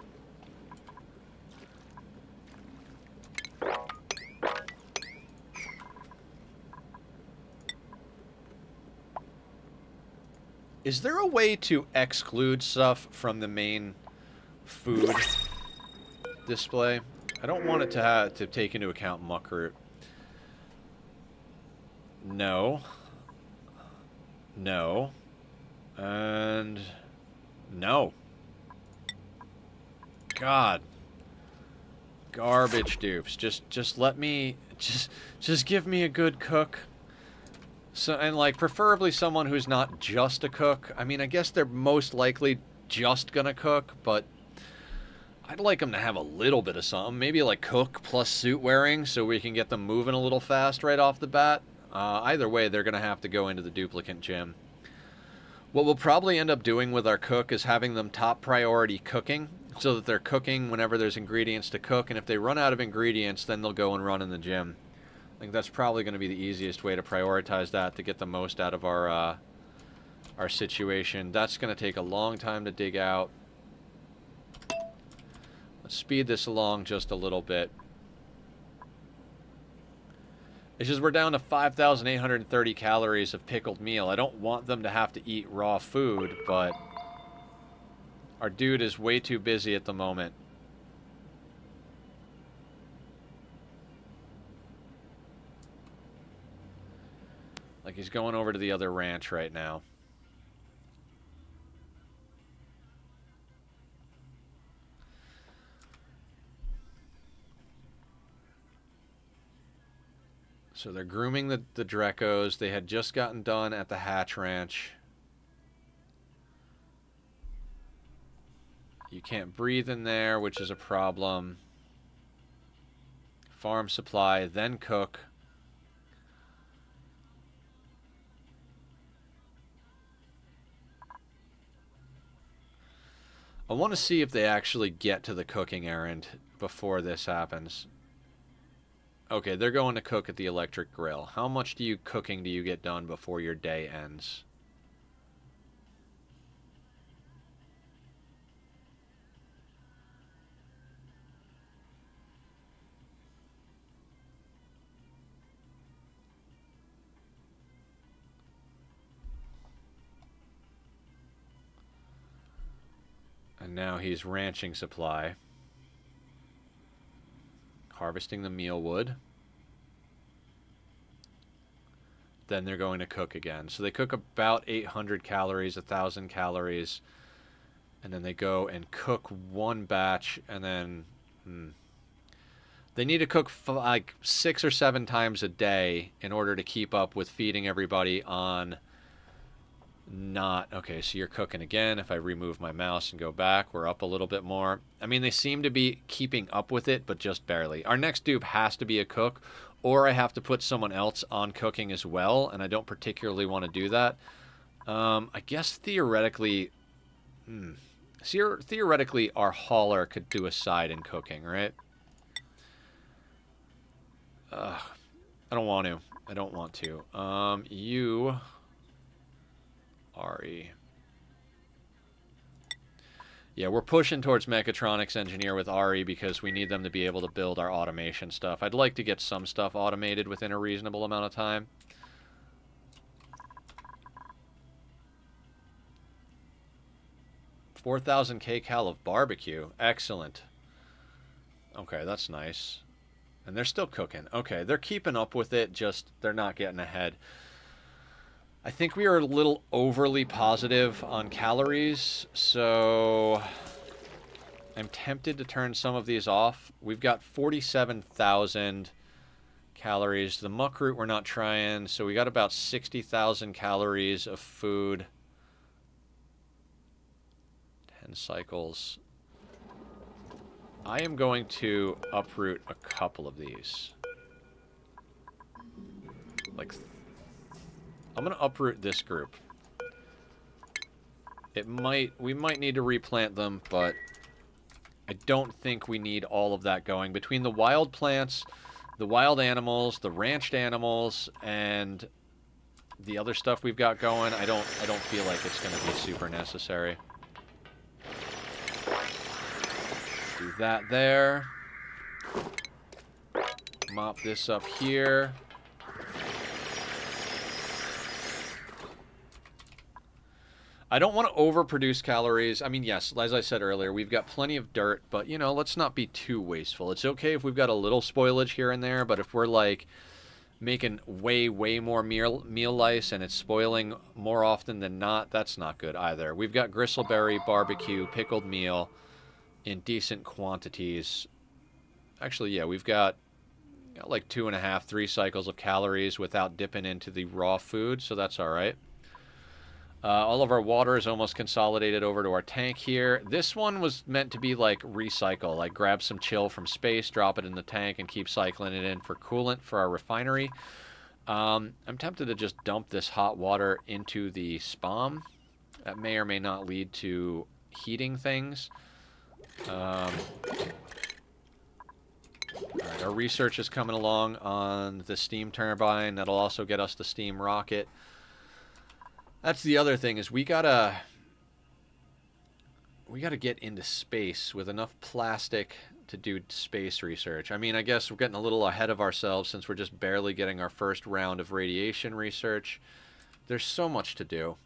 Is there a way to exclude stuff from the main food display? I don't want it to take into account muck root. No. No. And... no. God. Garbage dupes. Just let me... Just give me a good cook. So, and like, preferably someone who's not just a cook. I mean, I guess they're most likely just gonna cook, but... I'd like them to have a little bit of something. Maybe like cook plus suit wearing so we can get them moving a little fast right off the bat. Either way, they're going to have to go into the duplicant gym. What we'll probably end up doing with our cook is having them top priority cooking, so that they're cooking whenever there's ingredients to cook, and if they run out of ingredients, then they'll go and run in the gym. I think that's probably going to be the easiest way to prioritize that to get the most out of our situation. That's going to take a long time to dig out. Let's speed this along just a little bit. It's just we're down to 5,830 calories of pickled meal. I don't want them to have to eat raw food, but our dude is way too busy at the moment. Like he's going over to the other ranch right now. So they're grooming the Drecos. They had just gotten done at the Hatch Ranch. You can't breathe in there, which is a problem. Farm supply, then cook. I want to see if they actually get to the cooking errand before this happens. Okay, they're going to cook at the electric grill. How much cooking do you get done before your day ends? And now he's ranching supply. Harvesting the mealwood. Then they're going to cook again. So they cook about 800 calories, 1,000 calories. And then they go and cook one batch. And then they need to cook like 6 or 7 times a day in order to keep up with feeding everybody on not... Okay, so you're cooking again. If I remove my mouse and go back, we're up a little bit more. I mean, they seem to be keeping up with it, but just barely. Our next dupe has to be a cook, or I have to put someone else on cooking as well, and I don't particularly want to do that. I guess theoretically... Theoretically, our hauler could do a side in cooking, right? I don't want to. I don't want to. You... RE. Yeah, we're pushing towards Mechatronics Engineer with RE because we need them to be able to build our automation stuff. I'd like to get some stuff automated within a reasonable amount of time. $4,000 kcal of barbecue. Excellent. Okay, that's nice. And they're still cooking. Okay, they're keeping up with it, just they're not getting ahead. I think we are a little overly positive on calories, so I'm tempted to turn some of these off. We've got 47,000 calories. The muck root we're not trying, so we got about 60,000 calories of food. 10 cycles. I am going to uproot a couple of these. Like... I'm going to uproot this group. We might need to replant them, but I don't think we need all of that going. Between the wild plants, the wild animals, the ranched animals, and the other stuff we've got going, I don't feel like it's going to be super necessary. Do that there. Mop this up here. I don't want to overproduce calories. I mean, yes, as I said earlier, we've got plenty of dirt, but, you know, let's not be too wasteful. It's okay if we've got a little spoilage here and there, but if we're, like, making way more meal lice and it's spoiling more often than not, that's not good either. We've got gristleberry, barbecue, pickled meal in decent quantities. Actually, yeah, we've got like 2.5, 3 cycles of calories without dipping into the raw food, so that's all right. All of our water is almost consolidated over to our tank here. This one was meant to be like recycle, like grab some chill from space, drop it in the tank, and keep cycling it in for coolant for our refinery. I'm tempted to just dump this hot water into the spam. That may or may not lead to heating things. All right, our research is coming along on the steam turbine. That'll also get us the steam rocket. That's the other thing, is we gotta get into space with enough plastic to do space research. I mean, I guess we're getting a little ahead of ourselves since we're just barely getting our first round of radiation research. There's so much to do.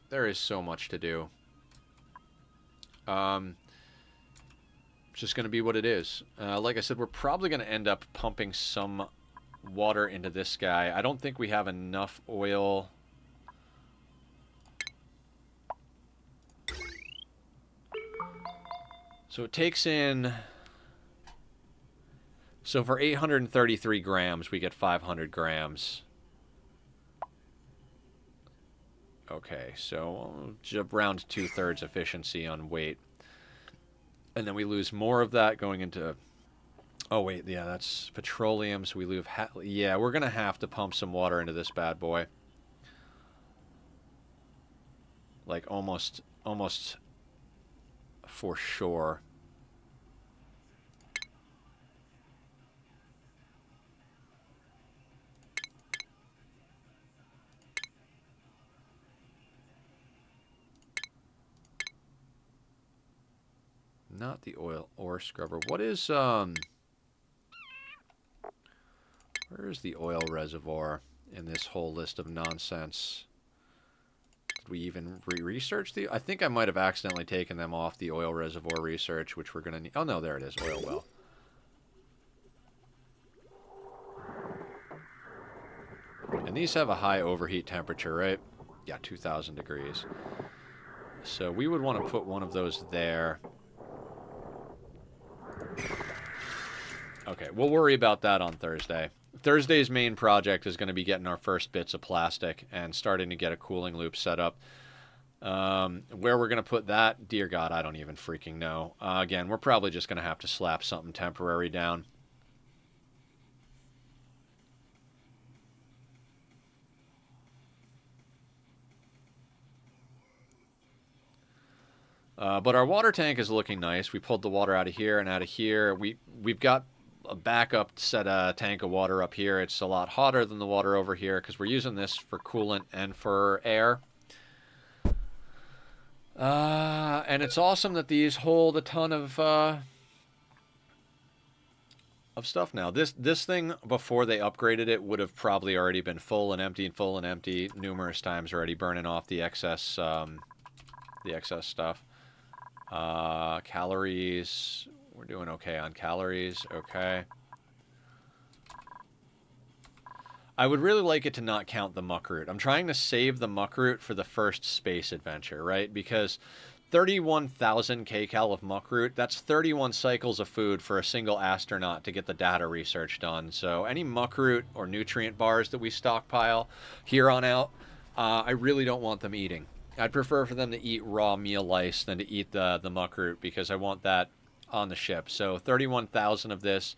There is so much to do. It's just going to be what it is. Like I said, we're probably going to end up pumping some water into this guy. I don't think we have enough oil. So it takes in... So for 833 grams, we get 500 grams. Okay, so around 2/3 efficiency on weight. And then we lose more of that going into... Oh, wait, yeah, that's petroleum, so we lose... Yeah, we're going to have to pump some water into this bad boy. Like, almost for sure. Not the oil ore scrubber. What is, where is the oil reservoir in this whole list of nonsense? Did we even research the... I think I might have accidentally taken them off the oil reservoir research, which we're going to need... Oh, no, there it is. Oil well. And these have a high overheat temperature, right? Yeah, 2,000 degrees. So we would want to put one of those there. Okay, we'll worry about that on Thursday. Thursday's main project is going to be getting our first bits of plastic and starting to get a cooling loop set up. Where we're going to put that, dear God, I don't even freaking know. Again, we're probably just going to have to slap something temporary down. But our water tank is looking nice. We pulled the water out of here and out of here. We've got a backup set a tank of water up here. It's a lot hotter than the water over here because we're using this for coolant and for air. And it's awesome that these hold a ton of stuff now. This thing, before they upgraded it, would have probably already been full and empty numerous times, already burning off the excess stuff. Calories. We're doing okay on calories. Okay. I would really like it to not count the muck root. I'm trying to save the muck root for the first space adventure, right? Because 31,000 kcal of muck root, that's 31 cycles of food for a single astronaut to get the data research done. So any muck root or nutrient bars that we stockpile here on out, I really don't want them eating. I'd prefer for them to eat raw meal lice than to eat the muck root, because I want that on the ship. So 31,000 of this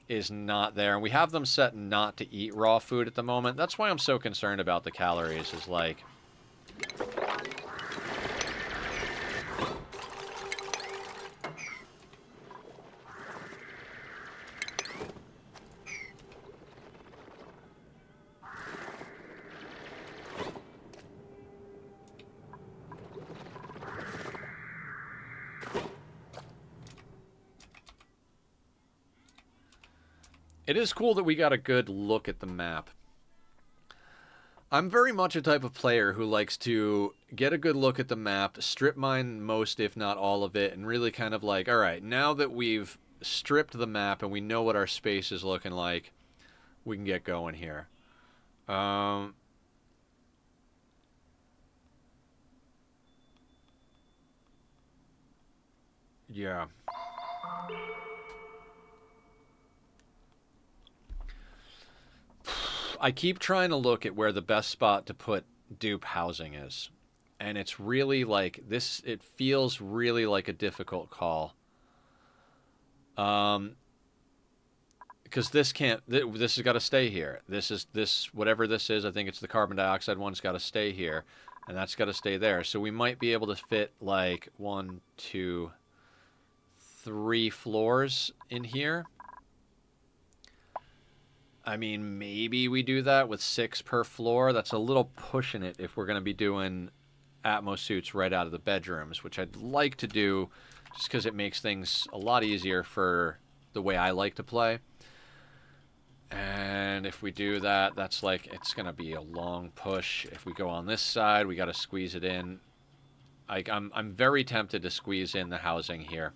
is not there. And we have them set not to eat raw food at the moment. That's why I'm so concerned about the calories, is like... It is cool that we got a good look at the map. I'm very much a type of player who likes to get a good look at the map, strip mine most, if not all of it, and really kind of like, all right, now that we've stripped the map and we know what our space is looking like, we can get going here. Yeah. I keep trying to look at where the best spot to put dupe housing is. And it's really like this, it feels really like a difficult call. because this can't. This has got to stay here. This whatever this is. I think it's the carbon dioxide one's got to stay here, and that's got to stay there. So we might be able to fit like 1, 2, 3 floors in here. I mean, maybe we do that with 6 per floor. That's a little pushing it if we're going to be doing Atmos suits right out of the bedrooms, which I'd like to do just because it makes things a lot easier for the way I like to play. And if we do that, that's like, it's going to be a long push. If we go on this side, we got to squeeze it in. I'm very tempted to squeeze in the housing here.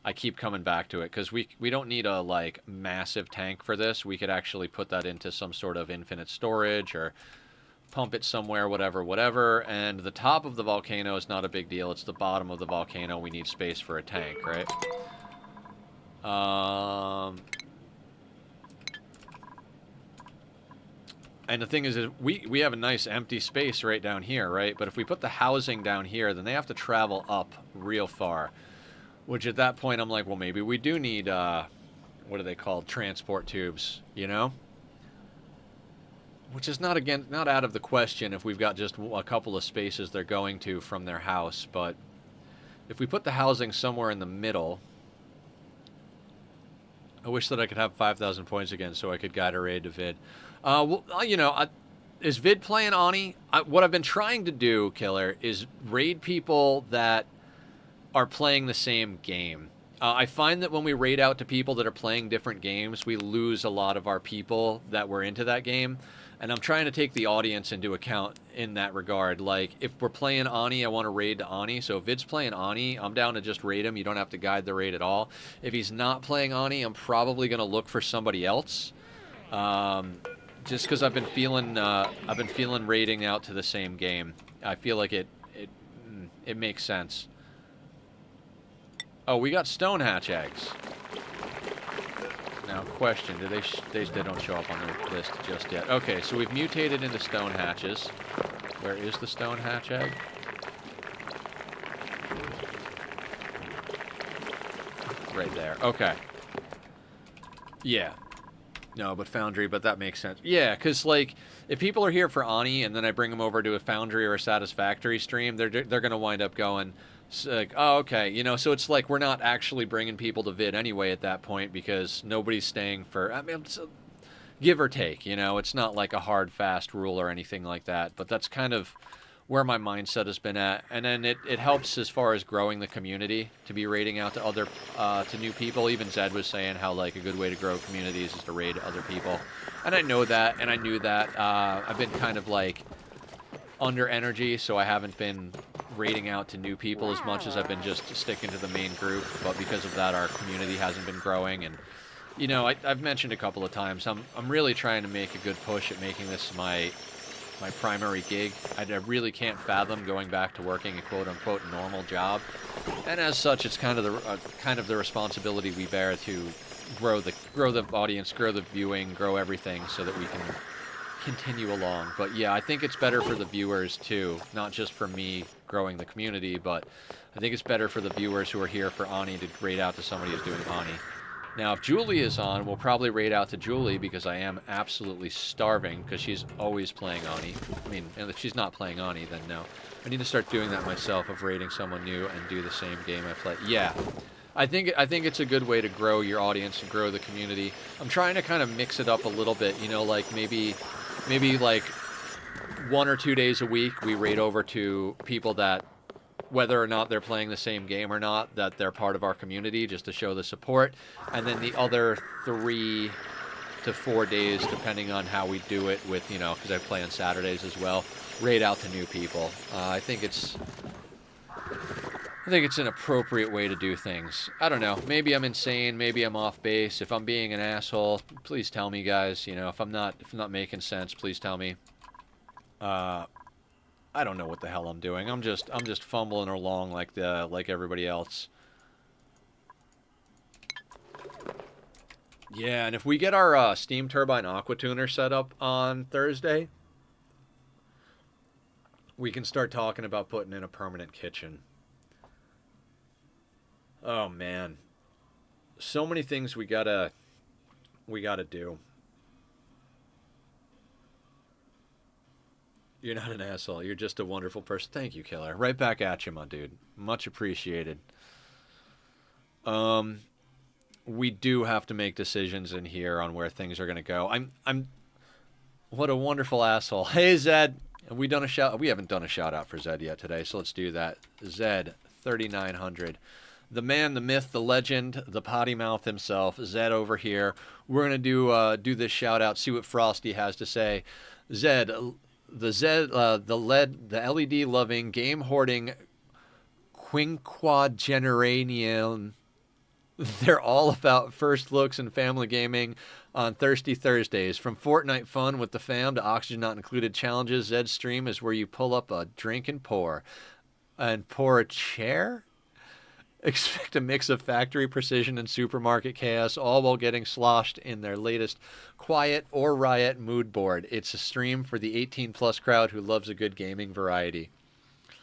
I keep coming back to it because we don't need a like massive tank for this. We could actually put that into some sort of infinite storage or pump it somewhere, whatever. And the top of the volcano is not a big deal. It's the bottom of the volcano. We need space for a tank, right? And the thing is we have a nice empty space right down here, right? But if we put the housing down here, then they have to travel up real far. Which at that point, I'm like, well, maybe we do need, what are they called? Transport tubes, you know? Which is not out of the question if we've got just a couple of spaces they're going to from their house. But if we put the housing somewhere in the middle, I wish that I could have 5,000 points again so I could guide a raid to Vid. Well, you know, is Vid playing Ani? What I've been trying to do, Killer, is raid people that are playing the same game. I find that when we raid out to people that are playing different games, we lose a lot of our people that were into that game. And I'm trying to take the audience into account in that regard. Like, if we're playing Ani, I want to raid to Ani. So if Vid's playing Ani, I'm down to just raid him. You don't have to guide the raid at all. If he's not playing Ani, I'm probably going to look for somebody else. Just because I've been feeling raiding out to the same game. I feel like it makes sense. Oh, we got stone hatch eggs. Now, question, they don't show up on the list just yet. Okay, so we've mutated into stone hatches. Where is the stone hatch egg? Right there. Okay. Yeah. No, but Foundry, but that makes sense. Yeah, because, like, if people are here for Ani and then I bring them over to a Foundry or a Satisfactory stream, they're going to wind up going... like, oh, okay, you know, so it's like we're not actually bringing people to Vid anyway at that point because nobody's staying for, I mean, give or take, you know, it's not like a hard, fast rule or anything like that, but that's kind of where my mindset has been at. And then it helps as far as growing the community to be raiding out to other, to new people. Even Zed was saying how, like, a good way to grow communities is to raid other people. And I know that, and I knew that. I've been kind of, like, under energy, so I haven't been raiding out to new people as much as I've been just sticking to the main group, but because of that our community hasn't been growing. And you know, I've mentioned a couple of times I'm really trying to make a good push at making this my primary gig. I really can't fathom going back to working a quote-unquote normal job, and as such it's kind of the responsibility we bear to grow the audience, grow the viewing, grow everything so that we can continue along. But yeah, I think it's better for the viewers too, not just for me growing the community, but I think it's better for the viewers who are here for Ani to raid out to somebody who's doing Ani. Now, if Julie is on, we'll probably raid out to Julie because I am absolutely starving because she's always playing Ani. I mean, and if she's not playing Ani, then no. I need to start doing that myself, of raiding someone new and do the same game I play. Yeah. I think it's a good way to grow your audience and grow the community. I'm trying to kind of mix it up a little bit, you know, like maybe like 1 or 2 days a week we raid over to people that, whether or not they're playing the same game or not, that they're part of our community, just to show the support. And then the other 3 to 4 days, depending on how we do it with, you know, because I play on Saturdays as well, raid out to new people. I think it's an appropriate way to do things. I don't know. Maybe I'm insane. Maybe I'm off base. If I'm being an asshole, please tell me, guys. You know, if I'm not making sense, please tell me. I don't know what the hell I'm doing. I'm just fumbling along like everybody else. Yeah, and if we get our steam turbine aqua tuner set up on Thursday, we can start talking about putting in a permanent kitchen. Oh man. So many things we gotta do. You're not an asshole. You're just a wonderful person. Thank you, Killer. Right back at you, my dude. Much appreciated. We do have to make decisions in here on where things are gonna go. I'm. What a wonderful asshole. Hey, Zed. We haven't done a shout out for Zed yet today, so let's do that. Zed 3900. The man, the myth, the legend, the potty mouth himself, Zed over here. We're gonna do this shout out, see what Frosty has to say. Zed, the LED loving, game hoarding, quinquagenarian. They're all about first looks and family gaming on Thirsty Thursdays. From Fortnite fun with the fam to oxygen not included challenges, Zed's stream is where you pull up a drink and pour. And pour a chair? Expect a mix of factory precision and supermarket chaos, all while getting sloshed in their latest quiet or riot mood board. It's a stream for the 18-plus crowd who loves a good gaming variety.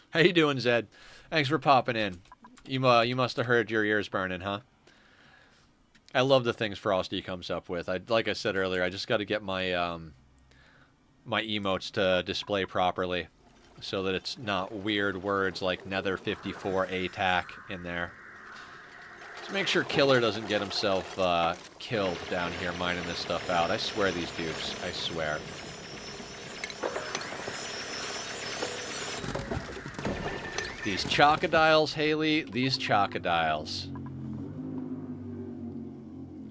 How you doing, Zed? Thanks for popping in. You must have heard your ears burning, huh? I love the things Frosty comes up with. Like I said earlier, I just got to get my my emotes to display properly, so that it's not weird words like Nether 54 ATAC in there. Let's make sure Killer doesn't get himself killed down here mining this stuff out. I swear these dupes. I swear. These chocodiles, Haley. These chocodiles.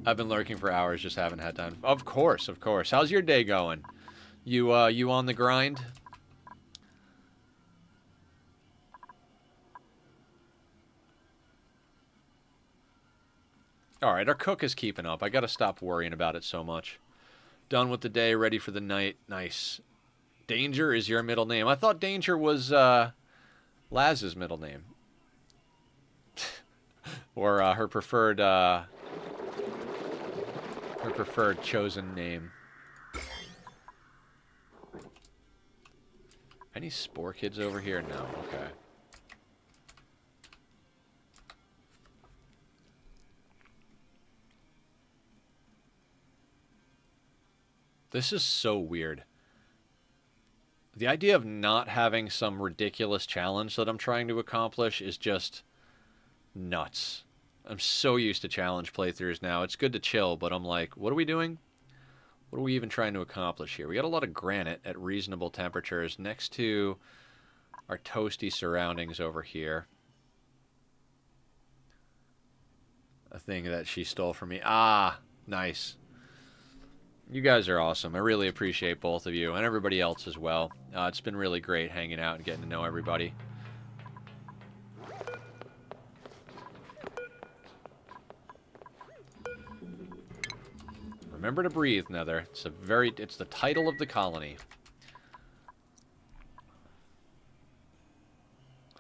I've been lurking for hours, just haven't had time. Of course, of course. How's your day going? You on the grind? Alright, our cook is keeping up. I gotta stop worrying about it so much. Done with the day, ready for the night. Nice. Danger is your middle name. I thought Danger was Laz's middle name. Or her preferred chosen name. Any spore kids over here? No, okay. This is so weird. The idea of not having some ridiculous challenge that I'm trying to accomplish is just nuts. I'm so used to challenge playthroughs now. It's good to chill, but I'm like, what are we doing? What are we even trying to accomplish here? We got a lot of granite at reasonable temperatures next to our toasty surroundings over here. A thing that she stole from me. Ah, nice. You guys are awesome. I really appreciate both of you and everybody else as well. It's been really great hanging out and getting to know everybody. Remember to breathe, Nether. It's the title of the colony.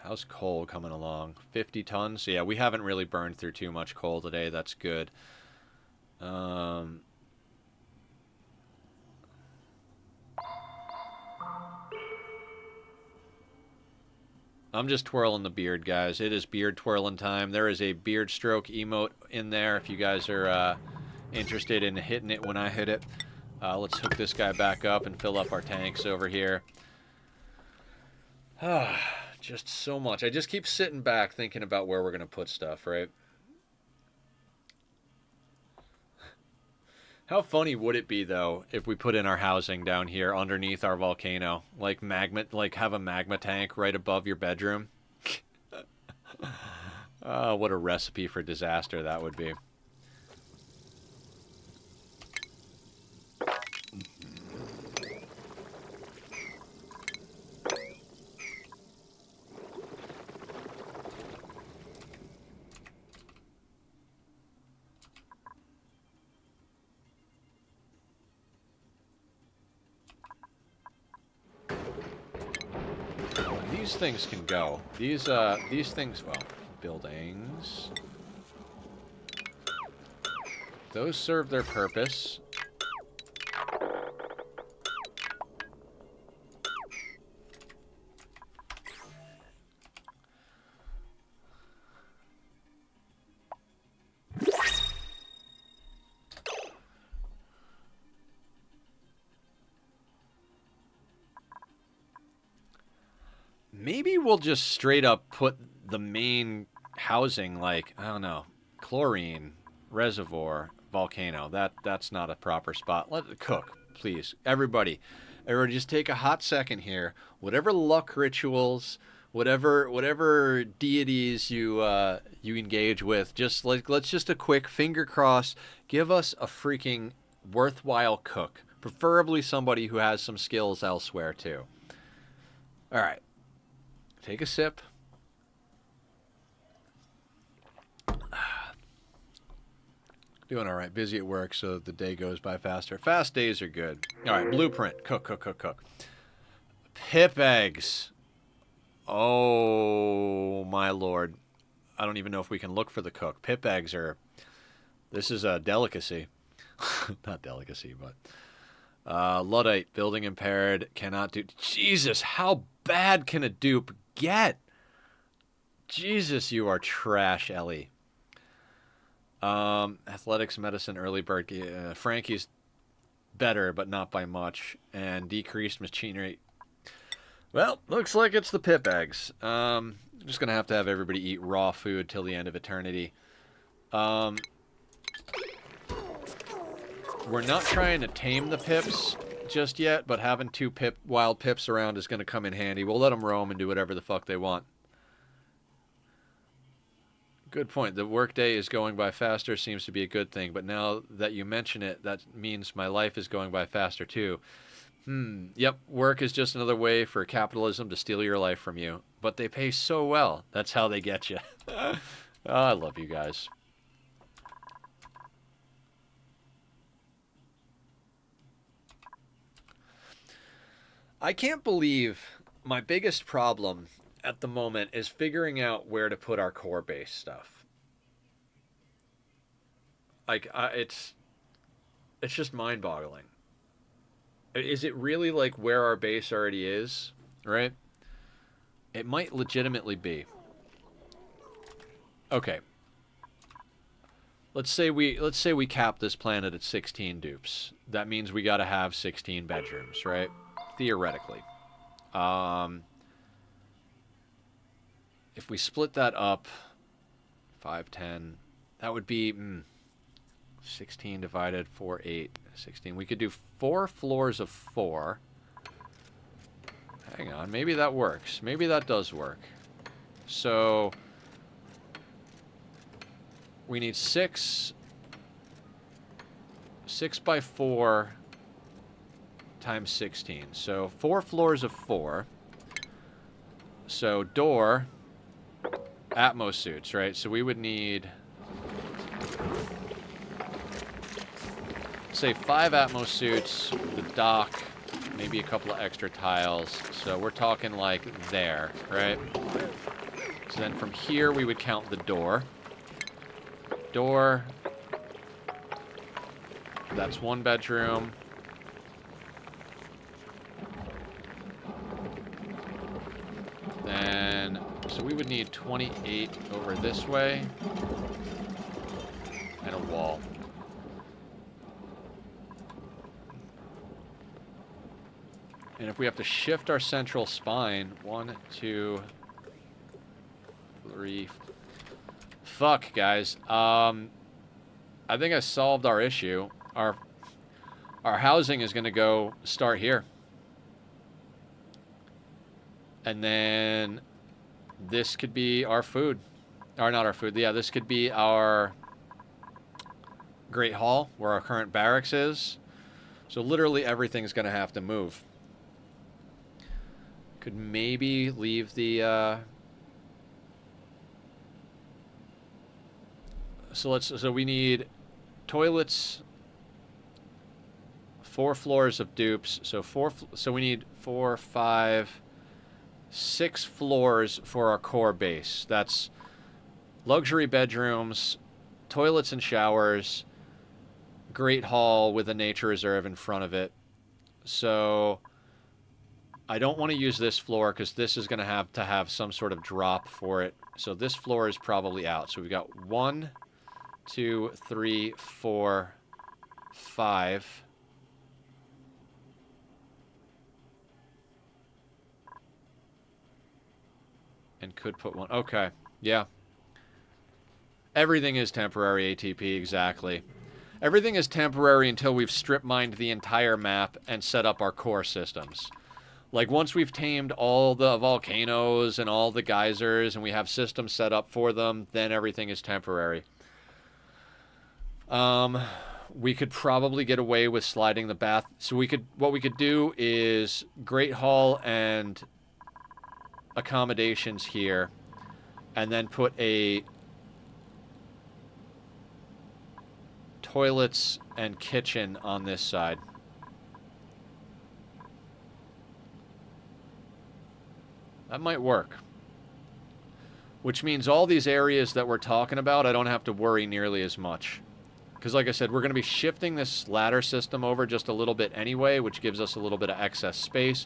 How's coal coming along? 50 tons? Yeah, we haven't really burned through too much coal today. That's good. I'm just twirling the beard, guys. It is beard twirling time. There is a beard stroke emote in there if you guys are interested in hitting it when I hit it. Let's hook this guy back up and fill up our tanks over here. Just so much. I just keep sitting back thinking about where we're going to put stuff, right? How funny would it be, though, if we put in our housing down here underneath our volcano? Like have a magma tank right above your bedroom? What a recipe for disaster that would be. These things can go. These things, well, buildings. Those serve their purpose. Maybe we'll just straight up put the main housing, like, I don't know, chlorine, reservoir, volcano. That's not a proper spot. Let it cook, please. Everybody just take a hot second here. Whatever luck rituals, whatever deities you engage with, just like let's just a quick finger cross. Give us a freaking worthwhile cook, preferably somebody who has some skills elsewhere too. All right, take a sip. Doing all right. Busy at work, so the day goes by faster. Fast days are good. All right, blueprint. Cook, cook, cook, cook. Pip eggs. Oh, my lord. I don't even know if we can look for the cook. Pip eggs are... This is a delicacy. Not delicacy, but... Luddite, building impaired, cannot do... Jesus, how bad can a dupe get? Jesus, you are trash, Ellie. Athletics, medicine, early bird. Frankie's better, but not by much. And decreased machinery. Well, looks like it's the pip eggs. Just going to have everybody eat raw food till the end of eternity. We're not trying to tame the pips just yet, but having two wild pips around is going to come in handy. We'll let them roam and do whatever the fuck they want. Good point. The workday is going by faster seems to be a good thing, but now that you mention it, that means my life is going by faster too. Yep, work is just another way for capitalism to steal your life from you. But they pay so well. That's how they get you. Oh, I love you guys. I can't believe my biggest problem at the moment is figuring out where to put our core base stuff. Like, it's just mind-boggling. Is it really like where our base already is, right? It might legitimately be. Okay. Let's say we cap this planet at 16 dupes. That means we got to have 16 bedrooms, right? Theoretically. If we split that up, 5, 10, that would be 16 divided 4, 8, 16. We could do 4 floors of 4. Hang on, maybe that works. Maybe that does work. So we need 6 by 4 times 16. So 4 floors of 4. So door, Atmos suits, right? So we would need, say, 5 Atmos suits, the dock, maybe a couple of extra tiles. So we're talking like there, right? So then from here we would count the door. Door, that's 1 bedroom. Then, so we would need 28 over this way, and a wall. And if we have to shift our central spine, 1, 2, 3, fuck, guys. I think I solved our issue. Our housing is going to start here. And then this could be our food. Or not our food. Yeah, this could be our Great Hall, where our current barracks is. So literally everything's going to have to move. Could maybe leave the... So we need toilets, 4 floors of dupes. So we need 4, 5... 6 floors for our core base. That's luxury bedrooms, toilets and showers, great hall with a nature reserve in front of it. So I don't want to use this floor because this is going to have some sort of drop for it. So this floor is probably out. So we've got 1, 2, 3, 4, 5. And could put one. Okay. Yeah. Everything is temporary, ATP, exactly. Everything is temporary until we've strip mined the entire map and set up our core systems. Like, once we've tamed all the volcanoes and all the geysers and we have systems set up for them, then everything is temporary. We could probably get away with sliding the bath. So what we could do is Great Hall and accommodations here, and then put a toilets and kitchen on this side. That might work. Which means all these areas that we're talking about, I don't have to worry nearly as much. Because like I said, we're going to be shifting this ladder system over just a little bit anyway, which gives us a little bit of excess space.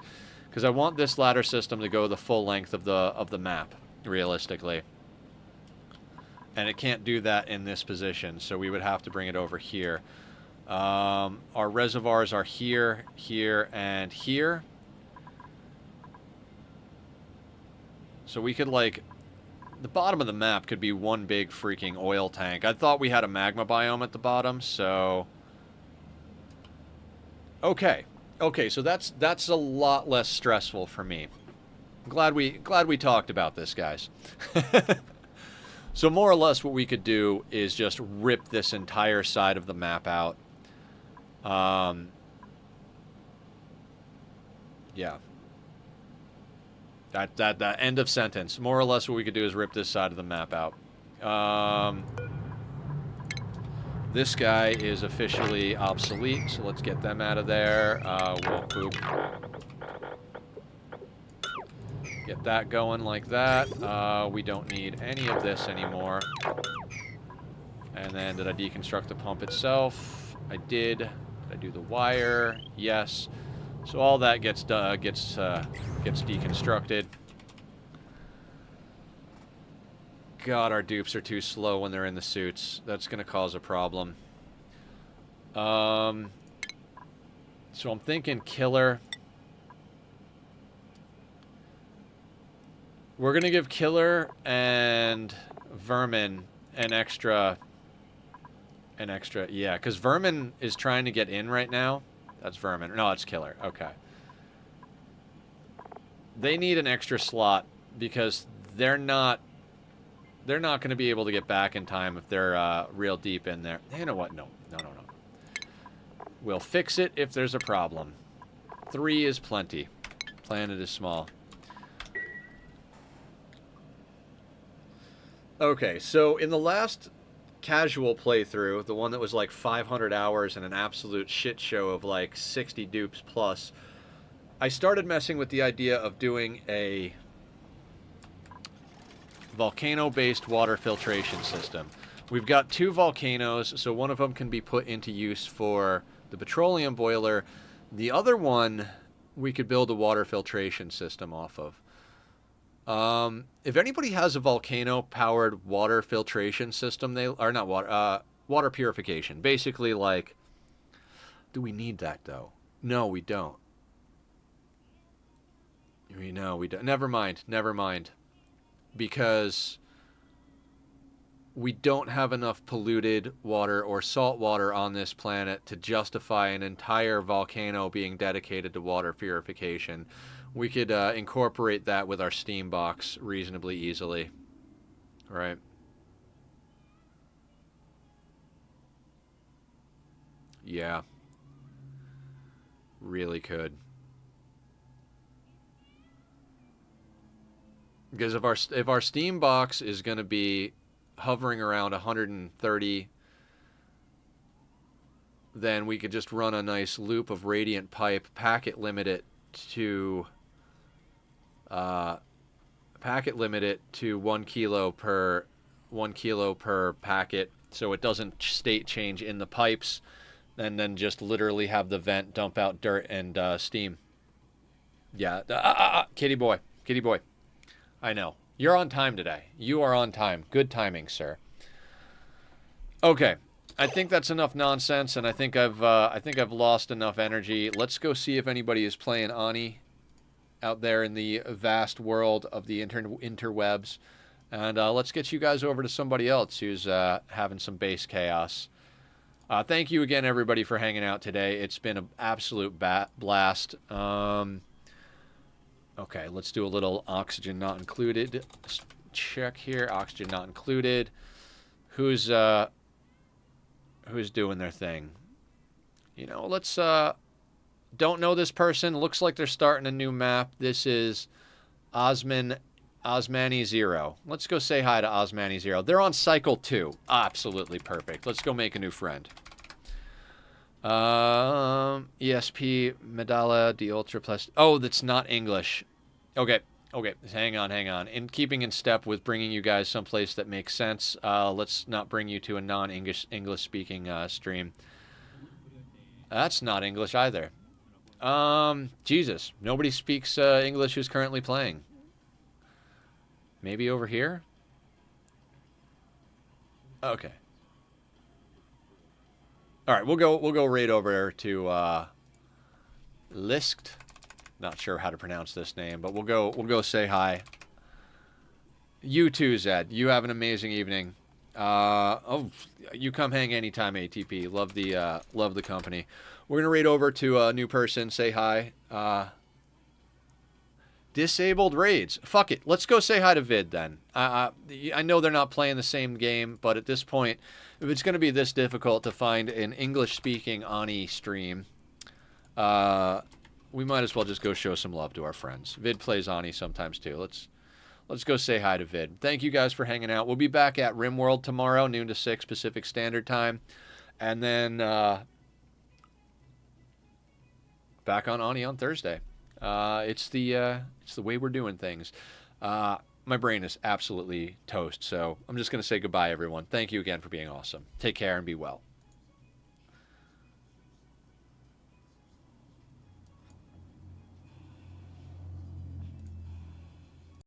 Because I want this ladder system to go the full length of the map, realistically. And it can't do that in this position, so we would have to bring it over here. Our reservoirs are here, here, and here. So we could, like... The bottom of the map could be one big freaking oil tank. I thought we had a magma biome at the bottom, so... Okay. Okay, so that's a lot less stressful for me. Glad we talked about this, guys. So more or less what we could do is just rip this entire side of the map out. Yeah. That end of sentence. More or less what we could do is rip this side of the map out. This guy is officially obsolete, so let's get them out of there. We'll boop. Get that going like that. We don't need any of this anymore. And then did I deconstruct the pump itself? I did. Did I do the wire? Yes. So all that gets deconstructed. God, our dupes are too slow when they're in the suits. That's going to cause a problem. So I'm thinking killer. We're going to give killer and vermin an extra, yeah, because vermin is trying to get in right now. That's vermin. No, it's killer. Okay. They need an extra slot because they're not going to be able to get back in time if they're real deep in there. You know what? No. We'll fix it if there's a problem. 3 is plenty. Planet is small. Okay, so in the last casual playthrough, the one that was like 500 hours and an absolute shit show of like 60 dupes plus, I started messing with the idea of doing a volcano-based water filtration system. We've got 2 volcanoes, so one of them can be put into use for the petroleum boiler. The other one, we could build a water filtration system off of. If anybody has a volcano-powered water filtration system, water purification. Basically, like, do we need that, though? No, we don't. No, we don't. Never mind. Because we don't have enough polluted water or salt water on this planet to justify an entire volcano being dedicated to water purification. We could incorporate that with our steam box reasonably easily. Right. Yeah. Really could. Because if our steam box is going to be hovering around 130, then we could just run a nice loop of radiant pipe, packet limit it to 1 kilo per packet, so it doesn't state change in the pipes, and then just literally have the vent dump out dirt and steam. Yeah, kitty boy. I know. You're on time today. You are on time. Good timing, sir. Okay. I think that's enough nonsense, and I think I've lost enough energy. Let's go see if anybody is playing Ani. out there in the vast world of the interwebs. And let's get you guys over to somebody else who's having some base chaos. Thank you again, everybody, for hanging out today. It's been an absolute blast. Okay, let's do a little oxygen not included. Let's check here. Oxygen not included. Who's doing their thing? You know, let's don't know this person. Looks like they're starting a new map. This is Osmani Zero. Let's go say hi to Osmani Zero. They're on cycle 2. Absolutely perfect. Let's go make a new friend. ESP Medalla de Ultra Plus. Oh, that's not English. Okay. Okay. Hang on. In keeping in step with bringing you guys someplace that makes sense, let's not bring you to a non-English speaking stream. That's not English either. Jesus. Nobody speaks English who's currently playing. Maybe over here? Okay. All right, we'll go right over to Lisked. Not sure how to pronounce this name, but we'll go say hi. You too, Zed. You have an amazing evening. Oh, you come hang anytime, ATP. Love the company. We're gonna raid over to a new person, say hi. Disabled raids. Fuck it. Let's go say hi to Vid then. I know they're not playing the same game, but at this point, if it's going to be this difficult to find an English-speaking Ani stream, we might as well just go show some love to our friends. Vid plays Ani sometimes too. Let's go say hi to Vid. Thank you guys for hanging out. We'll be back at RimWorld tomorrow, noon to 6 Pacific Standard Time, and then back on Ani on Thursday. It's the way we're doing things. My brain is absolutely toast, so I'm just going to say goodbye, everyone. Thank you again for being awesome. Take care and be well.